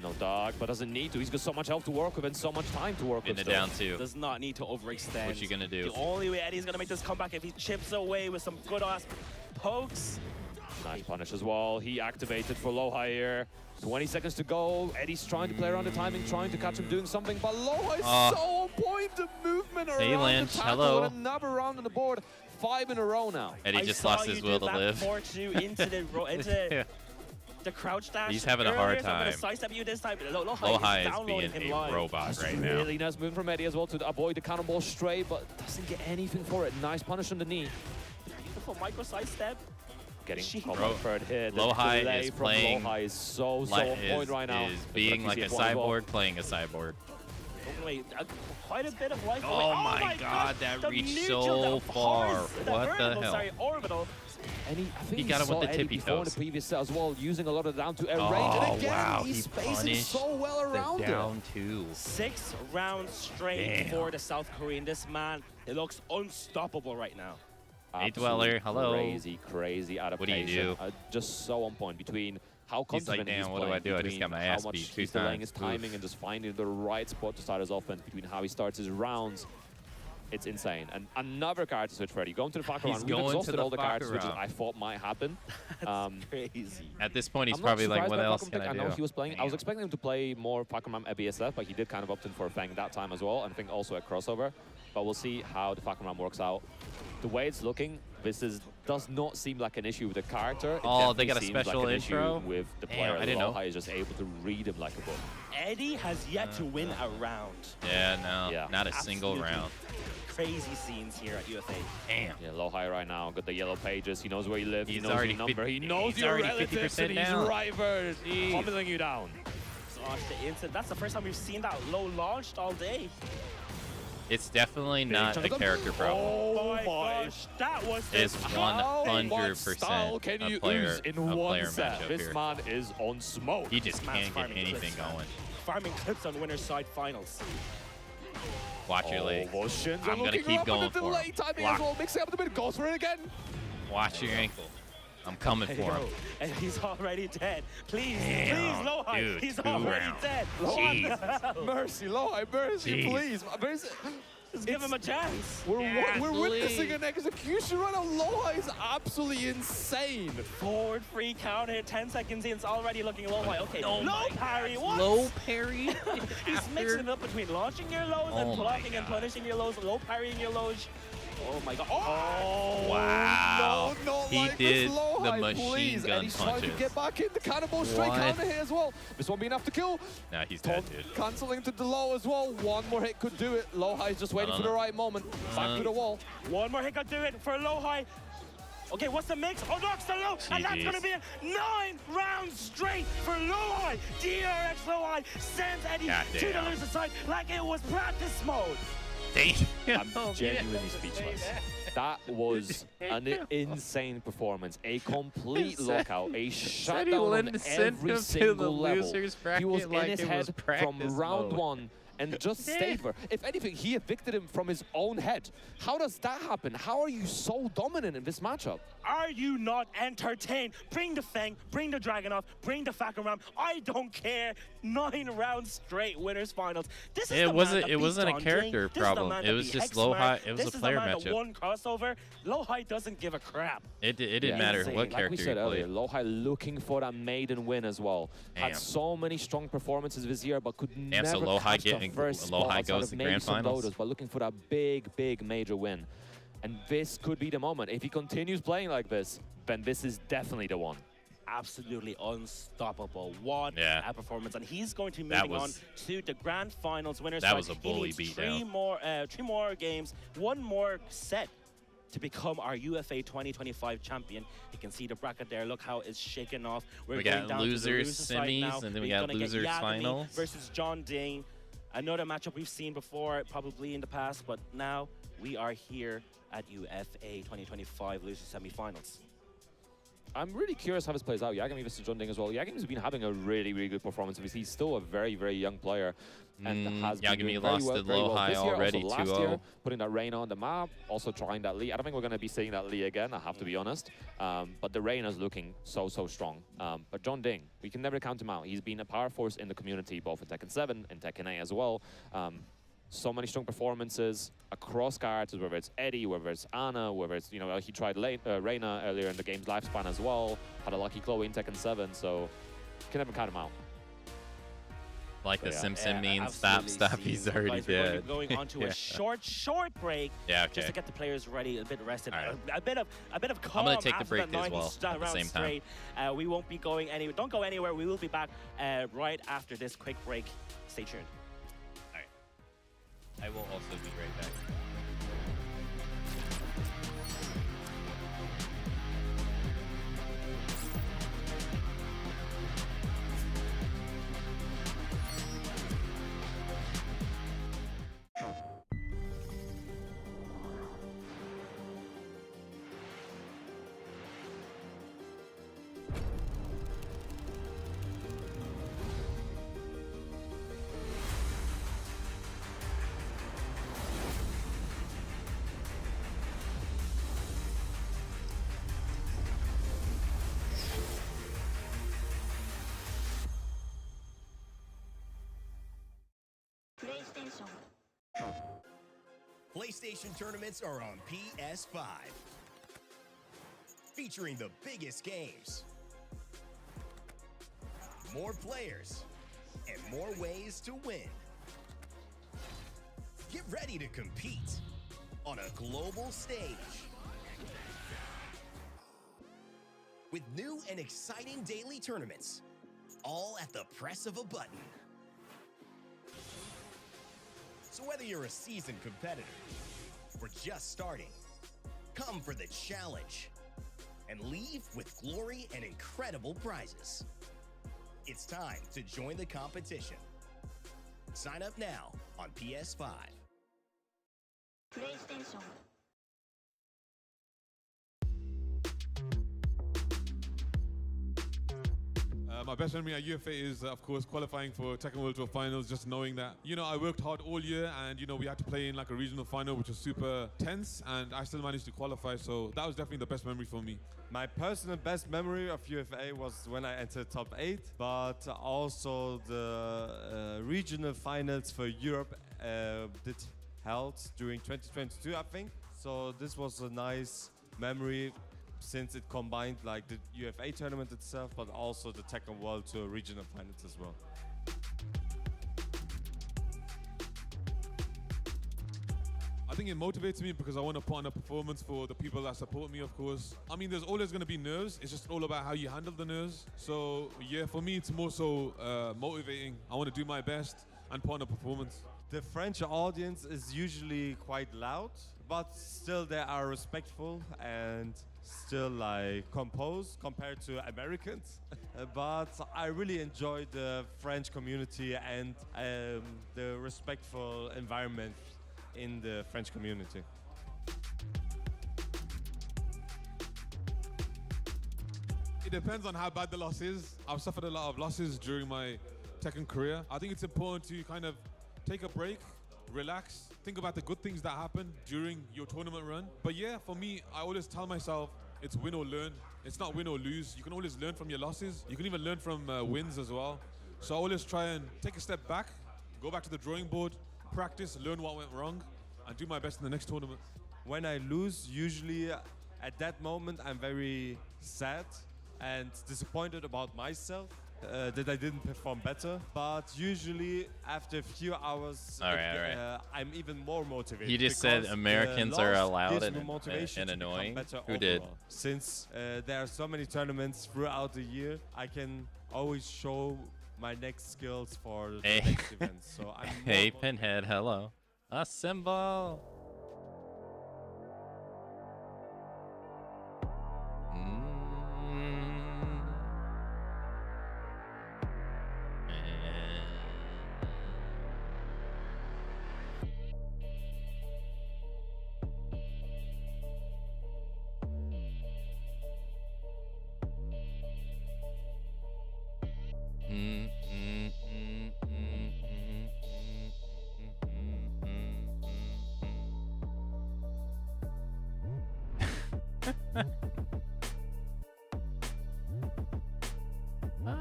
No dog, but doesn't need to. He's got so much health to work with and so much time to work with. In the down 2. Does not need to overextend. What you gonna do? The only way Eddie's gonna make this comeback if he chips away with some good ass pokes. Nice punish as well. He activated for low high here. 20 seconds to go. Eddie's trying to play around the timing, trying to catch him doing something, but low high is so on point. The movement around the tackle and another round on the board. 5 in a row now. Eddie just lost his will to live. 4-2 into the crouch dash. He's having a hard time. So I'm gonna sidestep you this time. Low high is being a robot right now. Really nice move from Eddie as well to avoid the cannonball straight, but doesn't get anything for it. Nice punish on the knee. Beautiful micro sidestep. Getting third hit. Low high is playing. Low high is so on point right now. Is being like a cyborg playing a cyborg. Wait, quite a bit of life. Oh my god, that reached so far. What the hell? Sorry, orbital. And I think he got him with the tippy toes. In the previous set as well, using a lot of down to air range. And again, wow, he's spacing so well around it. Down 2. 6 rounds straight for the South Korean. This man, it looks unstoppable right now. Hey, Dweller, hello. Crazy adaptation. What do you do? Just so on point between how confident he's playing, what do I do? I just got my ass beat 2 times. He's delaying his timing and just finding the right spot to start his offense, between how he starts his rounds. It's insane. And another character switch, Freddy. Going to the Falcon round. We've exhausted all the character switches I thought might happen. That's crazy. At this point, he's probably like, what else can I do? I know he was playing. I was expecting him to play more Falcon at BSF, but he did kind of opt in for a Fang that time as well, and I think also a crossover. But we'll see how the Falcon round works out. The way it's looking, does not seem like an issue with the character. Oh, they got a special intro? With the player. I didn't know. Is just able to read him like a book. Eddie has yet to win a round. Yeah, no, not a single round. Crazy scenes here at UFA. Damn. Yeah, low high right now. Got the yellow pages. He knows where you live. He knows already your number. He knows your relatives. And he's right there, pummeling you down. Gosh, the instant. That's the first time we've seen that low launched all day. It's definitely not a character problem. Oh my gosh, that was It's 100% style can you a player, use in a one player set? matchup This here. man is on smoke. He just can't get farming anything clips. going. Farming clips on winner's side finals. Watch your legs. I'm gonna looking keep up going at the for delay him. timing Block. as well, mixing up the bit, goes for it again. Watch your ankle. I'm coming for him. And he's already dead. Please, Damn, please, Lohai. dude, He's 2 already rounds. dead. Jesus. Mercy, Lohai, mercy, Jeez. please. Mercy. Just give him a chance. We're please. witnessing an execution right now. Lohai is absolutely insane. Forward free counter, 10 seconds in, it's already looking Lohai. Okay, low parry, what? Low parry? He's mixing it up between launching your lows and Oh my blocking and God. punishing your lows, low parrying your lows. Oh my god. Oh, Wow. No, not He like did this, Lohai, the machine please. gun And he's trying to punches. get back in the cannonball straight What? counter here as well. This one being enough to kill. Nah, he's dead, dude. Cancelling to the low as well. One more hit could do it. Lohai's just waiting for the right moment. Back to the wall. one more hit could do it for Lohai. Okay, what's the mix? Oh, knocks the low, and that's GG's. going to be a 9 rounds straight for Lohai. DRX Lohai sends Eddie to the Goddamn. loser side like it was practice mode. I'm genuinely speechless. That was an insane performance. A complete lockout, a shutdown on every single level. He was in his head from round 1 and just stayed there. If anything, he evicted him from his own head. How does that happen? How are you so dominant in this matchup? Are you not entertained? Bring the Feng, bring the Dragunov, bring the Fakaram. I don't care. 9 rounds straight, winners finals. This is It the wasn't- man that it beat wasn't a Don character Jing. This is the problem. man It that was beat just Hexmar. Lohai- it was This a is the player man matchup. that won crossover. Lohai doesn't give a crap. It didn't matter Insane. what Like character we you said earlier, played. Lohai looking for that maiden win as well. Damn. Had so many strong performances this year, but could Damn, never so Lohai catch the getting- first Lohai spot outside goes of to maybe grand some finals. Dodos, but looking for that big major win. And this could be the moment. If he continues playing like this, then this is definitely the one. Absolutely unstoppable. What Yeah. a performance. And he's going to be That moving on was- to the grand finals winners. that side. was a bully He needs beatdown. 3 more games, 1 more set to become our UFA 2025 champion. You can see the bracket there. Look how it's shaking off. We're We going got down to the losers, loser side semis, now. and then we We're got gonna get losers Yagami finals. versus John Dane. Another matchup we've seen before, probably in the past, but now we are here at UFA 2025 loser semifinals. I'm really curious how this plays out. Yagami versus John Ding as well. Yagami's been having a really good performance. He's still a very young player. And has been Yagami doing lost very to well Lohai this year, already, also last 2-0. year, putting that Reina on the map, also trying that Lee. I don't think we're going to be seeing that Lee again, I have to be honest. But the Reina's looking so strong. But John Ding, we can never count him out. He's been a power force in the community, both in Tekken 7 and Tekken 8 as well. So many strong performances across characters, whether it's Eddie, whether it's Anna, whether it's, he tried Reina earlier in the game's lifespan as well. Had a lucky Chloe in Tekken 7, so can never count him out. Like the Simpson means absolutely. stop, he's already Guys, we're dead. going on to Yeah. a short break. Yeah, Just okay. to get the players ready, a bit rested, All right. a bit of calm. I'm gonna take the after break that as 90 well at the rounds same time. straight. We won't be going anywhere. Don't go anywhere. We will be back right after this quick break. Stay tuned. All right. I will also be right back. PlayStation tournaments are on PS5, featuring the biggest games, more players, and more ways to win. Get ready to compete on a global stage with new and exciting daily tournaments, all at the press of a button. So whether you're a seasoned competitor or just starting, come for the challenge and leave with glory and incredible prizes. It's time to join the competition. Sign up now on PS5. My best memory at UFA is, of course, qualifying for Tekken World Tour Finals, just knowing that, I worked hard all year and, we had to play in like a regional final, which was super tense, and I still managed to qualify, so that was definitely the best memory for me. My personal best memory of UFA was when I entered top 8, but also the regional finals for Europe did held during 2022, I think. So this was a nice memory, since it combined like the UFA tournament itself, but also the Tekken World Tour regional finals as well. I think it motivates me because I want to put on a performance for the people that support me, of course. I mean, there's always going to be nerves. It's just all about how you handle the nerves. So yeah, for me, it's more so motivating. I want to do my best and put on a performance. The French audience is usually quite loud, but still they are respectful and still like composed compared to Americans. But I really enjoyed the French community and the respectful environment in the French community. It depends on how bad the loss is. I've suffered a lot of losses during my Tekken career. I think it's important to kind of take a break, relax, think about the good things that happen during your tournament run. But yeah, for me, I always tell myself it's win or learn. It's not win or lose. You can always learn from your losses. You can even learn from wins as well. So I always try and take a step back, go back to the drawing board, practice, learn what went wrong, and do my best in the next tournament. When I lose, usually at that moment I'm very sad and disappointed about myself that I didn't perform better. But usually after a few hours, I'm even more motivated. He just said Americans are allowed and annoying. Who did? Since there are so many tournaments throughout the year, I can always show my next skills for the next event. So I'm hey, Pinhead, hello. Assemble.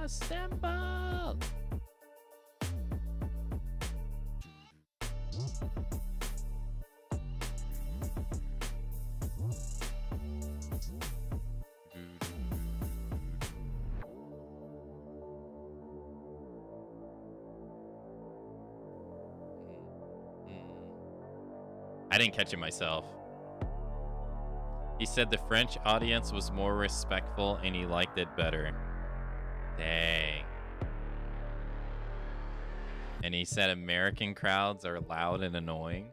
Assemble! I didn't catch it myself. He said the French audience was more respectful and he liked it better. Dang. And he said American crowds are loud and annoying.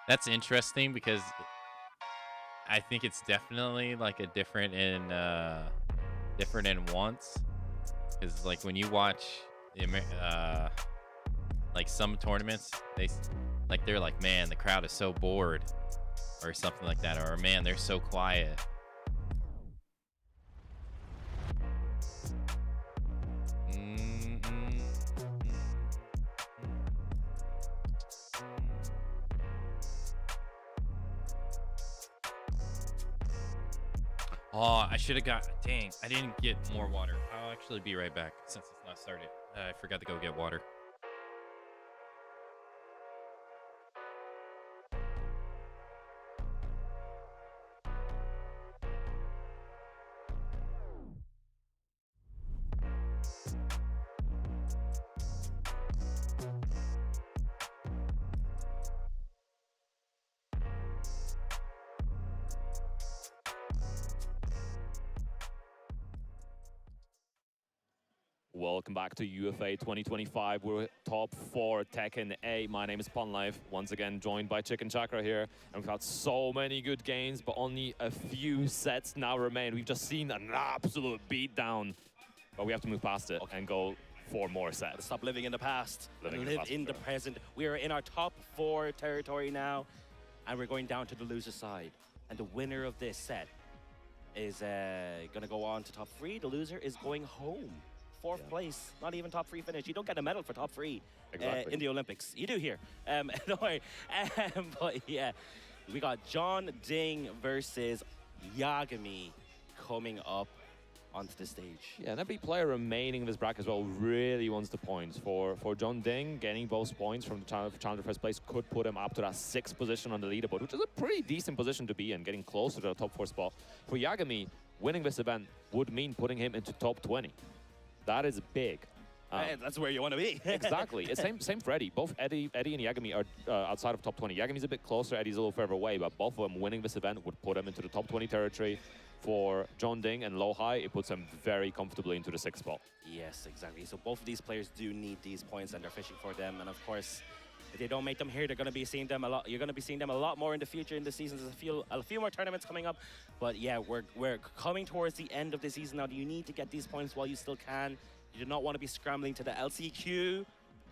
That's interesting because I think it's definitely like a different in once, because like when you watch like some tournaments, they're like, man, the crowd is so bored or something like that, or man, they're so quiet. Oh, I should have got... Dang, I didn't get more water. I'll actually be right back since it's not started. I forgot to go get water. Welcome back to UFA 2025. We're top 4 Tekken 8. My name is Punlife. Once again, joined by Chicken Chakra here. And we've had so many good games, but only a few sets now remain. We've just seen an absolute beatdown. But we have to move past it and go 4 more sets. Stop living in the past. Live in the sure. present. We are in our top 4 territory now. And we're going down to the loser side. And the winner of this set is going to go on to top 3. The loser is going home. 4th place, not even top 3 finish. You don't get a medal for top 3 in the Olympics. You do here. Anyway, but yeah, we got John Ding versus Yagami coming up onto the stage. Yeah, and every player remaining in this bracket as well really wants the points. For John Ding, getting both points from the challenger first place could put him up to that 6th position on the leaderboard, which is a pretty decent position to be in, getting closer to the top 4 spot. For Yagami, winning this event would mean putting him into top 20. That is big. That's where you want to be. Exactly. It's same for Eddie. Both Eddie and Yagami are outside of top 20. Yagami's a bit closer, Eddie's a little further away, but both of them winning this event would put him into the top 20 territory. For John Ding and Low High, it puts him very comfortably into the 6th spot. Yes, exactly. So both of these players do need these points, and they're fishing for them. And of course, if they don't make them here, they're going to be seeing them a lot. You're going to be seeing them a lot more in the future in the season. There's a few more tournaments coming up. But yeah, we're coming towards the end of the season now. You need to get these points while you still can. You do not want to be scrambling to the LCQ,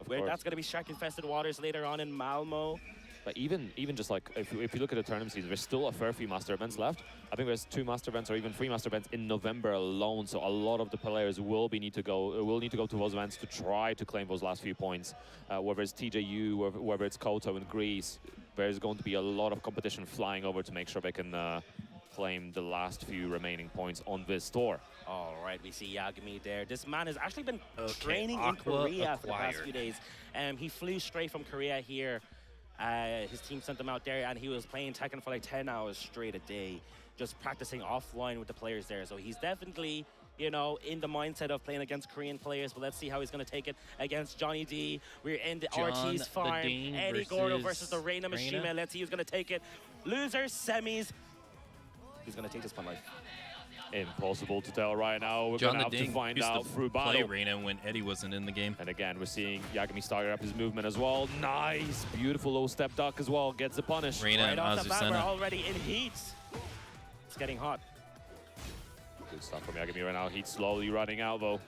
where that's going to be shark-infested waters later on in Malmo. But even just like, if you look at the tournament season, there's still a fair few master events left. I think there's 2 master events or even 3 master events in November alone. So a lot of the players will need to go to those events to try to claim those last few points. Whether it's TJU, whether it's Koto in Greece, there's going to be a lot of competition flying over to make sure they can claim the last few remaining points on this tour. All right, we see Yagami there. This man has actually been training in Korea for the past few days. He flew straight from Korea here. His team sent him out there, and he was playing Tekken for like 10 hours straight a day, just practicing offline with the players there. So he's definitely, you know, in the mindset of playing against Korean players. But let's see how he's going to take it against Johnny D. We're in the Ortiz farm. Eddie Gordo versus the Reina Mishima. Let's see who's going to take it. Losers, semis. Who's going to take this one, life? Impossible to tell right now. We're going to have to find out through battle. Reina when Eddie wasn't in the game. And again, we're seeing Yagami starting up his movement as well. Nice, beautiful low step duck as well. Gets the punish. Reina right off the bat, we're already in heat. It's getting hot. Good stuff from Yagami right now. Heat slowly running out though.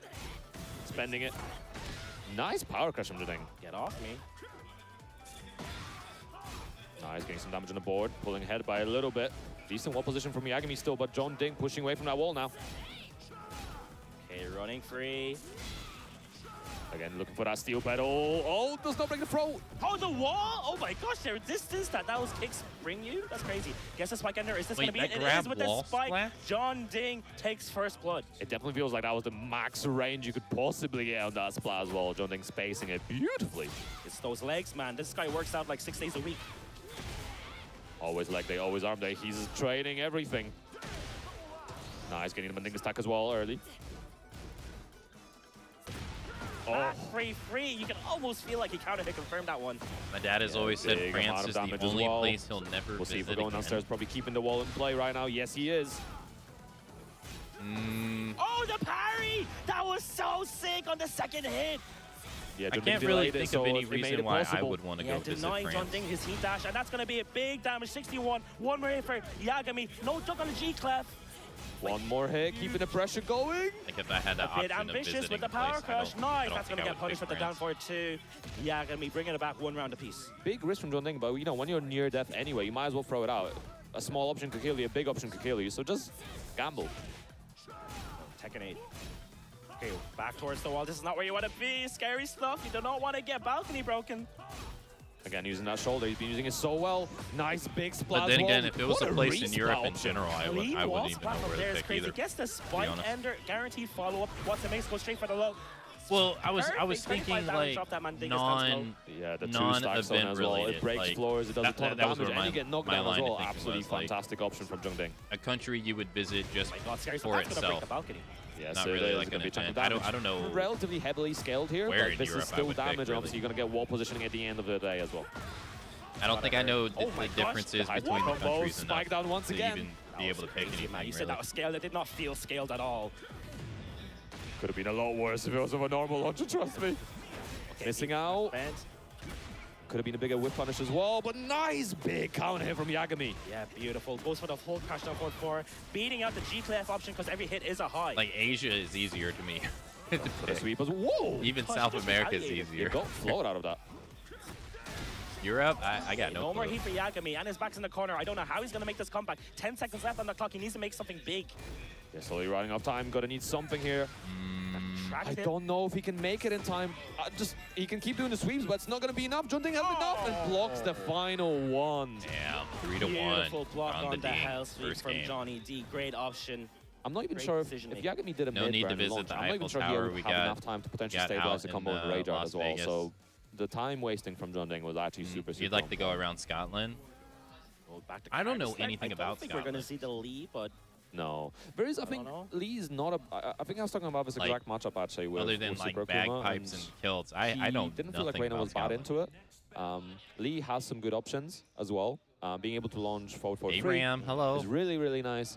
Spending it. Nice power crush from the Ding. Get off me. Nice, getting some damage on the board. Pulling ahead by a little bit. Decent wall position from Yagami still, but John Ding pushing away from that wall now. Okay, running free. Again, looking for that steel pedal. Oh, does not break the throw. Oh, the wall! Oh my gosh, their distance that was kicks bring you? That's crazy. Guess the spike ender. Is this going to be it? It is with the spike. Splash? John Ding takes first blood. It definitely feels like that was the max range you could possibly get on that splash as well. John Ding spacing it beautifully. It's those legs, man. This guy works out like 6 days a week. Always leg day, always arm day. He's training everything. Nice, getting the Mandinga stack as well early. Oh, free. You can almost feel like he counter hit confirmed that one. My dad has always said France is the only place he'll never visit. We'll see if we're going downstairs, probably keeping the wall in play right now. Yes, he is. Oh, the parry! That was so sick on the 2nd hit. Yeah, I can't really think of any reason why I would want to go visit denying France. John Ding his heat dash, and that's going to be a big damage. 61. One more hit for Yagami. No duck on the G-Clef. One more hit, keeping the pressure going. Like if I had the a bit option ambitious of with the place, power crush. Nice. That's going to get punished with the down France. forward too. Yagami bringing it back 1 round apiece. Big risk from John Ding, but you know, when you're near death anyway, you might as well throw it out. A small option could kill you, a big option could kill you, so just gamble. Tekken 8. Okay, back towards the wall. This is not where you want to be. Scary stuff. You do not want to get balcony broken. Again, using that shoulder. He's been using it so well. Nice big splash. But then again, if it was a place in Europe in general, I wouldn't even know where to pick either. Gets the spike ender, guaranteed follow-up. What's the makes go straight for the low. Well, I was thinking like non-event related. It breaks like, floors, it does a ton of damage, and you get knocked down as well. Absolutely fantastic option from John Ding. A country you would visit just for itself. Yeah, not so really like an event. I don't know. Relatively heavily scaled here, where but this Europe is still damage, and obviously you're going to get wall positioning at the end of the day as well. I don't think I know the differences between the countries enough spike down once to again. even be able to pick anything. You said that was scaled. It did not feel scaled at all. Could have been a lot worse if it was of a normal launcher, trust me. Okay, missing out. Could have been a bigger whip punish as well, but nice big counter hit from Yagami. Yeah, beautiful. Goes for the full crash down forward 4, beating out the G-Clef option because every hit is a high. Like, Asia is easier to me. For the sweep was, whoa! Even South America is easier. You got float out of that. Europe, I got no No more clue. heat for Yagami, and his back's in the corner. I don't know how he's going to make this comeback. 10 seconds left on the clock. He needs to make something big. Yeah, slowly running out of time. Gonna need something here. I don't know if he can make it in time. He can keep doing the sweeps, but it's not gonna be enough. Junting has enough and blocks the final one. Damn, 3-1. Beautiful block on the hell sweep First from game. Johnny D. Great option. I'm not even Great sure if decision-making. Yagami did a No need to mid-brand visit launch. the I'm not even Eiffel sure Tower. he We have got- enough time to potentially got stabilize the out combo in, and rage out Las as well. Vegas. So the time wasting from Junting was actually super. You'd like to go around Scotland? Well, back to I don't know Kyrgyzstan. anything about I don't think we're going to Scotland. see the Lee, but No. There is, I think, Lee is not a... I think I was talking about this Like, exact matchup actually with Other than with like Super Akuma, bagpipes and kilts, I he don't. didn't feel like nothing Reina was about bad Scotland. into it. Lee has some good options as well. Being able to launch forward 4-3 Abraham, hello. is really, really nice.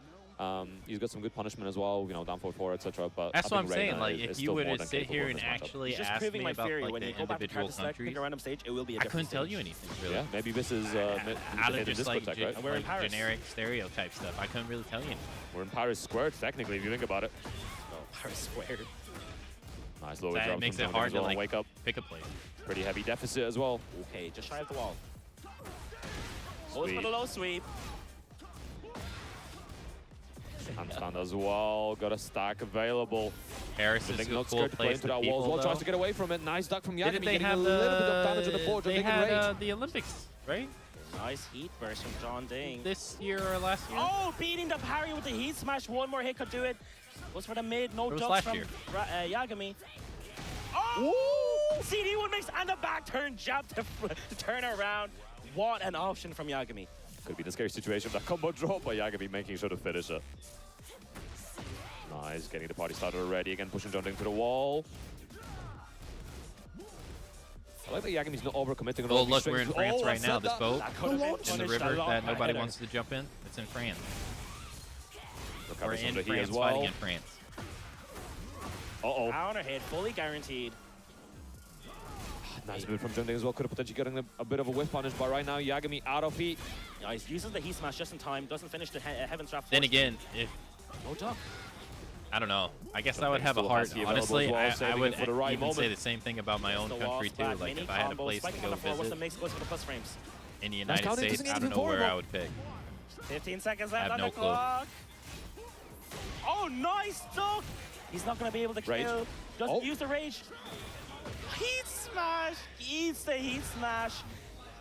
He's got some good punishment as well, you know, down forward 4, etc. But That's I what I'm think saying. Reina Like, is if you still were more to than sit capable here in and this matchup. actually it's just ask proving me my about theory. like When the you go back to individual practice select, pick countries, a random stage, it will be a I different couldn't tell stage. you anything really. Yeah, maybe this is Out of just like, right? And we're in Paris. generic stereotype stuff, I couldn't really tell you anything. We're in Paris Square, technically, if you think about it. Paris Square. Nice lower That jump makes from it Junting hard as to well, like wake up. pick a plate. Pretty heavy deficit as well. Okay, just shy of the wall. Goes for Sweep. the low sweep. Handstand as well, got a stack available. Harris is Junting a not cool scared to play place into to that wall as people, well, tries though. to get away from it. Nice duck from Yagami, Didn't they getting have a little bit of damage on the board. They Junting had and rage. the Olympics, right? Nice heat burst from John Ding. This year or last year? Oh, beating the parry with the heat smash. One more hit could do it. Goes for the mid. No It was ducks last from year. Yagami. Oh! CD1 makes and the back turn jab to turn around. What an option from Yagami. Could be the scary situation with that combo drop by Yagami making sure to finish it. Nice, getting the party started already. Again, pushing Junting to the wall. I like that Yagami's not overcommitting on Oh, all these look, we're in strings. France Oh, I right now. said This that. boat That could have been in the punished river a lot that by nobody hitter. wants to jump in. It's in France. We're Recovers in under he France as fighting well. in France. Uh-oh. Counter hit, fully guaranteed. Nice move from Junting as well. Could have potentially gotten a bit of a whiff punish, but right now Yagami out of heat. Nice, uses the heat smash just in time. Doesn't finish the Heaven's Draft. Then again, if No duck. I don't know, I guess I Junting would have a still heart. has the available Honestly, as well, I saving would it for the right even say moment. the same thing about my own The country wall too. splat, Like mini if I had a combo, place to spiking go on the floor. What's the visit mix? Goes for the plus frames. in the Nice United counter, States, doesn't I get don't even know where forward. I would pick. 15 seconds I left have on no the clue. clock. Oh, nice duck! He's not going to be able to Rage. kill. Doesn't Oh. use the rage. Heat smash! He eats the heat smash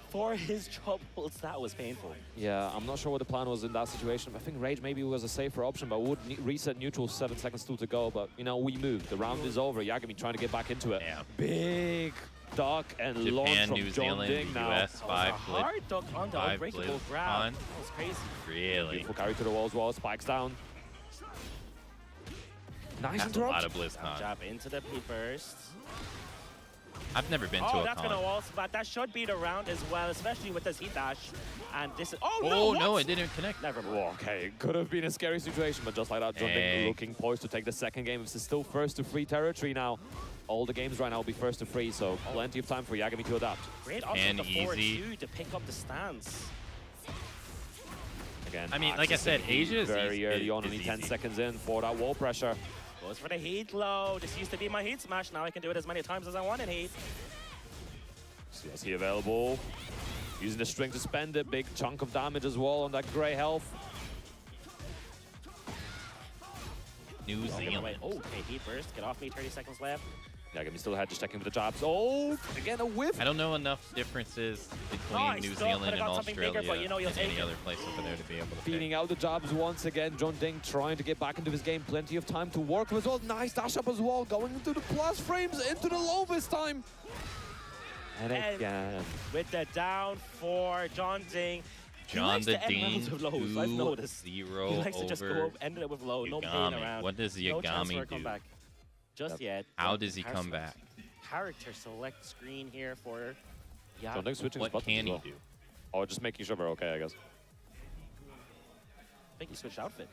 for his troubles. That was painful. Yeah, I'm not sure what the plan was in that situation. I think Rage maybe was a safer option, but would reset neutral 7 seconds still to go. But, you know, we moved. The round is over. Yagami trying to get back into it. Yeah. Big duck and launch Japan, from New John Zealand, Ding the now. US, five flip. Hard duck on the Five unbreakable flip grab. on. That was crazy. Really? Beautiful carry to the wall as well. Spikes down. Nice That's a lot interrupt. of BlizzCon. Jab into the P burst. I've never been to Oh, a that's con. gonna wall splat. That should beat a round as well, especially with this heat dash. And this is. Oh, Oh no! no, what? it didn't connect. Never mind. Oh, okay, could have been a scary situation, but just like that, John Ding Dang. looking poised to take the second game. This is still first to free territory now. All the games right now will be first to free, so plenty of time for Yagami to adapt. Great option And to forward easy. 2 to pick up the stance. Again, I mean, like I said, accessing heat Asia is very easy- early on, is only 10 easy. seconds in for that wall pressure. Goes for the heat low. This used to be my heat smash. Now I can do it as many times as I want in heat. CLC available. Using the string to spend it. Big chunk of damage as well on that gray health. New Zealand. Oh, okay, heat burst. Get off me. 30 seconds left. Yagami still ahead, just checking with the jabs. Oh, again a whiff. I don't know enough differences between Nice New duck. Zealand Could've and got something bigger, Australia but you know you'll and take any it. other place over there to be able to Feeding pick. out the jabs once again. John Ding trying to get back into his game. Plenty of time to work with as well. Nice dash up as well. Going into the plus frames, into the low this time. And And again. with the down for John Ding. He John likes the to end Ding, rounds with lows, I've noticed. 2-0 He likes to just go over up, end it with low, no playing Yagami. around. What does No chance for Yagami a do? comeback. Just yet. How does he come Character- back? Character select screen here for John Ding switching his What buttons can as he well. do? Oh, just making sure we're okay, I guess. I think he switched outfit.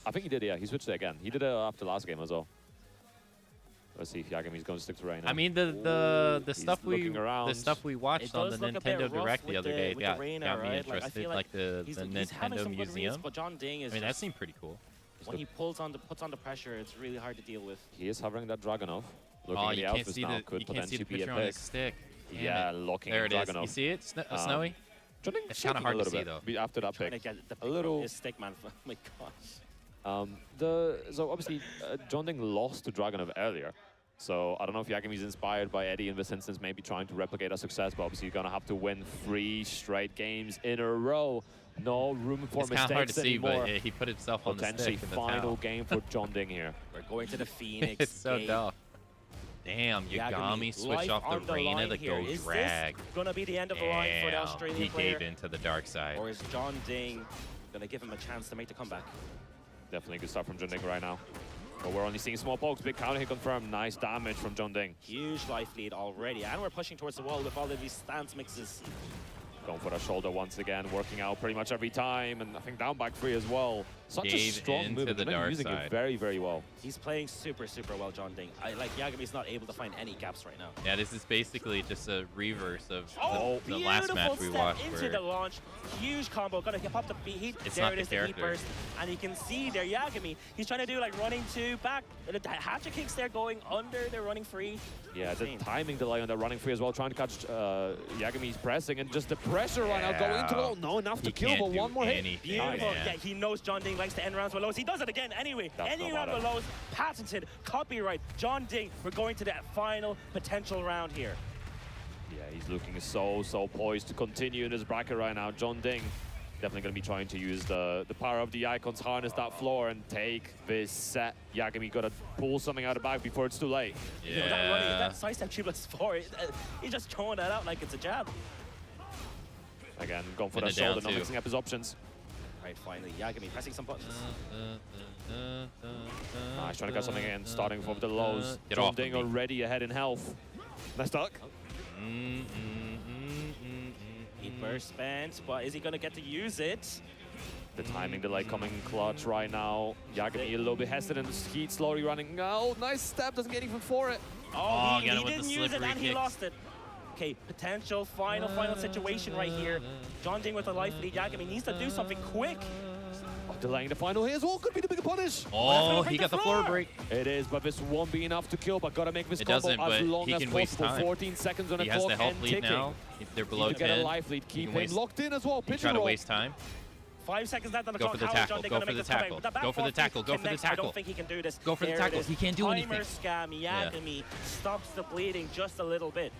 I think he did, yeah. He switched it again. He did it after last game as well. Let's see if Yagami's going to stick to Reina. I mean, the stuff we watched on the Nintendo Direct the other day got me interested, like the Nintendo Museum. But John Ding is that seemed pretty cool. When he puts on the pressure, it's really hard to deal with. He is hovering that Dragunov. Looking at the outfits now, could potentially be a on his stick. Yeah, looking there at it is. Dragunov. You see it, Snowy? It's kind of hard to see though. After that pick, a little stick man. Oh my gosh. So obviously, John Ding lost to Dragunov earlier. So I don't know if Yagami's inspired by Eddie in this instance, maybe trying to replicate a success, but obviously you're going to have to win 3 straight games in a row. No room for mistakes anymore. It's kind of hard to see, but he put himself on the stick. Potentially final game for John Ding here. We're going to the Phoenix. It's so tough. Damn, Yagami switched off the Reina to go drag. Is this going to be the end of the line for the Australian player? He gave in to the dark side. Or is John Ding going to give him a chance to make the comeback? Definitely a good start from John Ding right now. But we're only seeing small pokes. Big counter hit confirmed. Nice damage from John Ding. Huge life lead already. And we're pushing towards the wall with all of these stance mixes. Going for the shoulder once again, working out pretty much every time, and I think down back 3 as well. Such a strong move, the dark using side. It very, very well. He's playing super, super well, John Ding. Yagami's not able to find any gaps right now. Yeah, this is basically just a reverse of the beautiful last match we watched. Into the launch, huge combo, gonna pop the heat. There it is, the heat burst, and you can see there Yagami. He's trying to do like running 2 back. The hatchet kicks there going under. They're running free. Yeah, the timing delay on the running free as well, trying to catch Yagami's pressing, and just the pressure right now going into it. No, enough to kill, but one more hit. Beautiful. Yeah, he knows John Ding likes to end rounds with lows. He does it again anyway. Any round with lows, patented, copyright. John Ding, we're going to that final potential round here. Yeah, he's looking so poised to continue in this bracket right now. John Ding definitely going to be trying to use the power of the icons, harness that floor, and take this set. Yagami got to pull something out of the bag before it's too late. Yeah. You know, that sidestep triplets 4, he's just throwing that out like it's a jab. Again, going for the shoulder, not mixing up his options. Right, finally, Yagami pressing some buttons. Nice, trying to get something in, starting from the lows. John Ding already ahead in health. Nice duck. He burst spent, but is he going to get to use it? The timing delay coming clutch right now. Yagami a little bit hesitant, Heat slowly running. Oh, nice step, doesn't get even for it. Oh, he didn't use it and he lost it. Okay, potential final situation right here. John Ding with a life lead. Yagami needs to do something quick. Oh, delaying the final here as well. Could be the bigger punish. Oh, he got the floor break. It is, but this won't be enough to kill. But gotta make this combo as long as possible. 14 seconds on the clock and ticking. Now. They're below 10. Get a life lead. Keep him locked in as well. Try to waste time. 5 seconds left on the clock. Go for the tackle. Go for the tackle. Go for the tackle. Go for the tackle. I don't think he can do this. Go for the tackle. He can't do anything. Timer scam. Yagami stops the bleeding just a little bit.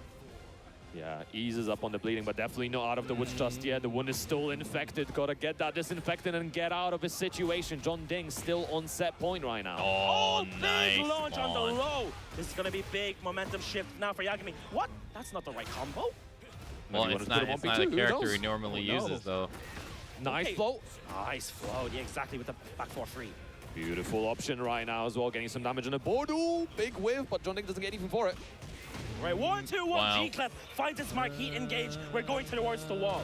Yeah, eases up on the bleeding, but definitely not out of the woods just yet. The wound is still infected. Gotta get that disinfected and get out of his situation. John Ding still on set point right now. Oh, nice big launch on the low. This is gonna be big momentum shift now for Yagami. What? That's not the right combo. Well, it's not a character he normally uses, though. Nice flow. Nice flow. Yeah, exactly, with the back 4-3. Beautiful option right now as well, getting some damage on the board. Ooh, big whiff, but John Ding doesn't get even for it. Right, 1-2-1, G-Clef finds its mark, heat engage. We're going towards the wall.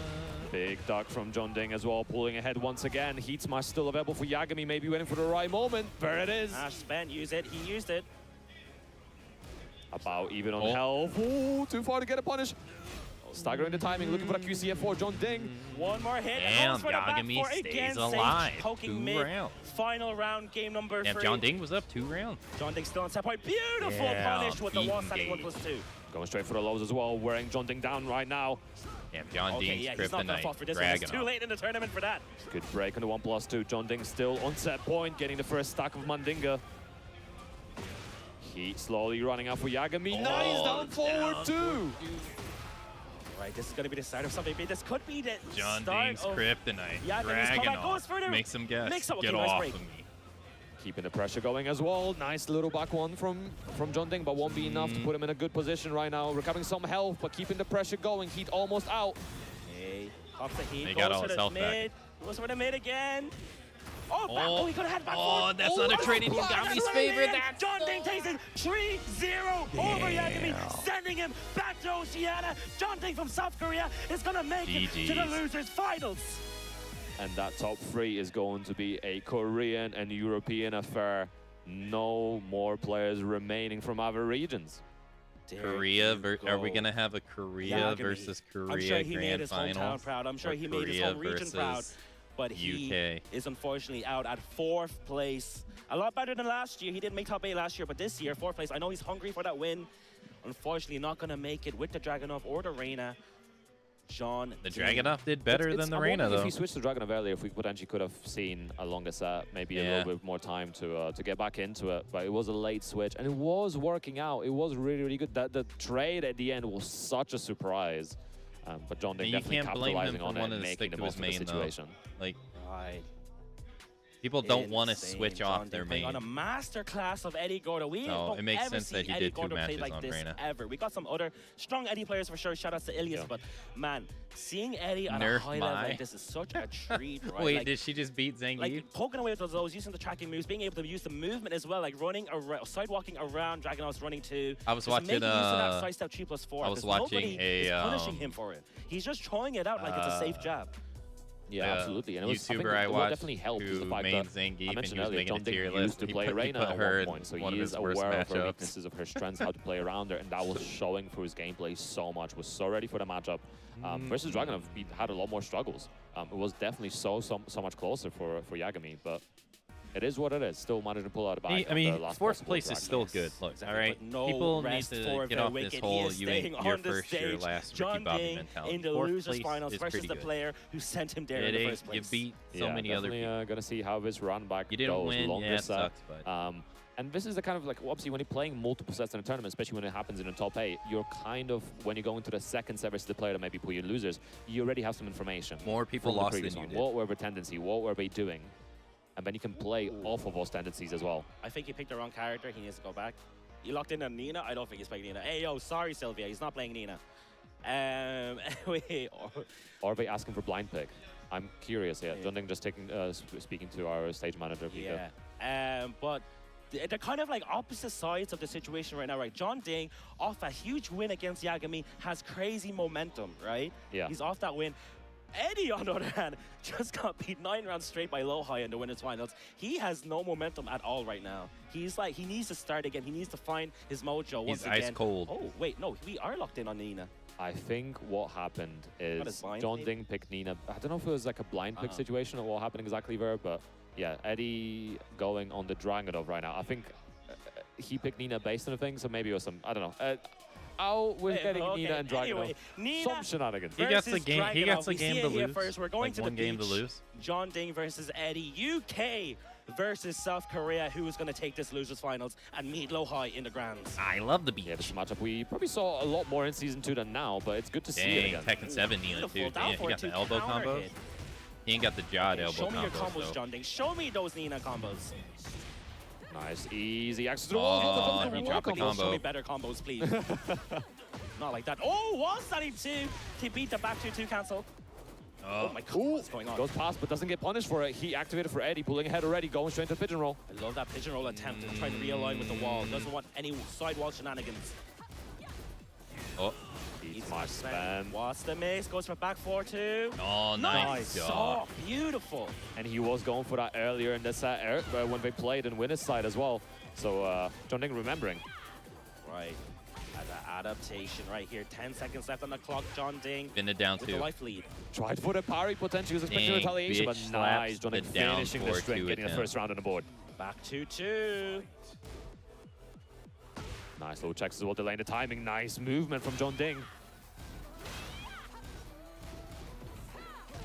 Big duck from John Ding as well, pulling ahead once again. Heat smash still available for Yagami, maybe waiting for the right moment. There it is. Ash spent, use it, he used it. About even on health. Ooh, too far to get a punish. Staggering the timing, looking for the QCF4, John Ding. One more hit, and Yagami stays alive. Poking mid. Final round, game number 3. John Ding was up 2 rounds. John Ding still on set point. Beautiful punish with the wall standing 1+2. Going straight for the lows as well, wearing John Ding down right now. Damn, John Ding's he's not gonna fall for this one. It's too late in the tournament for that. Good break on the 1+2. John Ding still on set point, getting the first stack of Mandinga. Heat slowly running out for Yagami. Nice down forward too. Right, this is going to be the start of something big. This could be the John start Ding's of kryptonite. Dragunov makes him guess. Get nice off break. of me. Keeping the pressure going as well. Nice little back one from John Ding, but won't be enough to put him in a good position right now. Recovering some health, but keeping the pressure going. Heat almost out. Hey, pops the heat. They got all his health back. Goes for the mid again. Oh, he could have had back forward. That's not a trade in Yagami's favor. John Ding takes it 3-0 over Yagami, sending him back to Oceania. John Ding from South Korea is going to make it to the losers finals. And that top 3 is going to be a Korean and European affair. no more players remaining from other regions. Korea, are we gonna have a Korea versus Korea I'm sure he grand made his finals? hometown proud. I'm sure he made his Korea home region proud. versus But he UK. is unfortunately out at 4th place. A lot better than last year. He didn't make top 8 last year, but this year, 4th place. I know he's hungry for that win. Unfortunately, not going to make it with the Dragunov or the Reyna. John. The Dragunov did better than the Reyna, though. If he switched to Dragunov earlier, if we potentially could have seen a longer set, maybe a little bit more time to get back into it. But it was a late switch, and it was working out. It was really, really good. The trade at the end was such a surprise. But John Ding definitely capitalizing on it and making the most of the situation. Like, right. People don't want to switch off their main. On a masterclass of Eddie Gordo. We No, it don't makes ever sense see that he Eddie did 2 Gordo play matches like on this Reyna. ever. We got some other strong Eddie players for sure. Shout out to Ilias, but man, seeing Eddie on a Nerf high level Mai. like this is such a treat, right? Wait, like, did she just beat Zangief? like poking away with those, using the tracking moves, being able to use the movement as well, like running around, sidewalking around. Dragunov's running too. I was Just watching, making use of that side step 3+4. I was 'cause watching nobody a, is punishing him for it. He's just throwing it out like it's a safe jab. Yeah, absolutely. And it was, YouTuber I think I what watched definitely helped is the who fact made that Zangief I and mentioned he was earlier, making John a Ding tier used list. to He play put Reyna at her one in point, so one he of is his worst aware of her matchups. weaknesses, of her strengths, how to play around her, and that was showing through his gameplay so much. Was so ready for the matchup. Versus Dragunov, he had a lot more struggles. It was definitely so much closer for Yagami, but it is what it is. Still managed to pull out a bag. I mean, 4th place is still good. Look, all right, No people need rest to for get the off this wicked. whole He is you ain't staying your on the first, your stage. last John Ricky Bobby Ding mentality. in the 4th losers place finals is versus pretty the good. player who sent him there It in the ain't- first place. You beat so many other people. Definitely gonna see how this run back You didn't goes. win, Longer yeah, it set. sucks, but And this is the kind of like, obviously, when you're playing multiple sets in a tournament, especially when it happens in a top 8, you're kind of, when you go into the second set versus the player that maybe put you losers, you already have some information. More people from the lost previous than you one. did. What were their tendency? What were they doing? And then you can play off of those tendencies as well. I think he picked the wrong character. He needs to go back. He locked in on Nina. I don't think he's playing Nina. Hey, yo, sorry, Sylvia. He's not playing Nina. Anyway, Or are they asking for blind pick? I'm curious here. John Ding just taking, speaking to our stage manager, Vika. yeah. But they're kind of like opposite sides of the situation right now, right? John Ding, off a huge win against Yagami, has crazy momentum, right? Yeah. He's off that win. Eddie, on the other hand, just got beat 9 rounds straight by Low-High in the winners finals. He has no momentum at all right now. He's like, he needs to start again. He needs to find his mojo once again. He's ice cold. Oh, wait, no, we are locked in on Nina. I think what happened his is blind John pick? Ding picked Nina. I don't know if it was like a blind pick situation or what happened exactly there, but yeah, Eddie going on the Dragunov right now. I think he picked Nina based on the thing, so maybe it was some, I don't know. We're getting Nina and Dragunov. Anyway, Nina some shenanigans. He got the versus game. He got Dragunov. the We game see to it here lose. first. We're going like to one the game to beach. lose. John Ding versus Eddie. UK versus South Korea. Who is going to take this losers finals and meet Low-High in the grands? I love the beach. Yeah, this matchup we probably saw a lot more in Season 2 than now, but it's good to see it Dang, again. Tekken 7 Nina too. Beautiful. Down Damn, he for got two the elbow counter combos. hit. He ain't got the jawed elbow Show me your combos, combos, though. John Ding. Show me those Nina combos. Nice, easy access to the Oh, wall. he dropped the Show me combo. better combos, please. Not like that. Oh, wall standing 2 to beat the back 2 cancel. Oh my God, what's going on? Goes past, but doesn't get punished for it. He activated for Eddie, pulling ahead already, going straight to pigeon roll. I love that pigeon roll attempt and trying to realign with the wall. Doesn't want any side wall shenanigans. Oh, Eats my spam. What's the miss? Goes for back 4-2. Oh, nice. Oh, beautiful. And he was going for that earlier in the set when they played in winner's side as well. So John Ding remembering. Right. As an adaptation right here. 10 seconds left on the clock. John Ding Been it down with two. the life lead. Tried for the parry potentially, was expecting Dang, retaliation, but bitch nice. slaps John Ding the down finishing the 4-2 string, getting the attempt. first round on the board. Back 2-2. Nice little checks as well, delaying the timing. Nice movement from John Ding.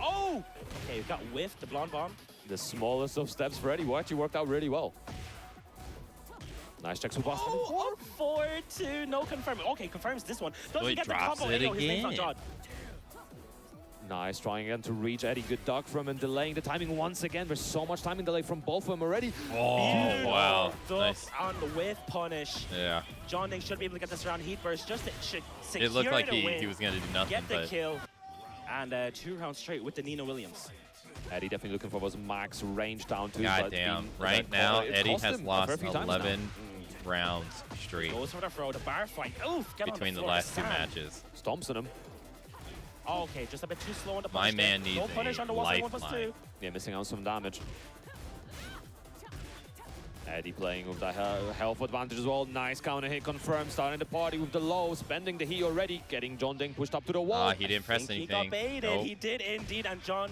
Oh! Okay, we've got whiffed the blonde bomb. The smallest of steps for Eddie actually worked out really well. Nice checks with Boston. Oh, up 4-2. No confirm. Okay, confirms this one. Doesn't he get the drops combo. it Hey, yo, his name's not again. John. Nice, trying again to reach Eddie. Good duck from him, delaying the timing once again. There's so much timing delay from both of them already. Oh, wow. Duck Nice. on the whiff punish. Yeah. John Ding should be able to get this round heat burst just to secure It looked like the win. he was going to do nothing, Get the but kill. And 2 rounds straight with the Nina Williams. Eddie definitely looking for those max range down too. God damn. Right now, Eddie has lost few times 11 rounds straight Goes for the throw, the bar fight. Oof, get between on the floor, last 2 Sam. matches. Stomps on him. Oh, okay, just a bit too slow on the My punish. man there. needs No punish a on the 1+2. lifeline. Yeah, missing out some damage. Eddie playing with the health advantage as well. Nice counter hit confirmed. Starting the party with the low. Spending the heat already. Getting John Ding pushed up to the wall. He didn't press anything. He got baited. Nope. He did indeed. And John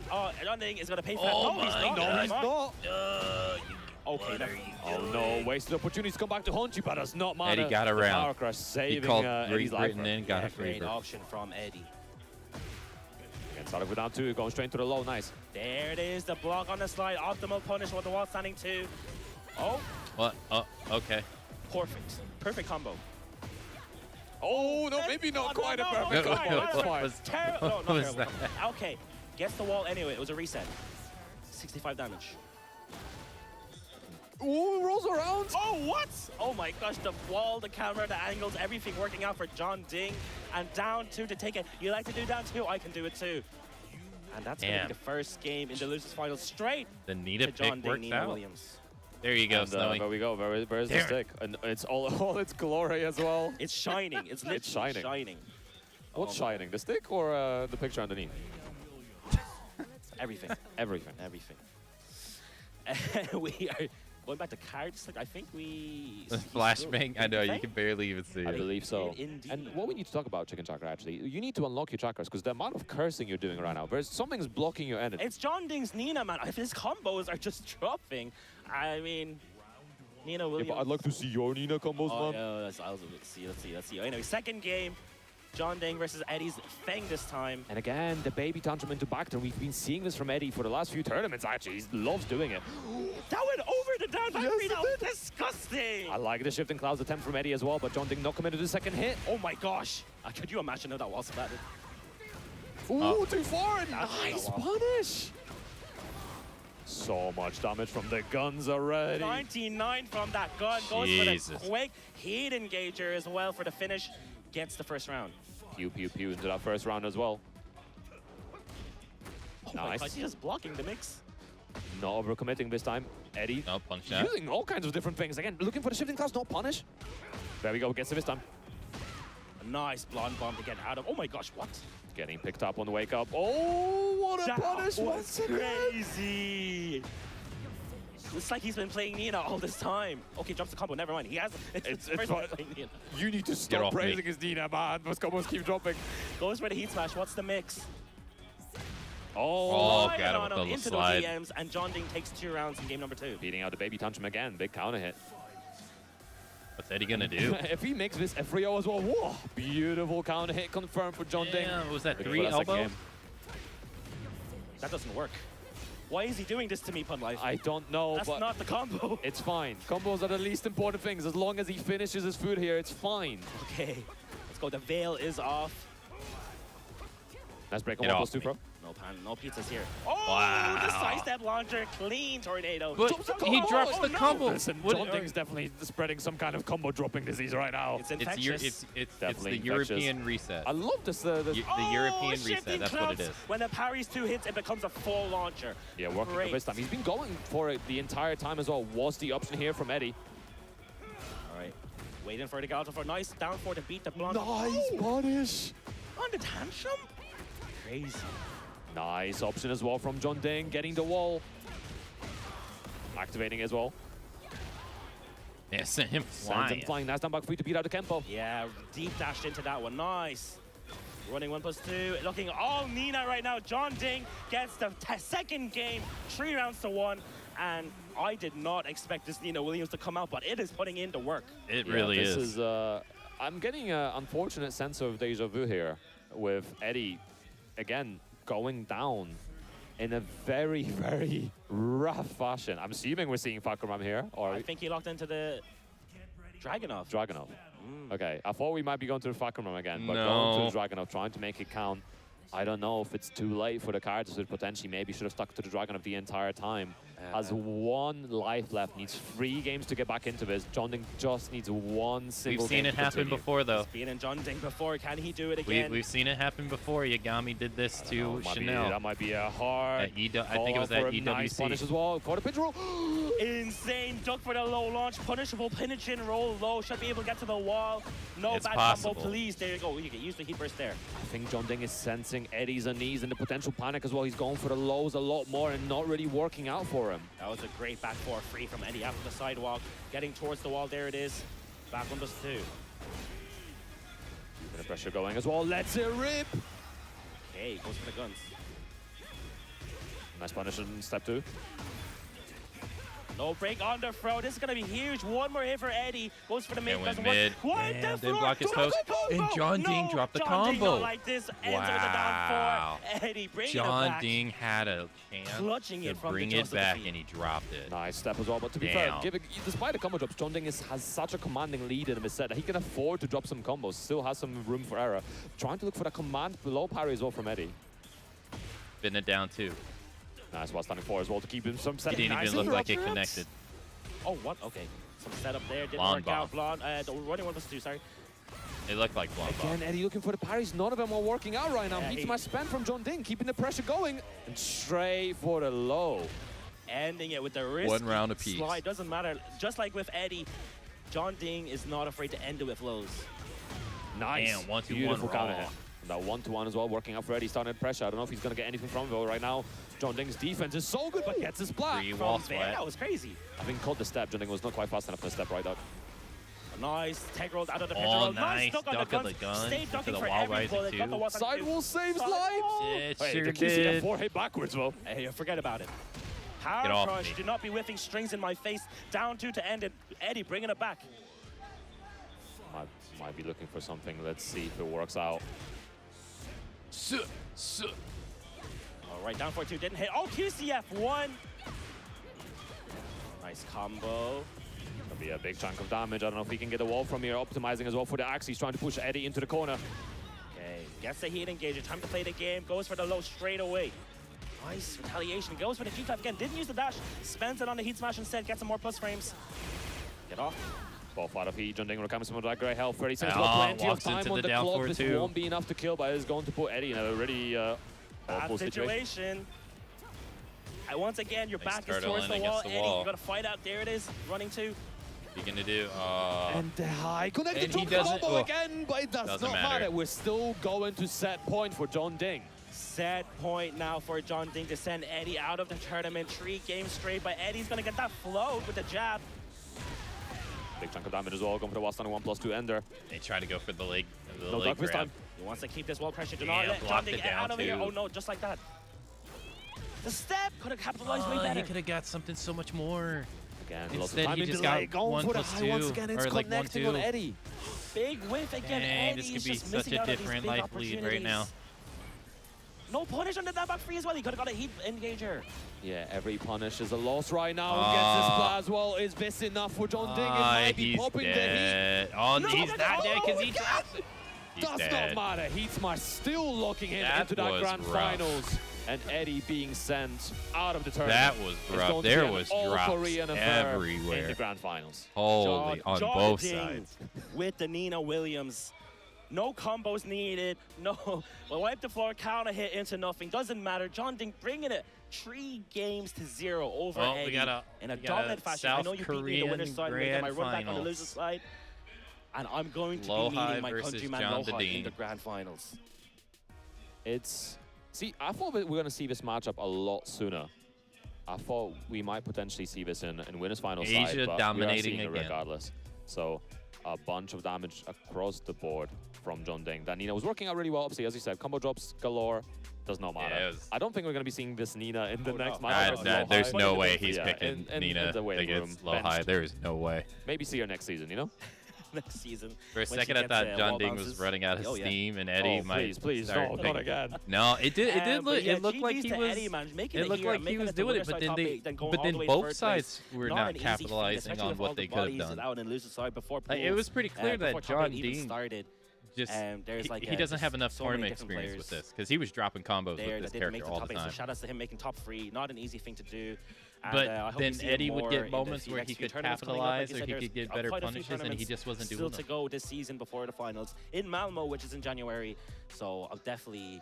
Ding is going to pay for Oh that. No, he's my not. God. No, he's not. Okay, oh no, wasted opportunities to come back to haunt you, but does not matter. Eddie got The around. Power Crush saving he called Eddie's life. Britain in, got a free Great option from Eddie. Again, started with down 2, going straight to the low, nice. There it is, the block on the slide. Optimal punish with the wall standing 2. Oh. What? Oh, okay. Perfect. Perfect combo. Oh, no, maybe not quite a perfect combo. That's fine. Terrible. No, not What was terrible. that? Okay, gets the wall anyway. It was a reset. 65 damage. Ooh, rolls around. Oh, what? Oh my gosh, the wall, the camera, the angles, everything working out for John Ding. And down 2 to take it. You like to do down 2? I can do it too. And that's going to be the first game in the losers final straight The Nita to John pick Ding, worked Nina out. Williams. There you go, And, Snowy. there we go. Where's the There. stick? And it's all its glory as well. It's shining. It's literally It's shining. shining. What's shining? The stick or the picture underneath? Everything. Everything. Everything. We are going back to cards. I think we... Flashbang. I know, you can barely even see I it. believe so. Indeed. And what we need to talk about, Chicken Chakra, actually, you need to unlock your chakras, because the amount of cursing you're doing right now, something's blocking your energy. It's John Ding's Nina, man. If his combos are just dropping, I mean, Nina Williams. Yeah, but I'd like to see your Nina combos, Oh, man. yeah, let's see. Anyway, second game, John Ding versus Eddie's Feng this time. And again, the baby tantrum into back turn. We've been seeing this from Eddie for the last few tournaments, actually. He loves doing it. That went over the down back three. That was disgusting. I like the shifting clouds attempt from Eddie as well, but John Ding not committed to the second hit. Oh my gosh. Could you imagine how that was splattered? Ooh, too far. That's Nice gonna punish. So much damage from the guns already. 99 from that gun. Goes Jesus. for the quick heat engager as well for the finish. Gets the first round. Pew, pew, pew into that first round as well. Oh my God, he's just blocking the mix. Not overcommitting this time. Eddie No, punch that. using all kinds of different things. Again, looking for the shifting clouds, no punish. There we go, gets it this time. A nice blonde bomb to get out of. Oh my gosh, what? Getting picked up on the wake up. Oh, what a That punish was once again. crazy. It's like he's been playing Nina all this time. Okay, drops the combo. Never mind. He has. It's first time playing Nina. You need to off stop me. praising his Nina, man. Those combos keep dropping. Goes for the heat smash. What's the mix? Oh, Right got him on with the into slide. the VMs, and John Ding takes 2 rounds in game number 2. Beating out the baby tantrum again. Big counter hit. What's Eddie gonna do? If he makes this a 3-0 as well, whoa, beautiful counter hit confirmed for John Ding. Yeah, was that Looking 3 for that second elbow? game. That doesn't work. Why is he doing this to me, Pun Life? I don't know, That's but not the combo. it's fine. Combos are the least important things. As long as he finishes his food here, it's fine. Okay, let's go. The veil is off. Nice break on Get 1+2 off pro. No pan, no pizzas here. Oh, Wow. the sidestep launcher, clean tornado. But he drops Oh, the no. combo. Listen, What- John Ding's definitely spreading some kind of combo dropping disease right now. It's It's, infectious. it's Definitely the infectious. European reset. I love this. The European shifting reset, that's what clouds. it is. When the parries 2 hits, it becomes a full launcher. Yeah, working for Great. this time. He's been going for it the entire time as well. Was the option here from Eddie. All right, waiting for the Galto for nice down 4 to beat the blonde. Nice punish. On the tantrum? Crazy. Nice option as well from John Ding, getting the wall. Activating as well. Yeah, send him Sends flying. him flying. Nice down back 3 to beat out the Kempo. Yeah, deep dashed into that one. Nice. Running 1+2. Looking all Nina right now. John Ding gets the second game, 3 rounds to 1. And I did not expect this Nina Williams to come out, but it is putting in the work. It really this is. I'm getting an unfortunate sense of deja vu here with Eddie, again, going down in a very, very rough fashion. I'm assuming we're seeing Fakuram here. Or I think he locked into the Dragunov. Dragunov. Okay, I thought we might be going to the Fakuram again, but No. going to the Dragunov, trying to make it count. I don't know if it's too late for the cards, so potentially maybe should have stuck to the Dragunov the entire time. Has 1 life left, needs 3 games to get back into this. John Ding just needs 1 single We've seen game it to happen continue. before, though. He's been in John Ding before. Can he do it again? We've seen it happen before. Yagami did this to Chanel. That might be a hard. I think it was for at a nice EWC. punish as well for the pitch roll. Insane duck for the low launch. Punishable pinch in, roll low. Should be able to get to the wall. No It's bad possible. combo, please. There you go. You can use the heat burst there. I think John Ding is sensing Eddie's unease and the potential panic as well. He's going for the lows a lot more and not really working out for for him. That was a great back 4-3 from Eddie after the sidewalk. Getting towards the wall, there it is. Back on +2. Keeping the pressure going as well. Let's it rip! Okay, goes for the guns. Nice punish in step 2. No break on the throw. This is going to be huge. One more hit for Eddie. Goes for the mid. Went mid. Damn, didn't block his post. And John Ding dropped the John Ding combo. don't like this. Ends with a down 4. Eddie bringing it John back. Ding had a chance Clutching to it from bring the it back, and he dropped it. Nice step as well, but to be fair, despite the combo drops, John Ding has such a commanding lead in the set that he can afford to drop some combos, still has some room for error. Trying to look for that command below parry as well from Eddie. Spin it down too. Nice while standing 4 as well to keep him some set. He didn't even look like it connected. Oh, what? Okay. Some setup there. Didn't Blonde work out. Blonde. The running 1+2, sorry. It looked like blonde Again, Eddie looking for the parries. None of them are working out right now. Yeah, Beats my spend from John Ding, keeping the pressure going. And straight for the low. Ending it with the wrist. One round apiece. Slide. Doesn't matter. Just like with Eddie, John Ding is not afraid to end it with lows. Nice. Damn, 1-2-1 Beautiful counter raw. hit. And that 1-2-1 as well, working out for Eddie, starting at pressure. I don't know if he's going to get anything from it right now. John Ding's defense is so good, but gets his block. Free wall From there, sweat. that was crazy. I think caught the step. John Ding was not quite fast enough to step right up. Nice. Tech rolls out of the picture. Oh, roll. nice. Duck on Duck the of the guns. gun. Stay To ducking the for wall every rising bullet. too. Got the wall Sidewall saves Side lives. wall. It Hey, sure the QC did. 4 hit backwards, bro. Hey, forget about it. Get Power off crush. me. Do not be whipping strings in my face. Down 2 to end it. Eddie bringing it back. Might be looking for something. Let's see if it works out. All right, down 4-2. Didn't hit. Oh, QCF 1. Nice combo. Gonna be a big chunk of damage. I don't know if he can get a wall from here. Optimizing as well for the axe. He's trying to push Eddie into the corner. Okay, gets the heat engager. Time to play the game. Goes for the low straight away. Nice retaliation. Goes for the G-type again. Didn't use the dash. Spends it on the heat smash instead. Gets some more plus frames. Get off. Both out of heat. John Ding recovers some of that great health. 30 seconds Oh, left. Plenty of walks time into on the the down clock. 4-2. This won't be enough to kill, but it's going to put Eddie in a really Bad awful situation. situation. And once again, your Nice back is turtle towards in the against wall. the Eddie, wall. you gotta fight out. There it is. Running 2. What are you gonna do? And the high connected And he jump doesn't- combo oh, again, but it does doesn't not matter. matter. We're still going to set point for John Ding. Set point now for John Ding to send Eddie out of the tournament. 3 games straight, but Eddie's gonna get that float with the jab. Big chunk of damage as well. Going for the wall standing 1+2 ender. They try to go for the leg. The No leg duck this grab. time. He wants to keep this wall pressure. Do Damn, not let John blocked Ding it get out down of here. too. Oh no, just like that. The step could have capitalized way He better. could have got something so much more. Again, lots of Instead, time he in just delay. got Going for the 1+2, high once again. It's or like connecting on 1-2. Eddie. Big whiff again. Dang, this Eddie's could be just such missing a out on these different big life lead right now. opportunities. No punish under that back 3 as well. He could have got a heat engager. Yeah, every punish is a loss right now. Gets this blast as well. Is this enough for John Ding? It might be He's popping dead. the heat. Oh, No, he's no, not no, dead because oh, he God. dropped it. He's Does dead. not matter. Heat Smash still locking him That into that was grand rough. finals. And Eddie being sent out of the tournament. That was It's rough. going to There be an was all drops Korean affair everywhere. in the grand finals. Holy, on John both Ding sides. with the Nina Williams. No combos needed. No, well, wipe the floor, counter hit into nothing. Doesn't matter. John Ding bringing it 3 games to 0 over Well, we Eddie got in a we got dominant fashion. I know you beat me in the Korean winner's side, making my grand run back on the finals. loser's side. And I'm going to Low be high meeting my versus countryman John Low High in Ding. the grand finals. It's... See, I thought that we're going to see this matchup a lot sooner. I thought we might potentially see this in winner's final Asia side, but dominating we are seeing it again. regardless. So, a bunch of damage across the board from John Ding. That Nina was working out really well, obviously, as you said. Combo drops galore. Does not matter. Yeah, it was- I don't think we're going to be seeing this Nina in the next no. matchup. versus Low There's High. no way he's Yeah, picking in Nina the weight room, against Low High. benched. There is no way. Maybe see her next season, you know? Next season. For a when she second, I gets, thought John wall Ding was bounces. running out of Oh, yeah. steam, and Eddie Oh, might please, start no, not picking- again. No, it did But look. yeah, It looked like GG's he to was. Eddie, man, making It it looked here, like he making was it to doing it, winner's but side then top they, 8, then going but all then the way to both third sides place. were Not not an easy feat, capitalizing especially on with all what the they could have bodies done. out in loser's side before Like, it pools, was pretty clear that before top John 8 even Ding started. just there's like he doesn't have enough so many tournament different experience with players this because he was dropping combos there with this that didn't make character the all top the 8, so time. shout outs to him making top 3. Not an easy thing to do. And, But I hope then we see him Eddie would more get in moments the where next he few could tournaments coming up. Like capitalize you or said, he there's could get quite better a few punishes, and he tournaments just wasn't still doing to them. go this season before the finals in Malmo, which is in January. So I'll definitely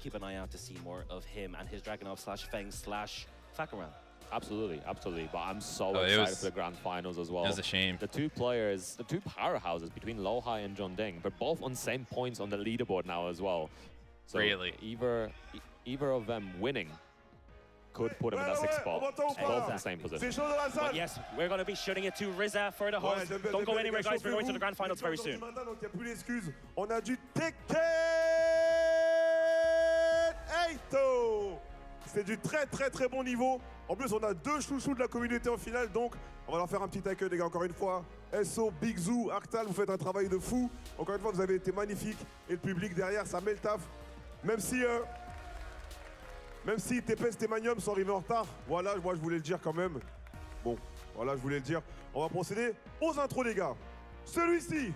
keep an eye out to see more of him and his Dragunov/Feng/Fakaran. Absolutely, absolutely. But I'm so Oh, it excited was- for the grand finals as well. It was a shame. The two players, the two powerhouses between Low High and John Ding, they're both on same points on the leaderboard now as well. So Really? either of them winning could put him in that 6th spot. Both in the same position. But yes, we're going to be shooting it to Riza for the host. Don't go anywhere, guys. We're going to the grand finals very soon. On a du Tekken 8. C'est du très bon niveau. En plus, on a 2 chouchous de la communauté en finale, donc on va leur faire un petit accueil, les gars, encore une fois. SO, Big Zoo, Arctal, vous faites un travail de fou. Encore une fois, vous avez été magnifiques. Et le public derrière, ça met le taf. Même si TPS Témanium sont arrivés en retard, voilà, moi je voulais le dire quand même. Bon, voilà, je voulais le dire. On va procéder aux intros, les gars. Celui-ci,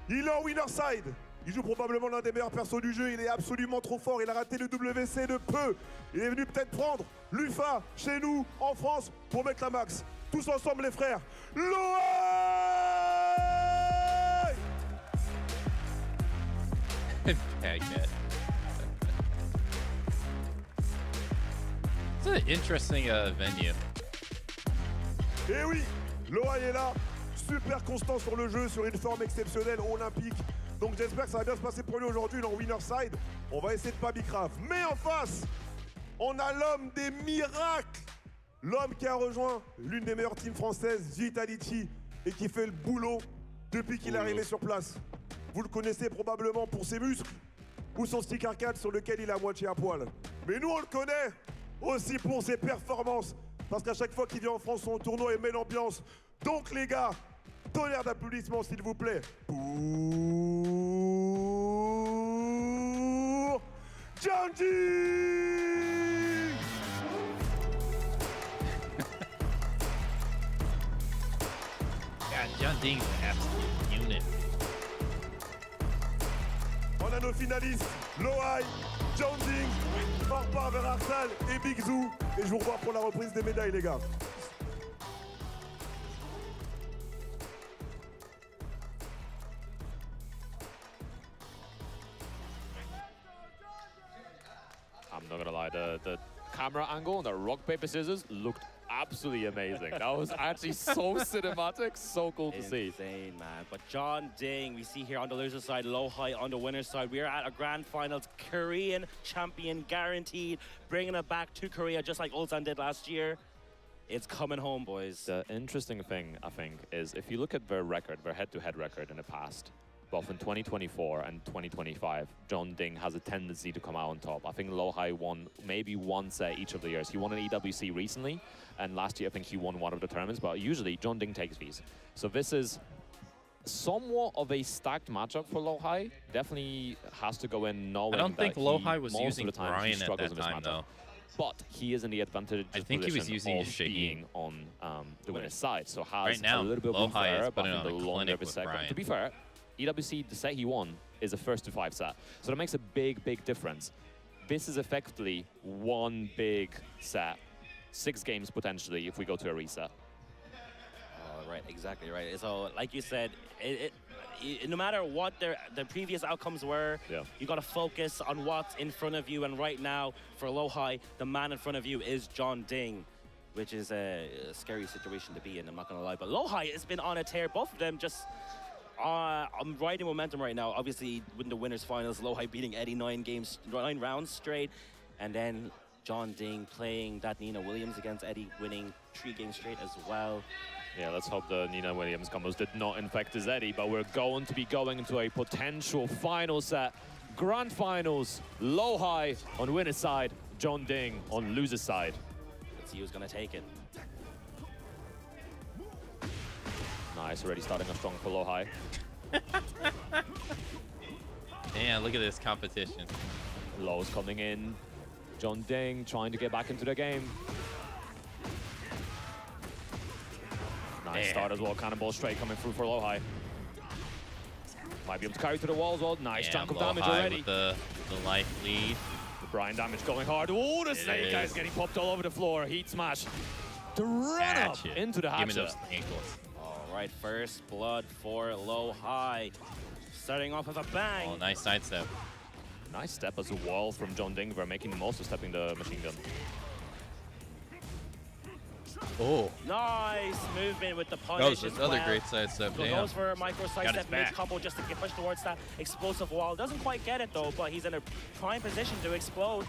il est en winner side. Il joue probablement l'un des meilleurs persos du jeu. Il est absolument trop fort. Il a raté le WC de peu. Il est venu peut-être prendre l'UFA chez nous, en France, pour mettre la max. Tous ensemble, les frères. Loai! It's an interesting venue. Et oui, Loai est là. Super constant sur le jeu, sur une forme exceptionnelle, olympique. Donc j'espère que ça va bien se passer pour lui aujourd'hui dans Winner Side. On va essayer de pas bicrave. Mais en face, on a l'homme des miracles. L'homme qui a rejoint l'une des meilleures teams françaises, Vitality, et qui fait le boulot depuis qu'il est arrivé sur place. Vous le connaissez probablement pour ses muscles ou son stick arcade sur lequel il est à moitié à poil. Mais nous, on le connaît aussi pour ses performances. Parce qu'à chaque fois qu'il vient en France, son tournoi et met l'ambiance. Donc les gars, tonnerre d'applaudissements s'il vous plaît pour John John Ding's an absolute unit. On a nos finalistes, Loai, John Ding, part vers Artal et Big Zoo. Et je vous revois pour la reprise des médailles, les gars. I'm not gonna lie, the camera angle and the rock, paper, scissors looked absolutely amazing. That was actually so cinematic, so cool to see. Insane, man. But John Ding, we see here on the loser side, Low-High on the winner's side. We are at a grand finals, Korean champion guaranteed, bringing it back to Korea just like Ulsan did last year. It's coming home, boys. The interesting thing, I think, is if you look at their record, their head-to-head record in the past, both in 2024 and 2025, John Ding has a tendency to come out on top. I think Low-High won maybe one set each of the years. He won an EWC recently, and last year I think he won one of the tournaments, but usually John Ding takes these. So this is somewhat of a stacked matchup for Low-High. Definitely has to go in knowing I don't think Low-High was using Brian at that time, though. But he is in the advantageous I think he was using of being on the winner's side. So has right now, a little bit of Low-High is putting in on the a longer clinic of a with second. Brian. To be fair, EWC, the set he won, is a 1st-to-5 set. So that makes a big difference. This is effectively one big set. 6 games potentially if we go to a reset. Right, exactly right. So, like you said, no matter what the previous outcomes were, you got to focus on what's in front of you. And right now, for Low-High, the man in front of you is John Ding, which is a scary situation to be in, I'm not going to lie. But Low-High has been on a tear. Both of them just I'm riding momentum right now. Obviously, with the winners finals, Low-High beating Eddie 9 rounds straight. And then John Ding playing that Nina Williams against Eddie, winning 3 games straight as well. Yeah, let's hope the Nina Williams combos did not infect his Eddie, but we're going to be going into a potential final set. Grand finals, Low-High on winner's side, John Ding on loser's side. Let's see who's going to take it. Nice, already starting off strong for Low-High. Damn, look at this competition. Low's coming in. John Ding trying to get back into the game. Nice start as well, cannonball straight coming through for Low-High. Might be able to carry through the wall as well. Nice chunk of damage already. With the life lead. The Brian damage going hard. Oh, the Snake Eyes getting popped all over the floor. Heat smash. The run up into the hatchet. Give me those ankles. All right, first blood for Low-High. Starting off with a bang. Oh, nice sidestep. Nice step as well from John Ding. We're making the most of stepping the machine gun. Oh. Nice movement with the punish. That was another great sidestep. So goes for a micro sidestep mid combo just to get pushed towards that explosive wall. Doesn't quite get it though, but he's in a prime position to explode.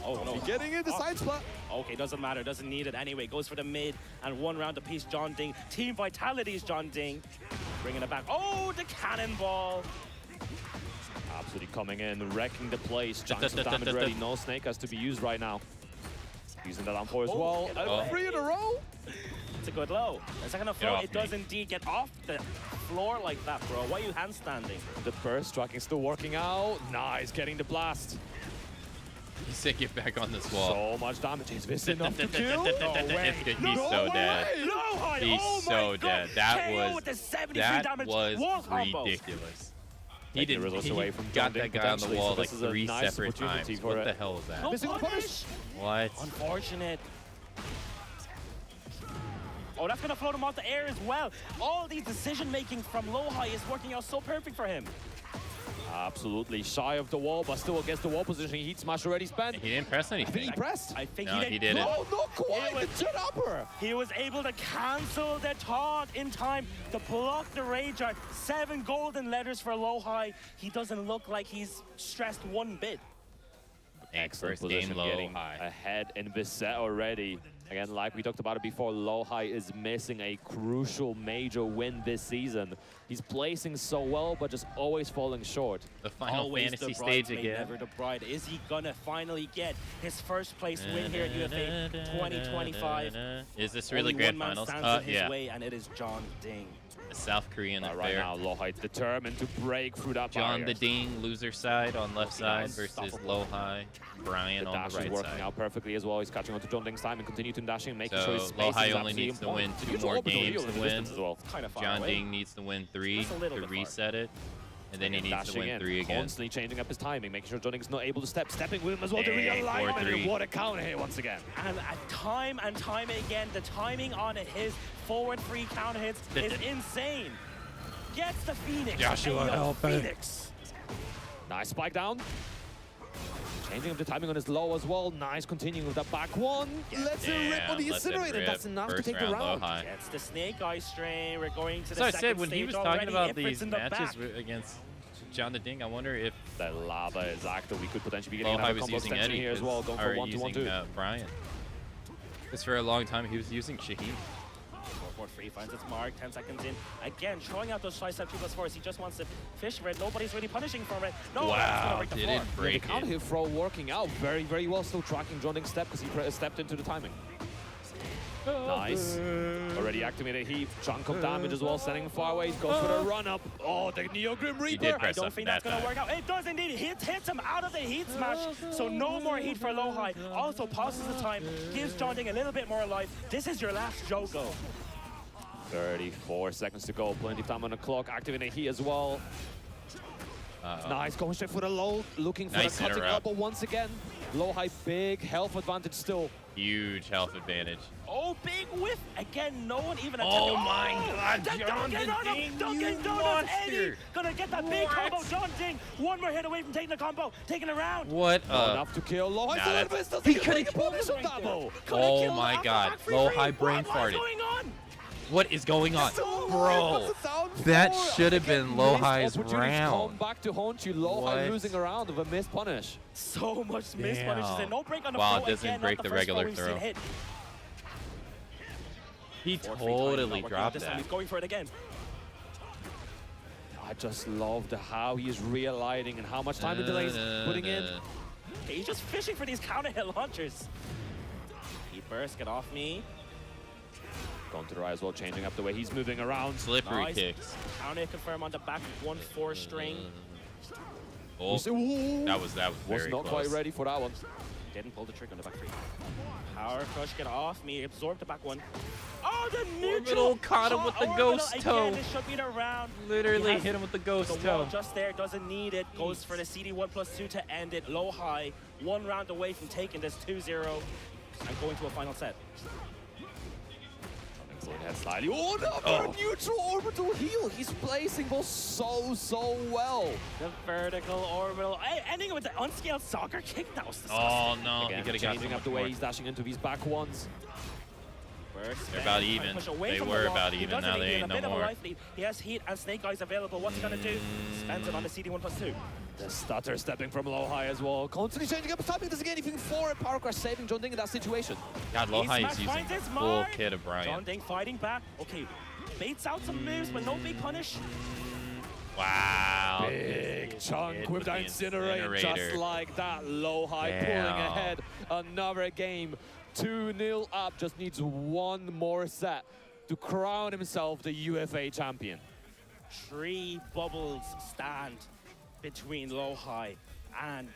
Oh, no. Getting into side splat. Okay, doesn't matter. Doesn't need it anyway. Goes for the mid and one round apiece. John Ding. Team Vitality's John Ding. Bringing it back. Oh, the cannonball. Absolutely coming in, wrecking the place. Chunks of damage ready. No snake has to be used right now. Using that on4 as well. 3 in a row. It's a good low. Is that gonna flow? It does indeed get off the floor like that, bro. Why are you handstanding? The burst tracking still working out. Nice, getting the blast. He said get back on this wall. So much damage. Is this enough to kill? He's so dead. He's so dead. That was ridiculous. He didn't. He got that guy on the wall like 3 separate times. What the hell is that? No punish. What? Unfortunate. Oh, that's gonna float him off the air as well. All these decision-making from Lowhigh is working out so perfect for him. Absolutely shy of the wall, but still against the wall position. Heat smash already spent. He didn't press anything. I think he pressed. I think no, he didn't. No, not quite. The jet upper. He was able to cancel the taunt in time to block the rage art. 7 golden letters for Lowhigh. He doesn't look like he's stressed one bit. Excellent first game position, low getting high. ahead in this set already. Again, like we talked about it before, Lowhigh is missing a crucial major win this season. He's placing so well, but just always falling short. The final Always fantasy the stage bridesmaid, again. Never the bride. Is he gonna finally get his first place win here at UFA 2025? Is this really Only grand one man finals? stands in his Yeah. way, and it is John Ding. The South Korean Right affair. now, Lowhigh determined to break through that John barrier. the Ding, loser side on left side versus Lowhigh. Brian The on dash the right is working side. out perfectly as well. He's catching on to John Ding's time and continue to dashing, making So sure his space Lowhigh is only needs to win 2 more games to win. As well. Kind of far John away. Ding needs to win 3 Just a little to bit far. reset it. And then he needs to Dashing win in, 3 again. Constantly changing up his timing, making sure John Ding's not able to stepping with him as well to Hey, realign. 4-3. What a counter hit once again. And time again, the timing on his forward 3 counter hits is insane. Gets the Phoenix. Joshua, Ayo, help me. Phoenix. Nice spike down. Changing up the timing on his low as well. Nice, continuing with that back one. Let's rip on the incinerator. That's enough to First take the round. Lowhigh. Gets the snake eye strain. We're going to the So I second said when he stage was already. talking about If these it's in the matches back. against John the Ding, I wonder if The lava is active. We could potentially be getting Lowhigh another was combo using extension Eddie here as well. Going for or 1-2-1-2. using Brian. Because for a long time he was using Shaheen. 4-4-3 finds its mark, 10 seconds in. Again, showing out those tricep 2+4s. He just wants to fish for it. Nobody's really punishing for it. No, that's gonna break the floor. Didn't break The counter hit throw working out very, very well. Still tracking John Ding's step because he stepped into the timing. Nice. Already activated heat. Chunk of damage as well, sending him far away. He goes for the run up. Oh, the Neo Grim Reaper. did I press don't up think that that's going to time. work out. It does indeed. Hits him out of the heat smash. So no more heat for Lowhigh. Also pauses the time. Gives John Ding a little bit more life. This is your last Jogo. 34 seconds to go. Plenty of time on the clock. Activating heat as well. Nice, going straight for the low. Looking for Nice the cutting interrupt. elbow once again. Lowhigh, big health advantage still. Huge health advantage. Oh, big whiff. Again, no one even Oh my God, the John Dunkin' the Donuts, Ding, Dunkin' you Donuts, Eddie. monster. Gonna get that big combo. John Ding, one more hit away from taking the combo, taking it round. What? Not enough to kill. Lowhigh Nah, still in that's- this. Doesn't get a bonus on that though. Oh my God. Lowhigh brain What farted. is going on? What is going on? Bro, What's the sound that for? should have been Lowhigh's Come round. back to haunt you. Lowhigh What? losing a round of a missed punish. So much missed punishes and no break on the Wow, floor it doesn't again, break not the first regular we've seen throw. hit. He 4-3 totally not working out dropped this time. that. He's going for it again. I just love how he's realigning and how much time and delay he's putting in. Okay, he's just fishing for these counter hit launchers. He burst, get off me. Going to the right as well, changing up the way he's moving around. Slippery Nice. kicks. Counter hit confirm on the back, 1-4 string. Oh, that was Was very not close. quite ready for that one. Didn't pull the trigger on the back three. Power crush, get off me. Absorb the back one. Oh, the neutral! Orbital caught him with the Orbital ghost again. toe. This should be the round. Literally He has hit him with the ghost the wall toe. just there, doesn't need it. Goes for the CD1+2 to end it. Lowhigh, 1 round away from taking this 2-0 and going to a final set. Going ahead slightly. Oh, no, neutral orbital heal. He's placing both so well. The vertical orbital. Hey, ending with the unscaled soccer kick. That was disgusting. Oh no, Again, he could have got changing so up the much way more. he's dashing into these back ones. They're about even. They were about even. Now they ain't no more. He has heat and Snake Eyes available. What's he gonna do? Spends it on the CD1+2. The stutter stepping from low high as well. Constantly changing up. Timing doesn't get anything for it. Power Crash saving John Ding in that situation. God, low high is using the full kit of Brian. John Ding fighting back. Okay, baits out some moves, but no big punish. Wow. Big chunk with that Incinerate. Just like that. Low high pulling ahead. Another game. 2-0 up. Just needs one more set to crown himself the UFA champion. 3 bubbles stand between low high and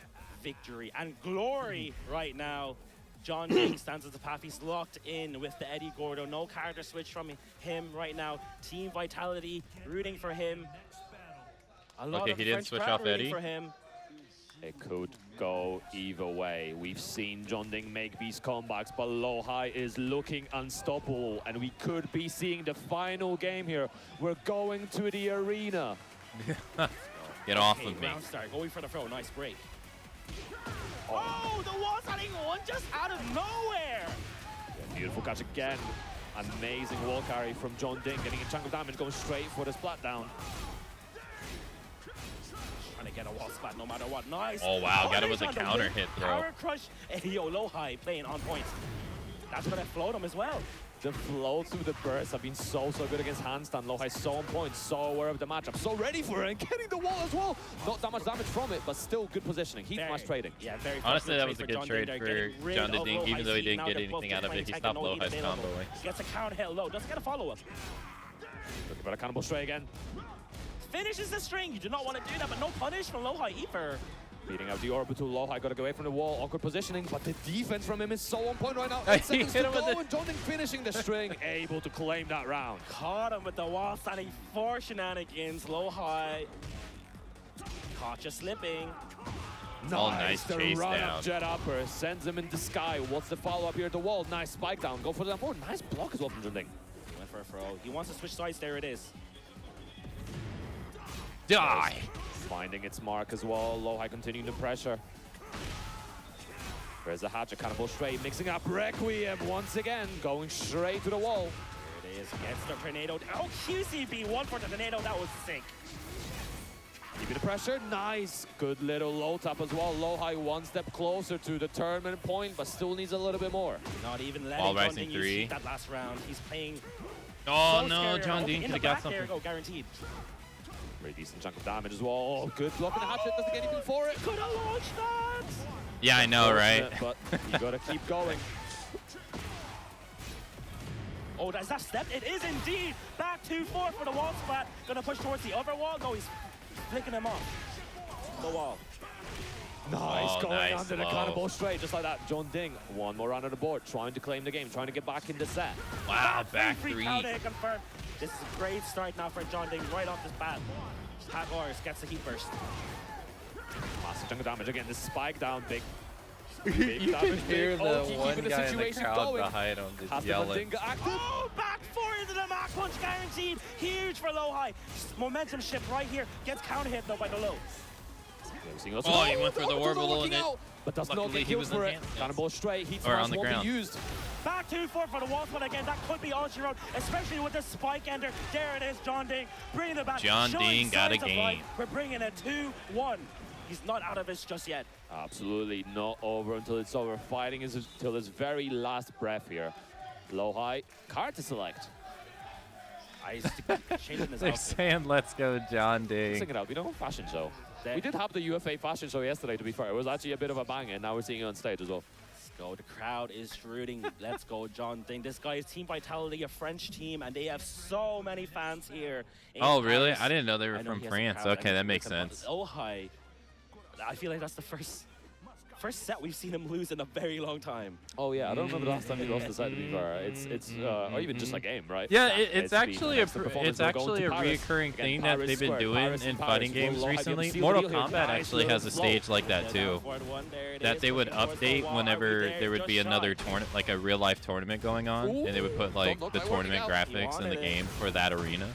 victory and glory right now. John Ding stands as a path. He's locked in with the Eddie Gordo. No character switch from him right now. Team Vitality rooting for him. A lot of he didn't switch off Eddie. For him. It could go either way. We've seen John Ding make these comebacks, but low high is looking unstoppable, and we could be seeing the final game here. We're going to the arena. Get off of me. Round start, going for the throw. Nice break. Oh, the wall starting one just out of nowhere. Yeah, beautiful catch again. Amazing wall carry from John Ding, getting a chunk of damage, going straight for the splat down. Trying to get a wall splat no matter what. Nice. Oh, wow. Got it with a counter hit throw. Power crush. Hey, yo, low high playing on point. That's going to float him as well. The floats through the bursts have been so good against handstand. Low high so on point, so aware of the matchup, so ready for it, and getting the wall as well. Not that much damage from it, but still good positioning. Heat smash trading. Yeah, very honestly, that was a good trade for John Ding, even though he didn't get anything out of it. He stopped low high's combo. He gets a counter hit low, doesn't get a follow-up. Looking for a cannibal stray again. Finishes the string. You do not want to do that, but no punish from low high either. Beating out the orbital. Low high got to go away from the wall. Awkward positioning, but the defense from him is so on point right now. 8 seconds to go, and John Ding finishing the string, able to claim that round. Caught him with the wall standing for shenanigans. Low high. Caught you slipping. Nice the chase run down. Up jet upper sends him in the sky. What's the follow up here at the wall? Nice spike down. Go for the forward. Nice block as well from John Ding. He went for a throw. He wants to switch sides. There it is. Die. Finding its mark as well. Low high continuing the pressure. There's a hatch, a cannibal straight, mixing up Requiem once again, going straight to the wall. There it is. Gets the tornado. Oh, QCB, one for the tornado. That was sick. Keeping the pressure. Nice. Good little low tap as well. Low high one step closer to the tournament point, but still needs a little bit more. Not even letting John Ding use that last round. He's playing. Oh so no, John Ding could have got something. There you go, guaranteed. Very decent chunk of damage as well. Oh, good block in the hatchet. Doesn't get anything for it. Could have launched that. Yeah, I know, right? But you gotta keep going. Oh, is that step? It is indeed. Back 2-4 for the wall splat. Gonna push towards the other wall. No, he's flicking him off the wall. Nice, going under the cannibal straight, just like that. John Ding, one more round on the board, trying to claim the game, trying to get back in the set. Wow, back 3. Confirmed. This is a great start now for John Ding, right off this bat. Pat Ors gets the heat burst. Massive chunk of damage again. This spike down, big. You can hear the one guy in the crowd behind him just yelling. Oh, back 4 into the Mach Punch, guaranteed. Huge for low high. Momentum shift right here. Gets counter hit though by the low. Oh, he went for the orbital and it. But does not get killed for it. Cannonball straight. Heat on the won't ground. be used. Back 2-4 for the wall spot again. That could be all she wrote, especially with the spike ender. There it is, John Ding bringing it back. John Ding got a game. We're bringing it 2-1. He's not out of this just yet. Absolutely not over until it's over. Fighting until his very last breath here. Low high, card to select. They're saying, let's go, John Ding. Sing it out. We don't have a fashion show. We did have the UFA fashion show yesterday, to be fair. It was actually a bit of a bang, and now we're seeing it on stage as well. Let's go. The crowd is rooting. Let's go, John Ding. This guy is Team Vitality, a French team, and they have so many fans here. Oh, really? I didn't know they were from France. Okay, that makes sense. Oh, hi. I feel like that's the first set we've seen him lose in a very long time. Oh yeah, I don't remember the last time he lost the set, to be fair. It's or even just a game, right? Yeah, it's actually a reoccurring thing that they've been doing in fighting games recently. Mortal Kombat actually has a stage like that too, that they would update whenever there would be another tournament, like a real life tournament going on, and they would put like the tournament graphics in the game for that arena.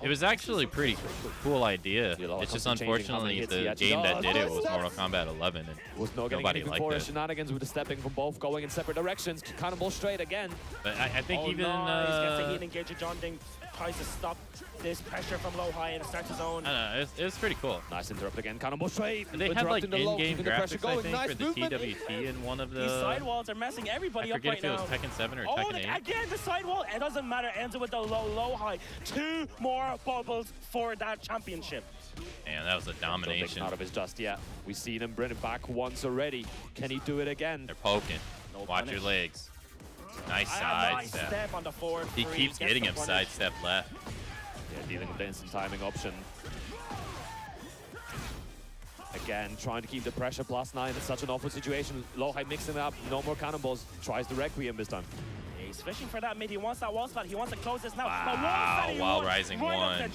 It was actually a pretty cool idea. It's just unfortunately the game that did it was Mortal Kombat 11, and was not getting nobody anything liked for it. Shenanigans with the stepping from both going in separate directions. Cannonball straight again. But I think even Nice. Gets the heat engage. John Ding tries to stop this pressure from low high and starts his own. I don't know, it was pretty cool. Nice interrupt again. Cannonball straight. And they had like Interrupting the low, in-game keeping the pressure graphics, I going. think, Nice for the movement. TWT in one of the... These sidewalls are messing everybody I up forget right if it was now. Tekken 7 or Oh, Tekken 8. again, the sidewall. It doesn't matter. Ends it with the low high. 2 more bubbles for that championship. Man, that was a domination. Out of his just yet. We've seen him bring it back once already. Can he do it again? They're poking. Watch your legs. Nice side step. On the forward He keeps getting him sidestep left. Yeah, dealing with the instant timing option. Again, trying to keep the pressure. +9. It's such an awful situation. Low high mixing it up. No more cannonballs. Tries the Requiem this time. He's fishing for that mid. He wants that wall spot. He wants to close this now. Wow, while rising one. That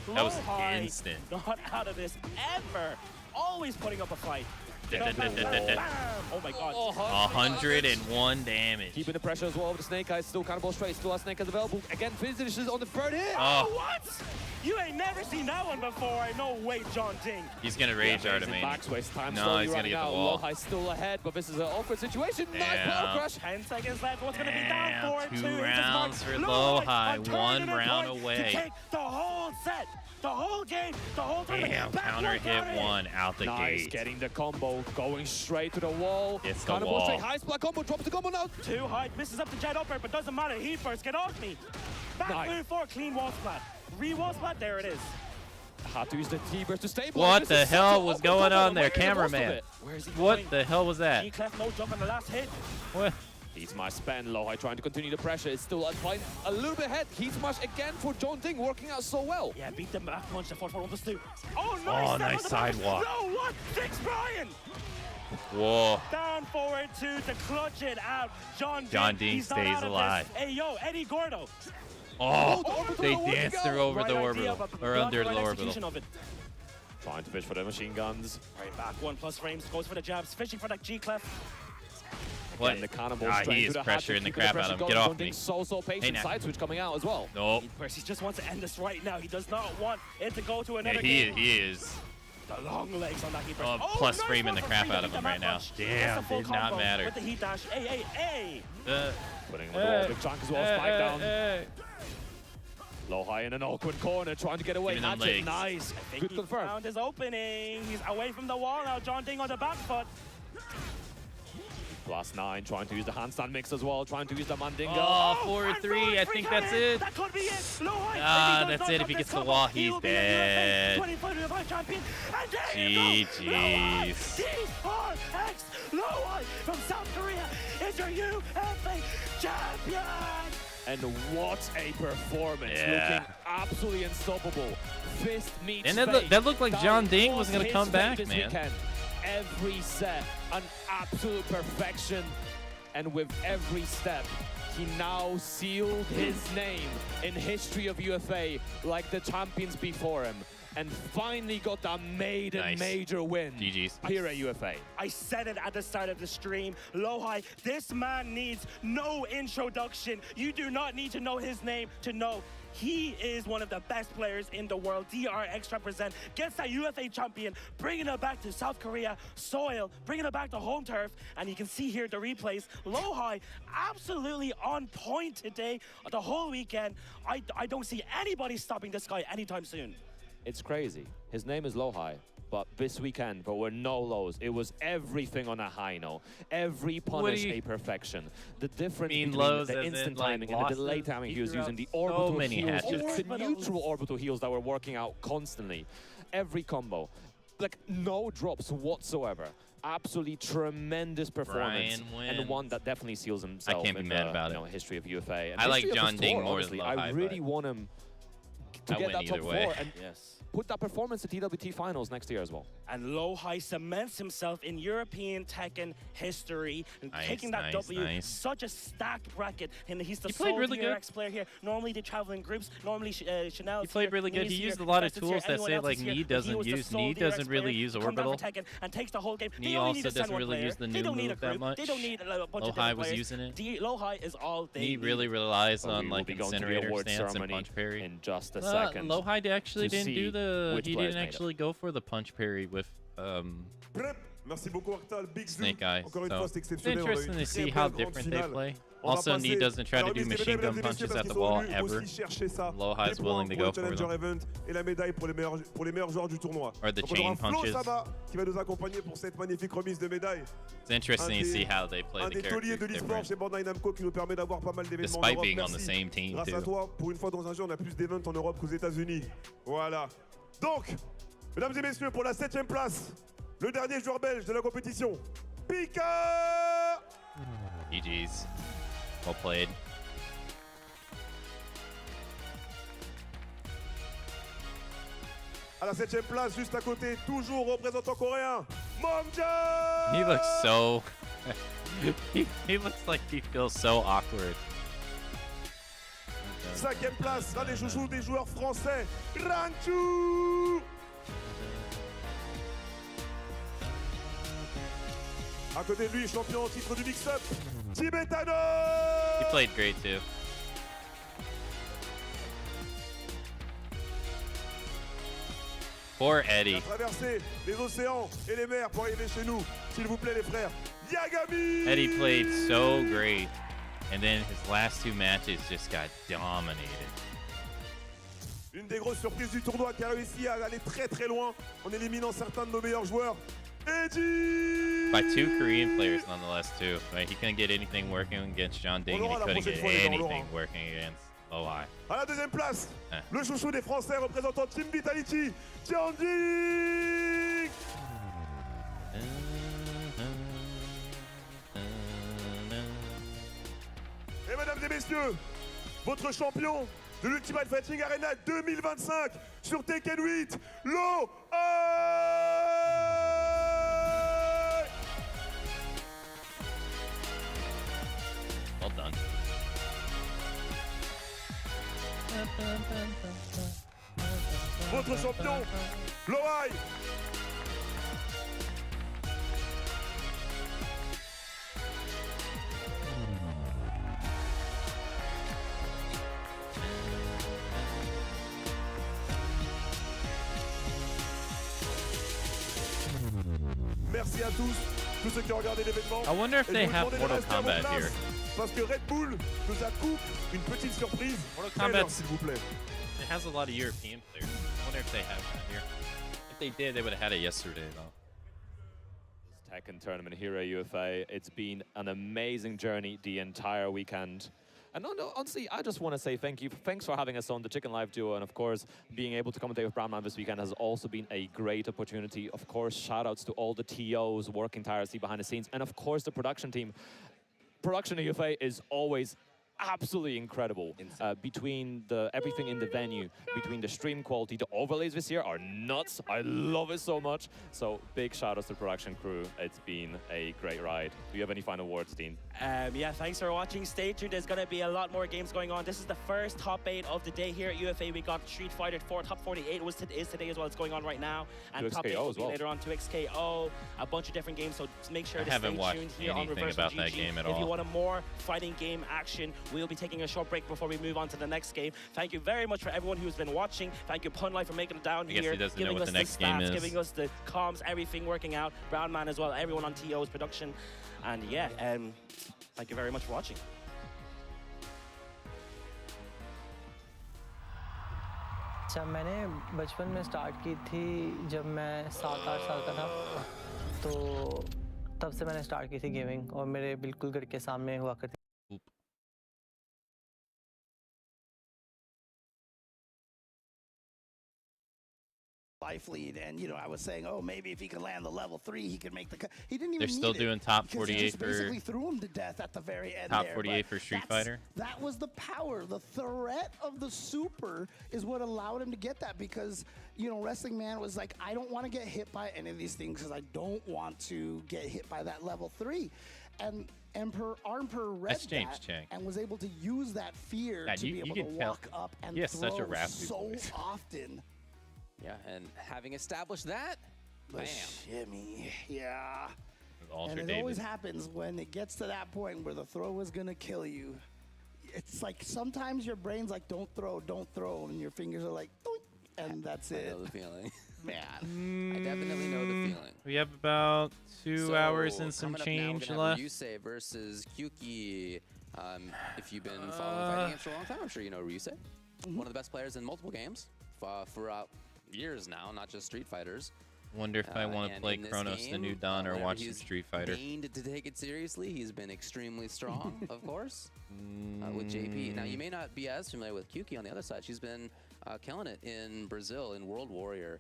was instant. Not out of this ever. Always putting up a fight. Oh my god. 101 damage. Keeping the pressure as well over the Snake Eyes. Still cannonball straight. Still has Snake Eyes available. Again, finishes on the third hit. Oh, what? You ain't never seen that one before. No way, John Ding. He's gonna rage art of me. No, he's gonna get the wall. Low high still ahead, but this is an awkward situation. Nice power crush. 10 seconds left. What's gonna be down for? 2 rounds for Low High. 1 round away. To take the whole set. The whole game, the whole tournament. Damn, counter hit 1 out the nice, gate. Getting the combo, going straight to the wall. It's the Cannonball wall. straight, high splat combo, drops the combo now. Too high, misses up the jet upper, but doesn't matter. Heat burst, get off me. Back move for clean wall splat. Re-wall splat, there it is. Had to use the T-burst to stabilize. What the hell was going on there, cameraman? What the hell was that? G-Clef, no jump on the last hit. What? Heat Smash spend, Low High trying to continue the pressure. It's still fine, a little bit ahead. Heat Smash again for John Ding, working out so well. Yeah, beat them back punch, the 4-4 almost 2. Oh, nice! Oh, nice sidewalk. No, what? Fix Brian! Whoa. Down forward 2 to clutch it out. John Ding stays alive. Hey, yo, Eddie Gordo. Oh, they danced her over the orbital, or under the orbital. Trying to fish for the machine guns. Right back, 1+ frames, goes for the jabs, fishing for that G-Clef. What? Again, the cannonball He is pressuring the crap out of him. Get off me. So patient. Side switch coming out as well. Nope. He just wants to end this right now. He does not want it to go to another He game. is. The long legs on that heat burst. Plus framing the crap out of him right now. Damn, did not matter. With the heat dash. Hey. Putting him on the wall. Big chunk as well. Spike down. Low High in an awkward corner, trying to get away. Hatchet, nice. Good confirm. Found his opening. He's away from the wall now. John Ding on the back foot. +9, trying to use the handstand mix as well, trying to use the Mandingo. Oh, 4-3, I think that's it. That could be it. That's it. If he gets the wall, he's dead. GG's. D4X Low High from South Korea is your UFA champion. And what a performance. Yeah. Looking absolutely unstoppable. Fist meets And fate. that looked like John Ding was going to his come fate back, this man. weekend. Every set, an absolute perfection. And with every step, he now sealed his name in history of UFA like the champions before him. And finally got that maiden major win GG's. here at UFA. I said it at the start of the stream. Low High, this man needs no introduction. You do not need to know his name to know he is one of the best players in the world. DRX represent, gets that UFA champion, bringing it back to South Korea soil, bringing it back to home turf. And you can see here the replays. Low High, absolutely on point today, the whole weekend. I don't see anybody stopping this guy anytime soon. It's crazy. His name is Low High, but this weekend there were no lows. It was everything on a high note. Every punish a perfection. The difference between lows the instant timing and the delay timing he was using, the orbital heals, the neutral orbital heals that were working out constantly. Every combo, like no drops whatsoever. Absolutely tremendous performance, and one that definitely seals himself. I can't be mad about it. History of UFA. And I like history of John the Ding store, more honestly. than Low High, I really want him to get that top 4 and put that performance at TWT finals next year as well. And Low High cements himself in European Tekken history, and taking that W. Such a stacked bracket, and he's the sole DRX player here. Normally they travel in groups. Normally Chanel. He played really good. He used a lot of tools that say like Knee doesn't use. Knee doesn't really use orbital. And takes the whole game. Knee also doesn't really use the new move that much. They don't need a bunch Low of High different was players. using it. Low High is all they Knee need. really relies on We like will be going to the incinerator award stance and ceremony punch parry. in just a second. second. Lowhide actually to didn't do see the. which He players didn't made it. actually go for the punch parry with Merci beaucoup, Arctal. Big Zoom. Snake Eyes. Encore une So fois, c'est it's exceptionnel. On a interesting une to see très how belle grande different they finale. play. On va Also, passer Knee doesn't try à la to do remise des machine médailles, gun mesdames et messieurs, punches parce at the qu'ils ball sont venus ever. aussi chercher ça. Lowhide's Des points willing to pour go le for Challenger them. Event et la médaille pour les meilleurs joueurs du tournoi. Or the Donc on chain aura Flo punches. Sama qui va nous accompagner pour cette magnifique remise de médailles. It's interesting to see how they play Un the des tauliers de characters l'e-sport different. chez Bandai Namco qui nous permet d'avoir pas mal d'événements en Despite Europe. being on the Merci. same team, Grâce à too. toi, pour une fois dans un jeu, on a plus d'événements en Europe qu'aux États-Unis. Voilà. Donc, mesdames et messieurs, pour la 7e place, le dernier joueur belge de la compétition, Pika! GG's. Well played. À la 7e place, juste à côté, toujours représentant coréen, Momja! He looks so. he looks like he feels so awkward. 5e place, l'un des chouchous des joueurs français, Ranchu! À côté de lui, champion en titre du mix-up, Tibetano! He played great too. Poor Il a Eddie. traversé les océans et les mers pour arriver chez nous. S'il vous plaît, les frères. Yagami! Eddie played so great, and then his last two matches just got dominated. Une des grosses surprises du tournoi qui a réussi à aller très très loin en éliminant certains de nos meilleurs joueurs. Eddie! By two Korean players, nonetheless, too. Right? He couldn't get anything working against John Ding, and he couldn't get anything working against OI. À la 2e place, le chouchou des Français représentant Team Vitality, Tianjin! Et mesdames et messieurs, votre champion de l'Ultimate Fighting Arena 2025 sur Tekken 8, Lo Well done. Votre champion, Loai. Merci à tous ceux qui ont regardé l'événement. I wonder if Et they je vous have demandais de Mortal rester à vos Kombat places, here. Parce que Red Bull nous a coupé une petite surprise. Mortal Trailer, Kombat's- s'il vous plaît. It has a lot of European players. I wonder if they have that here. If they did, they would have had it yesterday, though. Tekken tournament here at UFA. It's been an amazing journey the entire weekend. And no, honestly, I just want to say thank you. Thanks for having us on the Chicken Live Duo. And of course, being able to commentate with Brownman this weekend has also been a great opportunity. Of course, shout outs to all the TOs working tirelessly behind the scenes. And of course, the production team. Production at UFA is always absolutely incredible. Between everything in the venue, between the stream quality, the overlays this year are nuts. I love it so much. So big shout outs to the production crew. It's been a great ride. Do you have any final words, Dean? Yeah, thanks for watching. Stay tuned. There's going to be a lot more games going on. This is the first top 8 of the day here at UFA. We got Street Fighter 4, top 48 is today as well. It's going on right now. And 2XKO top 8 will as be well. later on. 2XKO, a bunch of different games. So make sure I to haven't stay watched tuned here on anything Reversal about that GG. game at If you all. want a more fighting game action, we'll be taking a short break before we move on to the next game. Thank you very much for everyone who's been watching. Thank you, Pun Life, for making it down I guess here, he doesn't know giving what us the next game stats, is. giving us the comms, everything working out. Brown Man as well, everyone on TO's production. And yeah, thank you very much for watching. अच्छा मैंने बचपन में start की थी जब मैं 7-8 साल का था तो तब से मैंने स्टार्ट की थी गेमिंग और मेरे बिल्कुल घर के सामने हुआ करती life lead, and you know, I was saying, oh, maybe if he can land the level 3, he could make the cut. He didn't even They're still need it doing top because he 48 just basically for threw him to death at the very end. top there, 48 but for Street that's- Fighter. That was the power. The threat of the super is what allowed him to get that, because you know, Wrestling Man was like, I don't want to get hit by any of these things because I don't want to get hit by that level 3. And Emperor read That's James that Chang. and was able to use that fear Yeah, to you be able can to tell. walk up and He has throw such a raspy so voice. often. Yeah, and having established that, The bam. shimmy, yeah. Alter And it David. always happens when it gets to that point where the throw is gonna kill you. it's like sometimes your brain's like, don't throw, and your fingers are like, doink, and that's it. I know the feeling. Man. I definitely know the feeling. We have about 2 hours and some coming up now, we're change gonna left. have Ryusei versus Kyuki. If you've been following fighting games for a long time, I'm sure you know Ryusei. One of the best players in multiple games throughout years now, not just Street Fighters. Wonder if I want to play Cronos the New Dawn or watch the Street Fighter. Deigned to take it seriously. He's been extremely strong, of course, with JP. Now, you may not be as familiar with Kyuki on the other side. She's been killing it in Brazil in World Warrior.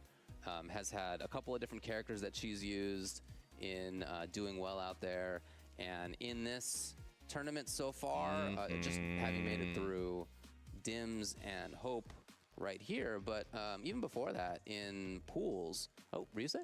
Has had a couple of different characters that she's used in doing well out there. And in this tournament so far, just having made it through Dims and Hope right here, but even before that in pools, Ryusei?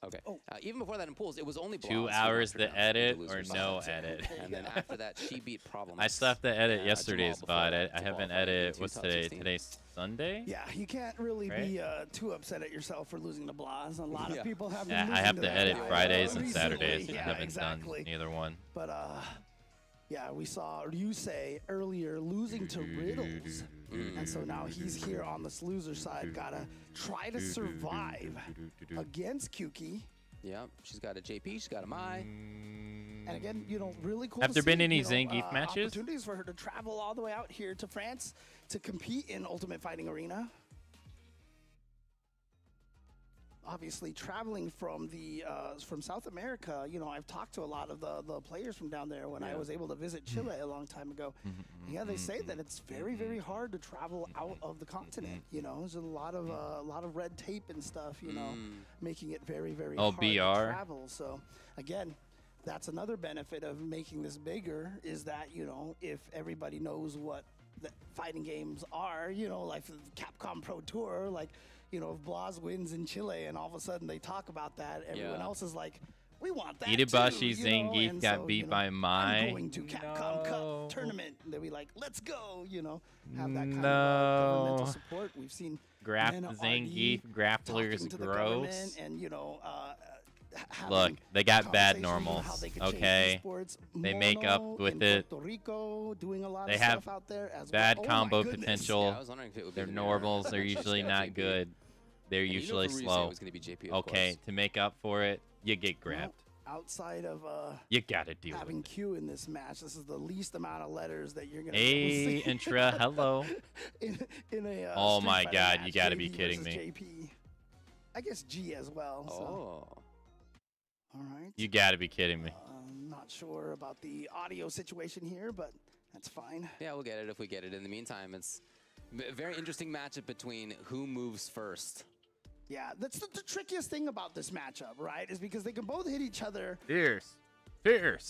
Okay. Even before that in pools, it was only Blas 2 hours to edit or no edit. And then after that, she beat Problem. I still have to edit yesterday's spot. I haven't edited. What's today? Today's Sunday? Yeah, you can't really be too upset at yourself for losing to Blas. A lot of people have been Yeah, I have to edit Fridays and recently. Saturdays. Yeah, I haven't exactly. done neither one. But yeah, we saw Ryusei earlier losing to Riddles. And so now he's here on this loser side. Gotta try to survive against Kyuki. Yeah, she's got a JP, she's got a Mai. And again, you know, really cool. Have to there been see, any you know, Zangief matches? Opportunities for her to travel all the way out here to France to compete in Ultimate Fighting Arena. Obviously, traveling from South America, you know, I've talked to a lot of the players from down there when I was able to visit Chile a long time ago. Yeah, they say that it's very, very hard to travel out of the continent. You know, there's a lot of red tape and stuff. You know, making it very, very hard to travel. So, again, that's another benefit of making this bigger is that, you know, if everybody knows what the fighting games are, you know, like the Capcom Pro Tour, like, you know, if Blas wins in Chile and all of a sudden they talk about that, everyone else is like, we want that Itabashi too, Zangief got beat by Mai. I'm going to Capcom Cup tournament. And they'll be like, let's go, you know, have that kind of governmental support. We've seen Zangief grapplers gross. And, you know, look, they got bad normals, okay? They make up with it. They have bad combo potential. Their normals are usually not good. They're usually slow. Okay, to make up for it, you get grabbed. Outside of you gotta deal having with Q in this match, this is the least amount of letters that you're gonna see. Hey, Intra, hello. in a oh my God, match, you gotta JP be kidding me. JP. I guess G as well. So. All right. You gotta be kidding me. I'm not sure about the audio situation here, but that's fine. Yeah, we'll get it if we get it. In the meantime, it's a very interesting matchup between who moves first. Yeah, that's the trickiest thing about this matchup, right? Is because they can both hit each other. Fierce.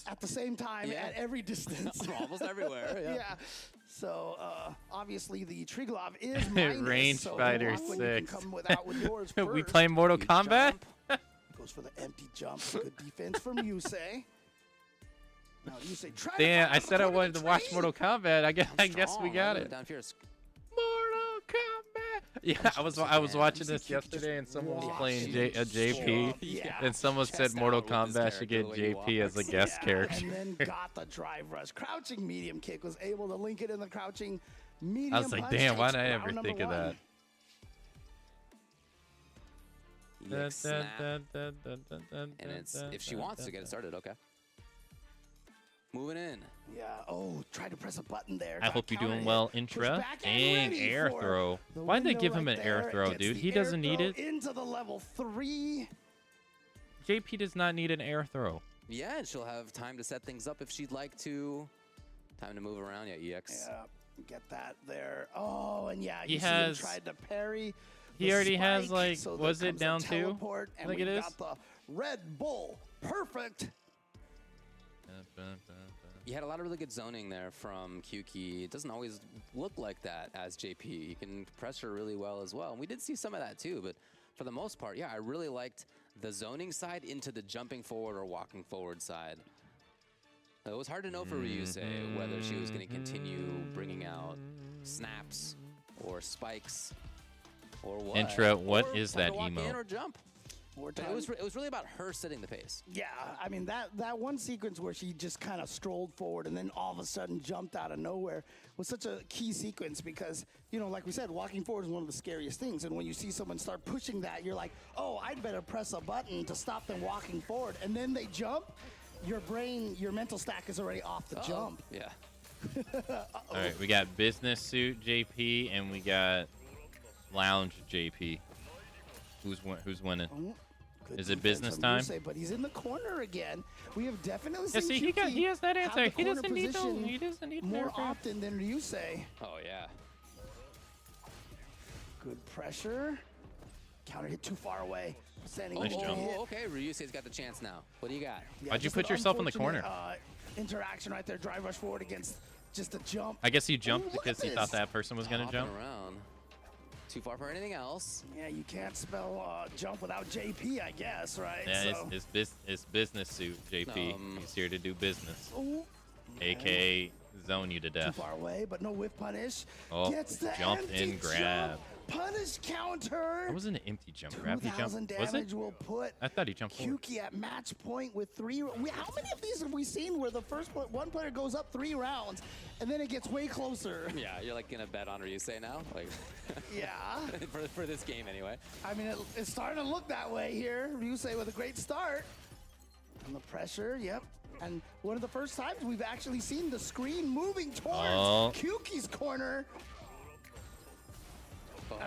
At the same time, at every distance. Almost everywhere, yeah. So, obviously, the Triglav is minus. Range so Fighter When 6. you can come without with yours first. We play Mortal Kombat? Goes for the empty jump. Good defense from Yusei. Now, Yusei try Damn, I said I wanted to watch Mortal Kombat. I guess we got it. Down here. Mortal Kombat. Yeah, I was watching this yesterday, and someone was playing JP, and someone said Mortal Kombat should get JP as a guest character. And then got the drive rush. Crouching medium kick, was able to link it in the crouching medium. I was like, damn, why did I ever think of that? Snap. And it's if she wants to get it started, okay. Moving in. Yeah. Oh, try to press a button there. I hope you're doing well, Intra. Dang, air throw. Why'd they give him an air throw, dude? He doesn't need it. Into the level 3. JP does not need an air throw. Yeah, and she'll have time to set things up if she'd like to. Time to move around. Yeah, EX. Yeah, get that there. Oh, and yeah, he has tried to parry. He already has, like, so was it down 2? I think it is. Got the Red Bull. Perfect. You had a lot of really good zoning there from Kyuki. It doesn't always look like that as JP. You can pressure really well as well. And we did see some of that too, but for the most part, yeah, I really liked the zoning side into the jumping forward or walking forward side. It was hard to know for Ryusei whether she was going to continue bringing out snaps or spikes or what. Intra, what or is that emote? Or jump. 4 But times. it was really about her setting the pace. Yeah, I mean, that one sequence where she just kind of strolled forward and then all of a sudden jumped out of nowhere was such a key sequence because, you know, like we said, walking forward is one of the scariest things. And when you see someone start pushing that, you're like, oh, I'd better press a button to stop them walking forward. And then they jump, your brain, your mental stack is already off the jump. Yeah. All right, we got business suit JP and we got lounge JP. Who's winning? Is it business time? Yusei, but he's in the corner again. We have definitely Yeah, seen see, he has that have answer. the He corner doesn't need position He doesn't need more nerfing. often than Ryusei. Oh, yeah. Good pressure. Counter hit too far away. Standing Nice jump. Oh, okay. Ryusei's got the chance now. What do you got? Yeah, Why'd you just put an yourself in the unfortunate, corner? Interaction right there. Drive rush forward against just a jump. I guess he jumped Look because at he thought this. that person was going to Hopping jump. around. Too far for anything else. Yeah, you can't spell jump without JP, I guess, right? Yeah, So- it's business suit, JP. He's here to do business. Ooh. AKA zone you to Too death. far away, but no whiff punish. Oh, Gets the jump empty and grab. jump. Punish counter. That wasn't an empty jump grab. He 2,000 jumped. Was damage it? will put I thought he jumped forward. Kyuki at match point with 3. How many of these have we seen where the first one player goes up 3 rounds and then it gets way closer? Yeah, you're like gonna bet on Ryusei now, like. Yeah. for this game anyway. I mean, it's starting to look that way here. Ryusei with a great start. And the pressure, yep. And one of the first times we've actually seen the screen moving towards Kyuki's corner.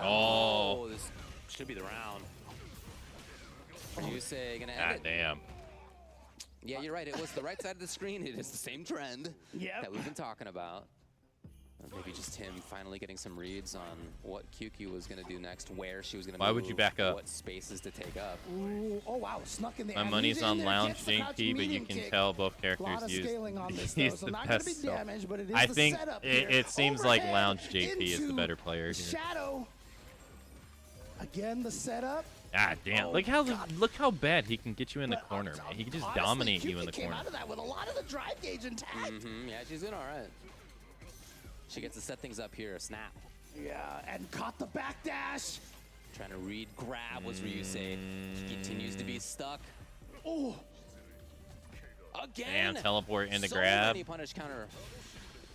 Oh, this should be the round. Ryusei gonna end it. Damn. Yeah, you're right. It was the right side of the screen. It is the same trend that we've been talking about. Maybe just him finally getting some reads on what Kyuki was going to do next, where she was going to move. Why would you back up? What spaces to take up. Ooh, oh wow, snuck in the My and money's he's in on there, lounge gets the crouch JP, but you medium can kick. tell both characters Lot of use. scaling on this, He's though, so the not gonna best. be so damage, but it is I the think setup here. it seems like Overhead lounge JP is the into better player here. Shadow. Again, the setup. Ah, damn! Oh, look how bad he can get you in the corner, man. He can just Honestly, dominate you Kyuki in the came corner. out of that with a lot of the drive gauge intact. Yeah, she's doing all right. She gets to set things up here. Snap. Yeah, and caught the backdash. Trying to read grab was Ryusei. She continues to be stuck. Oh. Again. And teleport into so grab. Many punish counter.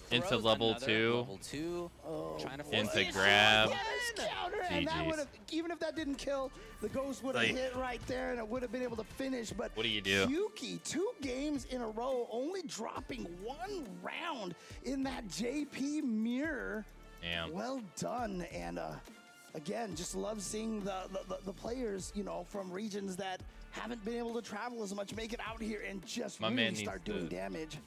Into throws. level Another 2. Level 2. Trying to force Into it. grab. Yes, counter, and that GG's. would have, even if that didn't kill, the ghost would have Like- hit right there, and it would have been able to finish. But What do you do? Kyuki, 2 games in a row, only dropping 1 round in that JP mirror. Damn. Well done, and again, just love seeing the players, you know, from regions that haven't been able to travel as much, make it out here and just My man really needs start to- doing damage.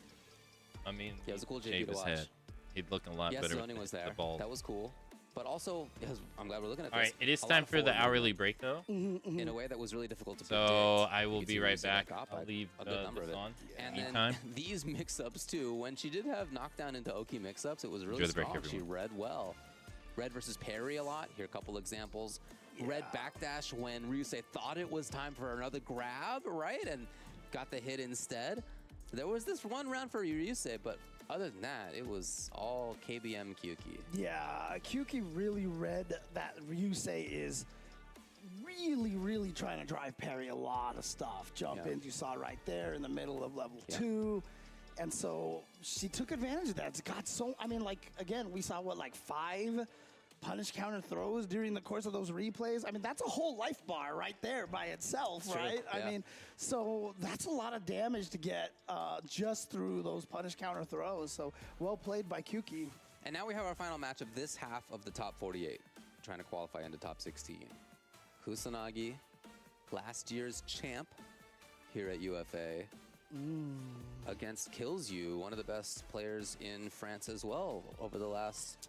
I mean, Yeah, it was a cool JP shave to his watch. head. He'd look a lot Yes, better zoning with was the there. bald. That was cool. But also, I'm glad we're looking at All this. right, it is A lot time of for the forward hourly movement. break, though. In a way that was really difficult to So predict. I will You could be see right Ryusei back. back up I'll by leave a good number this of it. on. And Anytime. then these mix-ups too. When she did have knockdown into Oki mix-ups, it was really Enjoy the break, strong. She everyone. read well. Read versus parry a lot. Here are a couple examples. Read backdash when Ryusei thought it was time for another grab, right? And got the hit instead. There was this one round for Ryusei, but other than that, it was all KBM Kyuki. Yeah, Kyuki really read that Ryusei is really trying to drive parry a lot of stuff. Jump ins, you saw right there in the middle of level 2. And so she took advantage of that. It's got so, I mean, like, again, we saw, what, like 5 punish counter throws during the course of those replays. I mean, that's a whole life bar right there by itself, True, right? yeah. I mean, so that's a lot of damage to get just through those punish counter throws. So well played by Kyuki. And now we have our final match of this half of the top 48, trying to qualify into top 16. Kusanagi, last year's champ here at UFA, against Killsu, one of the best players in France as well over the last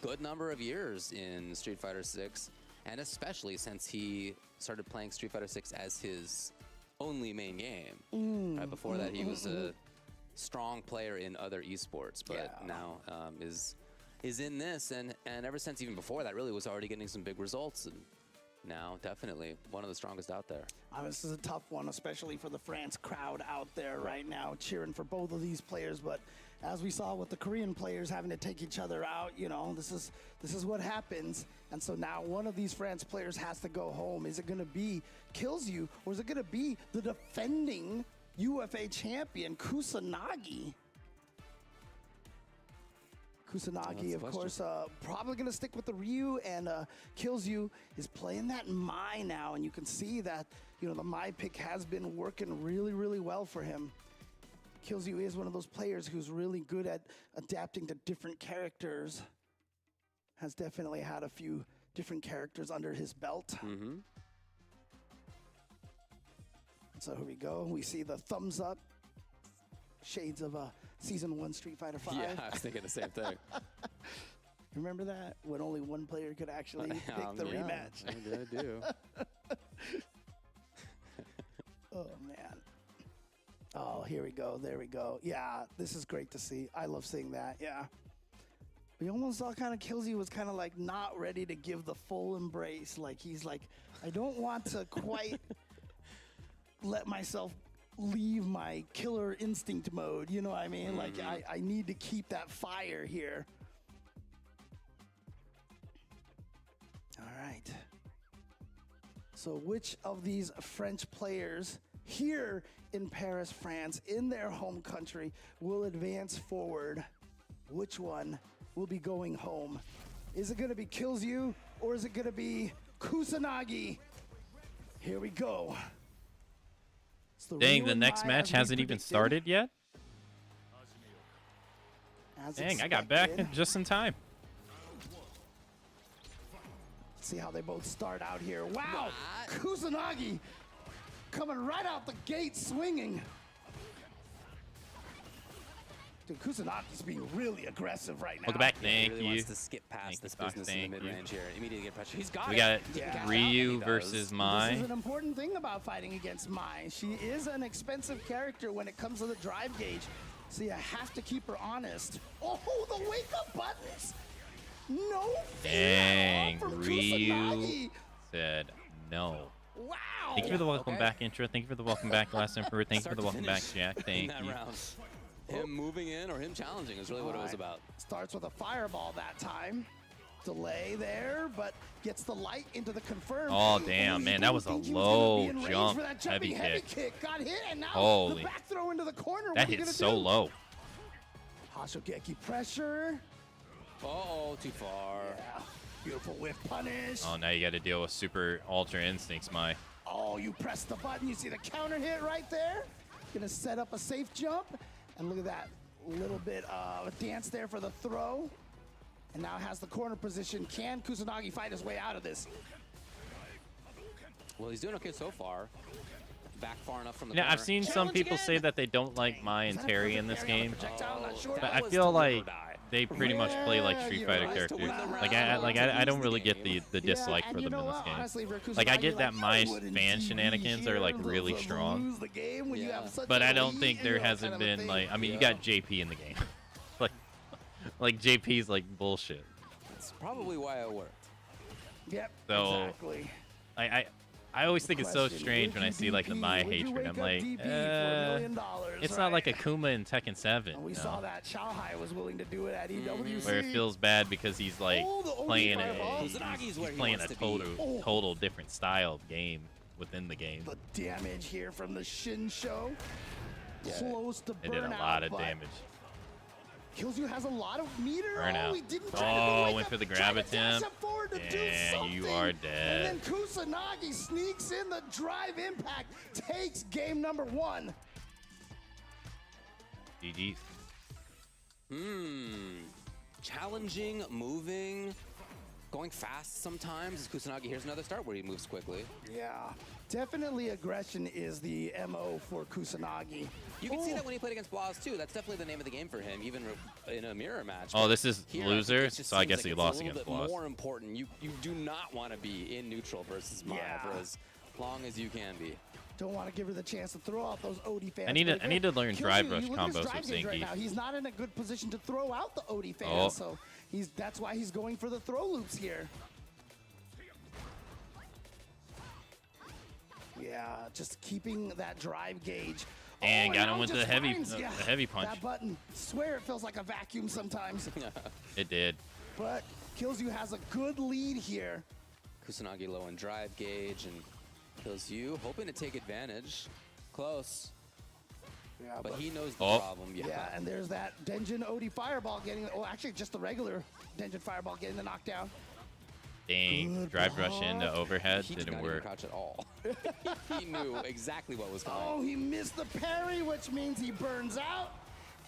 good number of years in Street Fighter 6, and especially since he started playing Street Fighter 6 as his only main game. Right before that, he was a strong player in other esports, but now is in this, and ever since even before that, really was already getting some big results, and now definitely one of the strongest out there. This is a tough one, especially for the France crowd out there right now, cheering for both of these players. But as we saw with the Korean players having to take each other out, you know, this is what happens. And so now one of these France players has to go home. Is it going to be Killzu, or is it going to be the defending UFA champion Kusanagi? Kusanagi, of course, probably going to stick with the Ryu, and Killzu is playing that Mai now, and you can see that, you know, the Mai pick has been working really, really well for him. Killzu is one of those players who's really good at adapting to different characters. Has definitely had a few different characters under his belt. Mm-hmm. So here we go. We see the thumbs up. Shades of Season 1 Street Fighter 5. Yeah, I was thinking the same thing. Remember that? When only one player could actually pick the rematch. I do. Oh, man. Oh, here we go. There we go. Yeah, this is great to see. I love seeing that. Yeah. We almost saw kind of Killzu was kind of like not ready to give the full embrace. Like he's like, I don't want to quite let myself leave my killer instinct mode. You know what I mean? Like I need to keep that fire here. All right. So which of these French players here in Paris, France, in their home country, will advance forward? Which one will be going home? Is it going to be Killzu, or is it going to be Kusanagi? Here we go. Dang, the next match hasn't even started yet? Dang, I got back just in time. See how they both start out here. Wow! Kusanagi coming right out the gate swinging. Dude, Kusanagi's being really aggressive right now. Welcome back, thank he really you. wants to skip past this business in the mid-range here. Immediately get pressure. He's got we it. got Ryu versus Mai. This is an important thing about fighting against Mai. She is an expensive character when it comes to the drive gauge, so you have to keep her honest. Oh, the wake-up buttons! No Dang, from Ryu Kusanagi. said no. Wow! Thank you for the welcome back intro. Thank you for the welcome back last Emperor. Thank you for the welcome back, Jack. Thank you. Him moving in or him challenging is really what it was about. Starts with a fireball that time. Delay there, but gets the light into the confirm. Oh, damn, man. That was a low jump. Heavy kick. Got hit, and now holy. The back throw into the corner. That hit so low. Hashogeki pressure. Uh-oh, too far. Yeah. Beautiful whiff punish. Oh, now you got to deal with super ultra instincts, Mai. Oh, you press the button. You see the counter hit right there. Gonna set up a safe jump. And look at that little bit of a dance there for the throw. And now has the corner position. Can Kusanagi fight his way out of this? Well, he's doing okay so far. Back far enough from the Yeah, corner. I've seen some people say that they don't like Mai and Terry in this game. Sure. But I feel like they pretty much play like Street Fighter characters. I don't really get the dislike for them in this game. Honestly, Like I get that Mai's fan shenanigans are like really strong, but I don't think there hasn't been like, I mean, you got JP in the game. like JP's like bullshit. That's probably why it worked. Yep. So exactly. I always think it's so strange when I see like the Mai hatred. I'm like, it's not like Akuma in Tekken 7. We saw that Xiaohai was willing to do it at EWC. Where it feels bad because he's like playing a total different style of game within the game. The damage here from the Shin Show. Close to burnout. It did a lot of damage. Killzu has a lot of meter. Burnout. Oh, he didn't try to went for the grab attempt. Yeah, you are dead. And then Kusanagi sneaks in the drive impact, takes game number 1. GG's. Challenging, moving, going fast sometimes. As Kusanagi, here's another start where he moves quickly. Yeah, definitely aggression is the MO for Kusanagi. You can see that when he played against Blaz too. That's definitely the name of the game for him, even in a mirror match. Oh, this is loser, so I guess like he lost against Blaz. More important, you do not want to be in neutral versus Mai for as long as you can be. Don't want to give her the chance to throw out those OD fans. I need to learn drive rush combos with Zingy. Right now. He's not in a good position to throw out the OD fans, so that's why he's going for the throw loops here. Yeah, just keeping that drive gauge And got him with just the heavy, finds- the heavy punch. That button, swear it feels like a vacuum sometimes. It did. But Killzoo has a good lead here. Kusanagi low in drive gauge, and Killzoo hoping to take advantage. Close. Yeah, but he knows the Oh. problem. Yeah, and there's that Denjin Odi Fireball getting, oh, actually just the regular Denjin Fireball getting the knockdown. Dang. Good Drive rush block. into overhead He did didn't not even work. crouch at all. He knew exactly what was coming. Oh, he missed the parry, which means he burns out.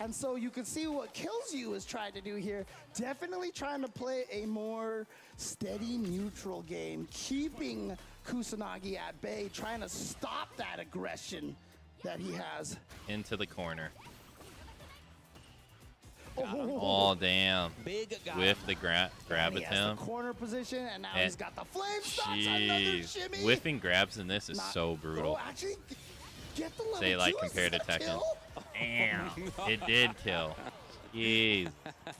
And so you can see what Killzoo is trying to do here. Definitely trying to play a more steady, neutral game, keeping Kusanagi at bay, trying to stop that aggression that he has. Into the corner. Oh, Oh, damn. Big guy. With the grab he has attempt. the corner position, and now And- he's got the flame stocks, another Jeez. shimmy. Whiffing grabs in this is so brutal. Oh, actually, get the level Say, like, 2 compared to assist Tekken. kill. Damn. It did kill. Jeez.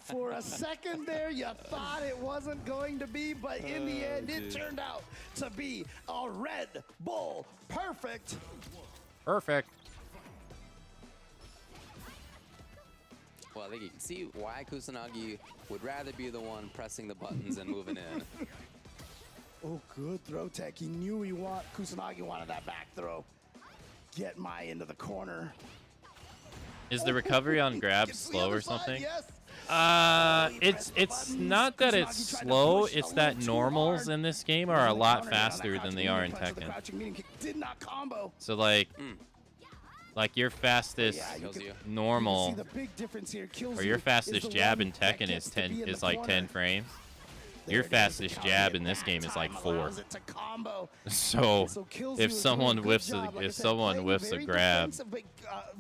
For a second there, you thought it wasn't going to be, but in the end, it turned out to be a Red Bull perfect. Perfect. Well, I think you can see why Kusanagi would rather be the one pressing the buttons and moving in. Oh, good throw tech. He knew Kusanagi wanted that back throw. Get Mai into the corner. Is the recovery on grabs slow or something? Yes. It's not that it's slow, it's that normals in this game are a lot faster than they are in Tekken. Did not combo. So like your fastest normal See the big difference here. or your fastest jab in Tekken is like 10 frames. Your fastest jab in this game is like 4. So if someone whiffs a grab,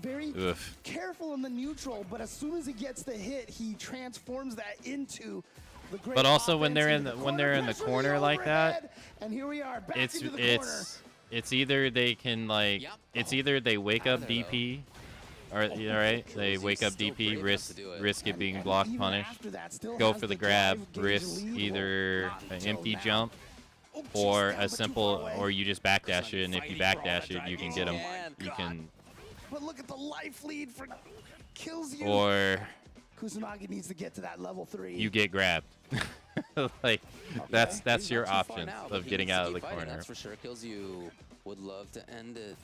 very oof. careful in the neutral, but as soon as he gets the hit, he transforms that into the great But also when offense they're into in the when they're in the corner like that, and here we are back it's into the corner. it's either they can like it's either they wake up DP or right they wake up DP, risk it being blocked, punished, go for the grab, risk either an empty jump or a simple, or you just backdash it, and if you backdash it you can get them, you can, But look at the life lead for Killzoo. or Kusanagi needs to get to that level 3. you get grabbed. Like that's your option of getting out of the corner. That's for sure. Killzoo would love to end it.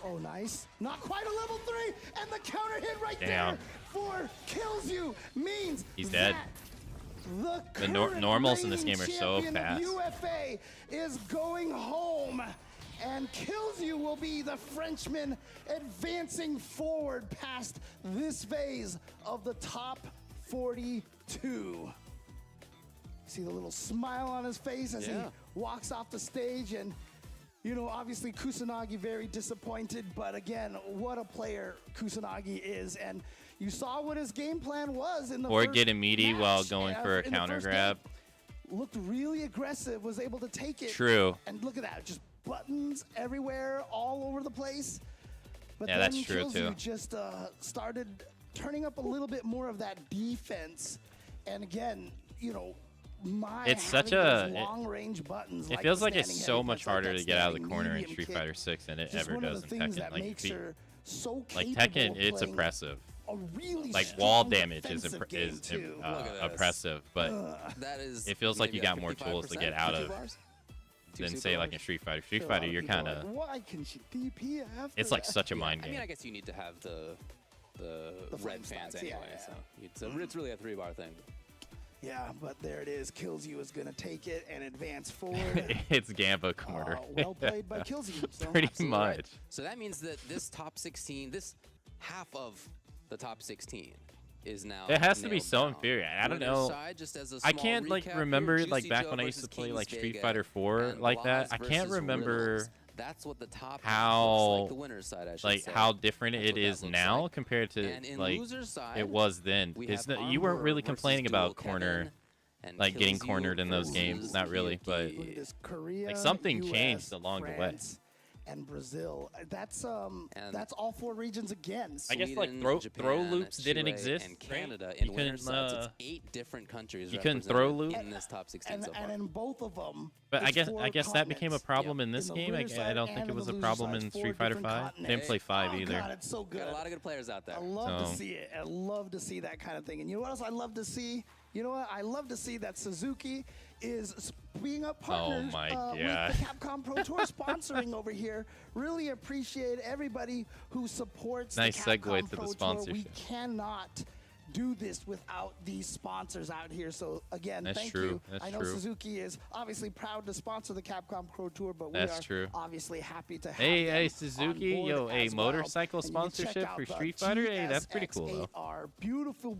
Oh, nice. Not quite a level 3, and the counter hit right Damn. there for Killzoo means He's dead. The normals in this game are so champion of fast. UFA is going home, and Killzoo will be the Frenchman advancing forward past this phase of the top 42. See the little smile on his face as he walks off the stage, and you know, obviously Kusanagi very disappointed, but again, what a player Kusanagi is, and you saw what his game plan was in the Or first get a meaty match, while going for a in the counter first grab. game. Looked really aggressive, was able to take it. True. And look at that, just buttons everywhere, all over the place. But Yeah, then that's true, Killzoo too. just started turning up a little bit more of that defense, and again, you know, It's such a long-range buttons. It like feels the like it's standing so heavy much punch, like harder that to get out of the standing corner in medium Street kick. Fighter 6 than it Just ever one of does the in things Tekken. that Like, makes her so like capable Tekken, of it's playing oppressive. a really Like wall strong damage is defensive game, too. Look at this. oppressive, but That is it feels like you maybe got a more tools to 55% get out for of 2 bars? than 2 say like bars? in Street Fighter. Sure, Street a lot Fighter, of you're people are kind of like, why can she DP after it's like that? such a mind I game. mean, I guess you need to have the flame red fans stocks, anyway, yeah. so it's really a 3-bar thing. Yeah, but there it is. Killzoo is going to take it and advance forward. It's Gamba corner. Well played by Killzoo. So Pretty Absolutely much. right. So that means that this top 16, this half of the top 16 is now It has to be nailed so down. inferior. I don't Winner's know. side, just as a I small can't like recap remember here, like Juicy back Joe when I used to versus play like King's Street Vega Fighter 4 and like that. Laws I can't versus remember Riddles. That's what the top half looks how like, the winner's side, I should like say. how different That's it what that is looks now like. compared to And in like loser's side, it was then. we It's have you weren't Armor really versus complaining Dual about corner Kevin and like getting Killzoo cornered in those games, versus not really, but Yuki. Look at this, Korea, like something US, changed along the way. France. and Brazil. That's all 4 regions again. I guess like Japan, throw loops didn't Chile, exist. and Canada right? in winter sets. It's 8 different countries. You couldn't throw represented loop in this top 16 so far. And in both of them. But I it's guess 4 that became a continents. problem in this In the game. winter I side don't think and it was a the problem loser in side, Street 4 Fighter different 5. continents. Didn't play 5 either. God, it's so good. Got a lot of good players out there. I love to see it. I love to see that kind of thing. And you know what else I love to see? You know what? I love to see that Suzuki is being a partner with the Capcom Pro Tour sponsoring over here. Really appreciate everybody who supports nice the Capcom segue to Pro the sponsorship. Tour. We cannot do this without these sponsors out here. So again, That's thank true. you. That's I know true. Suzuki is obviously proud to sponsor the Capcom Pro Tour, but we That's are true. obviously happy to have Hey, them Suzuki, on board yo, a as well. motorcycle And you can check sponsorship out for the Street Fighter. Hey, that's pretty cool though. GSX-8R,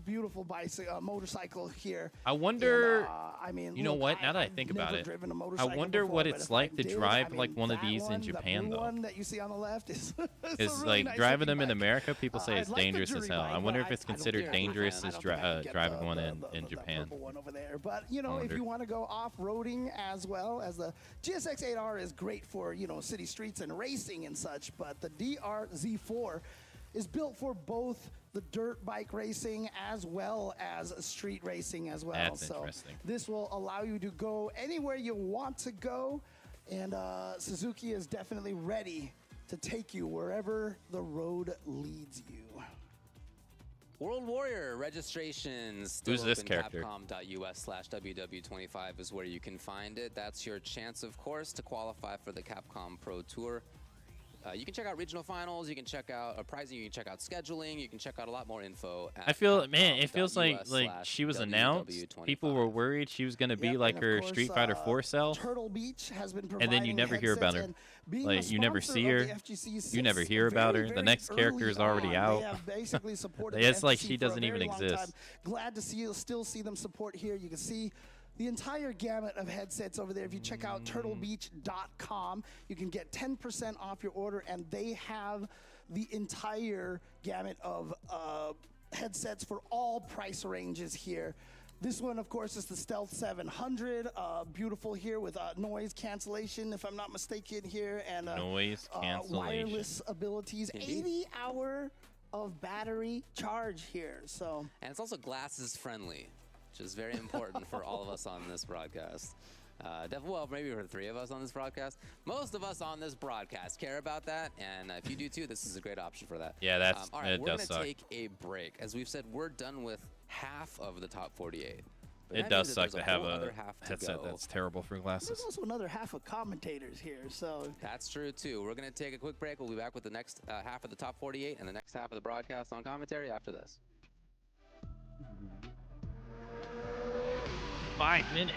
beautiful bicycle, motorcycle here. I wonder. I mean, you know look, what? Now that I I've think about never it, driven a I motorcycle wonder before, what but it's if like I to did, drive I like mean, one of that these in one, Japan the though. one that you see on the left is Is really like nice driving looking them in bike. America, people say I'd it's like the dangerous as jury hell. bike, I wonder but if it's I don't considered care. dangerous I as don't think I can get driving one the in Japan. purple one over there. But you I know, if wonder. you want to go off-roading as well, as the GSX-8R is great for, you know, city streets and racing and such, but the DRZ4 is built for both the dirt bike racing as well as street racing as well. That's so interesting. this will allow you to go anywhere you want to go, and Suzuki is definitely ready to take you wherever the road leads you. World Warrior registrations still Who's this open. character? Capcom.us/WW25 is where you can find it. That's your chance, of course, to qualify for the Capcom Pro Tour. You can check out regional finals, you can check out pricing, you can check out scheduling, you can check out a lot more info. At I feel, man, it feels like she was announced. WW25. People were worried she was gonna be like her Street Fighter 4 self, Turtle Beach has been and then you never hear about her. Like you never see her, you never hear about her. The next character is already out. It's like she doesn't even exist. Glad to still see them support here. You can see the entire gamut of headsets over there. If you check out turtlebeach.com, you can get 10% off your order, and they have the entire gamut of headsets for all price ranges here. This one, of course, is the Stealth 700. Beautiful here with noise cancellation, if I'm not mistaken here, and noise cancellation. Wireless abilities. 80-hour of battery charge here. So, and it's also glasses friendly, which is very important for all of us on this broadcast. Well, maybe for the 3 of us on this broadcast. Most of us on this broadcast care about that, and if you do too, this is a great option for that. Yeah, that's all right, it. We're Does gonna suck. take a break. As we've said, we're done with half of the top 48. But It that does means that suck there's to have whole a other half to headset go. that's terrible for there's glasses. also another half of commentators here. So That's true too. We're gonna take a quick break. We'll be back with the next half of the top 48 and the next half of the broadcast on commentary after this. 5 minutes.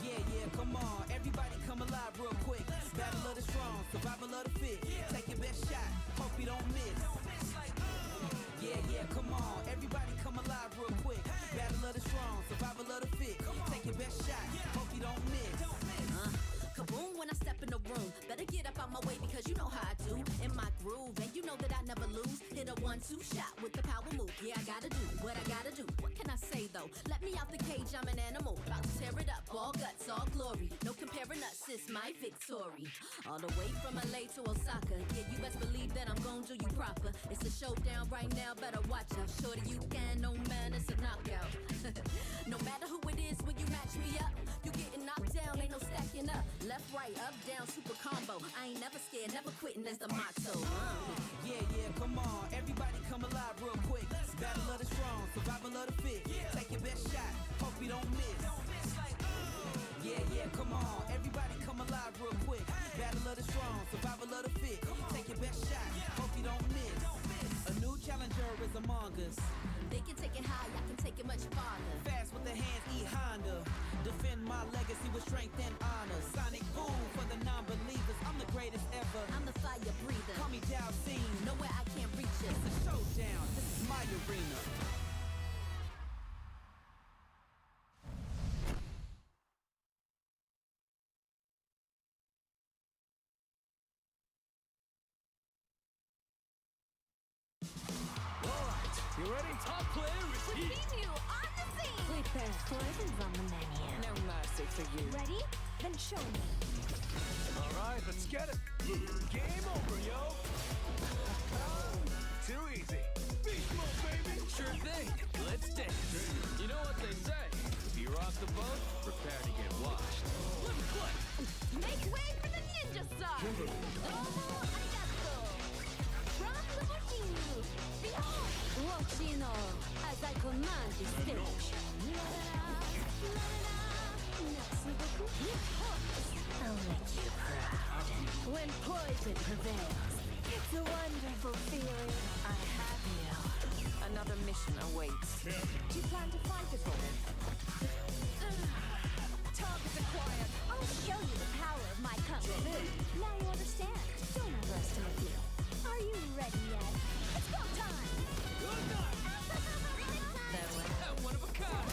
Yeah, come on. Everybody come alive real quick. Battle of the strong, survival of the fit. Take your best shot, hope you don't miss. Yeah, Yeah, come on, everybody come alive real quick. Battle of the strong, survival of the fit. Take your best shot, hope you don't miss. Kaboom when I step in the room. Better get up out my way because you know how I do. In my groove, and you know that I never lose. Hit a 1-2 shot with the power move. Yeah, I gotta do what I gotta do. What can I say though? Let me out the cage, I'm an animal. About to tear it up, all guts, all glory. No comparing us, it's my victory. All the way from LA to Osaka. Yeah, you best believe that I'm gon' do you proper. It's a showdown right now, better watch out. Shorty, you can, no man, it's a knockout. No matter who it is, when you match me up, you getting knocked down, ain't no stacking up. Left, right, up, down, super combo. I ain't never scared, never quitting as the motto. Yeah, come on, everybody come alive real quick. Battle of the strong, survival of the fit. Take your best shot, hope you don't miss. Yeah, come on, everybody come alive real quick. Battle of the strong, survival of the fit. Take your best shot, hope you don't miss. A new challenger is among us. They can take it high, I can take it much farther. Fast with the hands, Honda. Defend my legacy with strength and honor. Sonic boom for the non-believers. I'm the greatest ever. I'm the fire breather. Call me Dow Scene. Nowhere I can't reach it. It's a showdown. This is my arena. You ready? Top player is We've seen you on the scene. Prepare. Poison's on the menu. No mercy for you. Ready? Then show me. All right, let's get it. Game over, yo. Too easy. Beast mode, baby. Sure thing. Let's dance. You know what they say. If you rock the boat, prepare to get washed. Let me play. Make way for the ninja star. Domo arigato. From the Mochino. Behold. Mochino. As I command you finish. I'll make you proud. When poison prevails, it's a wonderful feeling. I have you. Another mission awaits. Do you plan to fight us all? Target acquired. I'll show you the power of my company. Now you understand. Don't underestimate me. Are you ready yet? It's go time! Good night! One of a kind!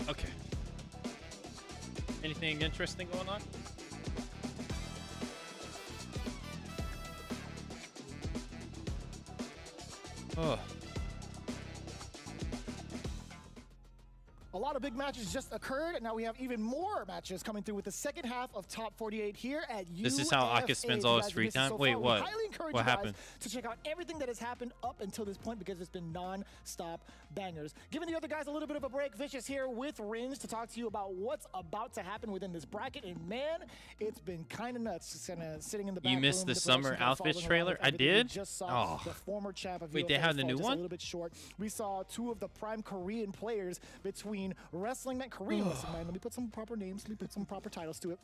Okay. Anything interesting going on? Oh. A lot of big matches just occurred, and now we have even more matches coming through with the second half of Top 48 here at UFA. This is how Aka spends all his free time? Wait, what? What happened? To check out everything that has happened up until this point because it's been non-stop bangers. Giving the other guys a little bit of a break, Vicious here with Ringe to talk to you about what's about to happen within this bracket. And man, it's been kind of nuts, just kind of sitting in the back. You missed the summer outfits trailer? I did? Just saw the former champ of Wait, they have the new one? A little bit short. We saw two of the prime Korean players between Wrestling Man, Korean Wrestling Man. Let me put some proper names. Let me put some proper titles to it.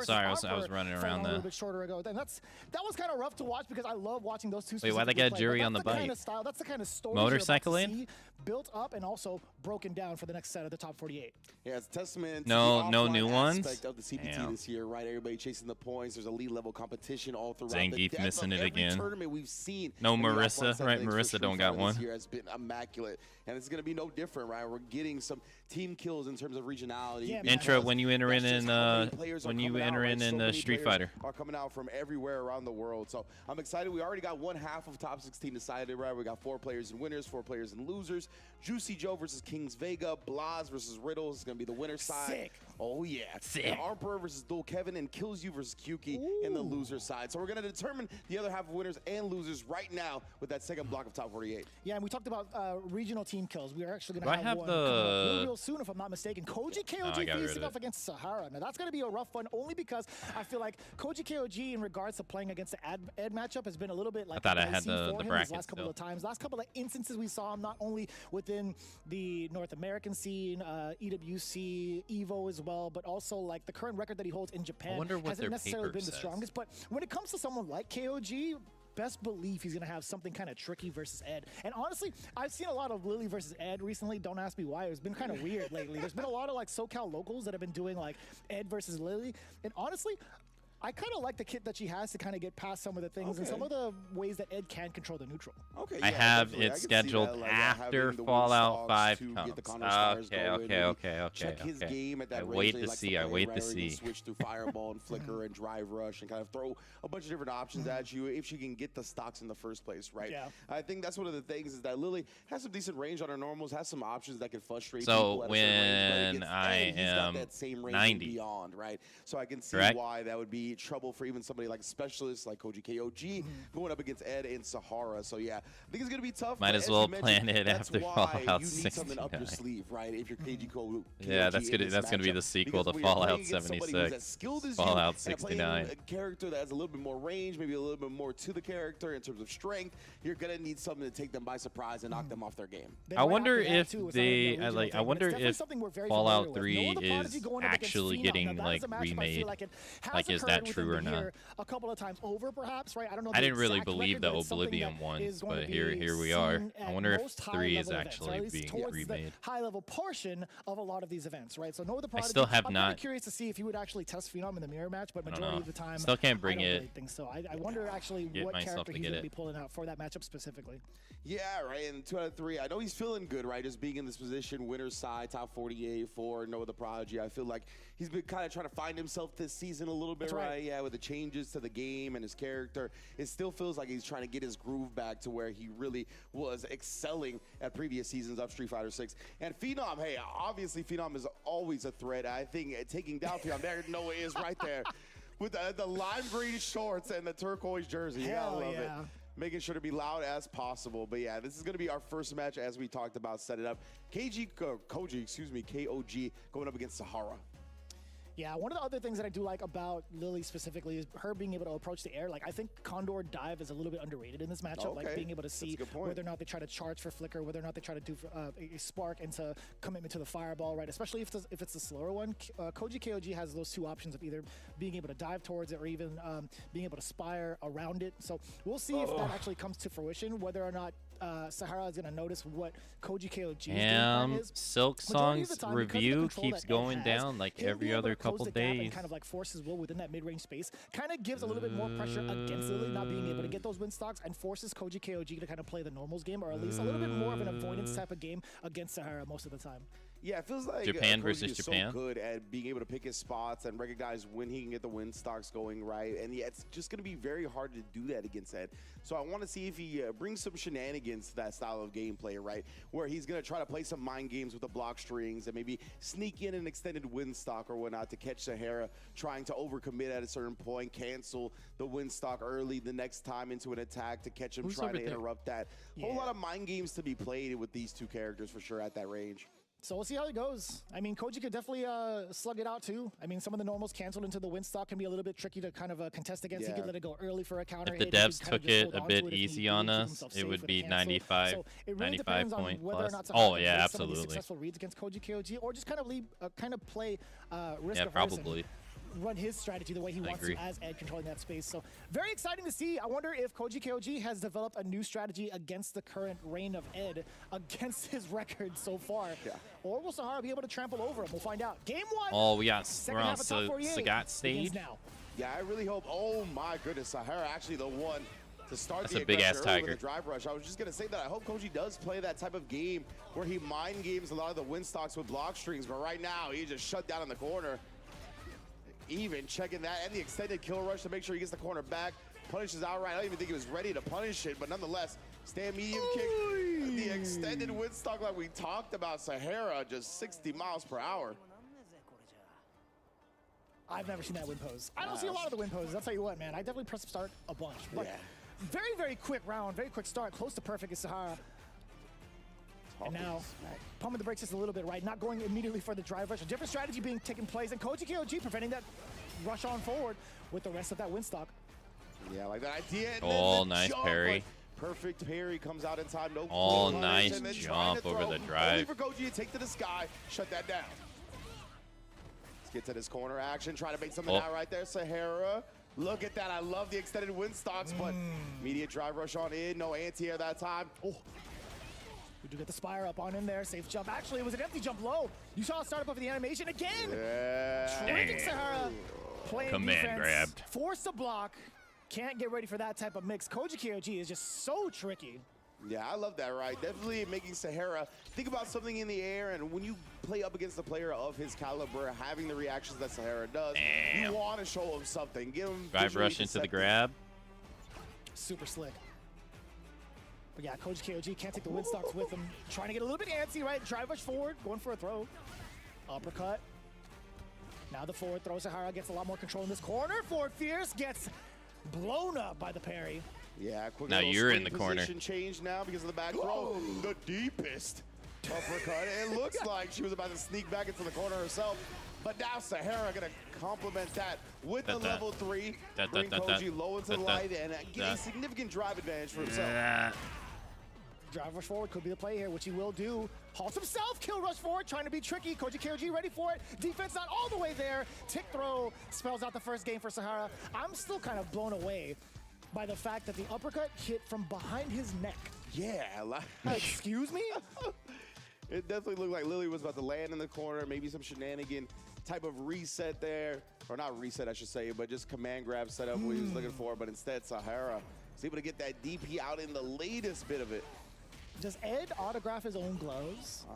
Sorry, I was running around a little bit shorter ago. And that was kind of rough to watch because I love watching those two. Wait, why they got Jury on the bike? That's the kind of story motorcycle in built up and also broken down for the next set of the Top 48. Yeah, it's a testament. No new ones. Aspect of the CPT this year, right? Everybody chasing the points. There's elite level competition all throughout. Zangief missing it again. Tournament we've seen. No Marissa, right? Marissa don't got one. This year has been immaculate, and it's going to be no different, right? We're getting some team kills in terms of regionality. Yeah, Intro when you enter in Street Fighter. Are coming out from everywhere around the world. So I'm excited. We already got one half of top 16 decided, right? We got 4 players and winners, 4 players and losers. Juicy Joe versus Kings Vega. Blas versus Riddle is going to be the winner side. Sick. Oh, yeah. Sick. Emperor versus Dual Kevin and Kills You versus Kyuki in the loser side. So we're going to determine the other half of winners and losers right now with that second block of top 48. Yeah, and we talked about regional team kills. We are actually going to have one real soon, if I'm not mistaken. Koji KOG facing off against Sahara. Now, that's going to be a rough one only because I feel like Koji KOG in regards to playing against the Ed matchup has been a little bit like I thought I had the bracket last couple of times. Last couple of instances we saw him not only within the North American scene, EWC, EVO as well. well, but also like the current record that he holds in Japan wonder what hasn't their necessarily paper been the says. strongest. But when it comes to someone like KOG, best believe he's going to have something kind of tricky versus Ed. And honestly, I've seen a lot of Lily versus Ed recently. Don't ask me why. It's been kind of weird lately. There's been a lot of like SoCal locals that have been doing like Ed versus Lily. And honestly, I kind of like the kit that she has to kind of get past some of the things and some of the ways that Ed can control the neutral. Okay, I have it scheduled after Fallout 5 comes. Okay. Check his game at that I range wait that he to likes see. play, I wait right, to where he can see. switch through Fireball and Flicker and Drive Rush and kind of throw a bunch of different options at you if she can get the stocks in the first place, right? Yeah. I think that's one of the things is that Lily has some decent range on her normals, has some options that can frustrate So people at a certain range, but when I against Ed, he's got am that same range 90. and beyond, right? So I can see Correct? why that would be trouble for even somebody like a specialist like Koji KOG going up against Ed and Sahara. So yeah, I think it's gonna be tough. Might but as as well you mentioned, plan it that's after why Fallout you need something up your 69. sleeve, right? If you're KOG Yeah, that's in gonna this be the matchup. sequel Because to when you're Fallout playing against somebody who's as 76. skilled as Fallout you, and playing 69. a character that has a little bit more range, maybe a little bit more to the character in terms of strength, you're gonna need something to take them by surprise and knock them off their game. I wonder if they I wonder if Fallout 3 is actually getting like remade. Like, is that true or not? A couple of times over, perhaps, right? I don't know. I the didn't really exact believe record, the but it's something Oblivion that one, is going but to here be we are. seen I at wonder if most 3 is high-level events, or actually at least being towards remade. the high-level portion of a lot of these events, right? So, the I Prodigy, still have I'm not- kind of curious to see if he would actually test Phenom in the mirror match, but I don't majority know. of the time, Still can't bring I don't it. really think so. I wonder actually Get what myself character to he's get going to it. be pulling out for that matchup specifically. Yeah, right. And 2 out of 3. I know he's feeling good, right? Just being in this position, winner's side, top 48 for Noah the Prodigy. I feel like he's been kind of trying to find himself this season a little bit, That's right. right? Yeah, with the changes to the game and his character. It still feels like he's trying to get his groove back to where he really was excelling at previous seasons of Street Fighter 6. And Phenom, hey, obviously Phenom is always a threat. I think taking down Phenom, there Noah is right there with the lime green shorts and the turquoise jersey. You gotta love it. Making sure to be loud as possible. But yeah, this is going to be our first match as we talked about, set it up. KOG going up against Sahara. Yeah, one of the other things that I do like about Lily specifically is her being able to approach the air. Like, I think Condor Dive is a little bit underrated in this matchup. Like, being able to see whether or not they try to charge for Flicker, whether or not they try to do a Spark into commitment to the Fireball, right? Especially if it's the slower one. Koji KOG has those two options of either being able to dive towards it or even being able to spire around it. So we'll see if that actually comes to fruition, whether or not Sahara is going to notice what Koji KOG's game plan is. Silk Song's review keeps going down like every other couple days. And kind of like forces Will within that mid-range space. Kind of gives a little bit more pressure against Lily not being able to get those win stocks and forces Koji KOG to kind of play the normals game, or at least a little bit more of an avoidance type of game against Sahara most of the time. Yeah, it feels like Japan Koji versus is Japan. so good at being able to pick his spots and recognize when he can get the win stocks going right. And yeah, it's just going to be very hard to do that against Ed. So I want to see if he brings some shenanigans to that style of gameplay, right? Where he's going to try to play some mind games with the block strings and maybe sneak in an extended win stock or whatnot to catch Sahara trying to overcommit at a certain point, cancel the win stock early the next time into an attack to catch him trying to interrupt that. Whole lot of mind games to be played with these two characters for sure at that range. So we'll see how it goes. I mean, Koji could definitely slug it out too. I mean, some of the normals canceled into the win stock can be a little bit tricky to kind of contest against. He could let it go early for a counter. If the devs took it a bit easy on us, it would be 95 point plus. Oh yeah, absolutely. Successful reads against Koji KOG, or just kind of leave, play risk. Yeah, probably. Run his strategy the way he wants to as Ed controlling that space. So very exciting to see. I wonder if Koji KOG has developed a new strategy against the current reign of Ed against his record so far. Yeah. Or will Sahara be able to trample over him? We'll find out. Game 1. Oh, we're on Sagat stage. Now. Yeah, I really hope. Oh my goodness, Sahara actually the one to start That's the a big-ass aggression early with tiger. the drive rush. I was just going to say that I hope Koji does play that type of game where he mind games a lot of the win stocks with block strings, but right now he just shut down in the corner. Even checking that and the extended kill rush to make sure he gets the corner back. Punishes outright. I don't even think he was ready to punish it, but nonetheless, stand medium kick. The extended win stock like we talked about. Sahara just 60 miles per hour. I've never seen that win pose. I don't see a lot of the win poses. I'll tell you what, man. I definitely press start a bunch. But very, very quick round, very quick start. Close to perfect is Sahara. And now, pumping the brakes just a little bit, right? Not going immediately for the drive rush. A different strategy being taken place, and Koji KOG preventing that rush on forward with the rest of that win stock. Yeah, like that idea. Oh, nice parry. Perfect parry comes out in time. No. Oh, nice jump over the drive. Only for Koji to take to the sky, shut that down. Gets at his corner action, trying to make something out right there. Sahara, look at that. I love the extended wind stocks, but immediate drive rush on in. No anti-air that time. Oh. We do get the Spire up on in there. Safe jump. Actually, it was an empty jump low. You saw a startup of the animation again. Yeah. Tricking Sahara. Playing Command defense. grabbed. Force a block. Can't get ready for that type of mix. Koji KOG is just so tricky. Yeah, I love that, right? Definitely making Sahara think about something in the air, and when you play up against a player of his caliber, having the reactions that Sahara does, you want to show him something. Give him Drive rush into the grab. Super slick. But yeah, Koji KOG can't take the wind stocks with him. Trying to get a little bit antsy, right? Drive rush forward, going for a throw. Uppercut. Now the forward throw. Sahara gets a lot more control in this corner. Forward Fierce gets blown up by the parry. Yeah, quick now little you're in the swing corner. Position change now because of the back throw. The deepest uppercut. It looks like she was about to sneak back into the corner herself. But now Sahara gonna complement that with the level 3. Bring Koji low into the light and get a significant drive advantage for himself. Drive rush forward could be the play here, which he will do. Halts himself, kill rush forward, trying to be tricky. Koji KOG ready for it. Defense not all the way there. Tick throw spells out the first game for Sahara. I'm still kind of blown away by the fact that the uppercut hit from behind his neck. Yeah. Excuse me? It definitely looked like Lily was about to land in the corner, maybe some shenanigan type of reset there. Or not reset, I should say, but just command grab setup what he was looking for. But instead, Sahara was able to get that DP out in the latest bit of it. Does Ed autograph his own gloves?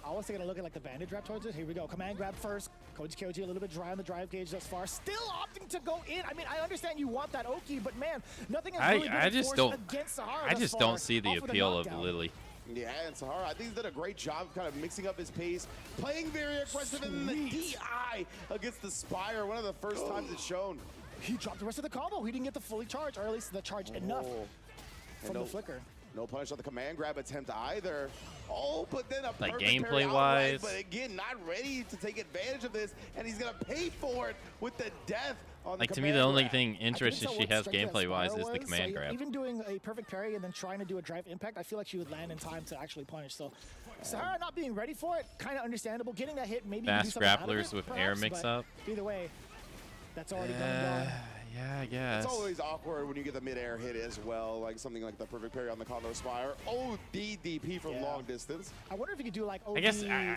I was taking a look at like the bandage wrap towards it. Here we go. Command grab first. Koji KOG a little bit dry on the drive gauge thus far. Still opting to go in. I mean, I understand you want that Oki, but man, nothing has really been against Sahara I just don't see the appeal of Lily. Yeah, and Sahara, I think he's done a great job of kind of mixing up his pace, playing very aggressive, and the DI against the Spire, one of the first times it's shown. He dropped the rest of the combo. He didn't get the fully charge, or at least the charge enough from the flicker. No punish on the command grab attempt either. Oh, but then a like perfect gameplay parry wise. Outright, but again, not ready to take advantage of this, and he's gonna pay for it with the death on the Like to command me, the only grab. thing interesting she has gameplay wise is the command grab. Even doing a perfect parry and then trying to do a drive impact, I feel like she would land in time to actually punish. So Sahara not being ready for it, kind of understandable. Getting that hit, maybe Fast you do something out of grapplers it, with perhaps, air mix but up. Either way, that's already done and gone. Yeah, I guess. It's always awkward when you get the mid-air hit as well, like something like the perfect parry on the Condor Spire. Oh, DDP from long distance. I wonder if you could do like OD I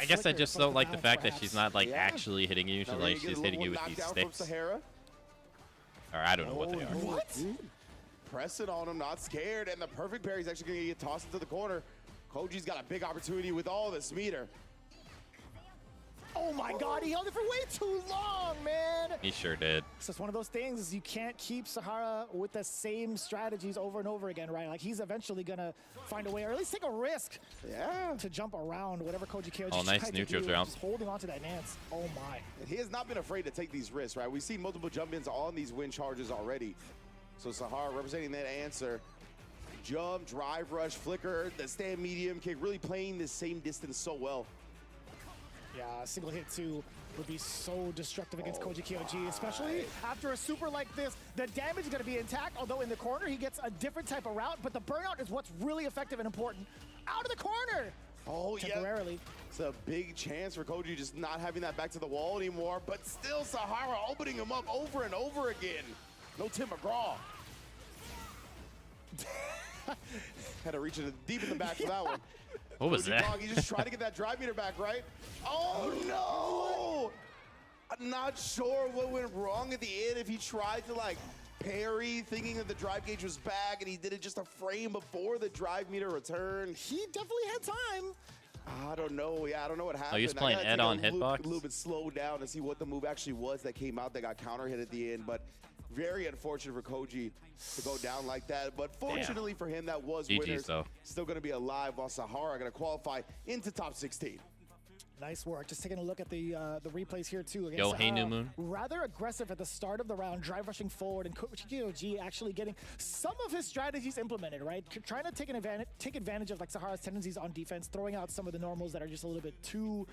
guess I just don't like the fact that she's not like actually hitting you. She's like she's hitting you with these sticks. Or I don't know what they are. What? Pressing on him, not scared, and the perfect parry is actually going to get tossed into the corner. Koji's got a big opportunity with all this meter. Oh my God, he held it for way too long, man. He sure did. It's just one of those things is you can't keep Sahara with the same strategies over and over again, right? Like he's eventually gonna find a way, or at least take a risk to jump around whatever Koji KOG Oh, nice neutral jump. Just holding on to that Nance. Oh my. And he has not been afraid to take these risks, right? We've seen multiple jump-ins on these wind charges already. So Sahara representing that answer. Jump, drive rush, flicker, the stand medium kick, really playing the same distance so well. Yeah, a single hit too would be so destructive against Koji KOG, especially after a super like this. The damage is going to be intact, although in the corner he gets a different type of route, but the burnout is what's really effective and important. Out of the corner! Oh, temporarily. Yeah. It's a big chance for Koji just not having that back to the wall anymore, but still Sahara opening him up over and over again. No Tim McGraw. Had to reach it deep in the back for that one. What was that? He just tried to get that drive meter back, right? Oh no! I'm not sure what went wrong at the end. If he tried to like parry, thinking that the drive gauge was back, and he did it just a frame before the drive meter returned. He definitely had time. I don't know. Yeah, I don't know what happened. Oh, he was playing Ed on hitbox? A little bit slowed down to see what the move actually was that came out that got counter hit at the end, but very unfortunate for Koji to go down like that. But fortunately for him, that was winners. though. Still going to be alive while Sahara going to qualify into top 16. Nice work. Just taking a look at the replays here too. Against, Yo, hey, New Moon. Rather aggressive at the start of the round, drive rushing forward, and Koji KOG actually getting some of his strategies implemented, right? Trying to take advantage of like Sahara's tendencies on defense, throwing out some of the normals that are just a little bit too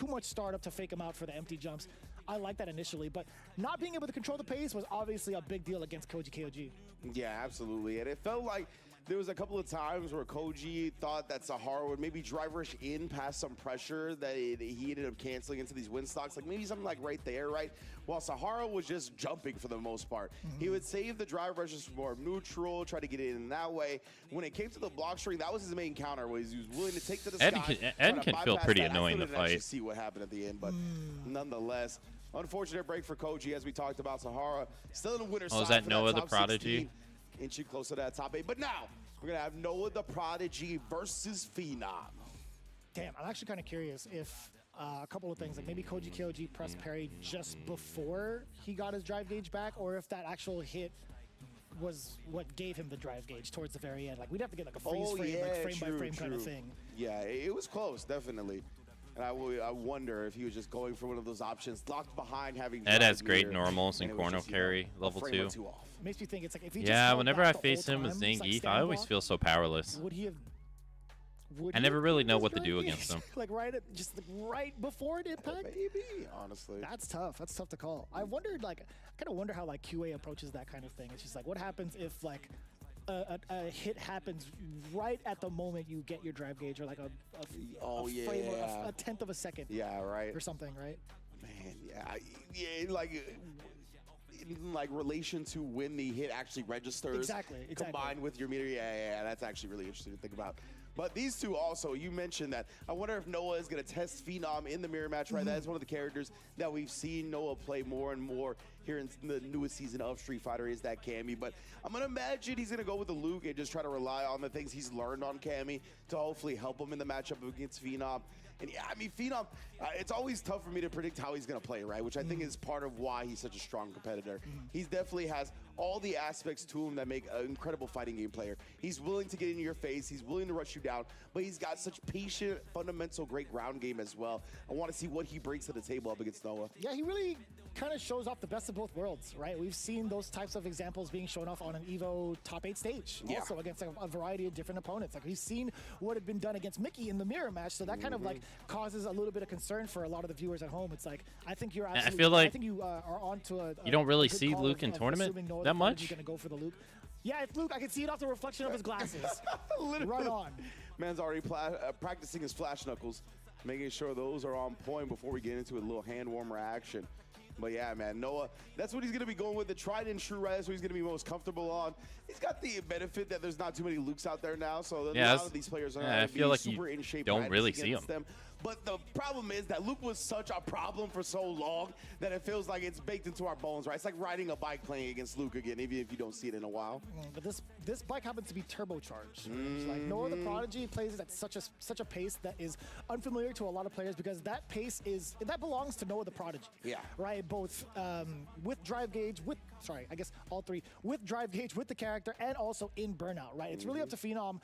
much startup to fake him out for the empty jumps. I like that initially, but not being able to control the pace was obviously a big deal against Koji KOG. Yeah, absolutely. And it felt like there was a couple of times where Koji thought that Sahara would maybe drive rush in past some pressure that he ended up canceling into these win stocks, like maybe something like right there, right? While Sahara was just jumping for the most part. He would save the drive rushes for more neutral, try to get it in that way. When it came to the block string, that was his main counter, was he was willing to take to the sky. Ed can feel pretty annoying to fight. See what happened at the end, but nonetheless, unfortunate break for Koji, as we talked about. Sahara still in the winner's side. Oh, is that for Noah that the top Prodigy? 16, inching closer to that top 8. But now we're gonna have Noah the Prodigy versus Phenom. Damn, I'm actually kind of curious if a couple of things, like maybe Koji Kyoji pressed parry just before he got his drive gauge back, or if that actual hit was what gave him the drive gauge towards the very end. Like, we'd have to get like a freeze frame, like frame by frame kind of thing. Yeah, it was close, definitely. And I wonder if he was just going for one of those options, locked behind having. Ed has great normals and Corno carry level 2. Makes me think it's like if he Yeah, whenever I face him with Zangief, I always feel so powerless. Would he have? I never really know what to do against him. Like just right before it impact. Maybe, honestly. That's tough. That's tough to call. I wondered, like, I kind of wonder how like QA approaches that kind of thing. It's just like, what happens if like a hit happens right at the moment you get your drive gauge, or like a frame, or a tenth of a second. Yeah, right. Or something, right? Man, yeah, like relation to when the hit actually registers. Exactly. Combined with your meter. Yeah, that's actually really interesting to think about. But these two also, you mentioned that. I wonder if Noah is going to test Phenom in the mirror match, right? That is one of the characters that we've seen Noah play more and more here in the newest season of Street Fighter, is that Cammy. But I'm going to imagine he's going to go with the Luke and just try to rely on the things he's learned on Cammy to hopefully help him in the matchup against Phenom. And yeah, I mean, Phenom, it's always tough for me to predict how he's going to play, right? Which I think is part of why he's such a strong competitor. He definitely has all the aspects to him that make an incredible fighting game player. He's willing to get in your face. He's willing to rush you down. But he's got such patient, fundamental, great ground game as well. I want to see what he brings to the table up against Noah. Yeah, he really kind of shows off the best of both worlds, right? We've seen those types of examples being shown off on an EVO top 8 stage, also against a variety of different opponents. Like, we've seen what had been done against Mickey in the mirror match, so that kind of like causes a little bit of concern for a lot of the viewers at home. It's like, I think you're absolutely, I feel like I think you are onto a you don't really good see call Luke in of tournament assuming Noah that much. You're gonna go for the Luke. Yeah, it's Luke. I can see it off the reflection of his glasses. Right on. Man's already practicing his flash knuckles, making sure those are on point before we get into a little hand warmer action. But yeah, man, Noah, that's what he's going to be going with. The tried and true, right? That's what he's going to be most comfortable on. He's got the benefit that there's not too many Lukes out there now, so a lot of these players are I feel like super in shape. Don't really see them. But the problem is that Luke was such a problem for so long that it feels like it's baked into our bones, right? It's like riding a bike playing against Luke again, even if you don't see it in a while. But this bike happens to be turbocharged. Like, Noah the Prodigy plays it at such a pace that is unfamiliar to a lot of players, because that pace that belongs to Noah the Prodigy. Yeah. Right. Both with drive gauge, I guess all three, with drive gauge, with the character, and also in burnout. Right. It's really up to Phenom.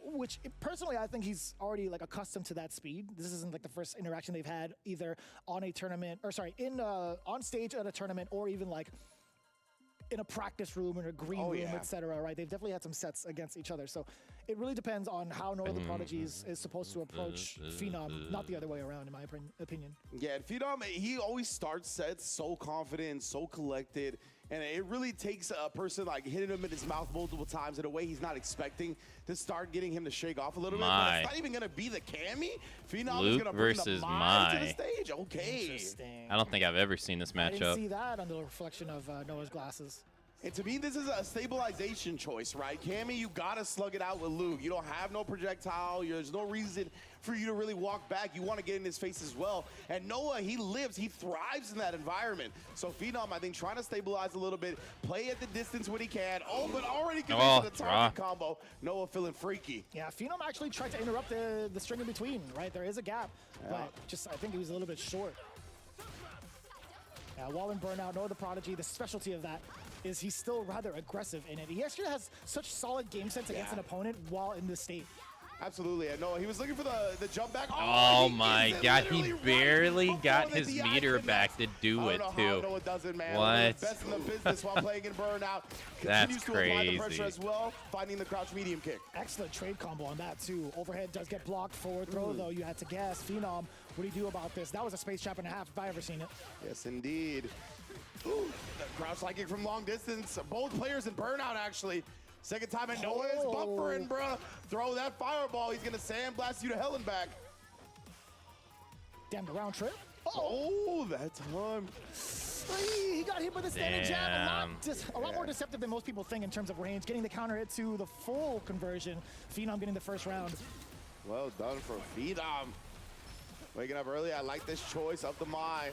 Which personally, I think he's already like accustomed to that speed. This isn't like the first interaction they've had either on a tournament, or sorry, on stage at a tournament, or even like in a practice room or a green room, etc. Right? They've definitely had some sets against each other. So it really depends on how Noah the Prodigy is supposed to approach Phenom, not the other way around, in my opinion. Yeah, and Phenom, he always starts sets so confident, so collected. And it really takes a person like hitting him in his mouth multiple times in a way he's not expecting to start getting him to shake off a little bit. But it's not even going to be the Cammy. Phenom is going to bring the Mai to the stage. Okay. Interesting. I don't think I've ever seen this matchup. I didn't see that under the reflection of Noah's glasses. And to me, this is a stabilization choice, right? Cammy, you got to slug it out with Luke. You don't have no projectile. There's no reason for you to really walk back. You want to get in his face as well. And Noah, he thrives in that environment. So Phenom, I think, trying to stabilize a little bit, play at the distance when he can. Oh, but already committed to the target combo. Noah feeling freaky. Yeah, Phenom actually tried to interrupt the string in between, right? There is a gap, but I think he was a little bit short. Yeah, while in burnout, Noah the Prodigy, the specialty of that is he's still rather aggressive in it. He actually has such solid game sense against an opponent while in this state. Absolutely, I know. He was looking for the jump back. Oh my God, he barely got his meter back to do it too. Noah does it, man. What? Best in the business while playing in burnout. That's Continues to apply the pressure crazy. as well, finding the crouch medium kick. Excellent trade combo on that too. Overhead does get blocked. Forward throw though, you had to guess. Phenom, what do you do about this? That was a space trap and a half if I ever seen it. Yes, indeed. Ooh, the crouch light kick from long distance. Both players in burnout actually Second time, and Noah is buffering, bruh. Throw that fireball. He's going to sandblast you to hell and back. Damn, the round trip. Oh, that time. He got hit with a standing jab. A lot more deceptive than most people think in terms of range. Getting the counter hit to the full conversion. Phenom getting the first round. Well done for Phenom. Waking up early. I like this choice of the Mai.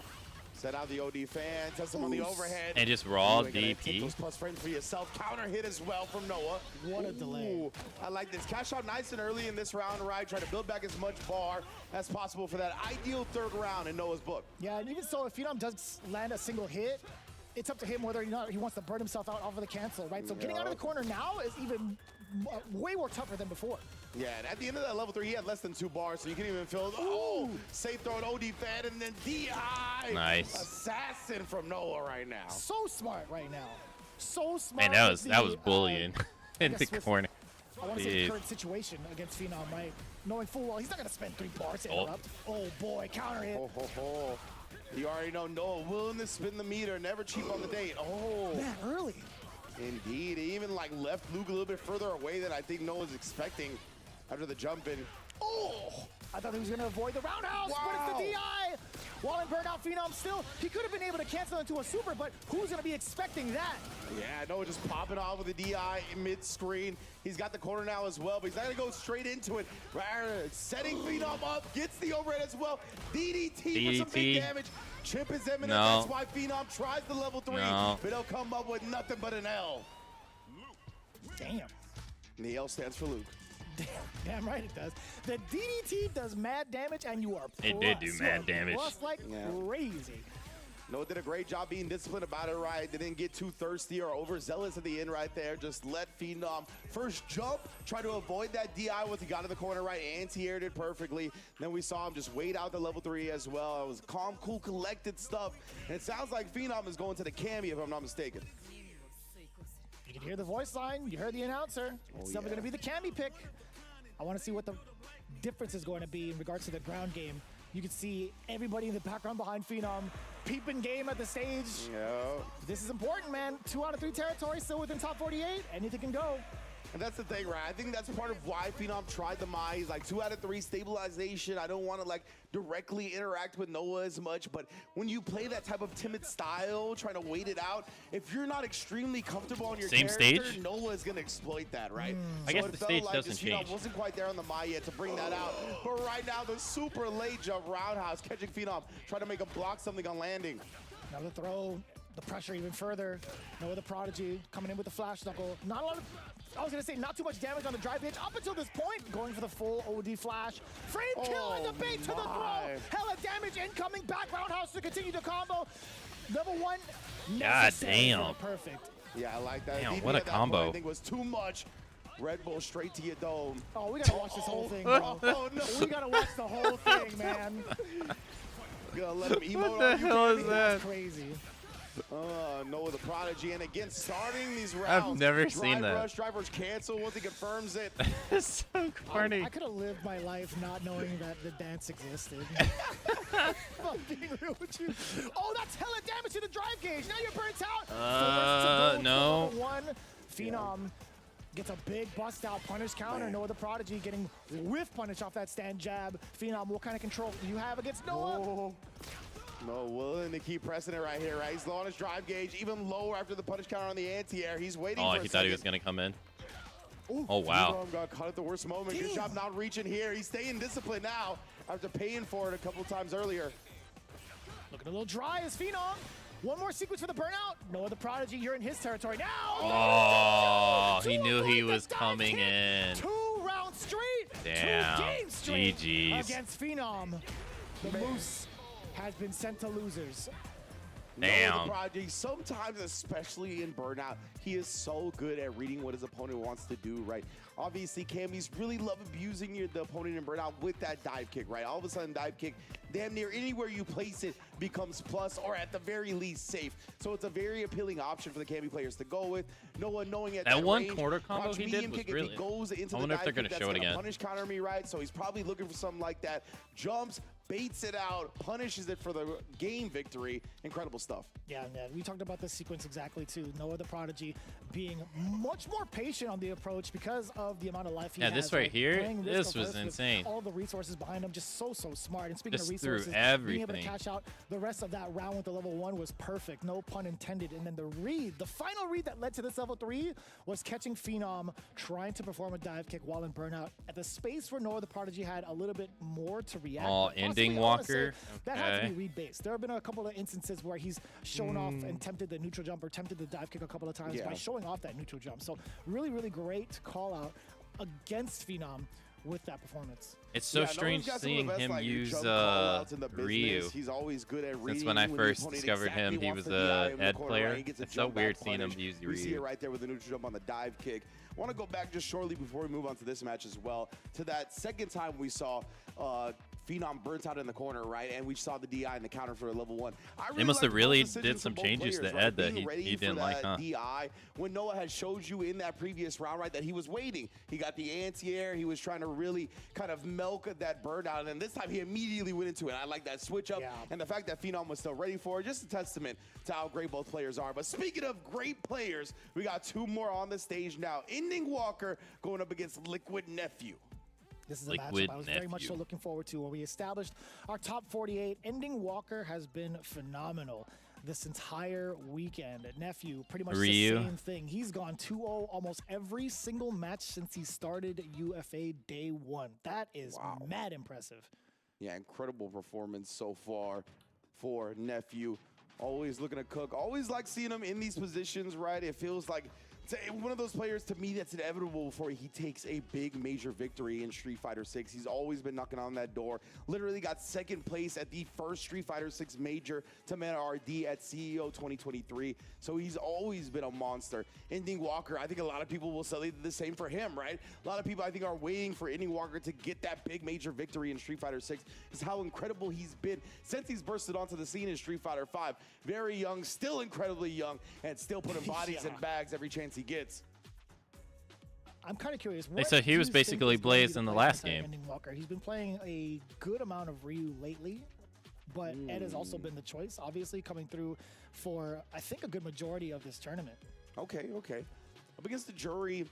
Set out the OD fan, test him on the overhead. And just raw Take DP. those plus frames for yourself. Counter hit as well from Noah. What a delay. I like this. Cash out nice and early in this round, right? Try to build back as much bar as possible for that ideal third round in Noah's book. Yeah, and even so, if Phenom does land a single hit, it's up to him whether or not he wants to burn himself out off of the cancel, right? So getting out of the corner now is even way more tougher than before. Yeah, and at the end of that level 3, he had less than 2 bars, so you can even feel, oh, safe throw an OD fan, and then DI. Nice. Assassin from Noah right now. So smart right now. So smart. Man, that was bullying in the corner. I want to say the current situation against Phenom, right? Knowing full well he's not going to spend 3 bars to interrupt. Oh boy, counter hit. You already know Noah willing to spin the meter, never cheap on the date. Oh. Man, early. Indeed, he even like left Luke a little bit further away than I think Noah's expecting after the jump in. Oh! I thought he was going to avoid the roundhouse, but it's the DI! While in burnout, Phenom still, he could have been able to cancel into a super, but who's going to be expecting that? Yeah, Noah just popping off with the DI mid-screen. He's got the corner now as well, but he's not going to go straight into it. Setting Phenom up, gets the overhead as well. DDT for some big damage. Chip is imminent, that's why Phenom tries the level 3, but he'll come up with nothing but an L. Damn. And the L stands for Luke. Damn right it does. The DDT does mad damage, and you are plus. It did do mad damage. Plus like crazy. Noah did a great job being disciplined about it, right? They didn't get too thirsty or overzealous at the end right there. Just let Phenom first jump, try to avoid that DI once he got in the corner, right? Anti-aired it perfectly. Then we saw him just wait out the level 3 as well. It was calm, cool, collected stuff. And it sounds like Phenom is going to the Cammy, if I'm not mistaken. You can hear the voice line. You heard the announcer. It's definitely going to be the Cammy pick. I want to see what the difference is going to be in regards to the ground game. You can see everybody in the background behind Phenom peeping game at the stage. This is important, man. 2 out of 3 territories still within top 48. Anything can go. And that's the thing, right? I think that's part of why Phenom tried the Mai. He's like 2 out of 3 stabilization. I don't want to like directly interact with Noah as much, but when you play that type of timid style, trying to wait it out, if you're not extremely comfortable on your character, stage? Noah is going to exploit that, right? I guess the stage doesn't change. Phenom wasn't quite there on the Mai yet to bring that out, but right now the super late jump roundhouse, catching Phenom, trying to make him block something on landing. Another throw, the pressure even further. Noah the Prodigy coming in with the flash knuckle. Not a lot of, I was gonna say not too much damage on the drive pitch up until this point. Going for the full OD flash. Frame kill and the bait to the throw. Hella damage incoming. Back roundhouse to continue the combo. Level 1. God damn. Perfect. Yeah, I like that. Damn, DP what a at that combo. point, I think was too much. Red Bull straight to your dome. Oh, we gotta watch this whole thing, bro. Oh no, we gotta watch the whole thing, man. Gonna let him emote What the hell is that? That's crazy. Noah the Prodigy, and again, starting these rounds. I've never seen that. Rush, drivers cancel once he confirms it. It's so corny. I could have lived my life not knowing that the dance existed. I'm being real with you. Oh, that's hella damage to the drive gauge. Now you're burnt out. No. One. Phenom gets a big bust out punish counter. Noah the Prodigy getting whiff punish off that stand jab. Phenom, what kind of control do you have against Noah? No, willing to keep pressing it right here, right? He's low on his drive gauge, even lower after the punish counter on the anti-air. He's waiting for a he thought he was second. going to come in. Ooh, oh, wow. Phenom got caught at the worst moment. Good job not reaching here. He's staying disciplined now after paying for it a couple times earlier. Looking a little dry as Phenom. One more sequence for the burnout. Noah the Prodigy, you're in his territory now. Oh, he knew he was coming in. 2 rounds straight. Damn. 2 games straight GG's. against Phenom. The Moose has been sent to losers. Damn. Noah the Prodigy, sometimes, especially in burnout, he is so good at reading what his opponent wants to do, right? Obviously, Cammys really love abusing the opponent in burnout with that dive kick, right? All of a sudden, dive kick, damn near anywhere you place it, becomes plus, or at the very least safe. So it's a very appealing option for the Cammy players to go with. Noah knowing at that one range, quarter combo he did was really. If he goes into I wonder if they're going to show it again. Punish counter me, right? So he's probably looking for something like that. Jumps, baits it out, punishes it for the game victory. Incredible stuff. Yeah, we talked about this sequence exactly too. Noah the Prodigy being much more patient on the approach because of the amount of life he has. Yeah, this right here, playing this was insane. All the resources behind him, just so smart. And speaking Just of resources, threw being able to everything. catch out the rest of that round with the level 1 was perfect, no pun intended. And then the final read that led to this level 3 was catching Phenom trying to perform a dive kick while in burnout at the space where Noah the Prodigy had a little bit more to react. Oh, ending Walker. That had to Okay. be read based. There have been a couple of instances where he's shown off and tempted the neutral jump or tempted the dive kick a couple of times by showing off that neutral jump. So really great call out against Phenom with that performance. It's so strange seeing him use Ryu. He's always good at Since when I first discovered him, he was a Ed player. It's so weird seeing him use We see it Ryu. right there with the neutral jump on the dive kick. I want to go back just shortly before we move on to this match as well, to that second time we saw Phenom burnt out in the corner, right? And we saw the DI in the counter for a level 1. They must have like really both did decisions some from both changes players, to right? Ed that Being ready he for didn't like, that huh? DI, when Noah had showed you in that previous round, right, that he was waiting. He got the anti-air. He was trying to really kind of milk that burnout. And this time he immediately went into it. I like that switch up. And the fact that Phenom was still ready for it, just a testament to how great both players are. But speaking of great players, we got 2 more on the stage now. Ending Walker going up against Liquid Nephew. This is a matchup I was very much so looking forward to, where we established our top 48. Ending Walker has been phenomenal this entire weekend. Nephew, pretty much Ryu. the same thing. He's gone 2-0 almost every single match since he started UFA day 1. That is mad impressive. Yeah, incredible performance so far for Nephew. Always looking to cook. Always like seeing him in these positions, right? It feels like one of those players to me that's inevitable before he takes a big major victory in Street Fighter 6. He's always been knocking on that door. Literally got second place at the first Street Fighter 6 major to man RD at CEO 2023. So he's always been a monster. Ending Walker, I think a lot of people will say the same for him, right? A lot of people I think are waiting for Ending Walker to get that big major victory in Street Fighter 6. Is how incredible he's been since he's bursted onto the scene in Street Fighter 5. Very young, still incredibly young, and still putting bodies in bags every chance he gets. I'm kind of curious. They said he was basically Blaze in the last game. Ending Walker. He's been playing a good amount of Ryu lately, but Ed has also been the choice, obviously coming through for, I think, a good majority of this tournament. Okay. Up against the Jury,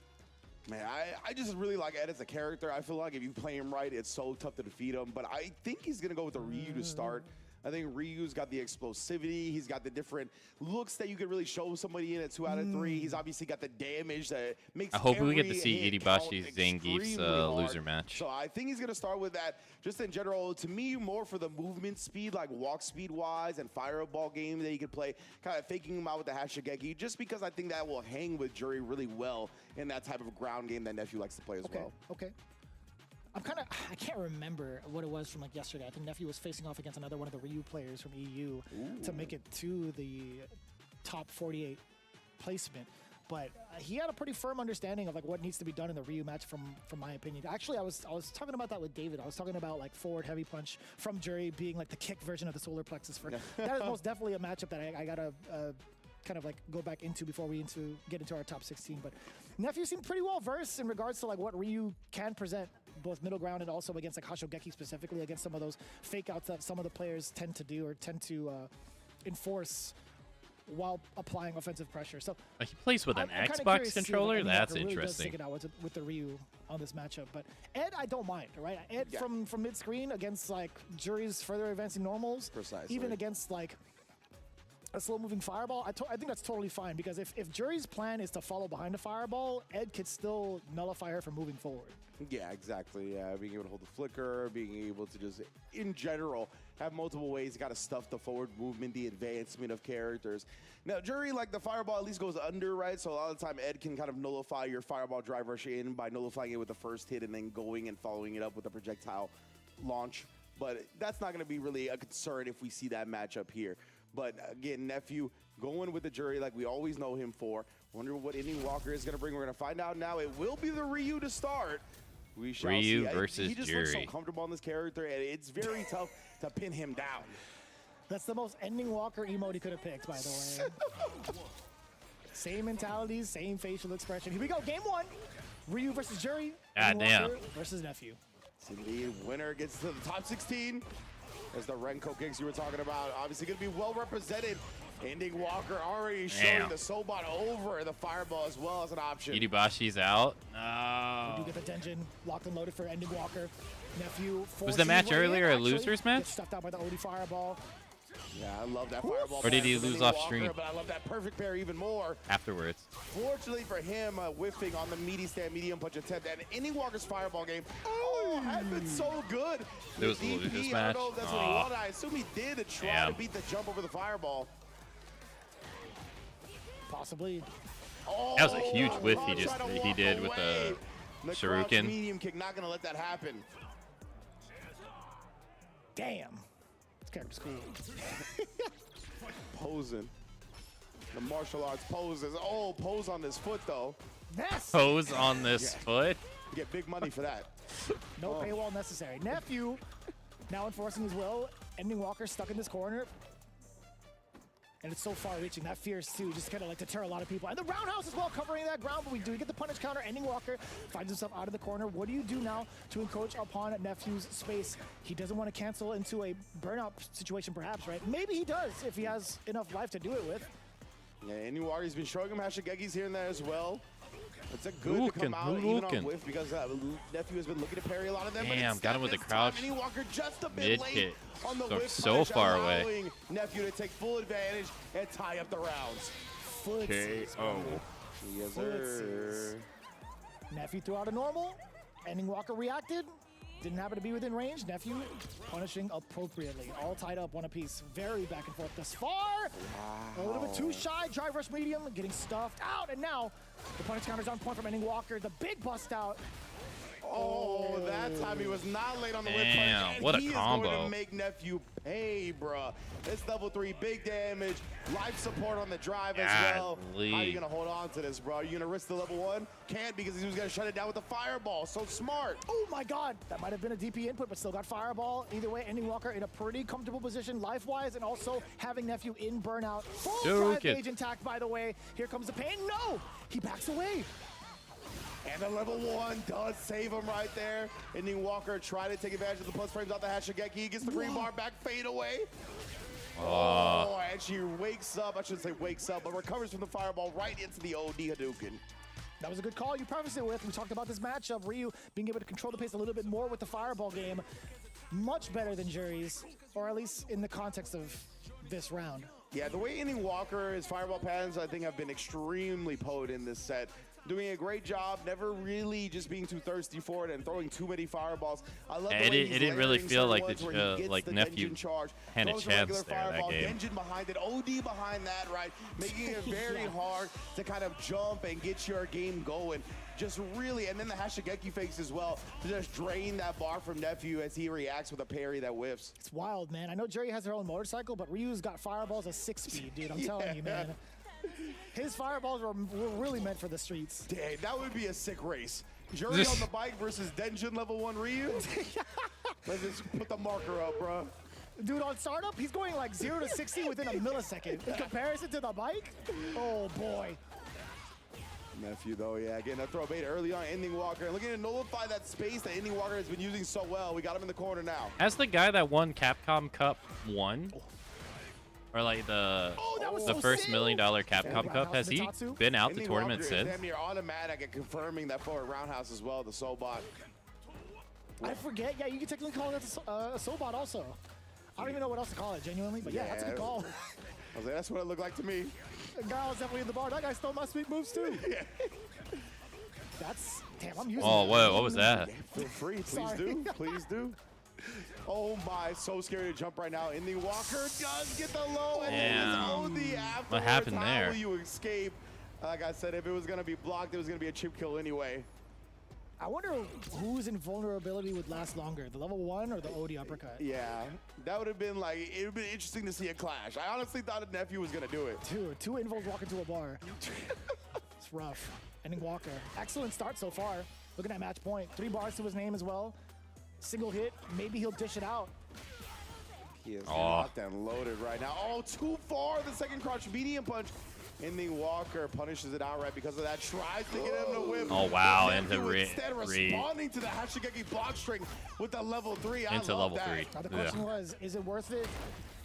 man, I just really like Ed as a character. I feel like if you play him right, it's so tough to defeat him, but I think he's going to go with the Ryu to start. I think Ryu's got the explosivity. He's got the different looks that you could really show somebody in at 2 out of 3. He's obviously got the damage that makes I hope we get to every see hit Iribashi's count Zangief's extremely hard. loser match. So I think he's going to start with that. Just in general, to me, more for the movement speed, like walk speed wise and fireball game that he could play, kind of faking him out with the Hashigeki, just because I think that will hang with Jury really well in that type of ground game that Nephew likes to play as well. Okay. I can't remember what it was from like yesterday. I think Nephew was facing off against another one of the Ryu players from EU to make it to the top 48 placement. But he had a pretty firm understanding of like what needs to be done in the Ryu match from my opinion. Actually, I was talking about that with David. I was talking about like forward heavy punch from Jury being like the kick version of the solar plexus. That is most definitely a matchup that I gotta kind of like go back into before we get into our top 16. But Nephew seemed pretty well versed in regards to like what Ryu can present, both middle ground and also against like Hashogeki specifically, against some of those fake outs that some of the players tend to do or tend to enforce while applying offensive pressure. So he plays with an I'm Xbox controller? Like, That's really interesting. Does stick it out with the Ryu on this matchup. But Ed, I don't mind, right? Ed from mid-screen against like Jury's further advancing normals, even against like a slow-moving fireball, I think that's totally fine, because if Jury's plan is to follow behind the fireball, Ed could still nullify her from moving forward. Yeah, exactly. Yeah, being able to hold the flicker, being able to just, in general, have multiple ways. Got to stuff the forward movement, the advancement of characters. Now, Jury, like the fireball at least goes under, right? So a lot of the time, Ed can kind of nullify your fireball drive rush in by nullifying it with the first hit and then going and following it up with a projectile launch. But that's not going to be really a concern if we see that matchup here. But again, Nephew going with the Jury like we always know him for. Wonder what Ending Walker is going to bring. We're going to find out now. It will be the Ryu to start. We shall Ryu see. versus He just Jury. looks so comfortable on this character, and it's very tough to pin him down. That's the most Ending Walker emote he could have picked, by the way. Same mentalities, same facial expression. Here we go, game one. Ryu versus Jury. God damn. Versus Nephew. Indeed, winner gets to the top 16. There's the Renko kicks you were talking about. Obviously going to be well represented. Ending Walker already showing the Sobot over the Fireball as well as an option. Iribashi's out. We do get the Tenjin locked and loaded for Ending Walker. Nephew was the match earlier a loser's match? Gets stuffed out by the OD Fireball. Yeah, I love that Fireball. Or did he lose off Walker, stream? But I love that perfect pair even more. Afterwards. Fortunately for him, whiffing on the meaty stand medium punch attempt. And Ending Walker's Fireball game has been so good. It was a loser's match. I don't know if that's what he wanted. I assume he did to try to beat the jump over the Fireball. Possibly. That was a huge whiff he did with the Shuriken. Medium kick, not gonna let that happen. Damn. This character's cool. Posing. The martial arts poses. Oh, pose on this foot though. Yes. Pose on this foot. You get big money for that. No paywall necessary. Nephew now enforcing his will. Ending Walker stuck in this corner. And it's so far reaching, that fierce too, just kind of like deter a lot of people. And the roundhouse as well, covering that ground, but we do get the punish counter. Ending Walker finds himself out of the corner. What do you do now to encroach upon Nephew's space? He doesn't want to cancel into a burnout situation perhaps, right? Maybe he does if he has enough life to do it with. Yeah, Ending Walker's been showing him Hashigekis here and there as well. It's a good to come out even on whiff because Nephew has been looking to parry a lot of them. Damn, got him with the crouch. Ending Walker just a bit late on the whiff so punish, far away. Nephew to take full advantage and tie up the rounds. KO. Yes, sir. Nephew threw out a normal. Ending Walker reacted. Didn't happen to be within range. Nephew punishing appropriately. All tied up, one apiece. Very back and forth thus far. Wow. A little bit too shy. Drive rush medium, getting stuffed out. And now the punish counter's on point from Ending Walker. The big bust out. Oh, that time he was not late on the whip punch. Damn, what a combo. He is going to make Nephew pay, bruh. It's level 3, big damage, life support on the drive as well. How are you going to hold on to this, bro? Are you going to risk the level 1? Can't, because he was going to shut it down with the Fireball. So smart. Oh my God. That might have been a DP input, but still got Fireball. Either way, Ending Walker in a pretty comfortable position life-wise, and also having Nephew in burnout. Full drive gauge intact, by the way. Here comes the pain. No! He backs away. And the level 1 does save him right there. Ending Walker tried to take advantage of the plus frames off the Hashigeki. He gets the green bar back, fade away. Oh, and she wakes up. I shouldn't say wakes up, but recovers from the Fireball right into the OD Hadouken. That was a good call you prefaced it with. We talked about this matchup. Ryu being able to control the pace a little bit more with the Fireball game. Much better than Jury's, or at least in the context of this round. Yeah, the way Ending Walker, his Fireball patterns, I think have been extremely potent in this set. Doing a great job, never really just being too thirsty for it and throwing too many fireballs. I love the way it didn't really feel like the Nephew had a chance there that game. Engine behind it, OD behind that, right? Making it very hard to kind of jump and get your game going. Just really, and then the Hashigeki fakes as well to just drain that bar from Nephew as he reacts with a parry that whiffs. It's wild, man. I know Jerry has her own motorcycle, but Ryu's got fireballs at 6-speed, dude. I'm telling you, man. His fireballs were really meant for the streets. Dang, that would be a sick race. Jury on the bike versus Denjin level 1 Ryu. Let's just put the marker up, bro. Dude, on startup, he's going like 0 to 60 within a millisecond. In comparison to the bike, oh boy. Nephew, though, yeah, getting a throw bait early on Ending Walker. Looking to nullify that space that Ending Walker has been using so well. We got him in the corner now. Has the guy that won Capcom Cup won? Or like the first $1 million Capcom Cup, has he been out the tournament since? Damn near automatic at confirming that forward roundhouse as well, the Sobot. I forget, yeah, you can technically call it a Sobot also. I don't even know what else to call it, genuinely, but yeah, that's a good call. I was like, that's what it looked like to me. The guy was definitely in the bar. That guy stole my sweet moves too. That's, damn, I'm using Oh, whoa, what was that? Feel free, please do, please do. Oh my, so scary to jump right now. Ending Walker does get the low, and then the afterwards. What happened there? How will you escape? Like I said, if it was going to be blocked, it was going to be a chip kill anyway. I wonder whose invulnerability would last longer, the level 1 or the OD uppercut? Yeah, that would have been like, it would have been interesting to see a clash. I honestly thought a Nephew was going to do it. Dude, 2 invuls walk into a bar. It's rough. Ending Walker. Excellent start so far. Looking at match point. 3 bars to his name as well. Single hit, maybe he'll dish it out. He is locked and loaded right now. Oh, too far. The second crouch medium punch. Ending Walker punishes it outright because of that. Tries to get him to whip. Oh, wow. Nephew Into instead responding to the Hashigeki block string with the level 3. I Into love level that. 3. Now the question was, is it worth it?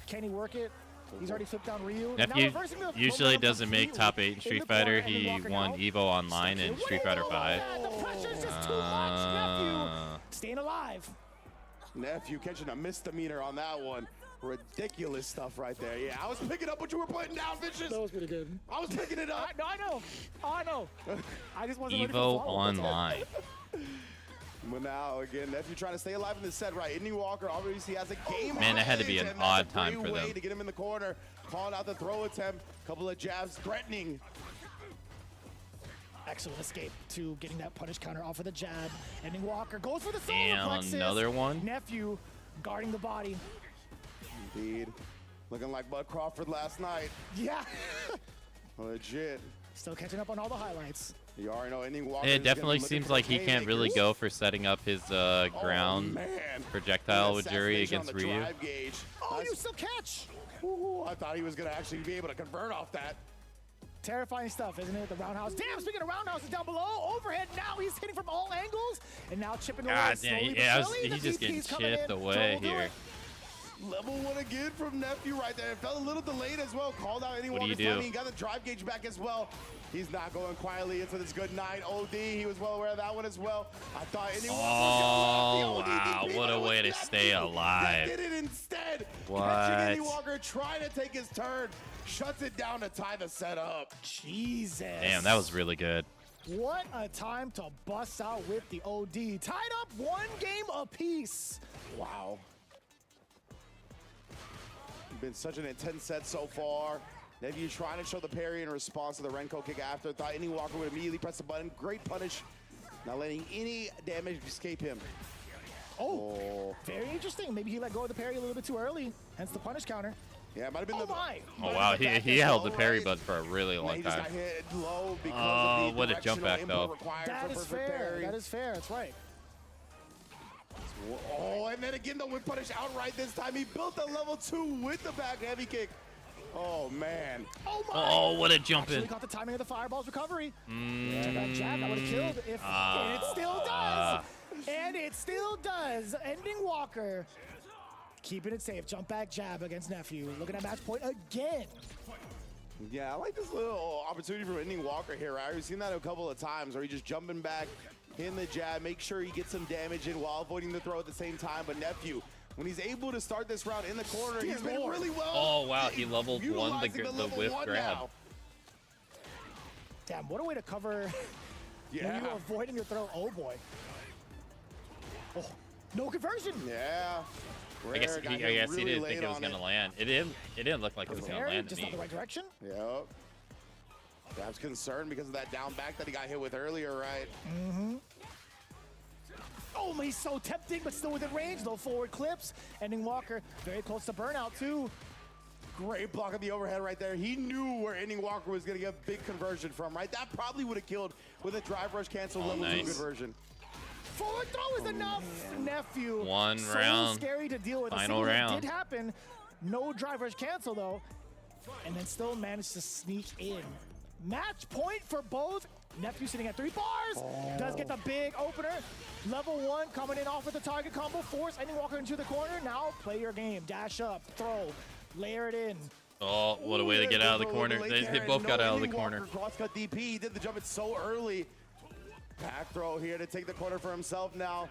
Can he work it? He's already flipped down Ryu. Nephew usually doesn't make top 8 in Street Fighter. He won Evo Online in Street Fighter 5. The pressure's just too much. Nephew staying alive. Nephew catching a misdemeanor on that one. Ridiculous stuff right there. Yeah, I was picking up what you were putting down, Vicious. That was pretty good. I was picking it up. I know. I know. I just wasn't ready for Evo the follow-up. Online. But now, again, Nephew trying to stay alive in this set, right? Ending Walker obviously has a game. Man, that had to be an odd time for them. To get him in the corner, calling out the throw attempt, couple of jabs, threatening. Excellent escape to getting that punish counter off of the jab. Ending Walker goes for the solar Damn, plexus. another one. Nephew guarding the body. Indeed. Looking like Bud Crawford last night. Yeah. Legit. Still catching up on all the highlights. You already know Ending Walker. It definitely seems like he can't really go for setting up his ground projectile with Jury against Ryu. Oh, you still catch. Ooh, I thought he was going to actually be able to convert off that. Terrifying stuff, isn't it? The roundhouse. Damn, speaking of roundhouses down below, overhead. Now he's hitting from all angles. And now chipping away. God damn, yeah, he's just getting chipped away here. Level 1 again from Nephew right there. It felt a little delayed as well. Called out anyone. What do you do? He got the drive gauge back as well. He's not going quietly into this good night. OD, he was well aware of that one as well. I thought anyone Oh, wow. What a way to stay alive. Did it instead. What? Catching Andy Walker trying to take his turn. Shuts it down to tie the set up. Jesus. Damn, that was really good. What a time to bust out with the OD. Tied up 1 game apiece. Wow. Been such an intense set so far. Nephew trying to show the parry in response to the Renko kick after. Thought Ending Walker would immediately press the button. Great punish. Not letting any damage escape him. Oh, very interesting. Maybe he let go of the parry a little bit too early, hence the punish counter. Yeah, it might have been Oh, wow. He held the parry button for a really long He just time. got hit low because Oh, of the what a jump back, directional though. input required That for is perfect fair. parry. That is fair. That's right. Oh, and then again the whip punish outright this time. He built a level 2 with the back heavy kick. Oh, man. Oh, my. Oh, what a jump in. Actually caught the timing of the fireball's recovery. That jab, that would have killed if and it still does. And it still does. Ending Walker. Keeping it safe. Jump back jab against Nephew. Looking at match point again. Yeah, I like this little opportunity for Ending Walker here, right? We've seen that a couple of times where he's just jumping back, hitting the jab, make sure he gets some damage in while avoiding the throw at the same time. But Nephew, when he's able to start this round in the corner, he's been really well. Oh, wow. He leveled 1 the whip grab. Now. Damn, what a way to cover when you're avoiding your throw. Oh, boy. Oh, no conversion. Yeah. I guess he didn't think it was going to land. It didn't look like it was going to land to Just me. not the right direction. Yep. I was concerned because of that down back that he got hit with earlier, right? Mm-hmm. Oh, he's so tempting, but still within range. Low forward clips. Ending Walker very close to burnout, too. Great block of the overhead right there. He knew where Ending Walker was going to get a big conversion from, right? That probably would have killed with a drive rush cancel level 2 conversion. Forward throw is enough, Nephew. One so round. Scary to deal with. Final round. It did happen. No drivers cancel though, and then still managed to sneak in. Match point for both. Nephew sitting at 3 bars. Does get the big opener. Level 1 coming in off with the target combo. Force Ending Walker into the corner. Now play your game. Dash up, throw, layer it in. Oh, what a way to get out of the corner. They both got out of the corner. Crosscut DP. He did the jump it so early. Back throw here to take the corner for himself now.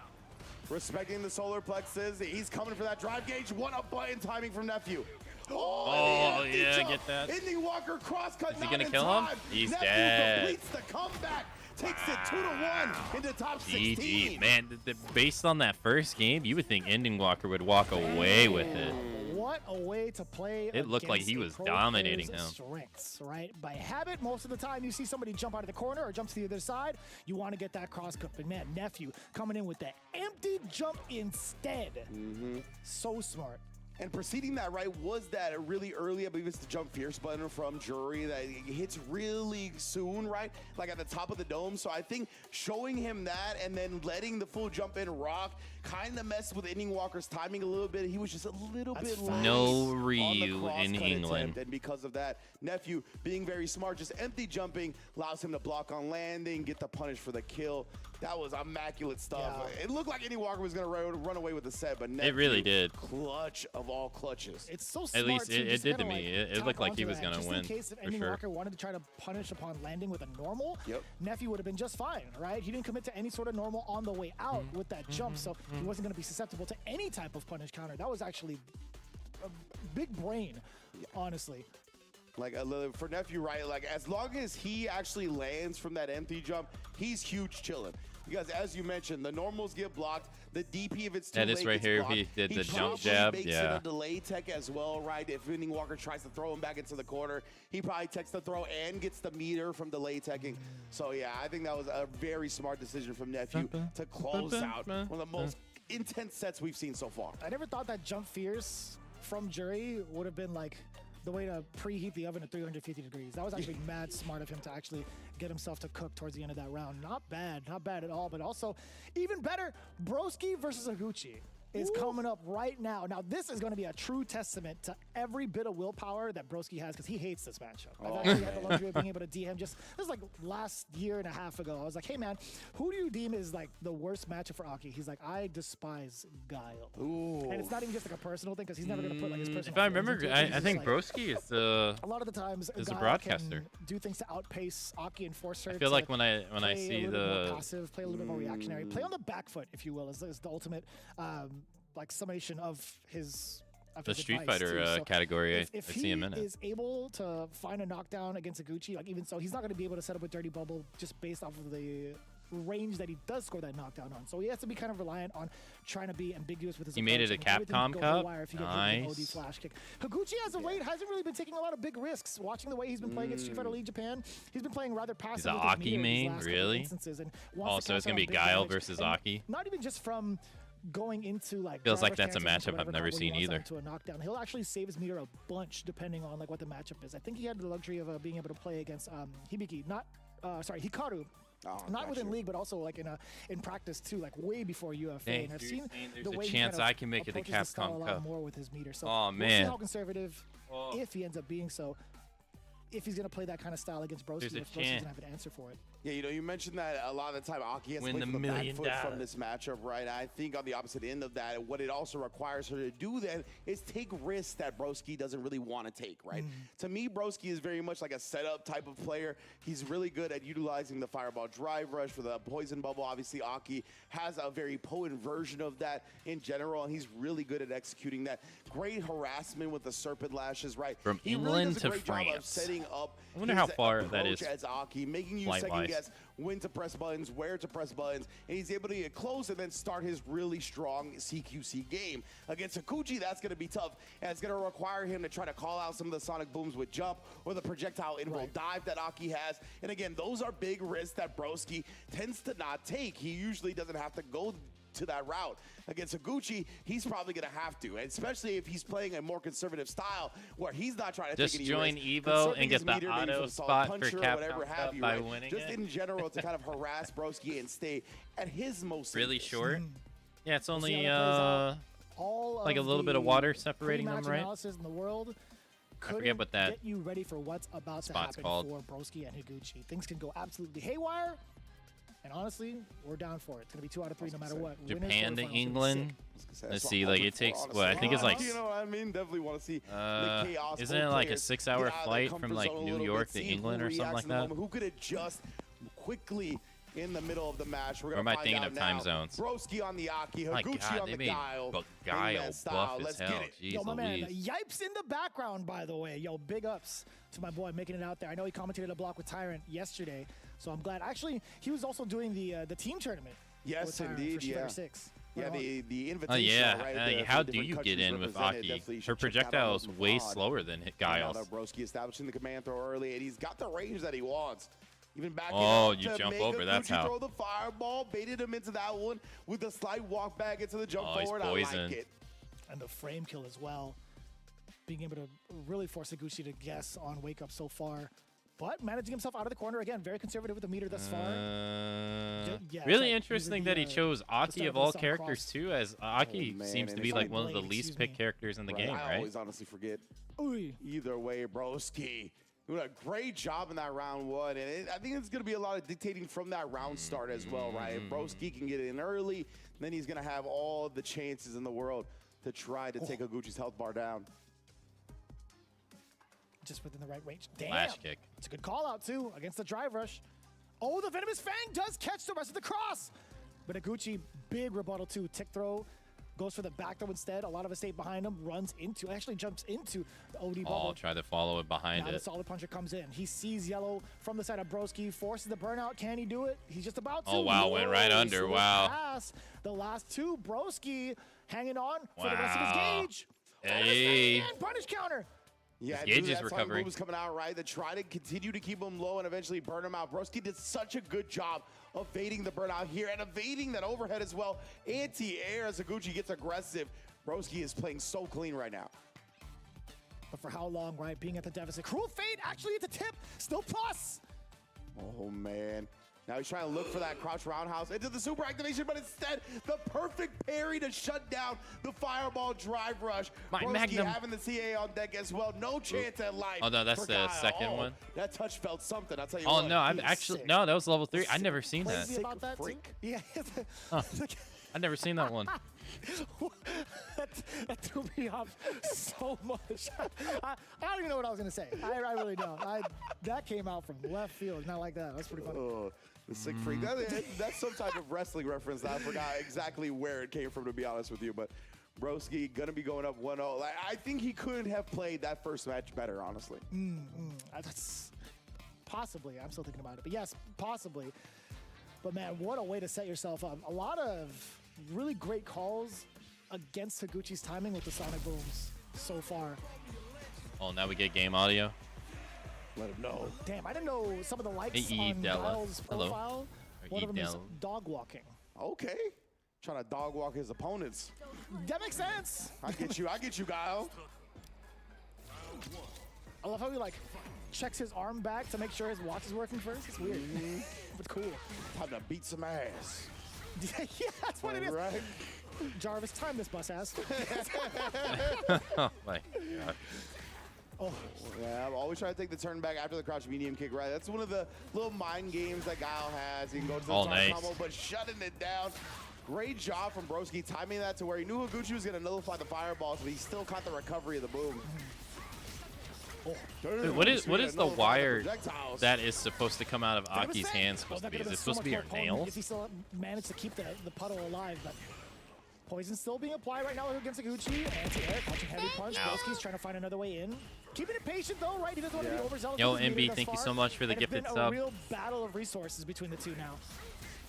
Respecting the solar plexus. He's coming for that drive gauge. 1-up button timing from Nephew. Oh, yeah, jump. get that. Ending Walker crosscut. Is he gonna kill him? He's Nephew dead. completes the comeback. Takes it 2-1 into top 16. GG. Man, based on that first game, you would think Ending Walker would walk away with it. What a way to play. It looked like he was dominating him. Strengths, right? By habit, most of the time you see somebody jump out of the corner or jump to the other side, you want to get that cross cut. But man, Nephew coming in with that empty jump instead. So smart. And preceding that, right, was that really early, I believe it's the jump fierce button from Jury that hits really soon, right? Like at the top of the dome. So I think showing him that and then letting the full jump in rock kind of messed with Inning Walker's timing a little bit. He was just a little bit late No on the Ryu in cross-cut England. attempt. And because of that, Nephew being very smart, just empty jumping, allows him to block on landing, get the punish for the kill. That was immaculate stuff. It looked like Inning Walker was going to run away with the set, but Nephew, It really did. Clutch of all clutches. It's so smart. At least to it just did to kinda, me. like, It looked tack like he onto was that. going to Just win, in case if for Inning sure. Walker wanted to try to punish upon landing with a normal, Yep. Nephew would have been just fine, right? He didn't commit to any sort of normal on the way out Mm-hmm. with that jump, so he wasn't going to be susceptible to any type of punish counter. That was actually a big brain, honestly. Like for Nephew, right? Like as long as he actually lands from that empty jump, he's huge chilling. Because as you mentioned, the normals get blocked. The DP, if it's too That late, is right gets here. If blocked. he did the jump probably jab, makes yeah. it a delay tech as well, right? If Inning Walker tries to throw him back into the corner, he probably techs the throw and gets the meter from delay teching. So yeah, I think that was a very smart decision from Nephew to close out one of the most intense sets we've seen so far. I never thought that jump fierce from Jury would have been like the way to preheat the oven at 350 degrees. That was actually mad smart of him to actually get himself to cook towards the end of that round. Not bad at all, but also even better, Broski versus Higuchi is coming up right now. Now, this is going to be a true testament to every bit of willpower that Broski has because he hates this matchup. I've actually had the luxury of being able to DM this is like last year and a half ago. I was like, hey man, who do you deem is like the worst matchup for Aki? He's like, I despise Guile. And it's not even just like a personal thing because he's never going to put like his personal If I feelings remember, into it. I He's think just, like, Broski is the a lot of the times is a Guile broadcaster. can do things to outpace Aki and force her. I feel to like when I play see a little bit the more passive, play a little bit more reactionary, play on the back foot, if you will, is the ultimate like summation of his. Of the his Street advice, Fighter too. So category, if I see him in he it. is able to find a knockdown against Higuchi, like even so, he's not going to be able to set up a dirty bubble just based off of the range that he does score that knockdown on. So he has to be kind of reliant on trying to be ambiguous with his He made it approach a and everything Capcom go Cup? haywire if you get hit with an OD Nice. flash kick. Higuchi as of late hasn't really been taking a lot of big risks. Watching the way he's been playing at Street Fighter League Japan, he's been playing rather passive. He's an with his Aki meter in these main, last couple really? instances and Oh, wants to so it's cash gonna out be big Guile damage. versus And Aki? Not even just from going into like Feels like driver's that's a tantrums or matchup I've whatever, never not when he seen wants either. to a knockdown. He'll actually save his meter a bunch depending on like what the matchup is. I think he had the luxury of being able to play against Hibiki, Hikaru. Not within league, but also like in practice too, like way before UFA. Dang, And I've dude, seen there's the a way he chance kind of I can make it to approaches the style Capcom a lot Cup. more with his meter. So Oh, we'll see man. how conservative, if he ends up being so, if he's gonna play that kind of style against Broski, There's a if Broski's chance. gonna have an answer for it. Yeah, you know, you mentioned that a lot of the time Aki has Win to the play from the $1 back million foot from this matchup, right? I think on the opposite end of that, what it also requires her to do then is take risks that Broski doesn't really want to take, right? To me, Broski is very much like a setup type of player. He's really good at utilizing the Fireball Drive Rush for the Poison Bubble. Obviously, Aki has a very potent version of that in general, and he's really good at executing that. Great harassment with the Serpent Lashes, right? From He really England does a to great job of France. setting up I wonder his how far that approach is as Aki, making you flight-wise. second guess when to press buttons, where to press buttons, and he's able to get close and then start his really strong CQC game. Against Higuchi, that's going to be tough, and it's going to require him to try to call out some of the sonic booms with jump or the projectile interval dive that Aki has. And again, those are big risks that Broski tends to not take. He usually doesn't have to go to that route. Against Higuchi, he's probably going to have to, and especially if he's playing a more conservative style where he's not trying to Just take any join risks, Evo conserving and his get the meter, maybe auto for the solid spot for puncher or Capcom whatever Cup have you, by right? winning Just it. in general to kind of harass Broski and stay at his most Really safest. short? Yeah, it's We'll see only how that plays out. All like a of little bit of the water separating them, pre-match right? analysis in the world forget couldn't what that get you ready for what's about to spot's happen called. for Broski and Higuchi. Things can go absolutely haywire, and honestly, we're down for it. It's gonna be 2 out of 3 no matter what. Winners, Japan to quarterfinals, England. sick. Let's see, like it takes what I think it's like. You know what I mean? Definitely want to see the chaos. Isn't it like a 6-hour flight from like New York to England or something like that? Who could adjust quickly in the middle of the match? We're Or gonna am I find thinking out of time now. zones? Broski on the Aki, My Higuchi God, on they the made Guile. Guile Hangman buff style. as Let's hell. get it. Jeez Yo, my man, Louise. Yipes in the background, by the way. Yo, big ups to my boy making it out there. I know he commentated a block with Tyrant yesterday, so I'm glad. Actually, he was also doing the team tournament. Yes, with Tyrant indeed, for Street Fighter yeah. 6. Yeah, Right the invitation. Oh yeah, right? how the do you different get in countries with represented, Aki? definitely you Her should check that out projectile on is the way VOD. slower than Now Guile's. that Broski establishing the command throw early, and he's got the range that he wants. Even back Oh, it up you to jump make over, that's Higuchi how. throw the fireball, baited him into that one with a slight walk back into the jump Oh, he's forward. I poisoned. like it. and the frame kill as well. Being able to really force Higuchi to guess on wake up so far. But managing himself out of the corner, again, very conservative with the meter thus far. Really interesting that he chose Aki of all characters too, as Aki seems to be like one of the least picked characters in the game, I right? always honestly forget. Either way, Broski doing a great job in that round 1, and I think it's going to be a lot of dictating from that round start as well, right? If Broski can get in early, then he's going to have all the chances in the world to try to take Higuchi's health bar down. Just within the right range. Damn. Flash kick. It's a good call out too against the drive rush. Oh, the Venomous Fang does catch the rest of the cross. But Higuchi, big rebuttal too. Tick throw, goes for the back throw instead. A lot of estate behind him, actually jumps into the OD bubble. Oh, try to follow it behind now the it. solid puncher comes in. He sees yellow from the side of Broski, forces the burnout. Can he do it? He's just about to. Oh, wow, went right under. Wow. Pass. The last two, Broski hanging on for the rest of his gauge. Hey. And punish counter. Yeah, Gage is that's recovering. Moves coming out right to try to continue to keep him low and eventually burn him out. Broski did such a good job of evading the burnout here and evading that overhead as well. Anti-air as Higuchi gets aggressive. Broski is playing so clean right now. But for how long, right? Being at the deficit. Cruel Fate actually at the tip. Still plus. Oh, man. Now he's trying to look for that crouch roundhouse into the super activation, but instead, the perfect parry to shut down the fireball drive rush. Broski Magnum. having the CA on deck as well. No chance at life. Oh, no, that's for the Kyle. second one. That touch felt something, I'll tell you Oh, what. no, I've actually, no, that was level 3. I've never seen that. Crazy about that too? Yeah. Huh. I've never seen that one. that threw me off so much. I don't even know what I was going to say. I really don't. That came out from left field. Not like that. That's pretty funny. Oh, the sick freak. That's some type of wrestling reference that I forgot exactly where it came from, to be honest with you. But Broski going to be going up 1-0. Like, I think he couldn't have played that first match better, honestly. That's possibly. I'm still thinking about it. But yes, possibly. But man, what a way to set yourself up. A lot of really great calls against Higuchi's timing with the Sonic Booms so far. Oh, now we get game audio. Let him know. Damn, I didn't know some of the likes Hey, on Della. Kyle's Hello. profile. Or One of them is Della. dog walking. Okay. Trying to dog walk his opponents. That makes sense. I get you, Kyle. I love how he like checks his arm back to make sure his watch is working first. It's weird. But cool. Time to beat some ass. Yeah, that's what it is. Right. Jarvis, time this bus ass. Oh, my God. Oh. Yeah, I'm always trying to take the turn back after the crouch medium kick, right? That's one of the little mind games that Guile has. He can go to the top combo, but shutting it down. Great job from Broski, timing that to where he knew Higuchi was going to nullify the fireballs, but he still caught the recovery of the boom. Dude, what is the wire that is supposed to come out of Aki's hand supposed to be? Is it supposed to be her nails? If he still managed to keep the puddle alive, but poison still being applied right now against Higuchi. Anti-air, punching heavy punch. Broski's trying to find another way in. Keeping it patient though, right? He doesn't want to be overzealous. Yo, MB, thank you so much for the gifted sub. It's been a real battle of resources between the two now.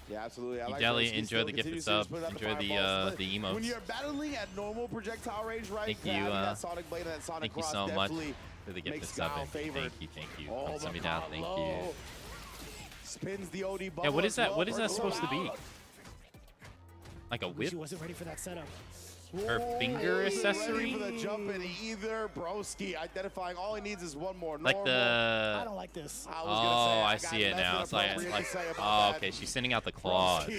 Yeah, absolutely. I like Deli, Broski enjoy still the gifted continues to sub. put out Enjoy the fireballs. emotes. When you're battling at normal projectile range, right? Thank you, having that Sonic Blade and that Sonic thank you Cross so much definitely for the gifted makes sub. Guile MB. favored. Thank you. Oh, Send me down. Thank you. Spins the OD bubble. Yeah, what is as that? well. What is that First supposed to be? out. Like a whip? Higuchi wasn't ready for that setup. Her finger accessory? Ready for the jump in either. Broski identifying all he needs is one more. Like normal. I don't like this. I see it now. It's like oh, okay. She's sending out the claws.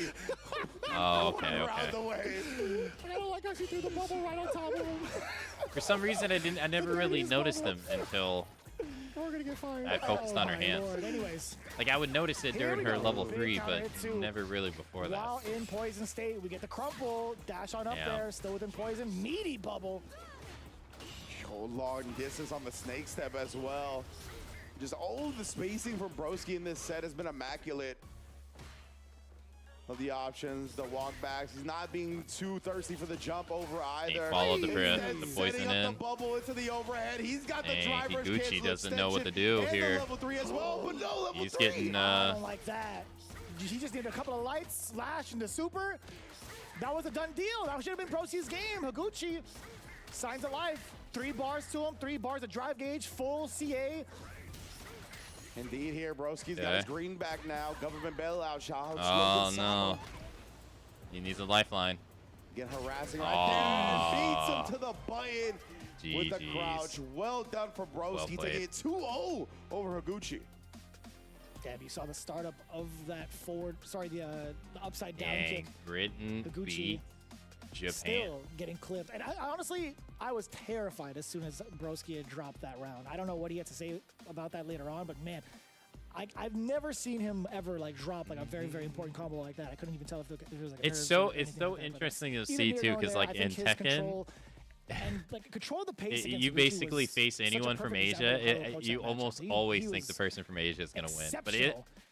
Oh, okay. I don't like how she threw the bubble right on top of him. For some reason, I never really noticed them until We're gonna get fired. I focused on her my hand. Lord. Anyways, Like I would notice it Here during we her go. level Big 3, counter but hit two. never really before that. while in poison state, we get the crumple, dash on up Yeah. there, still within poison, meaty bubble. Oh, long distance on the snake step as well. Just all of the spacing from Broski in this set has been immaculate. Of the options, the walkbacks. He's not being too thirsty for the jump over either. followed the Instead, the poison setting up in. the bubble into the overhead. He's got the Dang, driver's Higuchi cancel doesn't know what to extension do and here. The level 3 as well, but no level He's 3. getting I don't like that. He just needed a couple of lights, slash into super. That was a done deal. That should have been Broski's game. Higuchi signs of life. 3 bars to him, 3 bars of drive gauge, full CA. Indeed here, Broski's got Okay. his green back now. Government bailout shot. Oh no. He needs a lifeline. Get harassing right there. Beats him to the button with the crouch. Well done for Broski, taking it 2-0 over Higuchi. Damn, you saw the startup of that forward, the upside down kick. Britain beat Japan. Still getting clipped. And I was terrified as soon as Broski had dropped that round. I don't know what he had to say about that later on, but man, I've never seen him ever like drop like a very, very important combo like that. I couldn't even tell if it was like it's so interesting to see too, because like in Tekken, and like control the pace. You basically face anyone from Asia. You almost always think the person from Asia is gonna win, but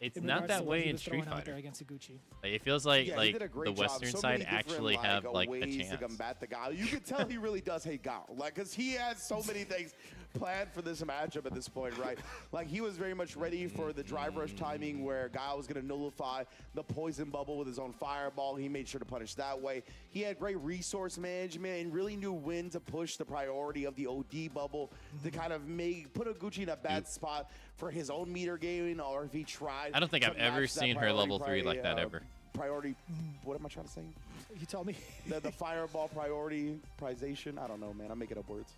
it's not that way in Street Fighter. Like, it feels like the Western side actually have like a chance to combat the Gao. You can tell he really does hate Gao, like because he has so many things planned for this matchup at this point, right? Like he was very much ready for the drive rush timing where Gao was going to nullify the poison bubble with his own fireball. He made sure to punish that way. He had great resource management and really knew when to push the priority of the OD bubble to kind of put Higuchi in a bad spot for his own meter gaming, or if he tried. I don't think I've ever seen her level 3 like that ever. Priority, what am I trying to say? You tell me. the fireball priority prization. I don't know, man. I'm making up words.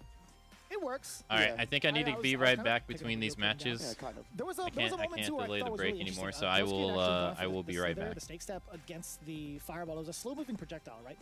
It works. All right, I think I need to be right back between these matches. Yeah, kind of. I can't delay the break anymore, so I will be right back. The snake step against the fireball. It was a slow-moving projectile, right?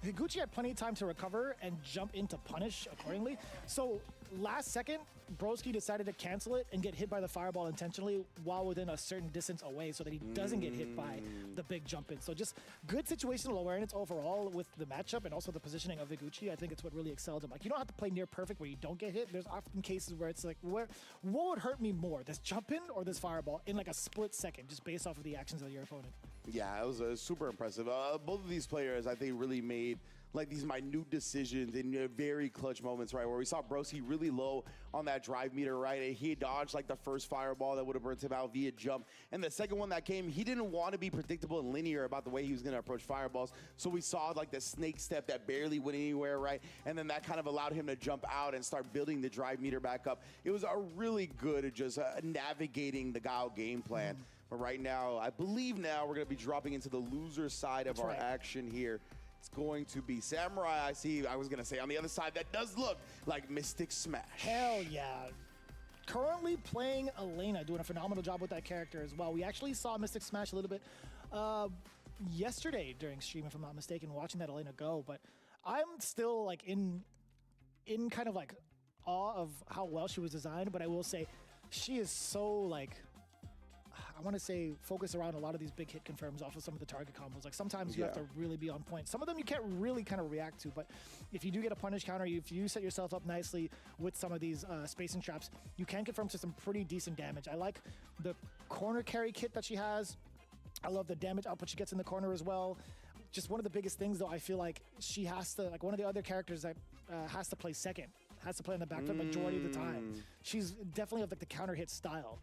Higuchi had plenty of time to recover and jump in to punish accordingly. So last second, Broski decided to cancel it and get hit by the fireball intentionally while within a certain distance away so that he doesn't get hit by the big jump in. So just good situational awareness overall with the matchup and also the positioning of Higuchi. I think it's what really excelled him. Like, you don't have to play near perfect where you don't get hit. There's often cases where it's like, what would hurt me more, this jump in or this fireball, in like a split second, just based off of the actions of your opponent. Yeah, it was super impressive. Both of these players, I think, really made like these minute decisions in very clutch moments, right? Where we saw Broski really low on that drive meter, right? And he dodged like the first fireball that would have burnt him out via jump. And the second one that came, he didn't want to be predictable and linear about the way he was going to approach fireballs. So we saw like the snake step that barely went anywhere, right? And then that kind of allowed him to jump out and start building the drive meter back up. It was a really good at just navigating the Gao game plan. But right now, I believe now we're going to be dropping into the loser side of our action here. It's going to be Samurai. I was going to say on the other side, that does look like Mystic Smash. Hell yeah. Currently playing Elena, doing a phenomenal job with that character as well. We actually saw Mystic Smash a little bit yesterday during stream, if I'm not mistaken, watching that Elena go. But I'm still like in kind of like awe of how well she was designed. But I will say she is so like, I want to say focus around a lot of these big hit confirms off of some of the target combos. Like sometimes you have to really be on point. Some of them you can't really kind of react to, but if you do get a punish counter, if you set yourself up nicely with some of these spacing traps, you can confirm to some pretty decent damage. I like the corner carry kit that she has. I love the damage output she gets in the corner as well. Just one of the biggest things though, I feel like she has to, like one of the other characters that has to play second, has to play in the back foot majority of the time. She's definitely of like the counter hit style.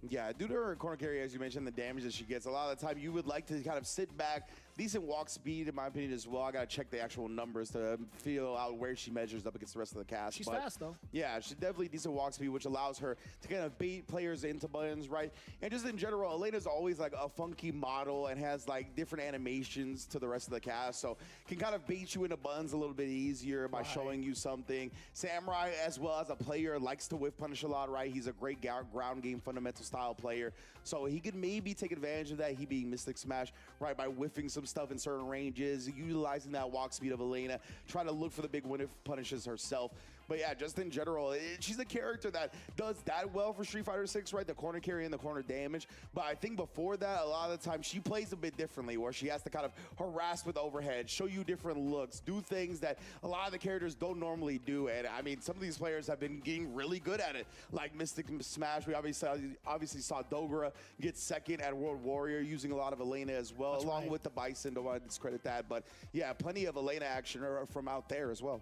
Yeah, due to her corner carry, as you mentioned, the damage that she gets, a lot of the time you would like to kind of sit back. Decent walk speed, in my opinion, as well. I got to check the actual numbers to feel out where she measures up against the rest of the cast. She's fast, though. Yeah, she's definitely decent walk speed, which allows her to kind of bait players into buttons, right? And just in general, Elena's always like a funky model and has like different animations to the rest of the cast, so can kind of bait you into buttons a little bit easier by showing you something. Samurai, as well as a player, likes to whiff punish a lot, right? He's a great ground game fundamental style player, so he could maybe take advantage of that, he being Mystic Smash, right, by whiffing some stuff in certain ranges, utilizing that walk speed of Elena, trying to look for the big win if punishes herself. But yeah, just in general, she's a character that does that well for Street Fighter 6, right? The corner carry and the corner damage. But I think before that, a lot of the time, she plays a bit differently, where she has to kind of harass with overhead, show you different looks, do things that a lot of the characters don't normally do. And I mean, some of these players have been getting really good at it, like Mystic Smash. We obviously saw Dogra get second at World Warrior, using a lot of Elena as well, along with the Bison. Don't want to discredit that. But yeah, plenty of Elena action from out there as well.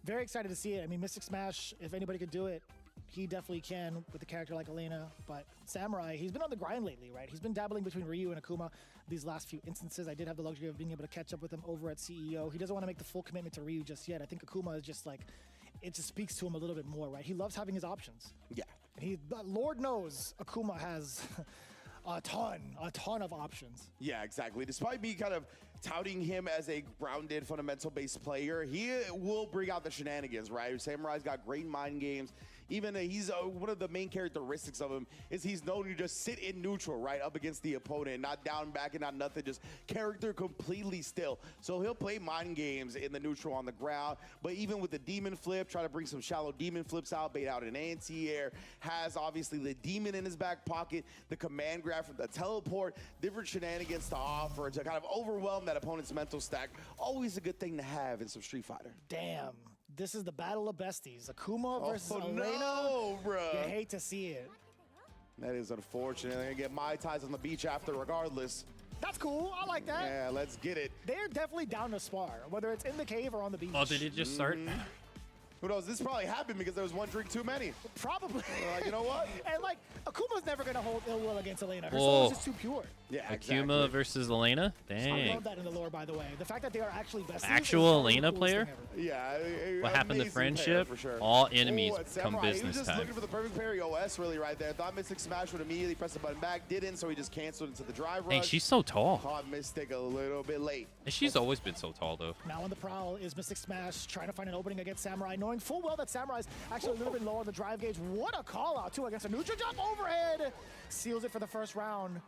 Very excited to see it. I mean, Mystic Smash, if anybody could do it, he definitely can with a character like Elena. But Samurai, he's been on the grind lately, right? He's been dabbling between Ryu and Akuma these last few instances. I did have the luxury of being able to catch up with him over at CEO. He doesn't want to make the full commitment to Ryu just yet. I think Akuma is just like, it just speaks to him a little bit more, right? He loves having his options. Yeah. And Lord knows Akuma has a ton of options. Yeah, exactly. Despite me kind of touting him as a grounded, fundamental-based player, he will bring out the shenanigans, right? Samurai's got great mind games. Even he's one of the main characteristics of him is he's known to just sit in neutral, right, up against the opponent, not down, back, and not nothing, just character completely still. So he'll play mind games in the neutral on the ground, but even with the demon flip, try to bring some shallow demon flips out, bait out an anti-air, has obviously the demon in his back pocket, the command grab from the teleport, different shenanigans to offer to kind of overwhelm that opponent's mental stack. Always a good thing to have in some Street Fighter. Damn. This is the battle of besties. Akuma versus Elena. No, bro. You hate to see it. That is unfortunate. They're going to get Mai Tais on the beach after regardless. That's cool. I like that. Yeah, let's get it. They're definitely down to spar, whether it's in the cave or on the beach. Oh, did it just start? Who knows? This probably happened because there was one drink too many. Probably. You know what? And like, Akuma's never going to hold ill will against Elena. Her Whoa. soul is just too pure. Yeah, Akuma versus Elena? I Dang. love that in the lore, by the way. The fact that they are actually besties. Actual is probably Elena the coolest player? thing ever. Yeah. What happened to amazing friendship? pair, for sure. All enemies Ooh, and become Samurai, He was business just time. looking for the perfect parry OS really right there. Thought Mystic Smash would immediately press the button back. Didn't, so he just canceled into the drive rush. Dang, she's so tall. Caught Mystic a little bit late. And she's always been so tall, though. Now on the prowl is Mystic Smash, trying to find an opening against Samurai, knowing full well that Samurai's actually a little bit low on the drive gauge. What a call out, too, against a neutral jump overhead. Seals it for the first round.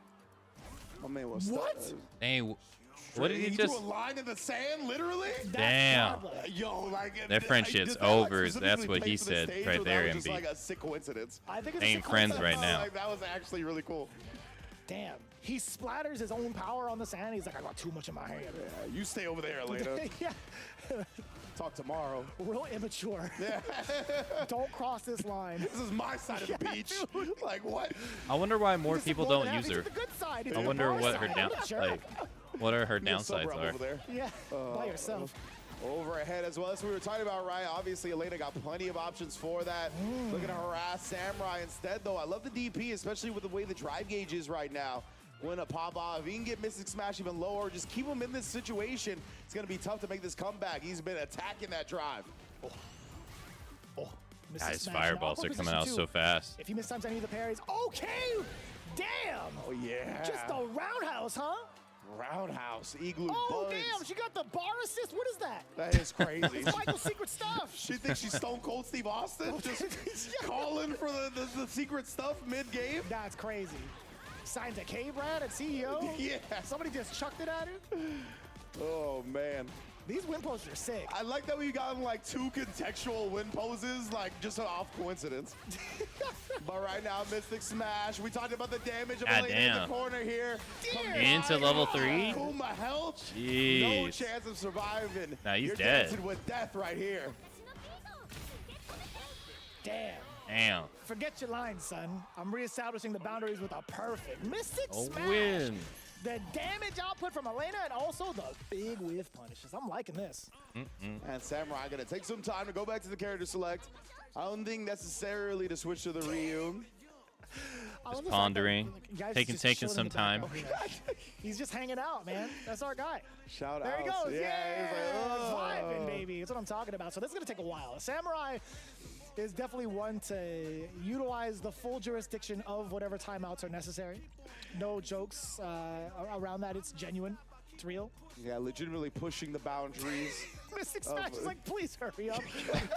My man was What? Dang, what did he drew just... a line in the sand, literally? Damn. Yo, like Their friendship's over. That's what he said stage, right or there, that was just MB. like a sick coincidence. I think it's They a ain't sick friends coincidence. right now. Like, that was actually really cool. Damn. He splatters his own power on the sand. He's like, I got too much in my hand. Yeah, you stay over there, Elena. Yeah. Talk tomorrow. Real immature. Yeah. Don't cross this line. This is my side of the beach. Like, what? I wonder why more He's people more than don't use happy. her. He's the good side. He's I the wonder bar what her side. down... Sure. Like, what are her Be a sub downsides rep are. over there. Yeah, by yourself. Over ahead as well. That's what we were talking about, right? Obviously, Elena got plenty of options for that. Looking to harass Samurai instead, though. I love the DP, especially with the way the drive gauge is right now. When a pop-off, if he can get Mystic Smash even lower, just keep him in this situation, it's going to be tough to make this comeback. He's been attacking that drive. God, his fireballs are coming out so fast. If he mistimes any of the parries, okay! Damn! Oh, yeah. Just a roundhouse, huh? Roundhouse, Igloo Oh, buds. damn! She got the bar assist. What is that? That is crazy. It's Michael's secret stuff. She thinks she's Stone Cold Steve Austin, just calling for the secret stuff mid-game. That's crazy. Signed to K-Brad at CEO? Yeah. Somebody just chucked it at her? Oh, man. These win poses are sick. I like that we got like 2 contextual win poses, like just an off coincidence. But right now, Mystic Smash. We talked about the damage of God Elena in damn. the corner here. Into level 3? Kuma health. Jeez. No chance of surviving. Nah, he's You're dead. dancing with death right here. Damn. Damn. Forget your lines, son. I'm reestablishing the boundaries with a perfect Mystic A Smash. win. The damage output from Elena and also the big whiff punishes. I'm liking this. And Samurai gonna take some time to go back to the character select. I don't think necessarily to switch to the Ryu. Just pondering. Guys Taking just chilling in some the time. background. He's just hanging out, man. That's our guy. Shout There out. he goes. Yeah, he's like, Vibing, baby. That's what I'm talking about. So this is going to take a while. Samurai is definitely one to utilize the full jurisdiction of whatever timeouts are necessary. No jokes around that. It's genuine. It's real. Yeah, legitimately pushing the boundaries. Mystic Smash is like, please hurry up.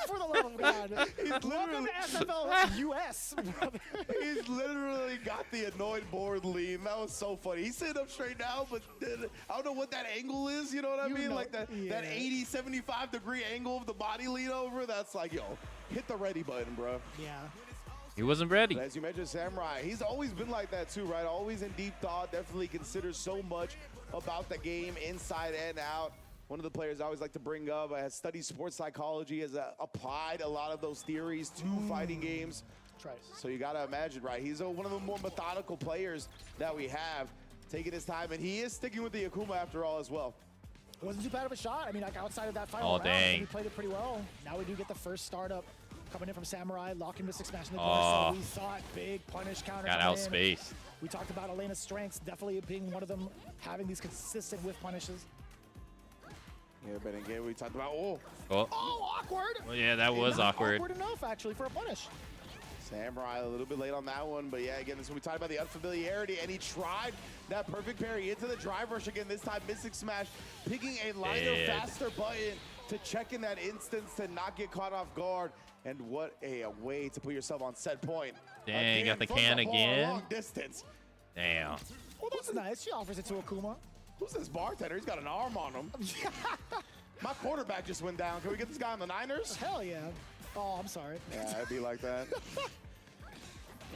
For the love of God. Welcome to SFL US, brother. He's literally got the annoyed board lean. That was so funny. He's sitting up straight now, but I don't know what that angle is. You know what I mean? know, Like that 80, 75 degree angle of the body lean over. That's like, yo, hit the ready button, bro. Yeah. He wasn't ready. As you mentioned, Samurai, he's always been like that too, right? Always in deep thought, definitely considers so much about the game inside and out. One of the players I always like to bring up has studied sports psychology, has applied a lot of those theories to fighting games. Right. So you got to imagine, right? He's one of the more methodical players that we have, taking his time, and he is sticking with the Akuma after all as well. It wasn't too bad of a shot. I mean, like outside of that final Oh, round, dang. he played it pretty well. Now we do get the first startup coming in from Samurai, locking Mystic Smash in the door. Oh. So we thought big punish counter. Got coming in. outspaced. We talked about Elena's strengths, definitely being one of them, having these consistent whiff punishes. Yeah, but again, we talked about, Oh. Oh, awkward! Well, yeah, that was Not awkward. Awkward enough, actually, for a punish. Samurai a little bit late on that one, but yeah, again, this is when we talked about the unfamiliarity, and he tried that perfect parry into the drive rush again. This time, Mystic Smash, picking a lighter, faster button to check in that instance to not get caught off guard. And what a way to put yourself on set point. Dang, got the can again. Long distance. Damn. Well, that's nice. She offers it to Akuma. Who's this bartender? He's got an arm on him. My quarterback just went down. Can we get this guy on the Niners? Hell yeah. Oh, I'm sorry. Yeah, it'd be like that.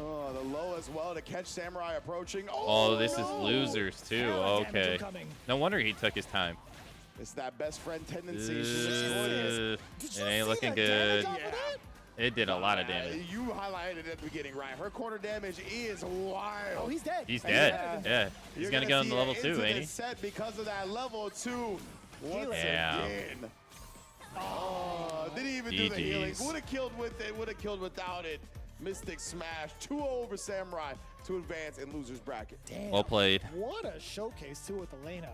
Oh, the low as well to catch Samurai approaching. Oh, this is losers too. Okay. No wonder he took his time. It's that best friend tendency. It ain't looking good. It did a lot of damage. You highlighted it at the beginning, right? Her corner damage is wild. Oh, he's dead. He's dead. Yeah. He's going to go into level 2, ain't he? Set because of that level 2. Once yeah. again. Oh, didn't even do the healing. Would have killed with it. Would have killed without it. Mystic Smash. 2-0 over Samurai to advance in loser's bracket. Damn. Well played. What a showcase, too, with Elena.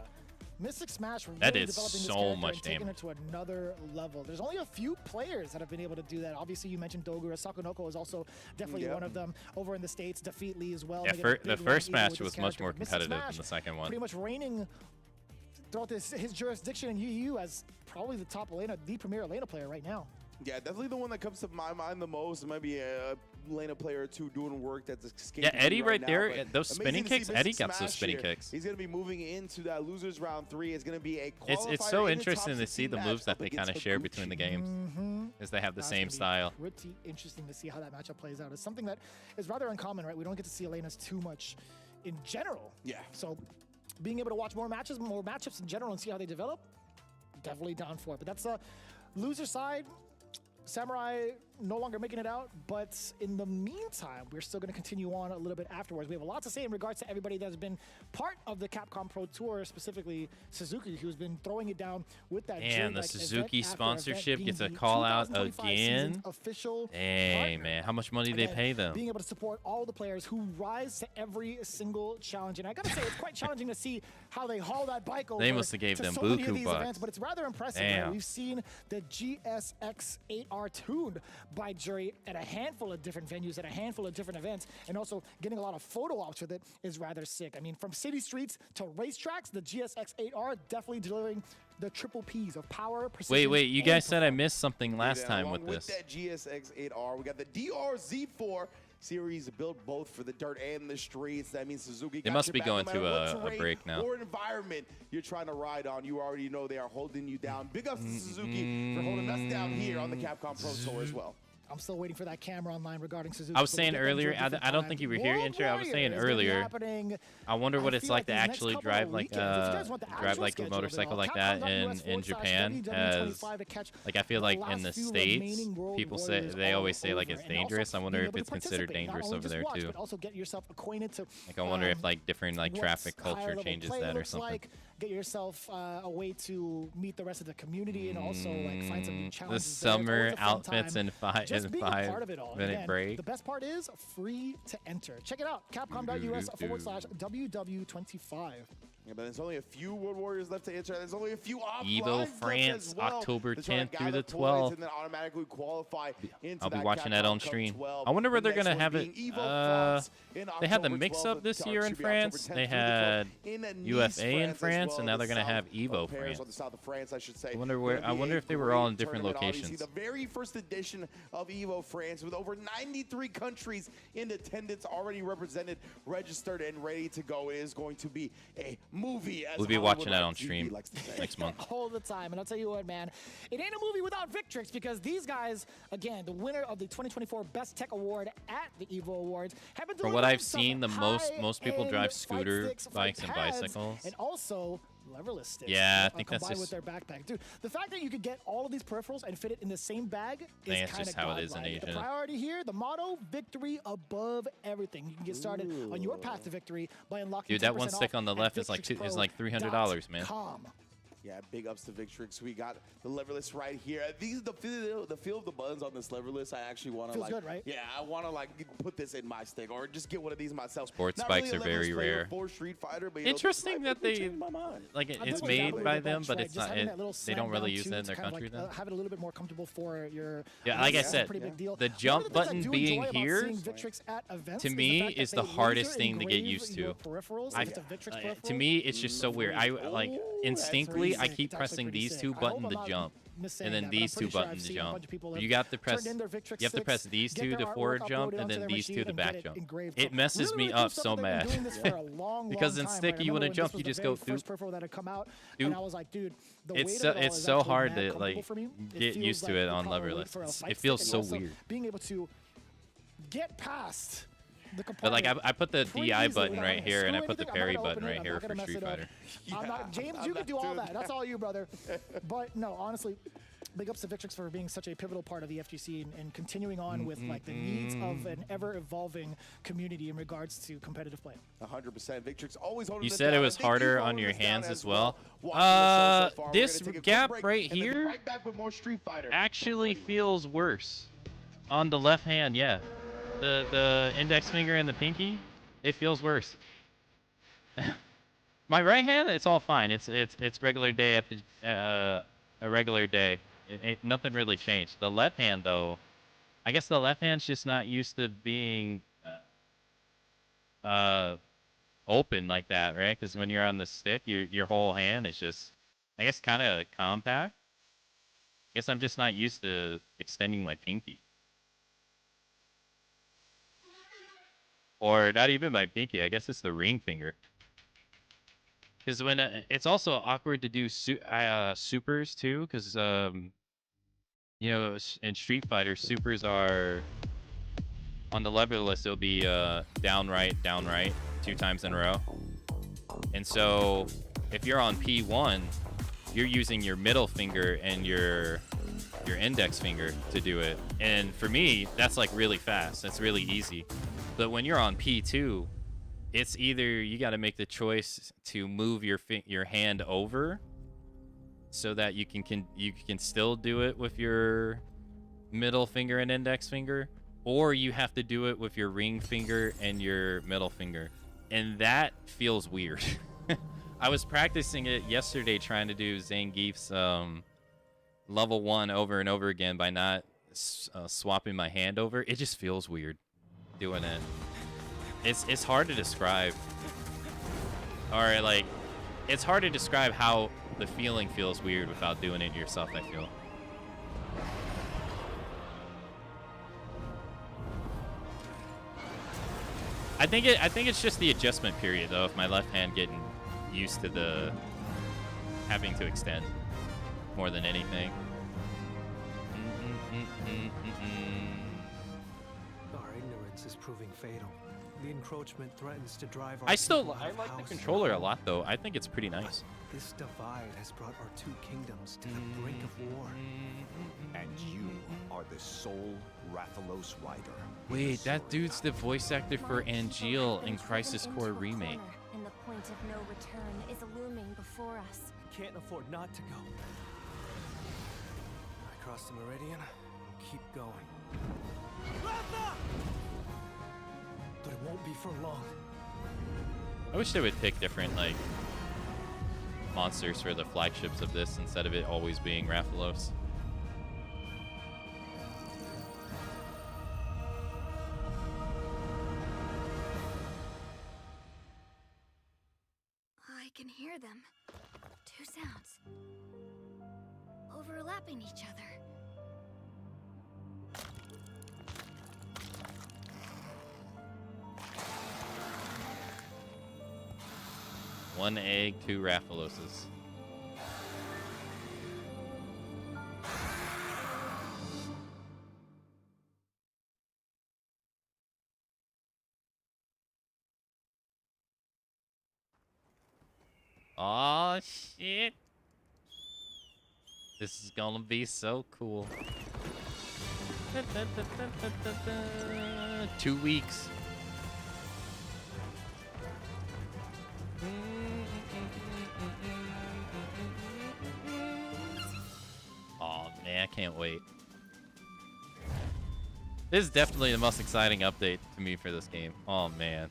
Mystic Smash really that is developing this so much and taking damage. her to another level. There's only a few players that have been able to do that. Obviously, you mentioned Dogura. Sakunoko is also definitely one of them over in the States. Defeat Lee as well. Yeah, the first match was much more competitive than the second one. Pretty much reigning throughout his jurisdiction in UU as probably the top Elena, the premier Elena player right now. Yeah, definitely the one that comes to my mind the most. It might be a Elena player or two doing work that's escaping. Yeah, Eddie right now, there, those spinning kicks, Eddie got some spinning here. kicks. He's going to be moving into that losers round 3. It's going to be a qualifier. It's so interesting to see the moves that they kind of share between the games, as they have the same style. Pretty interesting to see how that matchup plays out. It's something that is rather uncommon, right? We don't get to see Elena's too much in general. Yeah. So being able to watch more matchups in general and see how they develop, definitely down for it. But that's a loser side. Samurai no longer making it out, but in the meantime, we're still going to continue on a little bit afterwards. We have a lot to say in regards to everybody that's been part of the Capcom Pro Tour, specifically Suzuki, who's been throwing it down with that. And the Suzuki sponsorship gets a call out again. Official Hey, man, how much money they pay them? Being able to support all the players who rise to every single challenge. And I got to say, it's quite challenging to see how they haul that bike over. They must have gave them so many of buku these bucks. events, but it's rather impressive. Right? We've seen the GSX-8R tuned by Jury at a handful of different venues, at a handful of different events, and also getting a lot of photo ops with it is rather sick. I mean, from city streets to racetracks, the GSX-8R definitely delivering the triple Ps of power, precision. Wait, you guys said I missed something last time with this. With that GSX-8R, we got the DRZ4 series built both for the dirt and the streets. That means Suzuki They got must your be back going no to matter what a terrain break now. or environment you're trying to ride on. You already know they are holding you down. Big ups to Suzuki for holding us down here on the Capcom Pro Tour as well. I'm still waiting for that camera online regarding Suzuki. I was saying earlier, I don't think you were here, Intro. I was saying earlier, I wonder what it's like to actually drive like a motorcycle like that in Japan. As like I feel like in the States, people say they always say like it's dangerous. I wonder if it's considered dangerous over there too. Like I wonder if like different like traffic culture changes that or something. Get yourself a way to meet the rest of the community and also like find some new challenges. The summer outfits in Just being a part of it all. 5-minute break. The best part is free to enter. Check it out, capcom.us/WW25. Yeah, but there's only a few World Warriors left to enter. There's only a few Evo France, as well. October 10th through the 12th. 12th. And then automatically qualify into I'll be that watching that on Capcom stream. 12. I wonder where they're The going to next have one it. being Evo France in They had the October mix-up 12th, this or year in should be France. October 10th They through the 12th had in Nice, UFA in as France, well, and now they're going to have south Evo of Paris, France. or the south of France, I should say. I wonder if they were all in different locations. Obviously, the very first edition of Evo France with over 93 countries in attendance, already represented, registered, and ready to go. It is going to be a movie. As We'll be Hollywood watching that on TV stream likes to say. next month. All the time. And I'll tell you what, man, it ain't a movie without Victrix, because these guys, again, the winner of the 2024 Best Tech Award at the Evo Awards, have been From what I've seen, the most people drive scooter bikes and bicycles. And also leverless sticks. Yeah, I think that's combined just with their backpack. Dude, the fact that you could get all of these peripherals and fit it in the same bag is it's kind just of how it is in Asia. The priority here, the motto, victory above everything. You can get started on your path to victory by unlocking. Dude, that one stick on the left is like $300, man. Yeah, big ups to Victrix. We got the lever list right here. These the feel of the buttons on this lever list. I actually want to Feels good, right? Yeah, I want to like put this in my stick or just get one of these myself. Sports Not spikes really a are lever very list player rare. for Street Fighter, but Interesting that they changed my mind. like I it's think made with by that them, but right? it's Just not. having that little They don't slam really down use too it in to their kind of country. like, Then have it a little bit more comfortable for your. yeah, like I that's a said, pretty big deal. the One jump of the things I button do being enjoy about here seeing Victrix at events to is the me fact that is they the laser hardest thing to get engrave used your to. peripherals, I- like the Victrix to peripherals. me, it's just so weird. I like instinctively I keep It's actually pressing pretty these sick. two I hope buttons I'm to not jump, missaying and then that, but I'm these two pretty sure I've buttons to seen a jump. bunch of people You have got to press. turned in their You Victrix have to press 6, these get two their to artwork forward jump, uploaded and onto then their these two machine to and back get it jump. engraved. It messes Really, me really cool up stuff so that they've bad. been doing this for a long, Because long in time, stick, right? you want to Remember when jump, this you was just the go very first doop. peripheral that had come out, Doop. and I was like, dude, the weight It's of so it all it's is so actually hard mad to comfortable like for me. It get feels used to like it the on proper weight leverless. for a fight It feels stick, so and also weird. being able to get past the But like compartment I put the pretty DI easily button without right having to here, and I screw put the anything. I'm parry not gonna button open it. right I'm here not for gonna mess Street it up. Fighter. I'm not, James, I'm you can not do all doing that. That's all you, brother. But no, honestly, big ups to Victrix for being such a pivotal part of the FGC and continuing on with like the needs of an ever-evolving community in regards to competitive play. 100%. Victrix always holding You this said down. it was And thank you harder for on holding your this down hands as well. Watching the show so far. We're This gonna take a quick gap break right and then be here right back with more Street Fighter. actually feels worse on the left hand. Yeah, the index finger and the pinky, it feels worse. My right hand, it's all fine. It's regular day after a regular day. Nothing really changed. The left hand though, I guess the left hand's just not used to being open like that, right? Because when you're on the stick, your whole hand is just, I guess, kind of compact. I guess I'm just not used to extending my pinky. Or not even my pinky. I guess it's the ring finger. Because when it's also awkward to do supers too, because you know, in Street Fighter, supers are on the lever list. It'll be down right, 2 times in a row. And so, if you're on P1, you're using your middle finger and your index finger to do it. And for me, that's like really fast. That's really easy. But when you're on P2, it's either you got to make the choice to move your hand over so that you can still do it with your middle finger and index finger, or you have to do it with your ring finger and your middle finger. And that feels weird. I was practicing it yesterday trying to do Zangief's level 1 over and over again by not swapping my hand over. It just feels weird doing it. It's hard to describe. Or like, it's hard to describe how the feeling feels weird without doing it yourself, I feel. I think it's just the adjustment period though, of my left hand getting used to the having to extend more than anything. Our ignorance is proving fatal. The encroachment threatens to drive our I people out like of the house. controller a lot though. I think it's pretty nice. This divide has brought our two kingdoms to the brink of war. And you are the sole Rathalos rider. Wait, that dude's the voice actor for Angeal in Crisis Core Remake. And the point of no return is looming before us. Can't afford not to go. I cross the meridian, keep going. But it won't be for long. I wish they would pick different like monsters for the flagships of this instead of it always being Rathalos. I can hear them. 2 sounds. Overlapping each other. One egg, 2 Rathaloses. Aw, shit. This is gonna be so cool. 2 weeks. can't wait. This is definitely the most exciting update to me for this game. Oh man.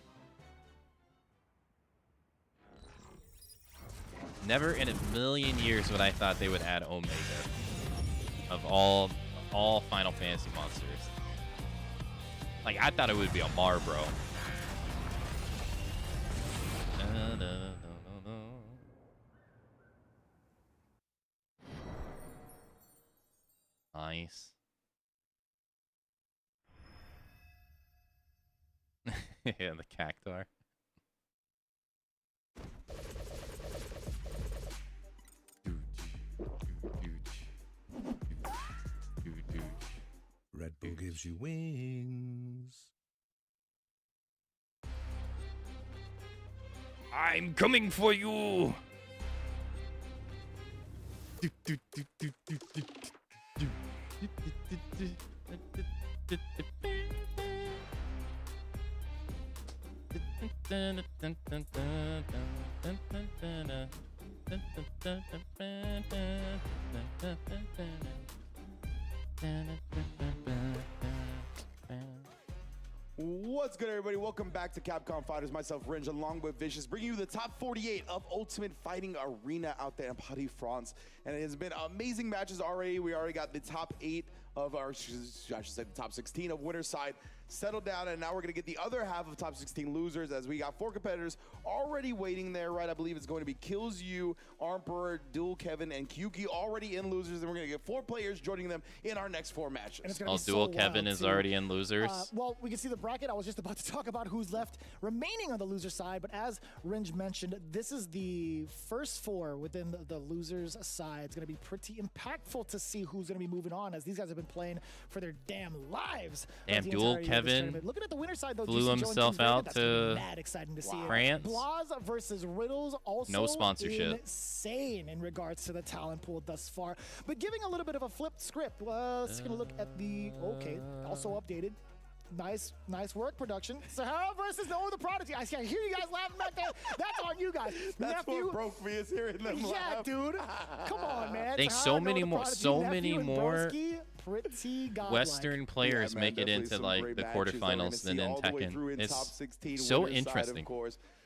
Never in a million years would I thought they would add Omega of all Final Fantasy monsters. Like, I thought it would be a Marbro. Nice. Yeah, the cactuar. Red Bull gives you wings. I'm coming for you. What's good, everybody? Welcome back to Capcom Fighters. Myself, Ringe, along with Vicious, bringing you the top 48 of Ultimate Fighting Arena out there in Paris, France. And it has been amazing matches already. We already got the top 8 of our, I should say the top 16 of winner's side settled down, and now we're going to get the other half of top 16 losers, as we got 4 competitors already waiting there, right? I believe it's going to be Kills You, Emperor, Dual Kevin, and Kyuki already in losers, and we're going to get 4 players joining them in our next 4 matches. Dual Kevin is already in losers. Well, we can see the bracket. I was just about to talk about who's left remaining on the loser side, but as Ringe mentioned, this is the first 4 within the losers side. It's going to be pretty impactful to see who's going to be moving on, as these guys have been playing for their damn lives. Damn, Dual Kevin looking at the winner side, though, blew himself out to mad exciting to see France. Blas versus Riddles, also no sponsorship. Insane in regards to the talent pool thus far, but giving a little bit of a flipped script. Let's take a look at the also updated. Nice work, production. Sahara versus Noah the Prodigy. I hear you guys laughing back there. That's on you guys. That's Nephew, what broke me, is hearing them laugh. Yeah, dude. Come on, man. I think Sahara, so many more pretty Western players make it into like the quarterfinals than in Tekken. It's so interesting.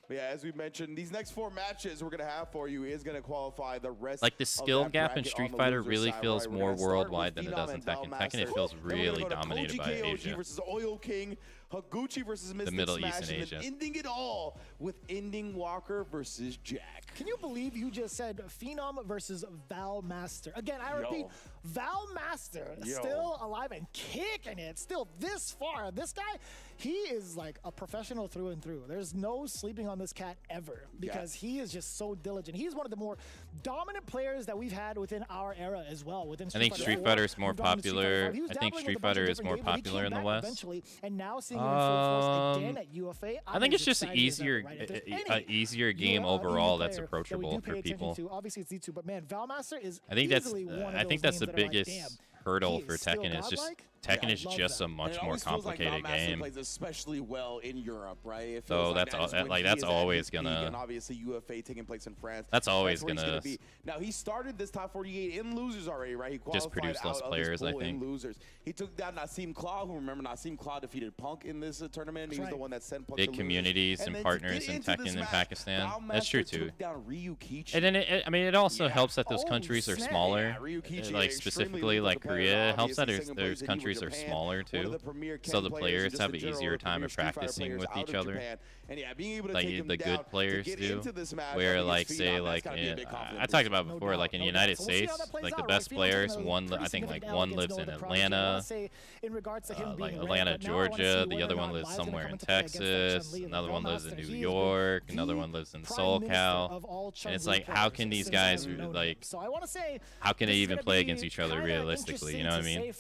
But yeah, as we mentioned, these next 4 matches we're going to have for you is going to qualify the rest. Like the skill gap in Street Fighter really feels more worldwide than it does in Tekken. Tekken, it feels really dominated by Asia. Versus Oil King, Higuchi versus Mystic the Middle Smash, East and Asia. Ending it all with Ending Walker versus Jack. Can you believe you just said Phenom versus Val Master? Again, I repeat, Val Master still alive and kicking it, still this far. This guy, he is like a professional through and through. There's no sleeping on this cat ever, because he is just so diligent. He's one of the more dominant players that we've had within our era as well. Within I think Street Fighter is more popular. I think Street Fighter is more popular in the West. Eventually, and now seeing him in full force again at UFA. I think it's just an easier game overall that's approachable for people. Obviously, it's these 2, but man, Valmaster is. I think that's the biggest hurdle for Tekken is just Tekken is just a much more complicated game. Plays especially well in Europe, right? So that's always gonna. And obviously UFA taking place in France. That's always gonna. Now he started this top 48 in losers already, right? He just produce less players, I think. Losers. He took down Nassim Claw, who remember Nassim Claw defeated Punk in this tournament. He was the one that sent Punk big communities and partners in Tekken in Pakistan. That's true too. And then it also helps that those countries are smaller. Like specifically like Korea, it helps that those countries are smaller too, so the players have an easier time of practicing with each other. Like the good players do, where like say like I talked about before, like in the United States, like the best players, I think like one lives in Atlanta, like Atlanta, Georgia. The other one lives somewhere in Texas. Another one lives in New York. Another one lives in SoCal. And it's like, how can these guys like? How can they even play against each other realistically? You know what I mean?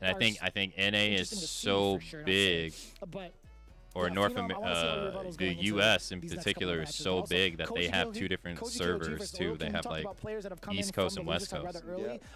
And I think NA is so big or the U.S. in particular is so big that they have two different servers too. They have like East Coast and West Coast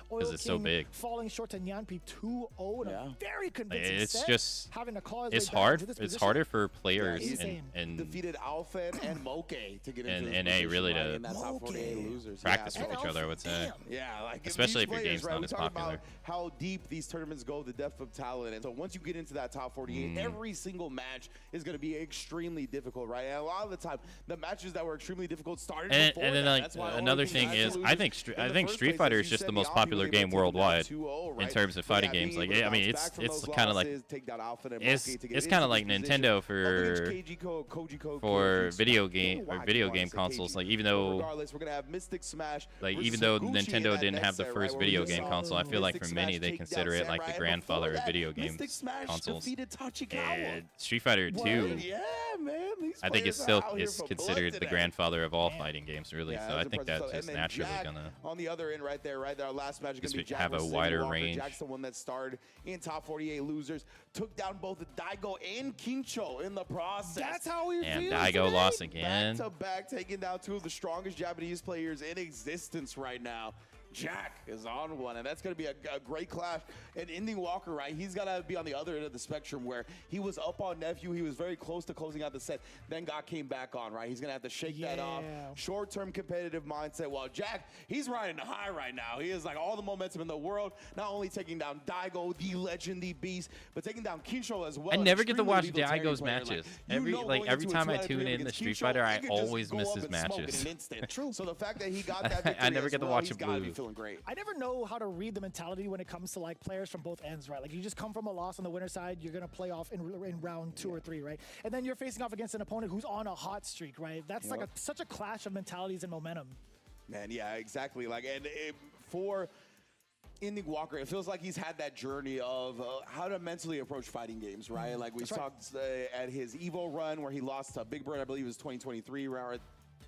because it's so big. Falling short to Nyanpi 2-0 in a very convincing It's set, just having to call his it's way back hard. into this It's position. harder for players and defeated Alpha and Moke to get into and this NA really position, right, to in that top 48 losers. practice Yeah, with each other. I would say. Yeah, like especially if these your game's players, right, not we as talk popular. about how deep these tournaments go, the depth of talent, and so once you get into that top 48, every single match is going to be extremely difficult, right? And a lot of the time, the matches that were extremely difficult started before And then that. like That's why another thing is, I think Street Fighter is just the most popular game worldwide in terms of fighting games. Like I mean, it's kind of like it's kind of like Nintendo for video game consoles. Like even though Nintendo didn't have the first video game console, I feel like for many they consider it like the grandfather of video game consoles. And Street Fighter 2, I think it's still considered the grandfather of all fighting games, really. So I think that's just naturally gonna on the other end right there, our last match is gonna be have a wider range. Jack's the one that starred in top 48 losers, took down both Daigo and Kincho in the process. That's how we And feel Daigo today. lost again. Back to back, taking down two of the strongest Japanese players in existence right now. Jack is on one, and that's going to be a great clash. And Ending Walker, right, he's got to be on the other end of the spectrum where he was up on Nephew. He was very close to closing out the set, then came back on, right? He's going to have to shake that off. Short-term competitive mindset. While Jack, he's riding the high right now. He is like all the momentum in the world, not only taking down Daigo, the legend, the beast, but taking down Kincho as well. I never get to watch Extremely Daigo's player. matches. Like, Every time I tune in to Street Fighter, I always miss his matches. True. So the fact that he got that victory I never get to watch him lose. feeling great. I never know how to read the mentality when it comes to like players from both ends, right? Like you just come from a loss on the winner side, you're gonna play off in round 2 or 3, right? And then you're facing off against an opponent who's on a hot streak, right? That's like such a clash of mentalities and momentum. Man, yeah, exactly. Like, and for Ending Walker, it feels like he's had that journey of how to mentally approach fighting games, right? Like we talked at his Evo run where he lost to Big Bird, I believe it was 2023, around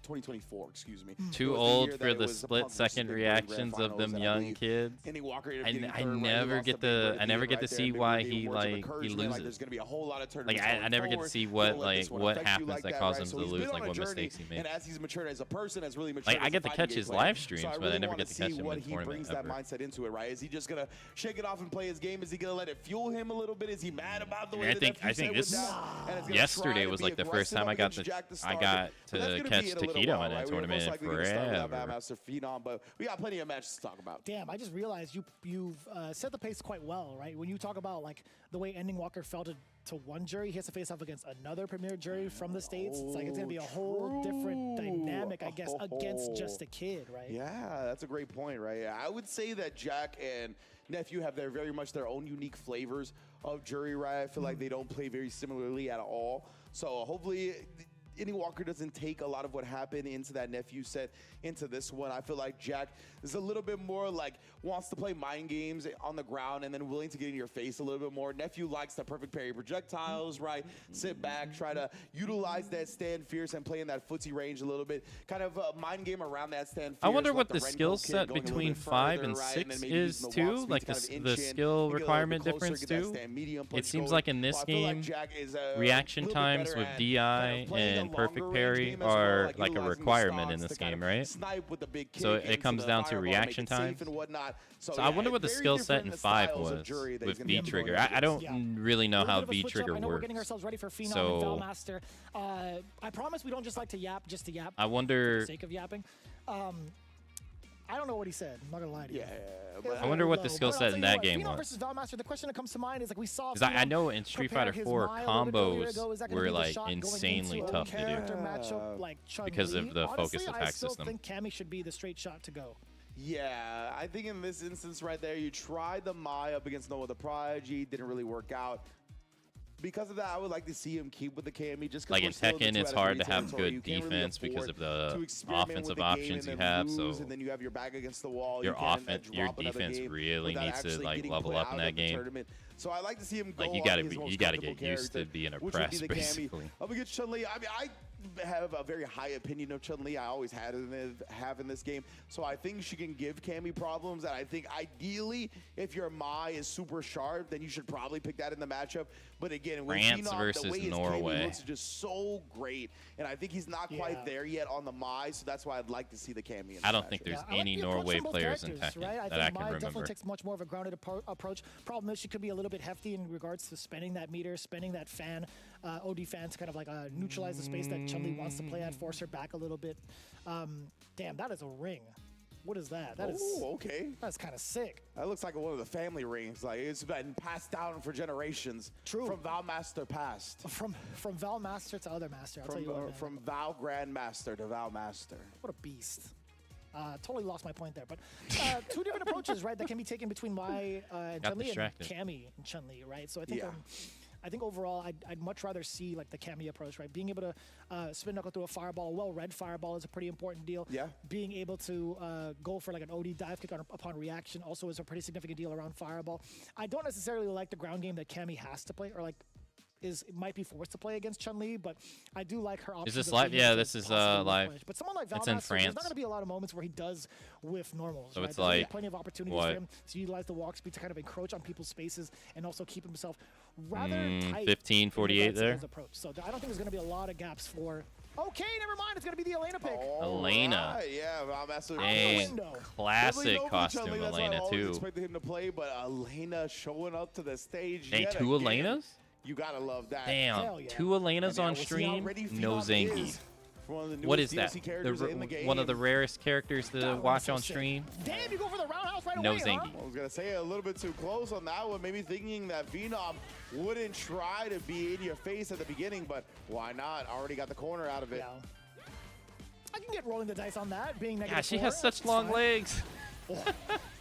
2024, excuse me. Too old for the split-second reactions of them young kids. I never get to see why he loses. There's gonna be a whole lot of Like I never get to see what happens that causes him to lose, like what mistakes he makes. And as he's matured as a person, as really matured. Like I get to catch his live streams, but I never get to catch him in tournament brings ever. that mindset into it, right? Is he just gonna shake it off and play his game? Is he gonna let it fuel him a little bit? Is he mad about the way I think this yesterday was like the first time I got to catch Taquito in a tournament in forever. But we got plenty of matches to talk about. Damn, I just realized you've set the pace quite well, right? When you talk about like the way Ending Walker fell to one jury, he has to face off against another premier jury from the States. It's like it's gonna be a whole different dynamic, I guess, against just a kid, right? Yeah, that's a great point, right? I would say that Jack and Nephew have very much their own unique flavors of jury, right? I feel like they don't play very similarly at all. So hopefully Ending Walker doesn't take a lot of what happened into that Nephew set into this one. I feel like Jack is a little bit more like wants to play mind games on the ground and then willing to get in your face a little bit more. Nephew likes the perfect parry projectiles, right? Sit back, try to utilize that stand fierce and play in that footsie range a little bit. Kind of a mind game around that stand fierce. I wonder what the skill set between 5 and 6 is too, like the skill requirement difference too. It seems like in this game, reaction times with DI and perfect parry are like a requirement in this game, right? So it comes down to reaction times. So I wonder what the skill set in 5 was with V trigger. I don't really know how V trigger works. We're getting ourselves ready for Phenom and Valmaster. I promise we don't just like to yap just to yap. I wonder for the sake of yapping. I don't know what he said. I'm not gonna lie to you. I wonder what the skill set in that game Phenom was. versus Valmaster. The question that comes to mind is like we saw. Because I know in Street Fighter 4 combos were like insanely tough to do because of the focus attack system. I still think Cammy should be the straight shot to go. Yeah, I think in this instance right there, you tried the Mai up against Noah the Prodigy, didn't really work out. Because of that, I would like to see him keep with the Cammy. Just like in Tekken, it's hard to have good defense because of the offensive options you have. So and then you have your back against the wall. Your defense really needs to like level up in that game. So I like to see him go like you gotta get used to being a press basically. Up against Chun-Li, I mean, have a very high opinion of Chun-Li. I always have in this game. So I think she can give Cammy problems. And I think ideally, if your Mai is super sharp, then you should probably pick that in the matchup. But again, with France Phenom, versus the way his Norway. Cammy looks is just so great. And I think he's not quite there yet on the Mai. So that's why I'd like to see the Cammy in the I don't matchup. think there's I like any the approach Norway from both players in characters, Tekken right? I that I think can Mai remember. definitely takes much more of a grounded approach. Problem is she could be a little bit hefty in regards to spending that meter, spending that fan, OD fan to kind of like neutralize the space that Chun-Li wants to play at, force her back a little bit. Damn, that is a ring. What is that? That is okay. That's kind of sick. That looks like one of the family rings. Like it's been passed down for generations. True. From Val Master past. From Val Master to other Master. I'll tell you what, man. From Val Grandmaster to Val Master. What a beast. Totally lost my point there, but two different approaches, right, that can be taken between Mai and Chun-Li and Cammy and Chun-Li, right? So I think I think overall I'd much rather see like the Cammy approach, right? Being able to spin knuckle through a fireball, a well-read fireball is a pretty important deal. Yeah. Being able to go for like an OD dive kick upon reaction also is a pretty significant deal around fireball. I don't necessarily like the ground game that Cammy has to play, or like might be forced to play against Chun-Li, but I do like her options. Is this live? Yeah, this is live. But someone like Val it's in Master, France. there's not going to be a lot of moments where he does whiff normals. So right? it's There's gonna be like, plenty of opportunities for him to utilize the walk speed to kind of encroach on people's spaces and also keep himself rather tight. 15:48 there. His approach. So I don't think there's going to be a lot of gaps for. Okay, never mind. It's going to be the Elena pick. Elena. Right, yeah, Val Master. Dang, classic costume Chun-Li, that's Elena what I always too. expected him to play, but Elena showing up to the stage. Dang, yet two again. Elenas? You gotta love that. Damn, two Elenas on stream, no Zangief. What is that? One of the rarest characters to watch on stream. Damn, you go for the roundhouse right no away, Zangief. huh? I was gonna say a little bit too close on that one, maybe thinking that Phenom wouldn't try to be in your face at the beginning, but why not? Already got the corner out of it. Yeah. I can get rolling the dice on that, being negative Yeah, she 4, has such that's long fine. legs.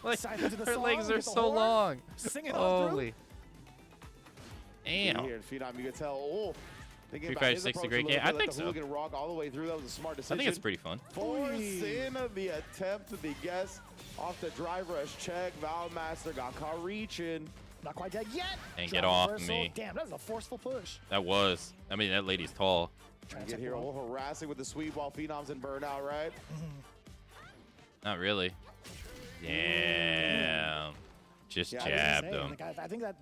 Like, Siphon to the her song, legs are get the so horn, long. sing it on through. Holy. Damn. Here in Phenom, you can tell. Oh, thinking Street about Fighter his 6 a approach great little game? I bit, let think the so. hooligan rock all the way through. That was a smart decision. I think it's pretty fun. Force in the attempt to the guess off the drive rush check. Val Master got caught reaching. Not quite dead yet. And Drive get off reversal. me. Damn, that was a forceful push. That was. I mean, that lady's tall. Trying to get here, all harassing with the sweep while Phenom's in burnout, right? Not really. Damn. Just jabbed him. Like, I think that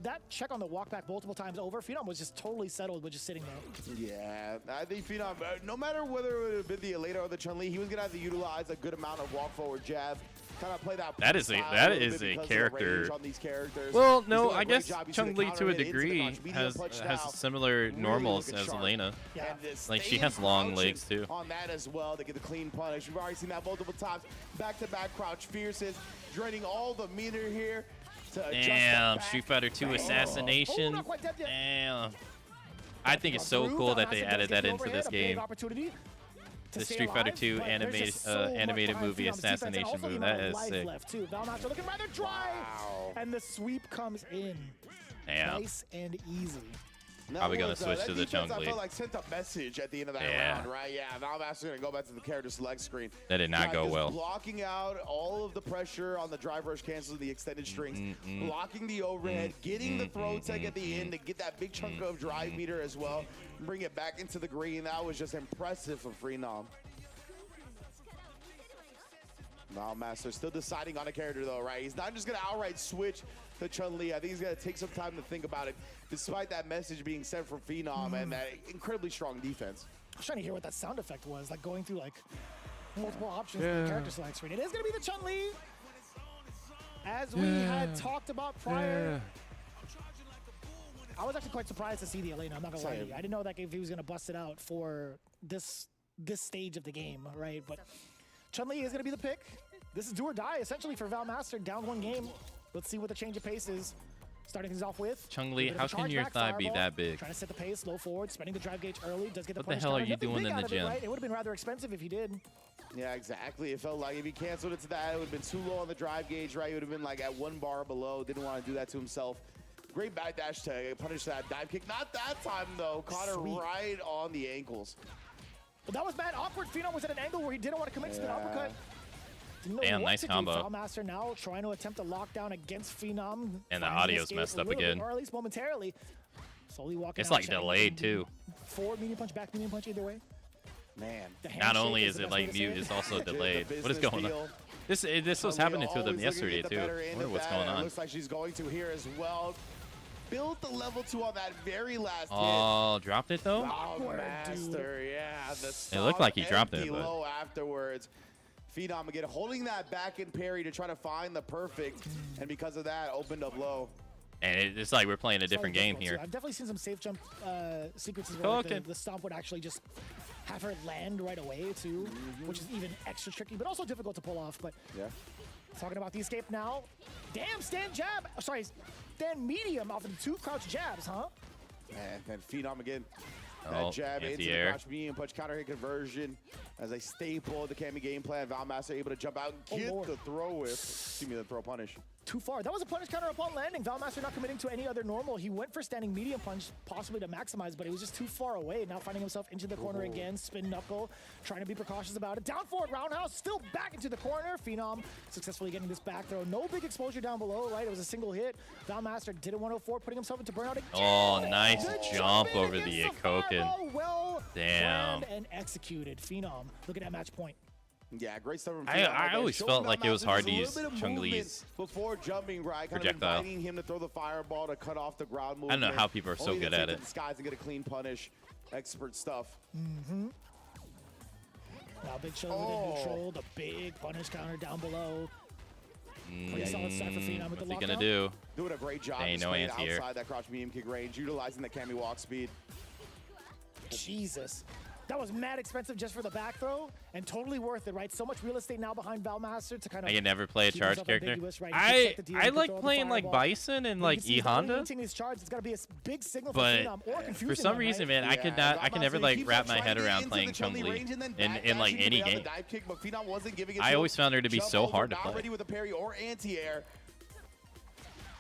that check on the walk back multiple times over. Phenom was just totally settled with just sitting there. Yeah, I think Phenom, no matter whether it would have been the Elena or the Chun-Li, he was going to have to utilize a good amount of walk forward jab. Kind of play that. That is a character. On these characters. Well, He's no, doing a I great guess job. You see the Chun-Li counter to a hit into the degree punch, medium has punch has down. similar Really normals looking as sharp. Elena. Yeah. Like she has long legs too. On that as well to get the clean punish. We've already seen that multiple times. Back-to-back crouch fierces, draining all the meter here. Damn, Street Fighter 2 assassination. Damn. I think it's so cool that they added that into this game. The Street Fighter 2 animated movie assassination move. That is sick. Val Master looking rather dry, and the sweep comes in. Damn. Nice and easy. Probably gonna switch to the defense, Chun-Li. I felt like sent a message at the end of that round, right? Yeah, Val Master gonna go back to the character select screen. That did not go just well. Blocking out all of the pressure on the drive rush cancels the extended strings, blocking the overhead, getting the throw tech at the end to get that big chunk of drive meter as well, bring it back into the green. That was just impressive for Phenom. Val Master still deciding on a character though, right? He's not just gonna outright switch to Chun-Li. I think he's gonna take some time to think about it, despite that message being sent from Phenom and that incredibly strong defense. I was trying to hear what that sound effect was, like going through like multiple options in the character select screen. It is gonna be the Chun-Li, as we had talked about prior. I was actually quite surprised to see the Elena. I'm not gonna lie to you. I didn't know that if he was gonna bust it out for this stage of the game, right? But Chun-Li is gonna be the pick. This is do or die essentially for Val Master. Down one game. Let's see what the change of pace is. Starting things off with Chun-Li, how can your thigh be that big? Trying to set the pace, low forward, spending the drive gauge early. Does get the What the punish hell are counter. you Nothing doing big in the out of it, gym? right? It would have been rather expensive if he did. Yeah, exactly. It felt like if he canceled it to that, it would have been too low on the drive gauge, right? It would have been like at 1 bar below. Didn't want to do that to himself. Great back dash to punish that dive kick. Not that time, though. Caught her right on the ankles. But that was bad. Awkward. Phenom was at an angle where he didn't want to commit to the uppercut. Didn't know Damn, what nice to do. combo. Val Master now trying to attempt a lockdown against Phenom. And the Finding audio's escape messed a up little bit, again. or at least momentarily. Slowly walking It's out, like checking delayed in. too. Forward medium punch, back medium punch, either way. Man. Not only is it like mute, it's also delayed. What is going on? This was happening to them yesterday too. I wonder what's going on. Looks like she's going to here as well. Built the level 2 on that very last Oh, dropped it though? Master, yeah. It looked like he dropped it, empty but low afterwards. Phenom again holding that back and parry to try to find the perfect, and because of that, opened up low. and it's like we're playing a different game here. I've definitely seen some safe jump sequences where like, the stomp would actually just have her land right away too, which is even extra tricky, but also difficult to pull off. But yeah, talking about the escape now. Damn, stand jab. Oh, sorry, stand medium off of the 2 crouch jabs, huh? Man, and Phenom again. Oh, That jab into the anti-air. crouch medium punch counter hit conversion as a staple of the Cammy game plan. Valmaster able to jump out and get the throw whip. Excuse me, the throw punish. Too far. That was a punish counter upon landing. Valmaster not committing to any other normal. He went for standing medium punch, possibly to maximize, but he was just too far away. Now finding himself into the corner again. Spin knuckle, trying to be precautious about it. Down forward roundhouse, still back into the corner. Phenom successfully getting this back throw. No big exposure down below, right? It was a single hit. Valmaster did a 104, putting himself into burnout again. Oh, nice jump over the Ikoken. Well Damn. planned and executed. Phenom, look at that match point. Yeah, great stuff from I always felt like it was hard to use Chun-Li's before jumping, right? Kind projectile. of inviting him to throw the fireball to cut off the ground I don't movement. know how people are so Only to good at take it. the skies and get a clean punish. Expert stuff. Mm-hmm. Now big shoulder to neutral, the big punish counter down below. Pretty solid start for Phenom with the What's he lockdown. gonna do? Doing a great job. Ain't no displaying anti-air. outside that crouch medium kick range, utilizing the Cammy walk speed. Jesus. That was mad expensive just for the back throw, and totally worth it, right? So much real estate now behind Valmaster to kind of. I can never play a keep charge himself character. ambiguous, right? He I can check the deal, he can like throw the playing like fireball. Bison and But like you see E he's not Honda, maintain these charges. It's got to be a big signal but for Phenom or for confusing some him, reason, right? man, I could not. I can never like wrap my head around playing Chun-Li in like any game. I always found her to be so hard to play. Ready with a parry or anti-air.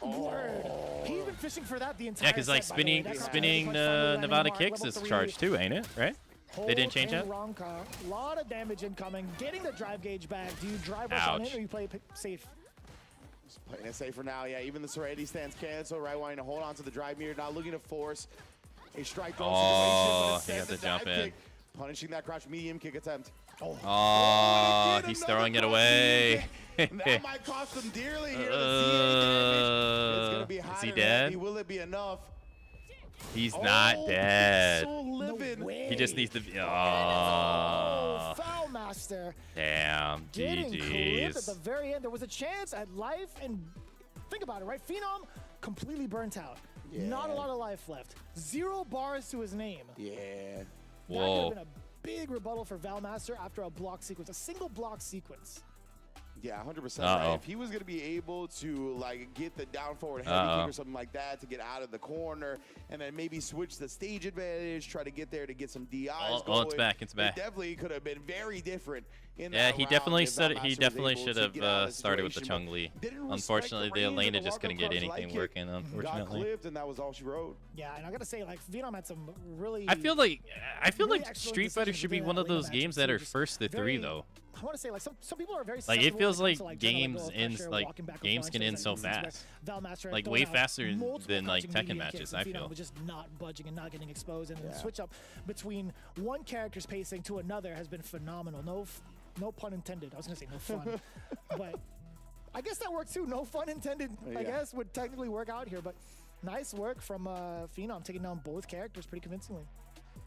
Word. He's been fishing for that the entire Yeah, because like set, by the way. That's spinning Nevada kicks is charged too, ain't it? Right? They didn't change that. A lot of damage incoming. Getting the drive gauge back. Do you drive rush on Ouch. in or you play safe? Just playing it safe for now. Yeah, even the Serenity stands cancel. Right, wanting to hold on to the drive mirror, not looking to force a strike throw Oh, situation. he has to But jump dive in. kick, punishing that crouch medium kick attempt. Oh, he's throwing it away. That might cost him dearly here. It's gonna be high is he or dead? heavy. Will it be enough? He's not dead. Still living. He just needs to be. Oh, Oh, foul master. damn. Getting clipped at the GG's. very end. There was a chance at life, and think about it, right? Phenom completely burnt out. Not a lot of life left. 0 bars to his name. Yeah. That could Whoa. have been a big rebuttal for Valmaster after a block sequence, a single block sequence. Yeah, 100%. Uh-oh. Right? If he was going to be able to like get the down forward heavy Uh-oh. kick or something like that to get out of the corner, and then maybe switch the stage advantage, try to get there to get some DIs Oh, going. it's back, it's back. It definitely could have been very different. In Yeah, that he round definitely if said Valmaster he was definitely able should to get out of have the started with the situation, Chun-Li. but didn't respect Unfortunately, the range of Elena just couldn't get Walker Crush anything light working. kick. Got Unfortunately. clipped, and that was all she wrote. Yeah, and I gotta say, like, Phenom had some really. I feel like really Street excellent Fighter decisions should be within one that of those Elena games match, that too. are Just first to very- 3 though. I want to say, like, some people are very. Like it susceptible feels when it like comes to, like, games adrenaline, ends pressure, like walking back with games can punches, end so instances where fast. Valmaster had Like thrown way out faster multiple than like crouching Tekken medium matches. kicks, I and Phenom feel. was just not budging and not getting exposed, and Yeah. the switch up between one character's pacing to another has been phenomenal. No pun intended. I was gonna say no fun, but I guess that works too. No fun intended. I Yeah. guess would technically work out here, but nice work from Phenom taking down both characters pretty convincingly.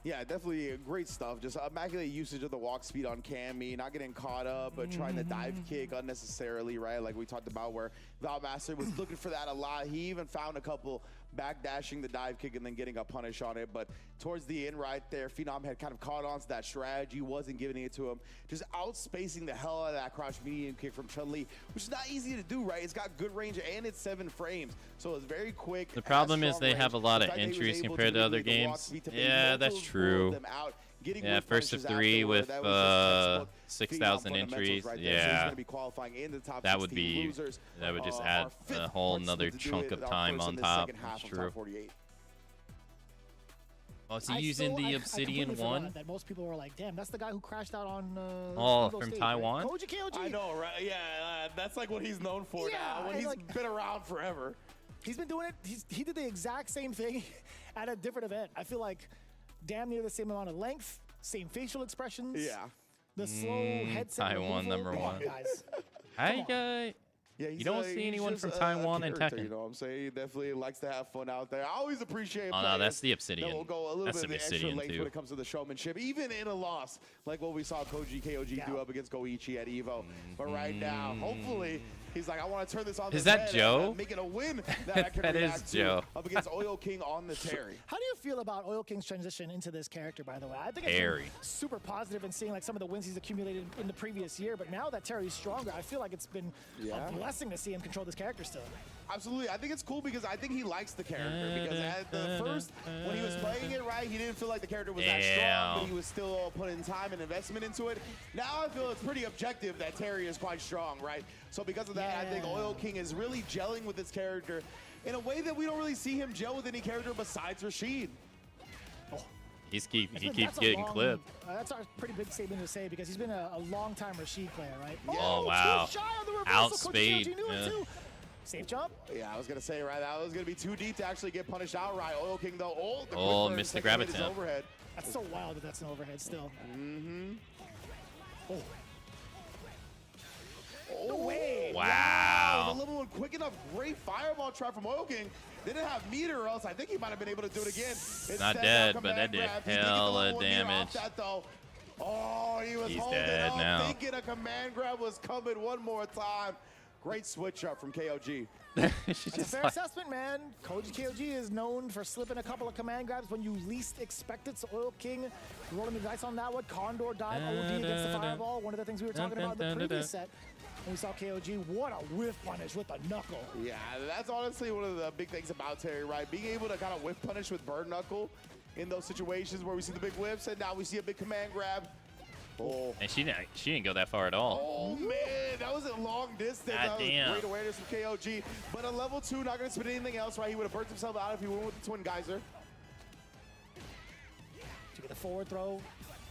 Yeah, definitely great stuff. Just immaculate usage of the walk speed on Cammy, not getting caught up, but trying to dive kick unnecessarily, right? Like we talked about where Valmaster was looking for that a lot. He even found a couple backdashing the dive kick and then getting a punish on it. But towards the end right there, Phenom had kind of caught on to that strategy, wasn't giving it to him. Just outspacing the hell out of that crouch medium kick from Chun-Li, which is not easy to do, right? It's got good range and it's 7 frames. So it's very quick. The problem is strong they range. have a lot The of fact that he was entries able compared to other manipulate the walk games. speed to Yeah, make that's multiple true. of them out, getting Yeah, whip first of punishes 3 with afterward. That was just textbook 6,000 Phenom entries. fundamentals right there. So he's Yeah, gonna be qualifying in the top that would 16 be losers. that would just Our add fifth a whole participant nother to do chunk it, of our time first on in the top. second half That's of true. top 48. Oh, is he using the I Obsidian completely one? forgot that most people were like, "Damn, that's the guy who crashed out on." Oh, Congo from State, Taiwan? Right? Koji KOG. I know, right? Yeah, that's like what he's known for Yeah, now. When and he's like- been around forever. He's been doing it. He did the exact same thing at a different event. I feel like damn near the same amount of length, same facial expressions. Yeah. The slow headset. Taiwan removal. #1. Come on, guys. Hi, guy. Yeah, You don't see he's anyone just from a Taiwan in character, Tekken. You know what I'm saying? He definitely likes to have fun out there. I always appreciate. Oh, no, that's the players Obsidian. That will go a little That's bit the of the extra Obsidian, length too. when it comes to the showmanship, even in a loss, like what we saw KOG do up against Goichi at Evo. But right now, hopefully, he's like, I want to turn this on. Is the that head Joe? and make it a win that I can That is react to Joe. up against Oil King on the Terry. How do you feel about Oil King's transition into this character, by the way? I think Terry. it's been super positive in seeing like some of the wins he's accumulated in the previous year, but now that Terry's stronger, I feel like it's been a blessing to see him control this character still. Absolutely. I think it's cool because I think he likes the character. Because at the first, when he was playing it, right, he didn't feel like the character was that strong, but he was still putting time and investment into it. Now I feel it's pretty objective that Terry is quite strong, right? So because of that, I think Oil King is really gelling with this character in a way that we don't really see him gel with any character besides Rashid. He keeps That's a getting long- clipped. That's a pretty big statement to say because he's been a long-time Rashid player, right? Oh, wow. Too shy on the reversal. Outspade. Koji knew it Yeah. too. Safe jump. Yeah, I was going to say, right, that was going to be too deep to actually get punished outright. Oil King, though, Missed the grab attempt. Overhead. That's so wild that that's an overhead still. Mm-hmm. Oh. No way. Wow. The level one quick enough. Great fireball trap from Oil King. Didn't have meter, or else I think he might have been able to do it again. Not Instead, dead, now but that command did grab. He get the hella level one meter off damage. that, though. Oh, he was He's holding dead up, now. thinking a command grab was coming one more time. Great switch up from KOG. That's a fair assessment, man. Koji KOG is known for slipping a couple of command grabs when you least expect it. So Oil King rolling the dice on that one. Condor dive OD against the fireball. One of the things we were talking about in the previous set. When we saw KOG, what a whiff punish with the knuckle. Yeah, that's honestly one of the big things about Terry, right? Being able to kind of whiff punish with bird knuckle in those situations where we see the big whiffs, and now we see a big command grab. Oh. And she didn't go that far at all. Oh, man, that was a long distance. God That was damn. great awareness from KOG. But a level 2, not going to spit anything else, right? He would have burnt himself out if he went with the Twin Geyser. To get the forward throw.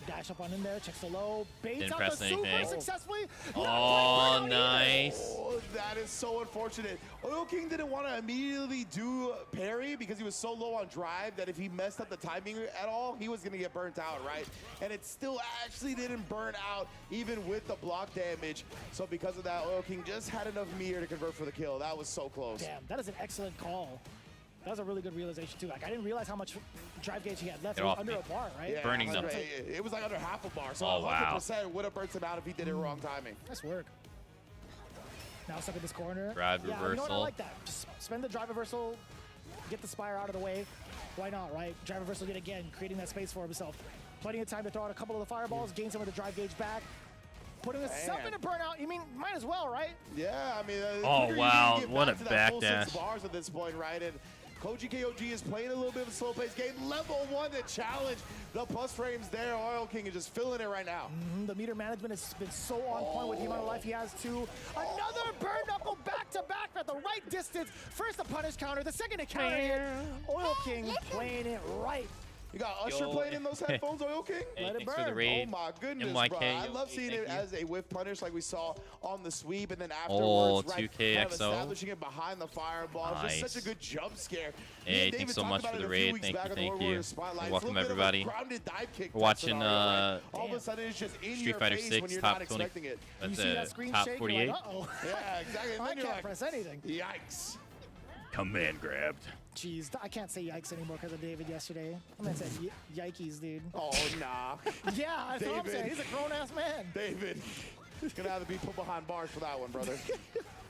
Dash up on in there, checks the low, baits Didn't out press the super anything. successfully. Oh, nice. Oh, that is so unfortunate. Oil King didn't want to immediately do parry because he was so low on drive that if he messed up the timing at all, he was going to get burnt out, right? And it still actually didn't burn out even with the block damage. So because of that, Oil King just had enough meter to convert for the kill. That was so close. Damn, that is an excellent call. That was a really good realization, too. Like, I didn't realize how much drive gauge he had left. Get It was off under me. a bar, right? Yeah, Burning them. It was like under half a bar, so Oh, wow. 100% would have burnt him out if he did it wrong timing. Nice work. Now stuck in this corner. Drive Yeah, you know what? I reversal. like that. Just spend the drive reversal, get the Spire out of the way. Why not, right? Drive reversal yet again, creating that space for himself. Plenty of time to throw out a couple of the fireballs, gain some of the drive gauge back. Putting himself in a burnout, you mean, might as well, right? Yeah, I mean, Oh, quicker you wow, can get what back a to that full backdash. 6 bars at this point, right? And Koji KOG is playing a little bit of a slow-paced game. Level 1 to challenge the plus frames there. Oil King is just feeling it right now. The meter management has been so on point with the amount of life he has, too. Another burn knuckle back-to-back at the right distance. First, a punish counter. The second, a counter hit. Oil King playing it right. You got Usher playing in those headphones, Oil King? Hey, Let it thanks for the burn. raid. Oh my goodness, MYK, bro. I love seeing thank it you. as a whiff punish like we saw on the sweep, and then Oh, afterwards, right, 2KXO. kind of establishing it behind the fireball. It's Nice. just such a good jump scare. Me Hey, and thanks David so talked much about for it the a few raid. weeks Thank back you, on the thank World you. Warrior Spotlight. It's a Welcome, little bit of a everybody. grounded dive kick We're type watching scenario, right? All of Damn. a sudden, it's just in Street your Fighter face 6 when you're top not 20. expecting it. You That's see that a screen top shake, 48. you're like, uh-oh. Yeah, exactly. And I then you're can't like, press anything. yikes. Command grabbed. Jeez, I can't say yikes anymore because of David yesterday. I meant to say yikes, dude. Oh, nah. Yeah, that's what I'm David. saying. He's a grown-ass man. David, gonna have to be put behind bars for that one, brother.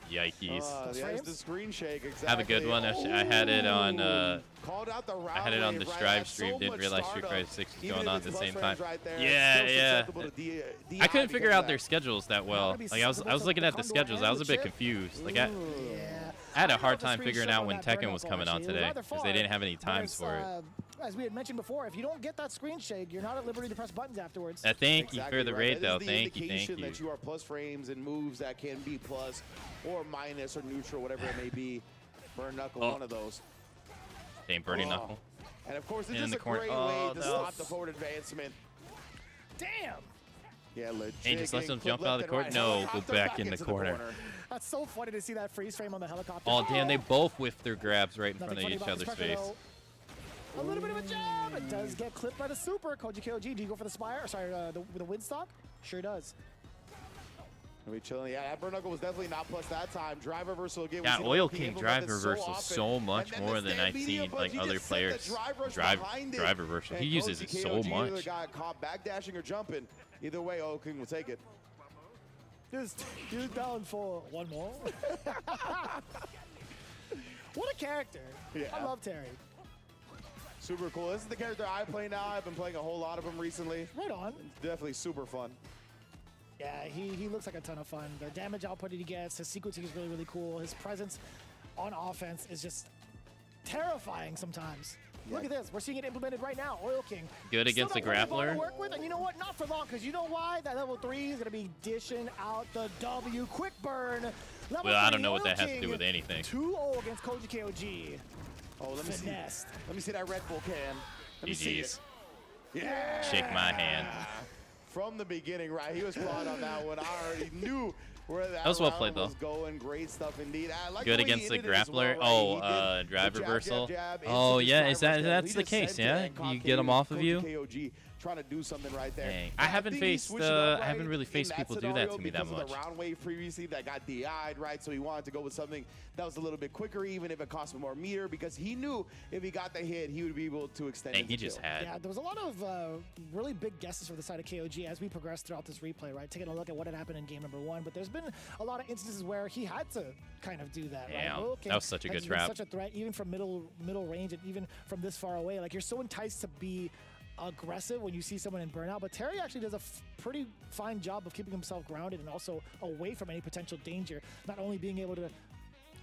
Yikes. There's the screen shake. Exactly. Have a good one. I had it on. Called out the round I had it on the wave, right? Strive That's stream. so Didn't much realize Street startup. Fighter 6 was Even going if on it's at the same bus time. frames right there, Yeah, it's still yeah. susceptible to DI I couldn't because figure of out that. their schedules that well. be Like I was susceptible looking to at the Condor schedules. I and was a the bit chip. confused. Like Yeah. I had a don't hard know if time the figuring screenshot out on when that Tekken burn was knuckle coming on actually, it was today rather because they didn't have any far, but times for it. As we had mentioned before, if you don't get that screen shake, you're not at liberty to press buttons afterwards. Thank you Exactly for the right. raid That though. is the Thank you, indication thank you. that you are plus frames and moves that can be plus or minus or neutral, whatever it may be. Burn knuckle, Oh. one of those. Damn, burning Oh. knuckle. And of course, it's In just the a corner. great Oh, way to no. stop the forward advancement. Damn! Yeah, legit. Hey, just let them getting jump clipped out of the left court. and right. No, go Helicopter back in the into corner. That's so funny to see that freeze frame on the helicopter. Oh, damn, they both whiffed their grabs right in Nothing front of funny each about this other's pressure, face. though. A little bit of a jab. It does get clipped by the super. Koji KOG, do you go for the spire? Or sorry, the windstock? Sure does. Gonna be chilling. Yeah, that burn knuckle was definitely not plus that time. Drive reversal again. Yeah, Oil King drive reversal so much more than I've seen like other players drive reversal. He uses it so much. Either got caught backdashing or jumping. Either way, Oil King will take it. Just down for one more. What a character. Yeah. I love Terry. Super cool. This is the character I play now. I've been playing a whole lot of them recently. Right on. Definitely super fun. Yeah, he looks like a ton of fun. The damage output that he gets, his sequencing is really, really cool. His presence on offense is just terrifying sometimes. Look at this. We're seeing it implemented right now. Oil King. Good against the grappler. To work with, and you know what? Not for long, because you know why? That level 3 is going to be dishing out the W. Quick burn. Level Well, I 3, don't know what Oil that has to King, do with anything. 2-0 against Koji KOG. Oh, let me see. Let me see that Red Bull can. Let me see it. GG's. Yeah. Shake my hand. From the beginning, right? He was plotting on that one. I already knew where that was well round played, though. was going. Great stuff indeed. I like Good the way he against the ended it as grappler. well, right? He did Drive the jab, reversal. jab, jab, Oh, into yeah. the Is drive that's reversal. the He just case? sent Yeah. it and You get them off of you. KOG trying to do something right there. Dang. And I haven't think he faced. switched it up, I haven't right, really in faced people do that scenario to me that because of much. the round wave previously that got DI'd, right? So he wanted to go with something that was a little bit quicker, even if it cost him more meter, because he knew if he got the hit, he would be able to extend Dang, his he just kill. had. Yeah, there was a lot of really big guesses for the side of KOG as we progressed throughout this replay, right? Taking a look at what had happened in game number 1, but there's been a lot of instances where he had to kind of do that, Damn, right? Okay, that was such a good trap. Such a threat, even from middle range and even from this far away. Like, you're so enticed to be aggressive when you see someone in burnout, but Terry actually does a pretty fine job of keeping himself grounded and also away from any potential danger, not only being able to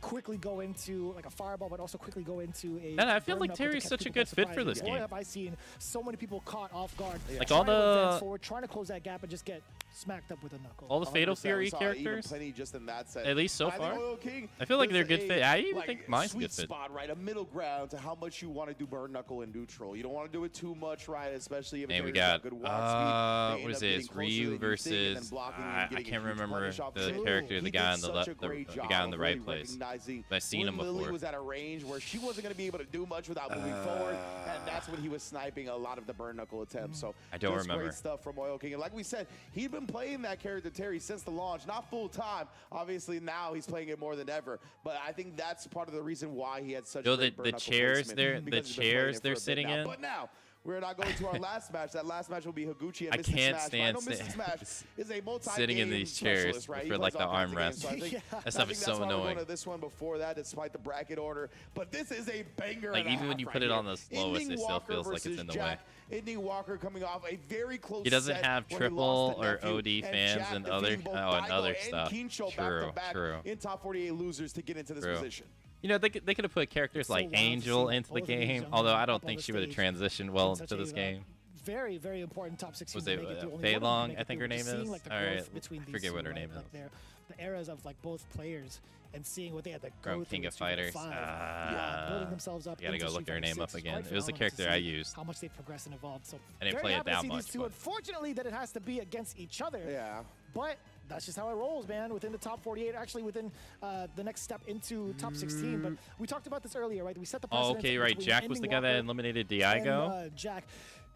quickly go into like a fireball, but also quickly go into a. Man, I feel burn like up to Terry's catch such a people by good fit for surprise. this Boy, game. have I seen so many people caught off guard. Like trying all to advance the- forward, trying to close that gap and just get smacked up with a knuckle. All the Fatal 100%. Fury We saw even characters, plenty just in that set. at least so I think far. Oil King I feel like they're a is good fit. I even like, think mine's a sweet good fit. spot, right? A middle ground to how much you want to do burn knuckle and neutral. You don't want to do it too much, right? Especially if And we it's got got good walk speed. They what end is up getting this? closer Ryu than you think, and then versus blocking and I getting a can't huge remember punish off the too. character, He the did guy on the such left, a great the job guy in the of right really place. recognizing I've seen him when Lily before. was at a range where she wasn't going to be able to do much without moving forward, and that's when he was sniping a lot of the burn knuckle attempts. So I don't just remember. Great stuff from Oil King, and like we said, he'd been playing that character Terry since the launch, not full time. Obviously now he's playing it more than ever, but I think that's part of the reason why he had such. Yo, great the burn knuckle chairs placement, there, the because he's been playing chairs it for they're a bit sitting now. in. But now we're not going to our last match. That last match will be Higuchi and I Mystic can't Smash. stand I know Mystic Smash is a multi-game sitting in these chairs specialist, right? He for like plays the all kinds of armrest. games, so I think- That I stuff think is that's so why we're annoying. going to this one before that, despite the bracket order. But this is a banger. Like and a even when half you right put it here. on the slowest, Ending it still Walker feels like it's versus in the Jack. way. Ending Walker coming off a very close He doesn't set have when he lost triple to or Nephew, OD and fans Jack and other defeating both and Daigo other and stuff. Kincho True, back-to-back true. in top 48 losers to get into this True. position. You know, they could have put characters like Angel into the game, although I don't think she would have transitioned well into this game. Very, very important top 16 Was to it make it through. Only Fei one of them Long? make I it think through. her name Just seeing, is. like, the All right, growth between these forget two, what her right? name Like, is. the eras of like both players and seeing what they had to go From through. King of with Street Fighters. Five. Yeah, building themselves up. You gotta into go Street look her Fighter name 6 up is again. quite It was the phenomenal to character I see used. How much they've progressed and evolved. So I didn't very play it happy to that see much, these two. but- Unfortunately, that it has to be against each other. Yeah. But that's just how it rolls, man. Within the top 48, actually within the next step into top 16. But we talked about this earlier, right? We set the Oh, precedent. okay, right. between Jack was the Ending guy that Walker eliminated and, Diego. Jack.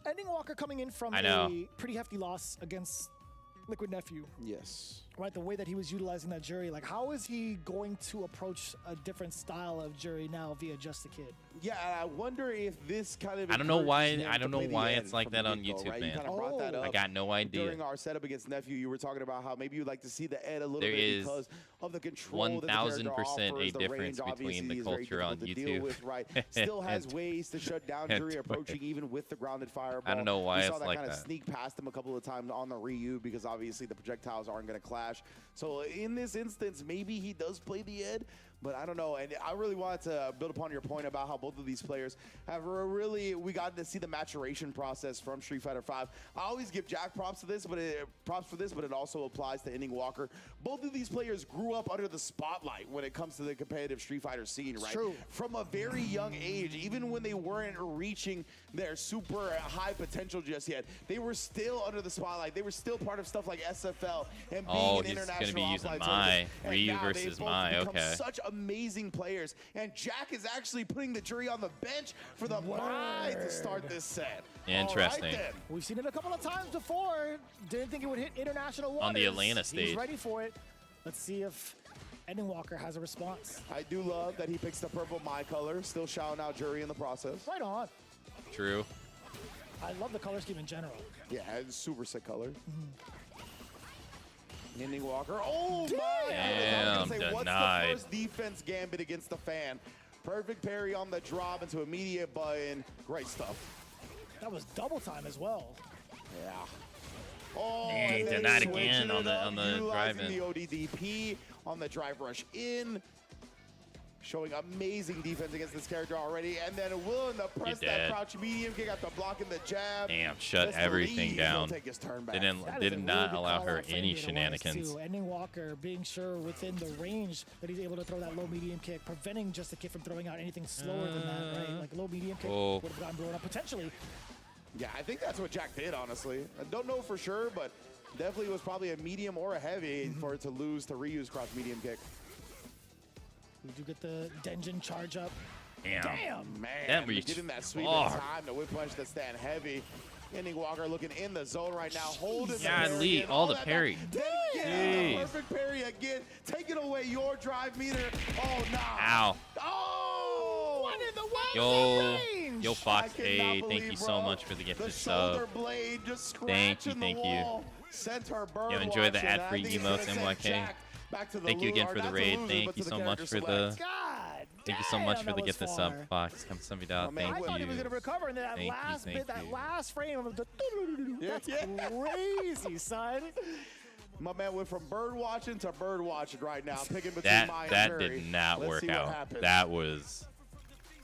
Ending Walker coming in from I know. a pretty hefty loss against Liquid Nephew. Yes. Right, the way that he was utilizing that jury, like how is he going to approach a different style of jury now via Just a Kid? Yeah, I wonder if this kind of. I don't know why. encourages him I don't to know play the why end it's like from that the on get-go, YouTube, right? man. You kind of brought that up. I got no idea. During our setup against Nephew, you were talking about how maybe you'd like to see the Ed a little There bit is because of the control that the character 1000% offers, a the difference range between obviously the is very culture on difficult to deal YouTube with, right? Still has and ways to shut down and jury Twitch. approaching even with the grounded fireball. I don't know why we saw it's that like kind of that. sneak past him a couple of times on the Ryu because obviously the projectiles aren't going to clash. So in this instance, maybe he does play the Ed, But I don't know, and I really wanted to build upon your point about how both of these players have we got to see the maturation process from Street Fighter V. I always give Jack props for this, but it also applies to Inning Walker. Both of these players grew up under the spotlight when it comes to the competitive Street Fighter scene, right? True. From a very young age, even when they weren't reaching their super high potential just yet, they were still under the spotlight. They were still part of stuff like SFL and being an international. He's going to be using offline my tournament. Ryu versus my. Okay. Such amazing players, and Jack is actually putting the jury on the bench for the Mai to start this set. Interesting. All right, then. We've seen it a couple of times before. Didn't think it would hit international waters. On the Atlanta stage. He's ready for it. Let's see if Ending Walker has a response. I do love that he picks the purple Mai color, still shouting out jury in the process. Right on. True. I love the color scheme in general. Yeah, it's super sick color. Ending Walker. Oh my! Damn, what's denied. the first defense gambit against the fan? Perfect parry on the drop into immediate button. Great stuff. That was double time as well. Yeah. Oh, Dang, and then denied switching again on it the up, drive-in. utilizing the ODDP on the drive rush in. Showing amazing defense against this character already. And then willing to press that crouch medium kick after blocking the jab. Damn, shut Best everything believe down. he'll take his turn back. Did not allow her any shenanigans. Ending Walker being sure within the range that he's able to throw that low medium kick, preventing just the kid from throwing out anything slower than that, right? Like low medium kick would have gotten blown up potentially. Yeah, I think that's what Jack did, honestly. I don't know for sure, but definitely was probably a medium or a heavy for it to lose to Ryu's cross medium kick. We do get the Denjin charge up. Damn. Man, That reached getting that sweep far. in time to whip punch that stand heavy. Ending Walker looking in the zone right now, holding the God, parry Lee, and all the that. parry. Then again, the perfect parry again, taking away your drive meter. Oh, nah. Ow. Oh! One in the range. Yo, Fox I A, cannot thank believe, you so bro. much for the gifted The sub. shoulder blade just Thank scratching you. the wall. Sent her bird Yo, enjoy the watching. ad-free I think it's emotes, gonna send MYK. Jack back to the Thank you again lure, for the not to raid. losers, Thank but you to so the much character for the. select. Thank you so much damn, for the that was gifted far. sub, Fox. Come some out. man, Thank I thought he was you. going to recover, and then that Thank you, last thank bit, that you. last frame of the that's crazy, son. My man went from bird watching to bird watching right now, picking between That Mai and that Jury. did not Let's work see what out. happens. That was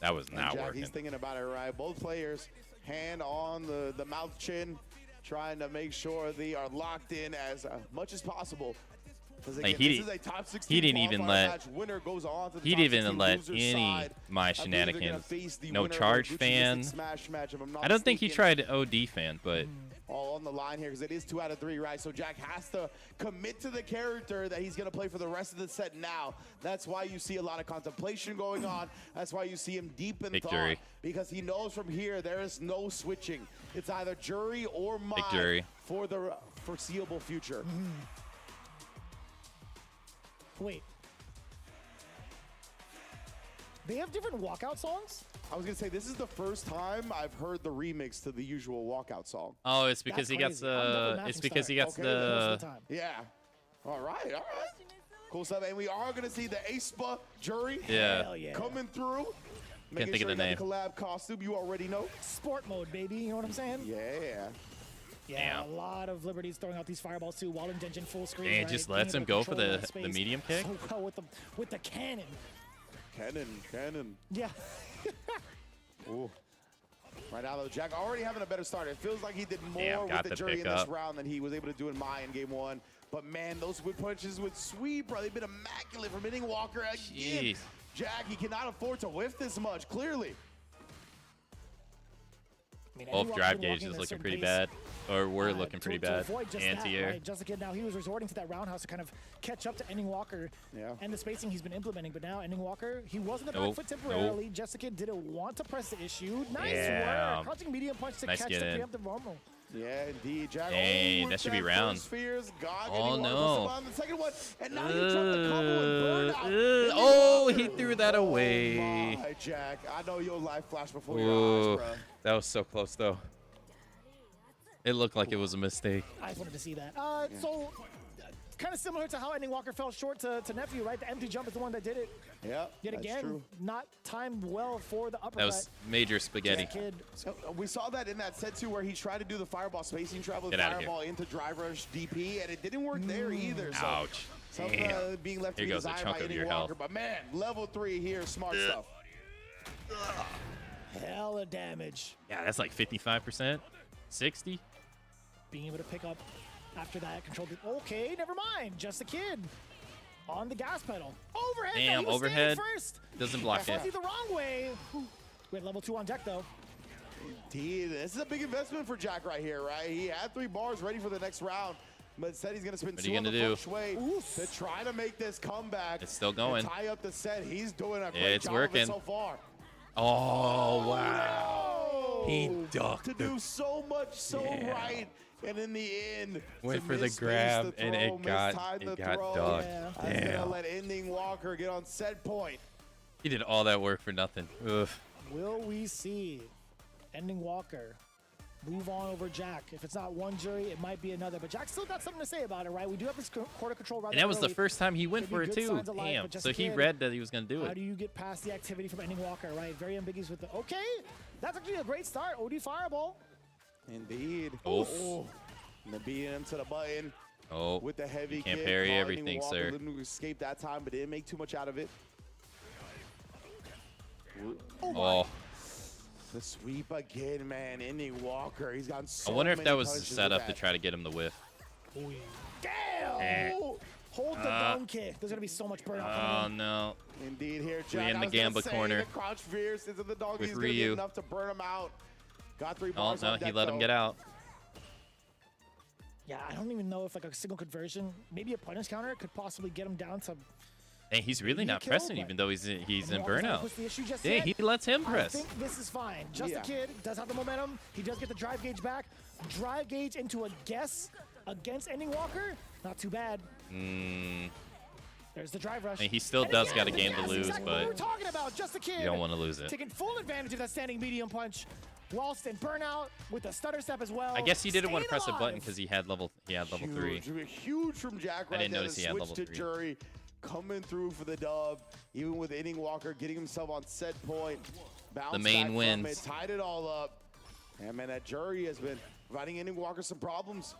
And not Jack, working. he's thinking about it, right? Both players, hand on the mouth chin, trying to make sure they are locked in as much as possible. Like This is a top 16 he didn't even qualifier let match. Winner goes on to the he top didn't 16 even let loser any side. my I believe they're gonna shenanigans. face the No winner of charge the fan. Gucci Smash match, if I'm not I don't think he mistaken. tried OD fan, but All on the line here because it is 2 out of 3, right? So Jack has to commit to the character that he's going to play for the rest of the set now. That's why you see a lot of contemplation going on. That's why you see him deep in Victory. thought because he knows from here there is no switching. It's either jury or Mai Victory. for the foreseeable future. Wait. They have different walkout songs? I was going to say, this is the first time I've heard the remix to the usual walkout song. oh, it's because he gets the Yeah. All right. Cool stuff. And we are going to see the Aespa jury coming through. Can't think of the name. Collab costume, you already know. Sport mode, baby. You know what I'm saying? Yeah. Yeah, a lot of liberties throwing out these fireballs too while in Denjin full screen. And it right? just Being lets able him to go for control the that space medium kick? So well with the cannon. Cannon. Yeah. Ooh. Right now, though, Jack already having a better start. It feels like he did more Damn, got with the the jury pick in this up. round than he was able to do in Mai in game 1. But man, those whip punches with sweep, bro, they've been immaculate from Ending Walker again. Jeez. Jack, he cannot afford to whiff this much, clearly. Both drive gauges looking pretty bad, or were looking pretty bad. Avoid just Anti-air. that, right? Jessica, now he was resorting to that roundhouse to kind of catch up to Ending Walker and the spacing he's been implementing. But now Ending Walker, he was in the back foot temporarily. Jessica didn't want to press the issue. Nice work. Crouching medium punch to Nice catch get the in. preemptive roll. Yeah, indeed, Jack. Dang, that should be round. Oh, no. The second one, and now you drop the combo and burn out. Oh, he threw that away. My, Jack, I know your life flashed before your Ooh, eyes, bro. that was so close, though. It looked like it was a mistake. I just wanted to see that. So, kind of similar to how Ending Walker fell short to Nephew, right? The empty jump is the one that did it. Yeah, Yet that's again, true. not timed well for the uppercut. That was major spaghetti. Kid. So, we saw that in that set too, where he tried to do the fireball spacing travel, Get outta here. fireball into drive rush DP, and it didn't work there either. So Ouch. Some being left Here to goes his a eye chunk by of Eddie your Walker, health. but man, level 3 here, smart stuff. Hella damage. Yeah, that's like 55%, 60. Being able to pick up after that control. Okay, never mind. Just a kid on the gas pedal. Overhead. Damn, he was overhead standing first. doesn't block it. The wrong way. We had level 2 on deck though. Indeed, this is a big investment for Jack right here, right? He had 3 bars ready for the next round, but said he's going to spend What are 2 you on the gonna do? feng shui to try to make this comeback. It's still going. And tie up the set. He's doing a great It's job of working. it so far. Oh, wow. He ducked to do so much right, and in the end, Went to for the miss grab, the and it throw, got mistimed the ducked. throw. Damn. That's gonna let Ending Walker get on set point. He did all that work for nothing. Ugh. Will we see Ending Walker move on over Jack? If it's not one jury, it might be another. But Jack's still got something to say about it, right? We do have this quarter control rather And that was the early. first time he went Could be for it, good too. signs of life, Damn. but just So he again, read that he was going to do How it. do you get past the activity from Ending Walker, right? Very ambiguous with the... Okay, that's actually a great start. OD Fireball. Indeed. Oof. Oh. And the beating him to the button. Oh, With the heavy you can't kick, parry caught everything, Ending Walker, sir. looking to escape that time, but didn't make too much out of it. Oh. The sweep again, man. Ending Walker. He's gotten so I wonder if many that was punishes set with up to that. try to get him the whiff. Damn! Eh. Hold the down kick. There's going to be so much burnout Oh, coming in. no. Indeed, here, We Jack. in I the was gonna Gamba say, corner. The crouch fierce into the doggy With is going to be Ryu. enough to burn him out. Got 3 Oh, bars no, on he deck, let him though. get out. Yeah, I don't even know if like a single conversion, maybe a punish counter could possibly get him down to... And he's really Maybe a not kill, pressing, but- even though he's in And Walker's not burnout. pushed the issue just Yeah, yet. he lets him I press. think this is fine. Just Yeah. a kid, does have the momentum. He does get the drive gauge back. Drive gauge into a guess against Ending Walker. Not too bad. There's the drive rush. I mean, he still And does again, got a the game to guess, lose, exactly what but we're talking about. Just a kid. you don't want to lose it. Taking full advantage of that standing medium punch. Whilst in burnout with a stutter step as well. I guess he didn't want to Staying press a button alive. because he had level 3. Huge from Jack right I didn't there. notice The he had switch level to 3. Jury coming through for the dub. Even with Ending Walker getting himself on set point. Bounced main back from wins. it, tied it all up. And man, that Jury has been providing Ending Walker some problems.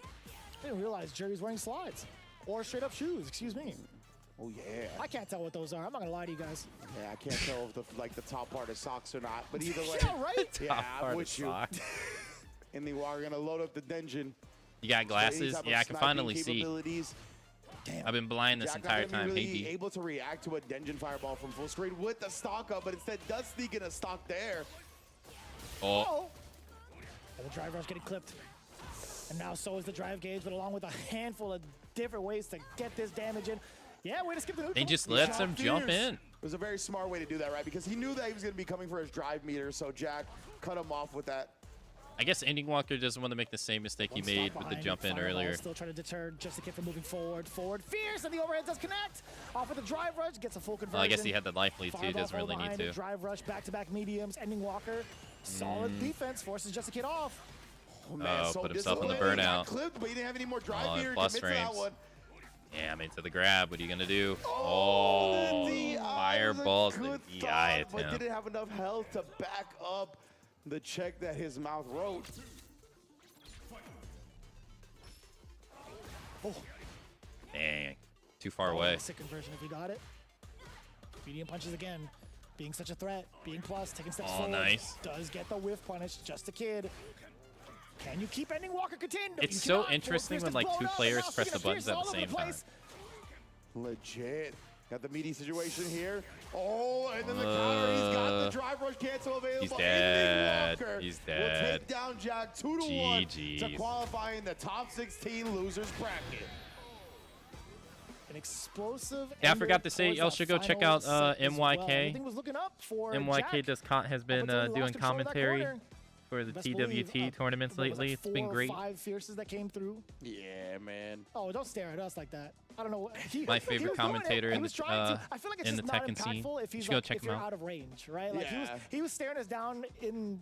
I didn't realize Jerry's wearing slides. Or straight up shoes, excuse me. Oh yeah. I can't tell what those are. I'm not gonna lie to you guys. Yeah, I can't tell if the top part is socks or not, but either way. Yeah, right? Yeah, Top I'm part with is you. socks. Ending Walker gonna load up the dungeon. You got Any glasses? type of Yeah, I can sniping finally see. capabilities. I've been blind this Jack entire not gonna time. be Hey, really D. able to react to a dungeon fireball from full screen with the stock up, but instead does sneak in a stock there. Oh. And the drive rush getting clipped. And now so is the drive gauge, but along with a handful of different ways to get this damage in. Yeah, way to skip the neutral. He just lets him jump in. It was a very smart way to do that, right? Because he knew that he was going to be coming for his drive meter, so Jack cut him off with that. I guess Ending Walker doesn't want to make the same mistake he One stop made with the behind, jump in fireball earlier. Still trying to deter just a kid from moving forward. Fierce, and the overhead does connect. Off with the drive rush, gets a full conversion. Well, I guess he had the life lead too. Fireball Doesn't really behind need it, to. Drive rush, back-to-back mediums. Ending Walker, solid defense, forces just a kid off. Oh, man, so put himself in the disappointed. He burnout. got clipped, but he didn't have any more drive Oh, meter to plus commit to that frames. one. Damn, into the grab. What are you gonna do? Oh, the DI fireballs was a the good DI thought, at but him. didn't have enough health to back up the check that his mouth wrote. Oh, Dang, too far away. sick conversion if he got it. Medium punches again. Being such a threat, being plus, taking steps Oh, forward. nice. Does get the whiff punish, just a kid. Can you keep Ending Walker contained? It's You so cannot. interesting Force when gets like two blown up, players and now press the Fierce buttons at all the over same time. place. Legit. Got the meaty situation here. Oh, and then the counter. He's got the drive rush cancel available. He's Ending dead. Walker He's will dead. take down Jack 2-1 to GG's. qualify in the top 16 losers bracket. An explosive. Yeah, I ender forgot to say, towards y'all that should go check final out set as well. MYK. Everything was looking up for MYK Jack. has been Up until he lost doing control of that commentary corner. for the Best believe, TWT tournaments what was it, lately. It's been 4 or great. 5 fierces that came through. Yeah, man. Oh, don't stare at us like that. I don't know. My favorite commentator in the I feel like it's in just the not Tekken scene. impactful if You he's should go like, check if him you're out. out of range, right? Like Yeah. he was staring us down in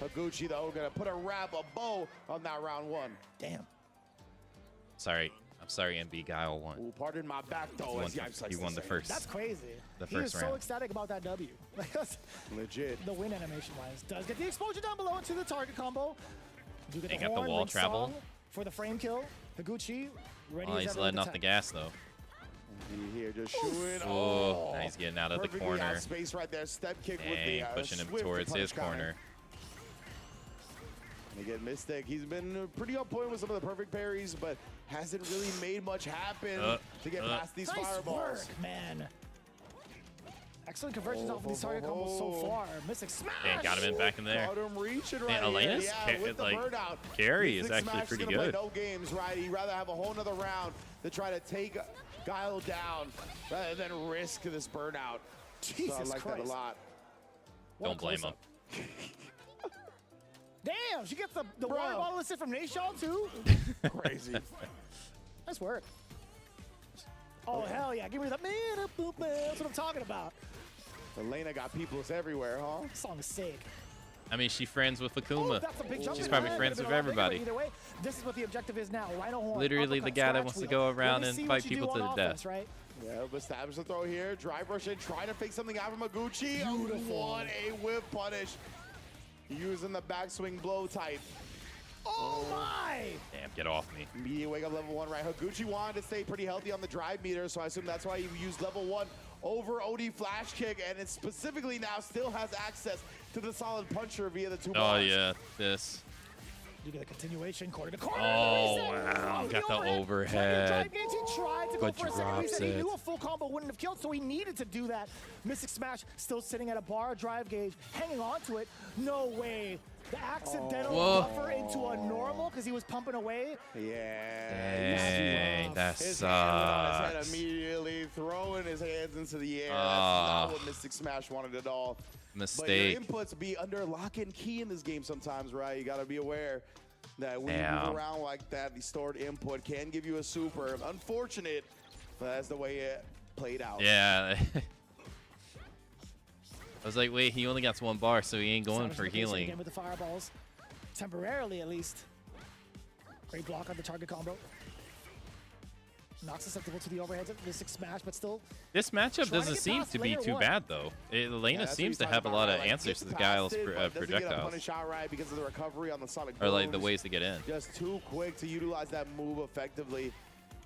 Higuchi, though, gonna put a bow on that round 1. Damn. Sorry. I'm sorry, MB Guile won. Ooh, pardon my back, though, He won the first. That's crazy. The He was first round. so ecstatic about that W. Legit. The win animation-wise. Does get the exposure down below into the target combo. Do get They the got the horn, wall Ring travel. Song for the frame kill. Higuchi ready Oh, as he's ever letting with off the attack. gas, though. Here, just shooting. Oh, now he's getting out of the Perfectly out corner. space right there. Step kick with Dang, the pushing him swift towards his punch counter. corner. And again, Mystic, he's been pretty on point with some of the perfect parries, but hasn't really made much happen to get past these nice fireballs. Work, man. Excellent conversions off of these target combos so far. Mystic smash! And got him in back in there. Got him reaching right Man, Elena's here. Yeah, with the like burnout. carry is Mystic actually Smash pretty gonna play good. no games, right? He'd rather have a whole nother round to try to take Guile down rather than risk this burnout. Jesus so I like Christ. that a lot. Don't blame him. Damn, she gets the water bottle assist from Nashon too? Crazy. Nice work. Oh, hell yeah. Give me the man. That's what I'm talking about. Elena got peoples everywhere, huh? This song is sick. I mean, she's friends with Akuma. That's a big jump. She's probably friends with everybody. Either way, this is what the objective is now. Rhino horn, Literally the guy that wants to go around Let me and see fight what you people do to on the death. offense, right? Yeah, but establish the throw here. Drive rush in, trying to fake something out from Higuchi. What a whip punish. Using the backswing blow type. Oh my! Damn, get off me. Immediate wake up level 1, right? Higuchi wanted to stay pretty healthy on the drive meter, so I assume that's why he used level 1 over OD flash kick, and it specifically now still has access to the solid puncher via the 2 Oh, bars. yeah, this. You get a continuation, corner to corner. Oh, reset. wow. Got the Drive overhead. gains. He tried to go But for a second drops reset. He it. knew a full combo wouldn't have killed, so he needed to do that. Mystic Smash still sitting at a bar drive gauge, hanging on to it. No way. The accidental buffer into a normal because he was pumping away. Yeah. Dang, that his hand on his head sucks. immediately, throwing his hands into the air. That's Ah. not what Mystic Smash wanted at all. Mistake. But your inputs be under lock and key in this game sometimes, right? You got to be aware that when you Damn. move around like that, the stored input can give you a super. Unfortunate, but that's the way it played out. Yeah. I was like, wait, he only got 1 bar, so he ain't going for healing. Again with the fireballs, temporarily at least. Great block on the target combo. Not susceptible to the overheads of Mystic Smash, but still. This matchup trying to doesn't get seem past to be layer too 1. bad, though. Elena that's what seems he's to talking have a about, lot right? of Like, answers gets to the past Guile's it, but doesn't get a projectiles. punish out right because of the recovery on the Sonic Or like the booms. ways to get in. Just too quick to utilize that move effectively.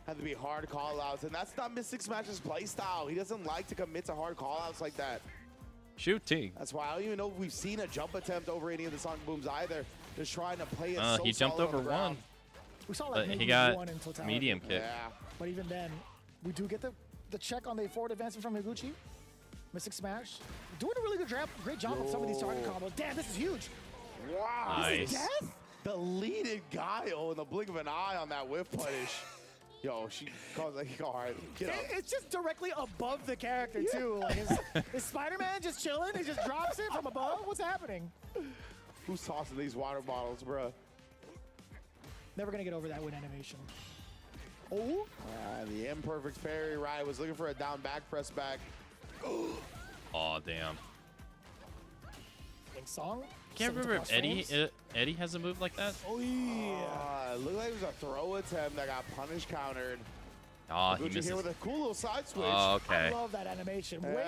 Had to be hard call-outs, and that's not Mystic Smash's playstyle. He doesn't like to commit to hard call-outs like that. Shooting. That's why I don't even know if we've seen a jump attempt over any of the Sonic booms either. Just trying to play it so He jumped solid on over the ground. one. We saw But like maybe he got one in totality. medium kick. Yeah. But even then, we do get the check on the forward advancement from Higuchi. Mystic Smash. Doing a really good great job with some of these target combos. Damn, this is huge. Wow. Nice. This is death? Deleted Guile in the blink of an eye on that whip punish. Yo, she calls like, all right, get up. It's just directly above the character, too. Like, is Spider-Man just chilling? He just drops it from above? What's happening? Who's tossing these water bottles, bro? Never going to get over that win animation. Oh. The imperfect parry, right? Was looking for a down back press back. Oh, damn. Wing song. Can't remember if Eddie has a move like that. Oh, yeah. Looked like it was a throw attempt that got punish countered. Oh, he Gucci misses. here with a cool little side switch. Oh, okay. I love that animation. Yeah. Wait,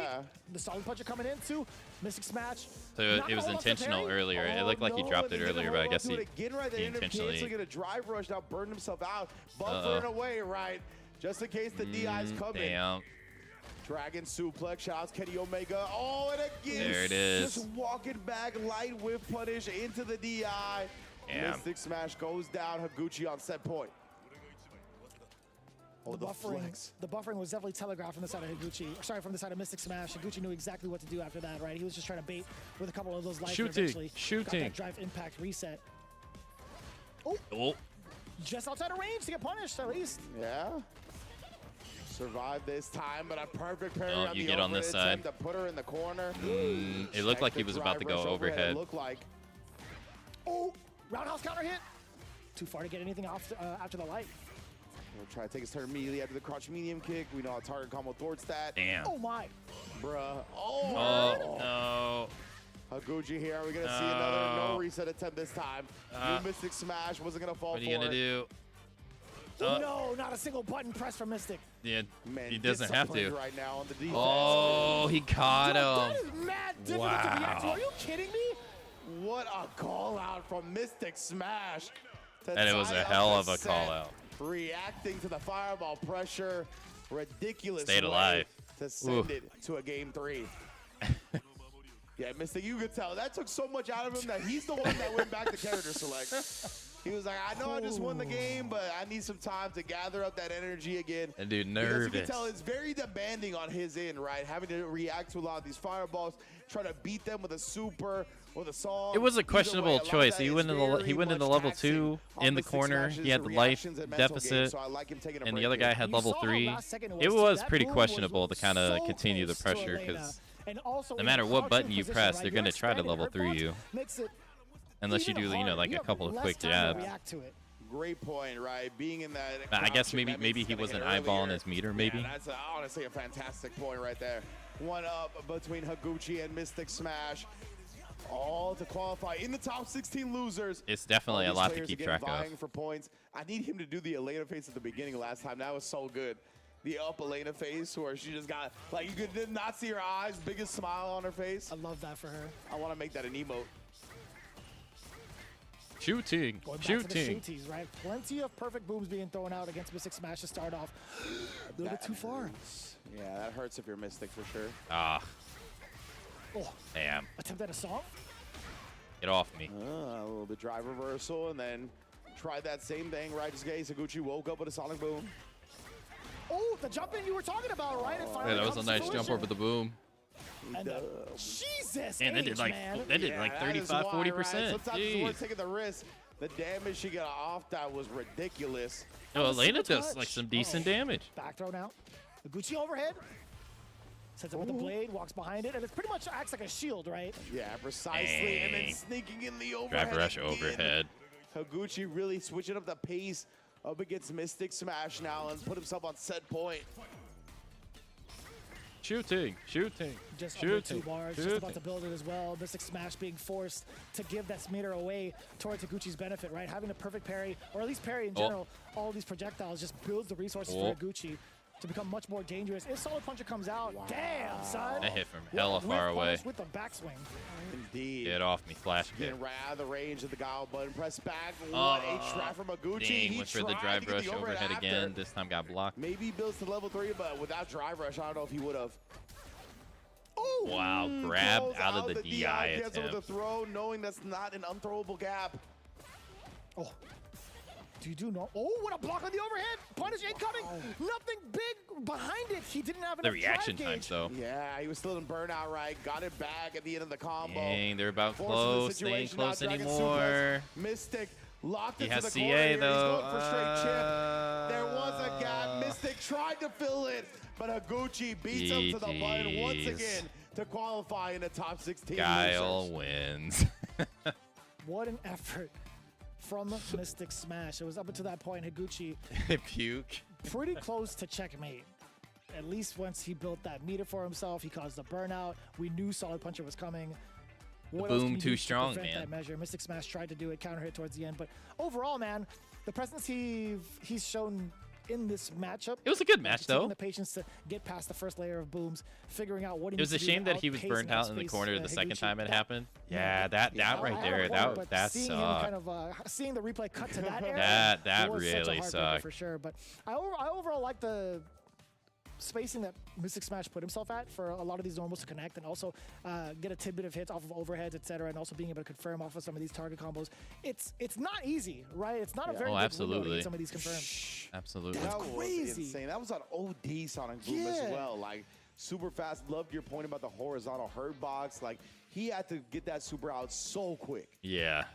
the solid puncher coming in too. Mystic Smash. So Not it was gonna hold off the intentional parry. earlier. It looked like he No, dropped and it then he's earlier, gonna but I guess hold he, on to it again right there. he Ended up intentionally. canceling it, a drive rush, now burned himself out. Buffering away, right? Just in case the DI's coming. Damn. Dragon suplex, shouts Kenny Omega. Oh, and again, There it is. just walking back, light whip punish into the DI. Damn. Mystic Smash goes down. Higuchi on set point. Oh, The buffering was definitely telegraphed from the side of Higuchi. Or sorry, from the side of Mystic Smash. Higuchi knew exactly what to do after that, right? He was just trying to bait with a couple of those lights. Shooting, And eventually shooting. got that drive impact reset. Oh. Just outside of range to get punished, at least. Yeah. Survived this time, but a perfect parry Oh, on you the get on this overhead attempt side. to put her in the corner. It looked like he was about to go overhead. It looked like. Oh, roundhouse counter hit. Too far to get anything off after the light. We'll try to take his turn immediately after the crouch medium kick. We know a target combo thwarts that. Damn. Oh my. Bruh. Oh, no. Higuchi here. Are we going to see another no reset attempt this time? New Mystic Smash wasn't going to fall What are for you going to do? No, not a single button press from Mystic. Yeah, Man, he doesn't have to. right now on the defense. Oh, he caught That him. is mad difficult to react to. Are you kidding me? What a call out from Mystic Smash. And it was tie a up hell the of a set. call out. Reacting to the fireball pressure. Ridiculous. Stayed way alive. to send Ooh. it to a game 3. Yeah, Mystic, you could tell. That took so much out of him that he's the one that went back to character select. He was like, I know I just won the game, but I need some time to gather up that energy again. And dude, Because nervous. you can tell it's very demanding on his end, right? Having to react to a lot of these fireballs, try to beat them with a super, with a song. It was a Either way, questionable a lot of choice. that He is went into very the much level taxing 2 on in the Mystic corner. Smash's He had the life reactions and mental deficit, game, so I like him taking a and the break other here. guy had You level saw how 3. last second It too. was That pretty boom questionable to was kind of so continue the close to pressure Elena. because And also no in matter the what crouching button you position, press, right, they're your going to try to expanded level hurt 3 box you. makes it Unless you do, even you know, harder. like You a have couple of less quick time to jabs. react to it. Great point, right? Being in that. I guess crouching, maybe that means he he's gonna wasn't hit eyeballing earlier. his meter, maybe. Yeah, that's honestly a fantastic point right there. One up between Higuchi and Mystic Smash. All to qualify in the top 16 losers. It's definitely All a these lot to players keep again track of. vying for points. I need him to do the Elena face at the beginning last time. That was so good. The up Elena face where she just got, like, you did not see her eyes, biggest smile on her face. I love that for her. I want to make that an emote. Shooting. Going back to the Shooting. shooties, right? Plenty of perfect booms being thrown out against Mystic Smash to start off. A little bit too far. Yeah, that hurts if you're Mystic for sure. Ah. Oh, Damn. attempt at a song? Get off me. A little bit drive reversal and then tried that same thing, right? Just in case Higuchi woke up with a sonic boom. Oh, the jump in you were talking about, right? It finally Yeah, that was a comes to nice jump fruition. over the boom. And Jesus, And they did H, like man. they did like that is 35, why, 40%. right? Sometimes it's Jeez. worth taking the risk. The damage she got off that was ridiculous. No, Elena single does like touch. some decent damage. Back throw now. Higuchi overhead. Sets up with the blade, walks behind it, and it pretty much acts like a shield, right? Yeah, precisely. And then Dang. sneaking in the overhead. Drive rush again. overhead. Higuchi really switching up the pace up against Mystic Smash now and put himself on set point. Shooting. Shooting. Just under 2 Shooting. bars, just about to build it as well. Mystic Smash being forced to give that meter away towards Higuchi's benefit, right? Having a perfect parry, or at least parry in general, all these projectiles just builds the resources for Higuchi to become much more dangerous. If Solid Puncher comes out, damn, son. That hit from hella far away. With the backswing. Indeed. Get off me, flash kick. Getting right out of the range of the guile button. Press back. What a trap from Higuchi. Dang, He went for the tried drive to get rush the overhead after. again. This time got blocked. Maybe he builds to level 3, but without drive rush, I don't know if he would have. Wow, grab Pulls out of the DI gets over the attempt. throw, knowing that's not an unthrowable gap. Oh. Do you do no? Oh, what a block on the overhead! Punish incoming! Nothing big behind it. He didn't have enough The reaction drive times, gauge. though. Yeah, he was still in burnout, right? Got it back at the end of the combo. Dang, they're about Forcing the close. They ain't situation out, close Dragon anymore. suplex. Mystic locked He into has the CA, corner here. He's though. going for straight chip. There was a gap. Mystic tried to fill it, but Higuchi beats him to the button once GGs. again to qualify in the top 16. Guile losers. wins. What an effort from Mystic Smash. It was up until that point, Higuchi Puke. pretty close to checkmate. At least once he built that meter for himself, he caused the burnout. We knew Solid Puncher was coming. What else boom can you too do to strong, prevent man. That measure? Mystic Smash tried to do it, counter hit towards the end, but overall, man, the presence he's shown in this matchup. It was a good match, taking though. the patience to get past the first layer of booms, figuring out what he It was needs a to do shame to that he was outpace burnt and out in the outspace, corner the second Higuchi. time it That- happened. Yeah, that I right had there, a point, but that seeing him sucked. kind of seeing the replay cut to that area, That was such a really heartbreaker sucked. for sure. But I overall like the spacing that Mystic Smash put himself at for a lot of these normals to connect and also get a tidbit of hits off of overheads, etc., and also being able to confirm off of some of these target combos. It's not easy, right? It's not a very big window to absolutely. get some of these confirmed. Absolutely. That crazy. was insane. That was on OD Sonic Boom as Yeah. well. Like, super fast. Loved your point about the horizontal hurt box. Like, he had to get that super out so quick. Yeah.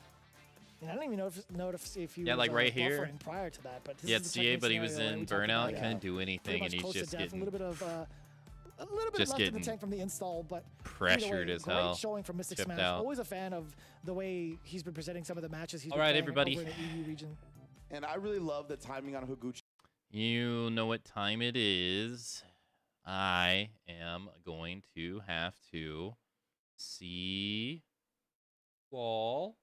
And I don't even know if you Yeah, like right here. buffering prior to that, but this He had is the CA, checkmate but he was scenario, right? in We talked burnout. about, Couldn't do pretty anything, much and he's close just to death, getting a little bit just left in the getting tank from the install, but pressured either way, as great hell, showing from Mystic chipped Smash. out. Always a fan of the way he's been presenting some of the matches he's All been right, playing everybody. over in the EU region. And I really love the timing on Higuchi. You know what time it is. I am going to have to see Wall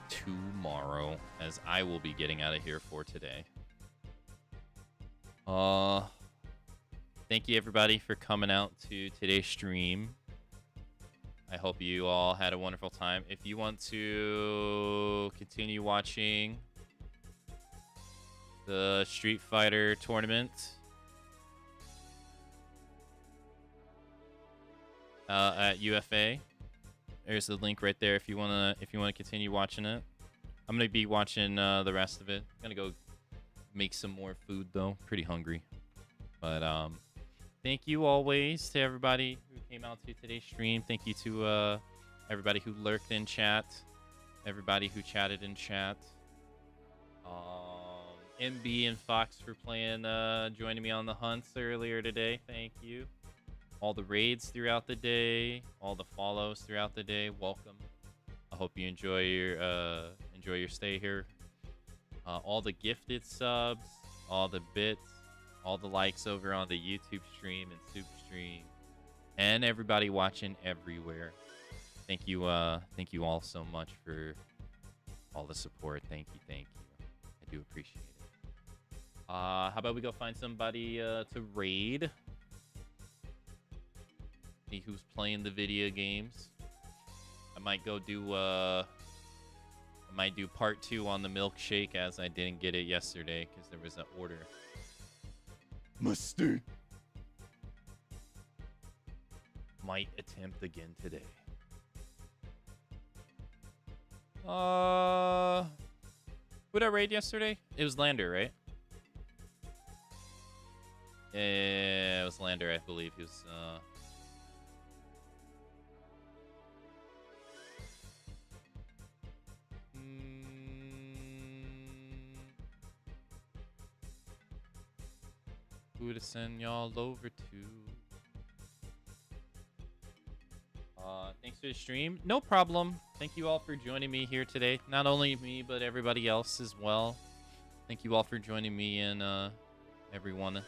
tomorrow, as I will be getting out of here for today. Thank you everybody for coming out to today's stream. I hope you all had a wonderful time. If you want to continue watching the Street Fighter tournament, at UFA. There's the link right there if you wanna continue watching it. I'm gonna be watching the rest of it. Gonna go make some more food though. Pretty hungry. But thank you always to everybody who came out to today's stream. Thank you to everybody who lurked in chat, everybody who chatted in chat. MB and Fox for playing, joining me on the hunts earlier today. Thank you. All the raids throughout the day, all the follows throughout the day. Welcome. I hope you enjoy your stay here. All the gifted subs, all the bits, all the likes over on the YouTube stream and Soup stream, and everybody watching everywhere. Thank you all so much for all the support. Thank you. I do appreciate it. How about we go find somebody to raid? See who's playing the video games. I might go do part 2 on the milkshake, as I didn't get it yesterday because there was an order. Mustard. Might attempt again today. Who'd I raid yesterday? It was Lander, right? Yeah, it was Lander, I believe. He was who to send y'all over to? Thanks for the stream. No problem. Thank you all for joining me here today. Not only me, but everybody else as well. Thank you all for joining me and everyone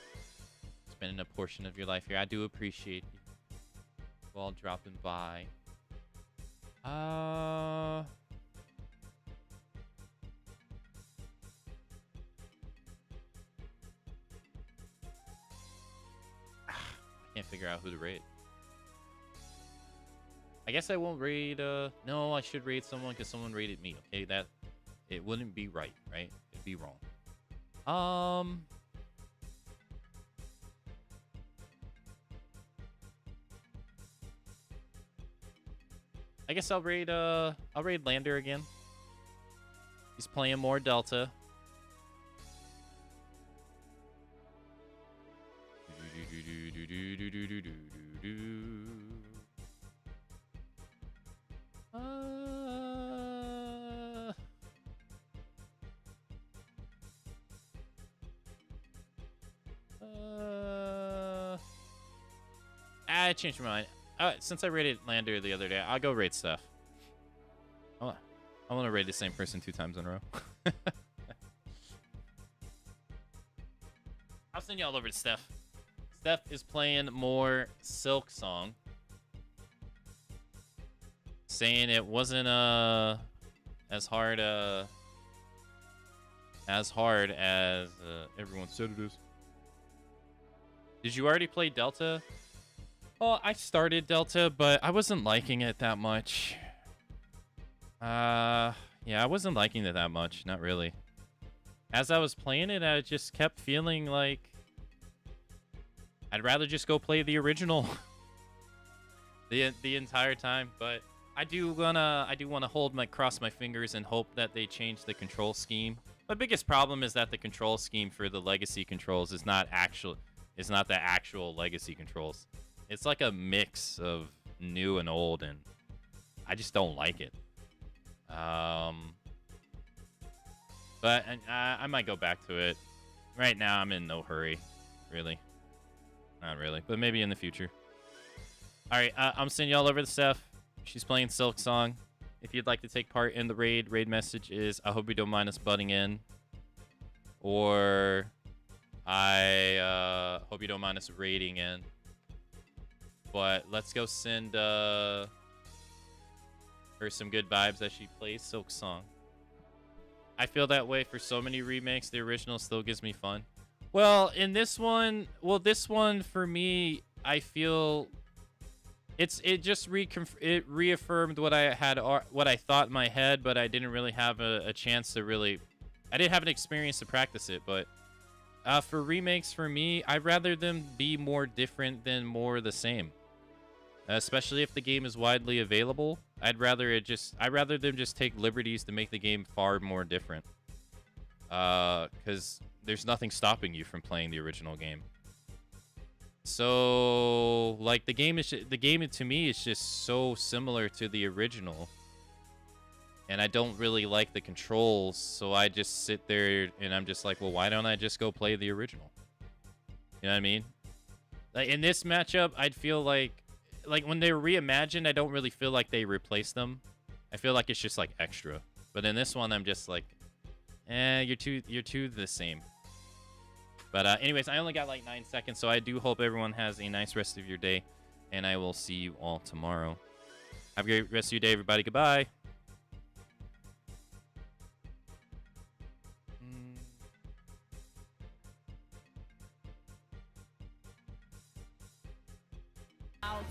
spending a portion of your life here. I do appreciate you all dropping by. I can't figure out who to raid. I guess I won't raid, no, I should raid someone because someone raided me, okay? That, it wouldn't be right? It'd be wrong. I guess I'll raid Lander again. He's playing more Delta. I changed my mind. Since I raided Lander the other day, I'll go raid Steph. I want to raid the same person 2 times in a row. I'll send y'all over to Steph. Steph is playing more Silk Song. Saying it wasn't as hard as everyone said it is. Did you already play Delta? Well, I started Delta, but I wasn't liking it that much. Yeah, I wasn't liking it that much. Not really. As I was playing it, I just kept feeling like I'd rather just go play the original the entire time. But I do wanna cross my fingers and hope that they change the control scheme. My biggest problem is that the control scheme for the legacy controls is not the actual legacy controls. It's like a mix of new and old, and I just don't like it. But I might go back to it. Right now, I'm in no hurry, really. Not really, but maybe in the future. All right, I'm sending y'all over to Steph. She's playing Silk Song. If you'd like to take part in the raid message is, I hope you don't mind us butting in. Or, I hope you don't mind us raiding in. But let's go send her some good vibes as she plays Silk Song. I feel that way for so many remakes. The original still gives me fun. Well, in this one, for me, I feel it just reaffirmed what I thought in my head, but I didn't really have a chance to I didn't have an experience to practice it. But for remakes, for me, I'd rather them be more different than more the same. especially if the game is widely available. I'd rather them just take liberties to make the game far more different. Because there's nothing stopping you from playing the original game. So, like, the game to me is just so similar to the original. And I don't really like the controls, so I just sit there and I'm just like, well, why don't I just go play the original? You know what I mean? Like, in this matchup, I'd feel like when they were reimagined, I don't really feel like they replaced them. I feel like it's just like extra. But in this one, I'm just like, you're too the same. But anyways, I only got like 9 seconds, so I do hope everyone has a nice rest of your day, and I will see you all tomorrow. Have a great rest of your day, everybody. Goodbye. Out.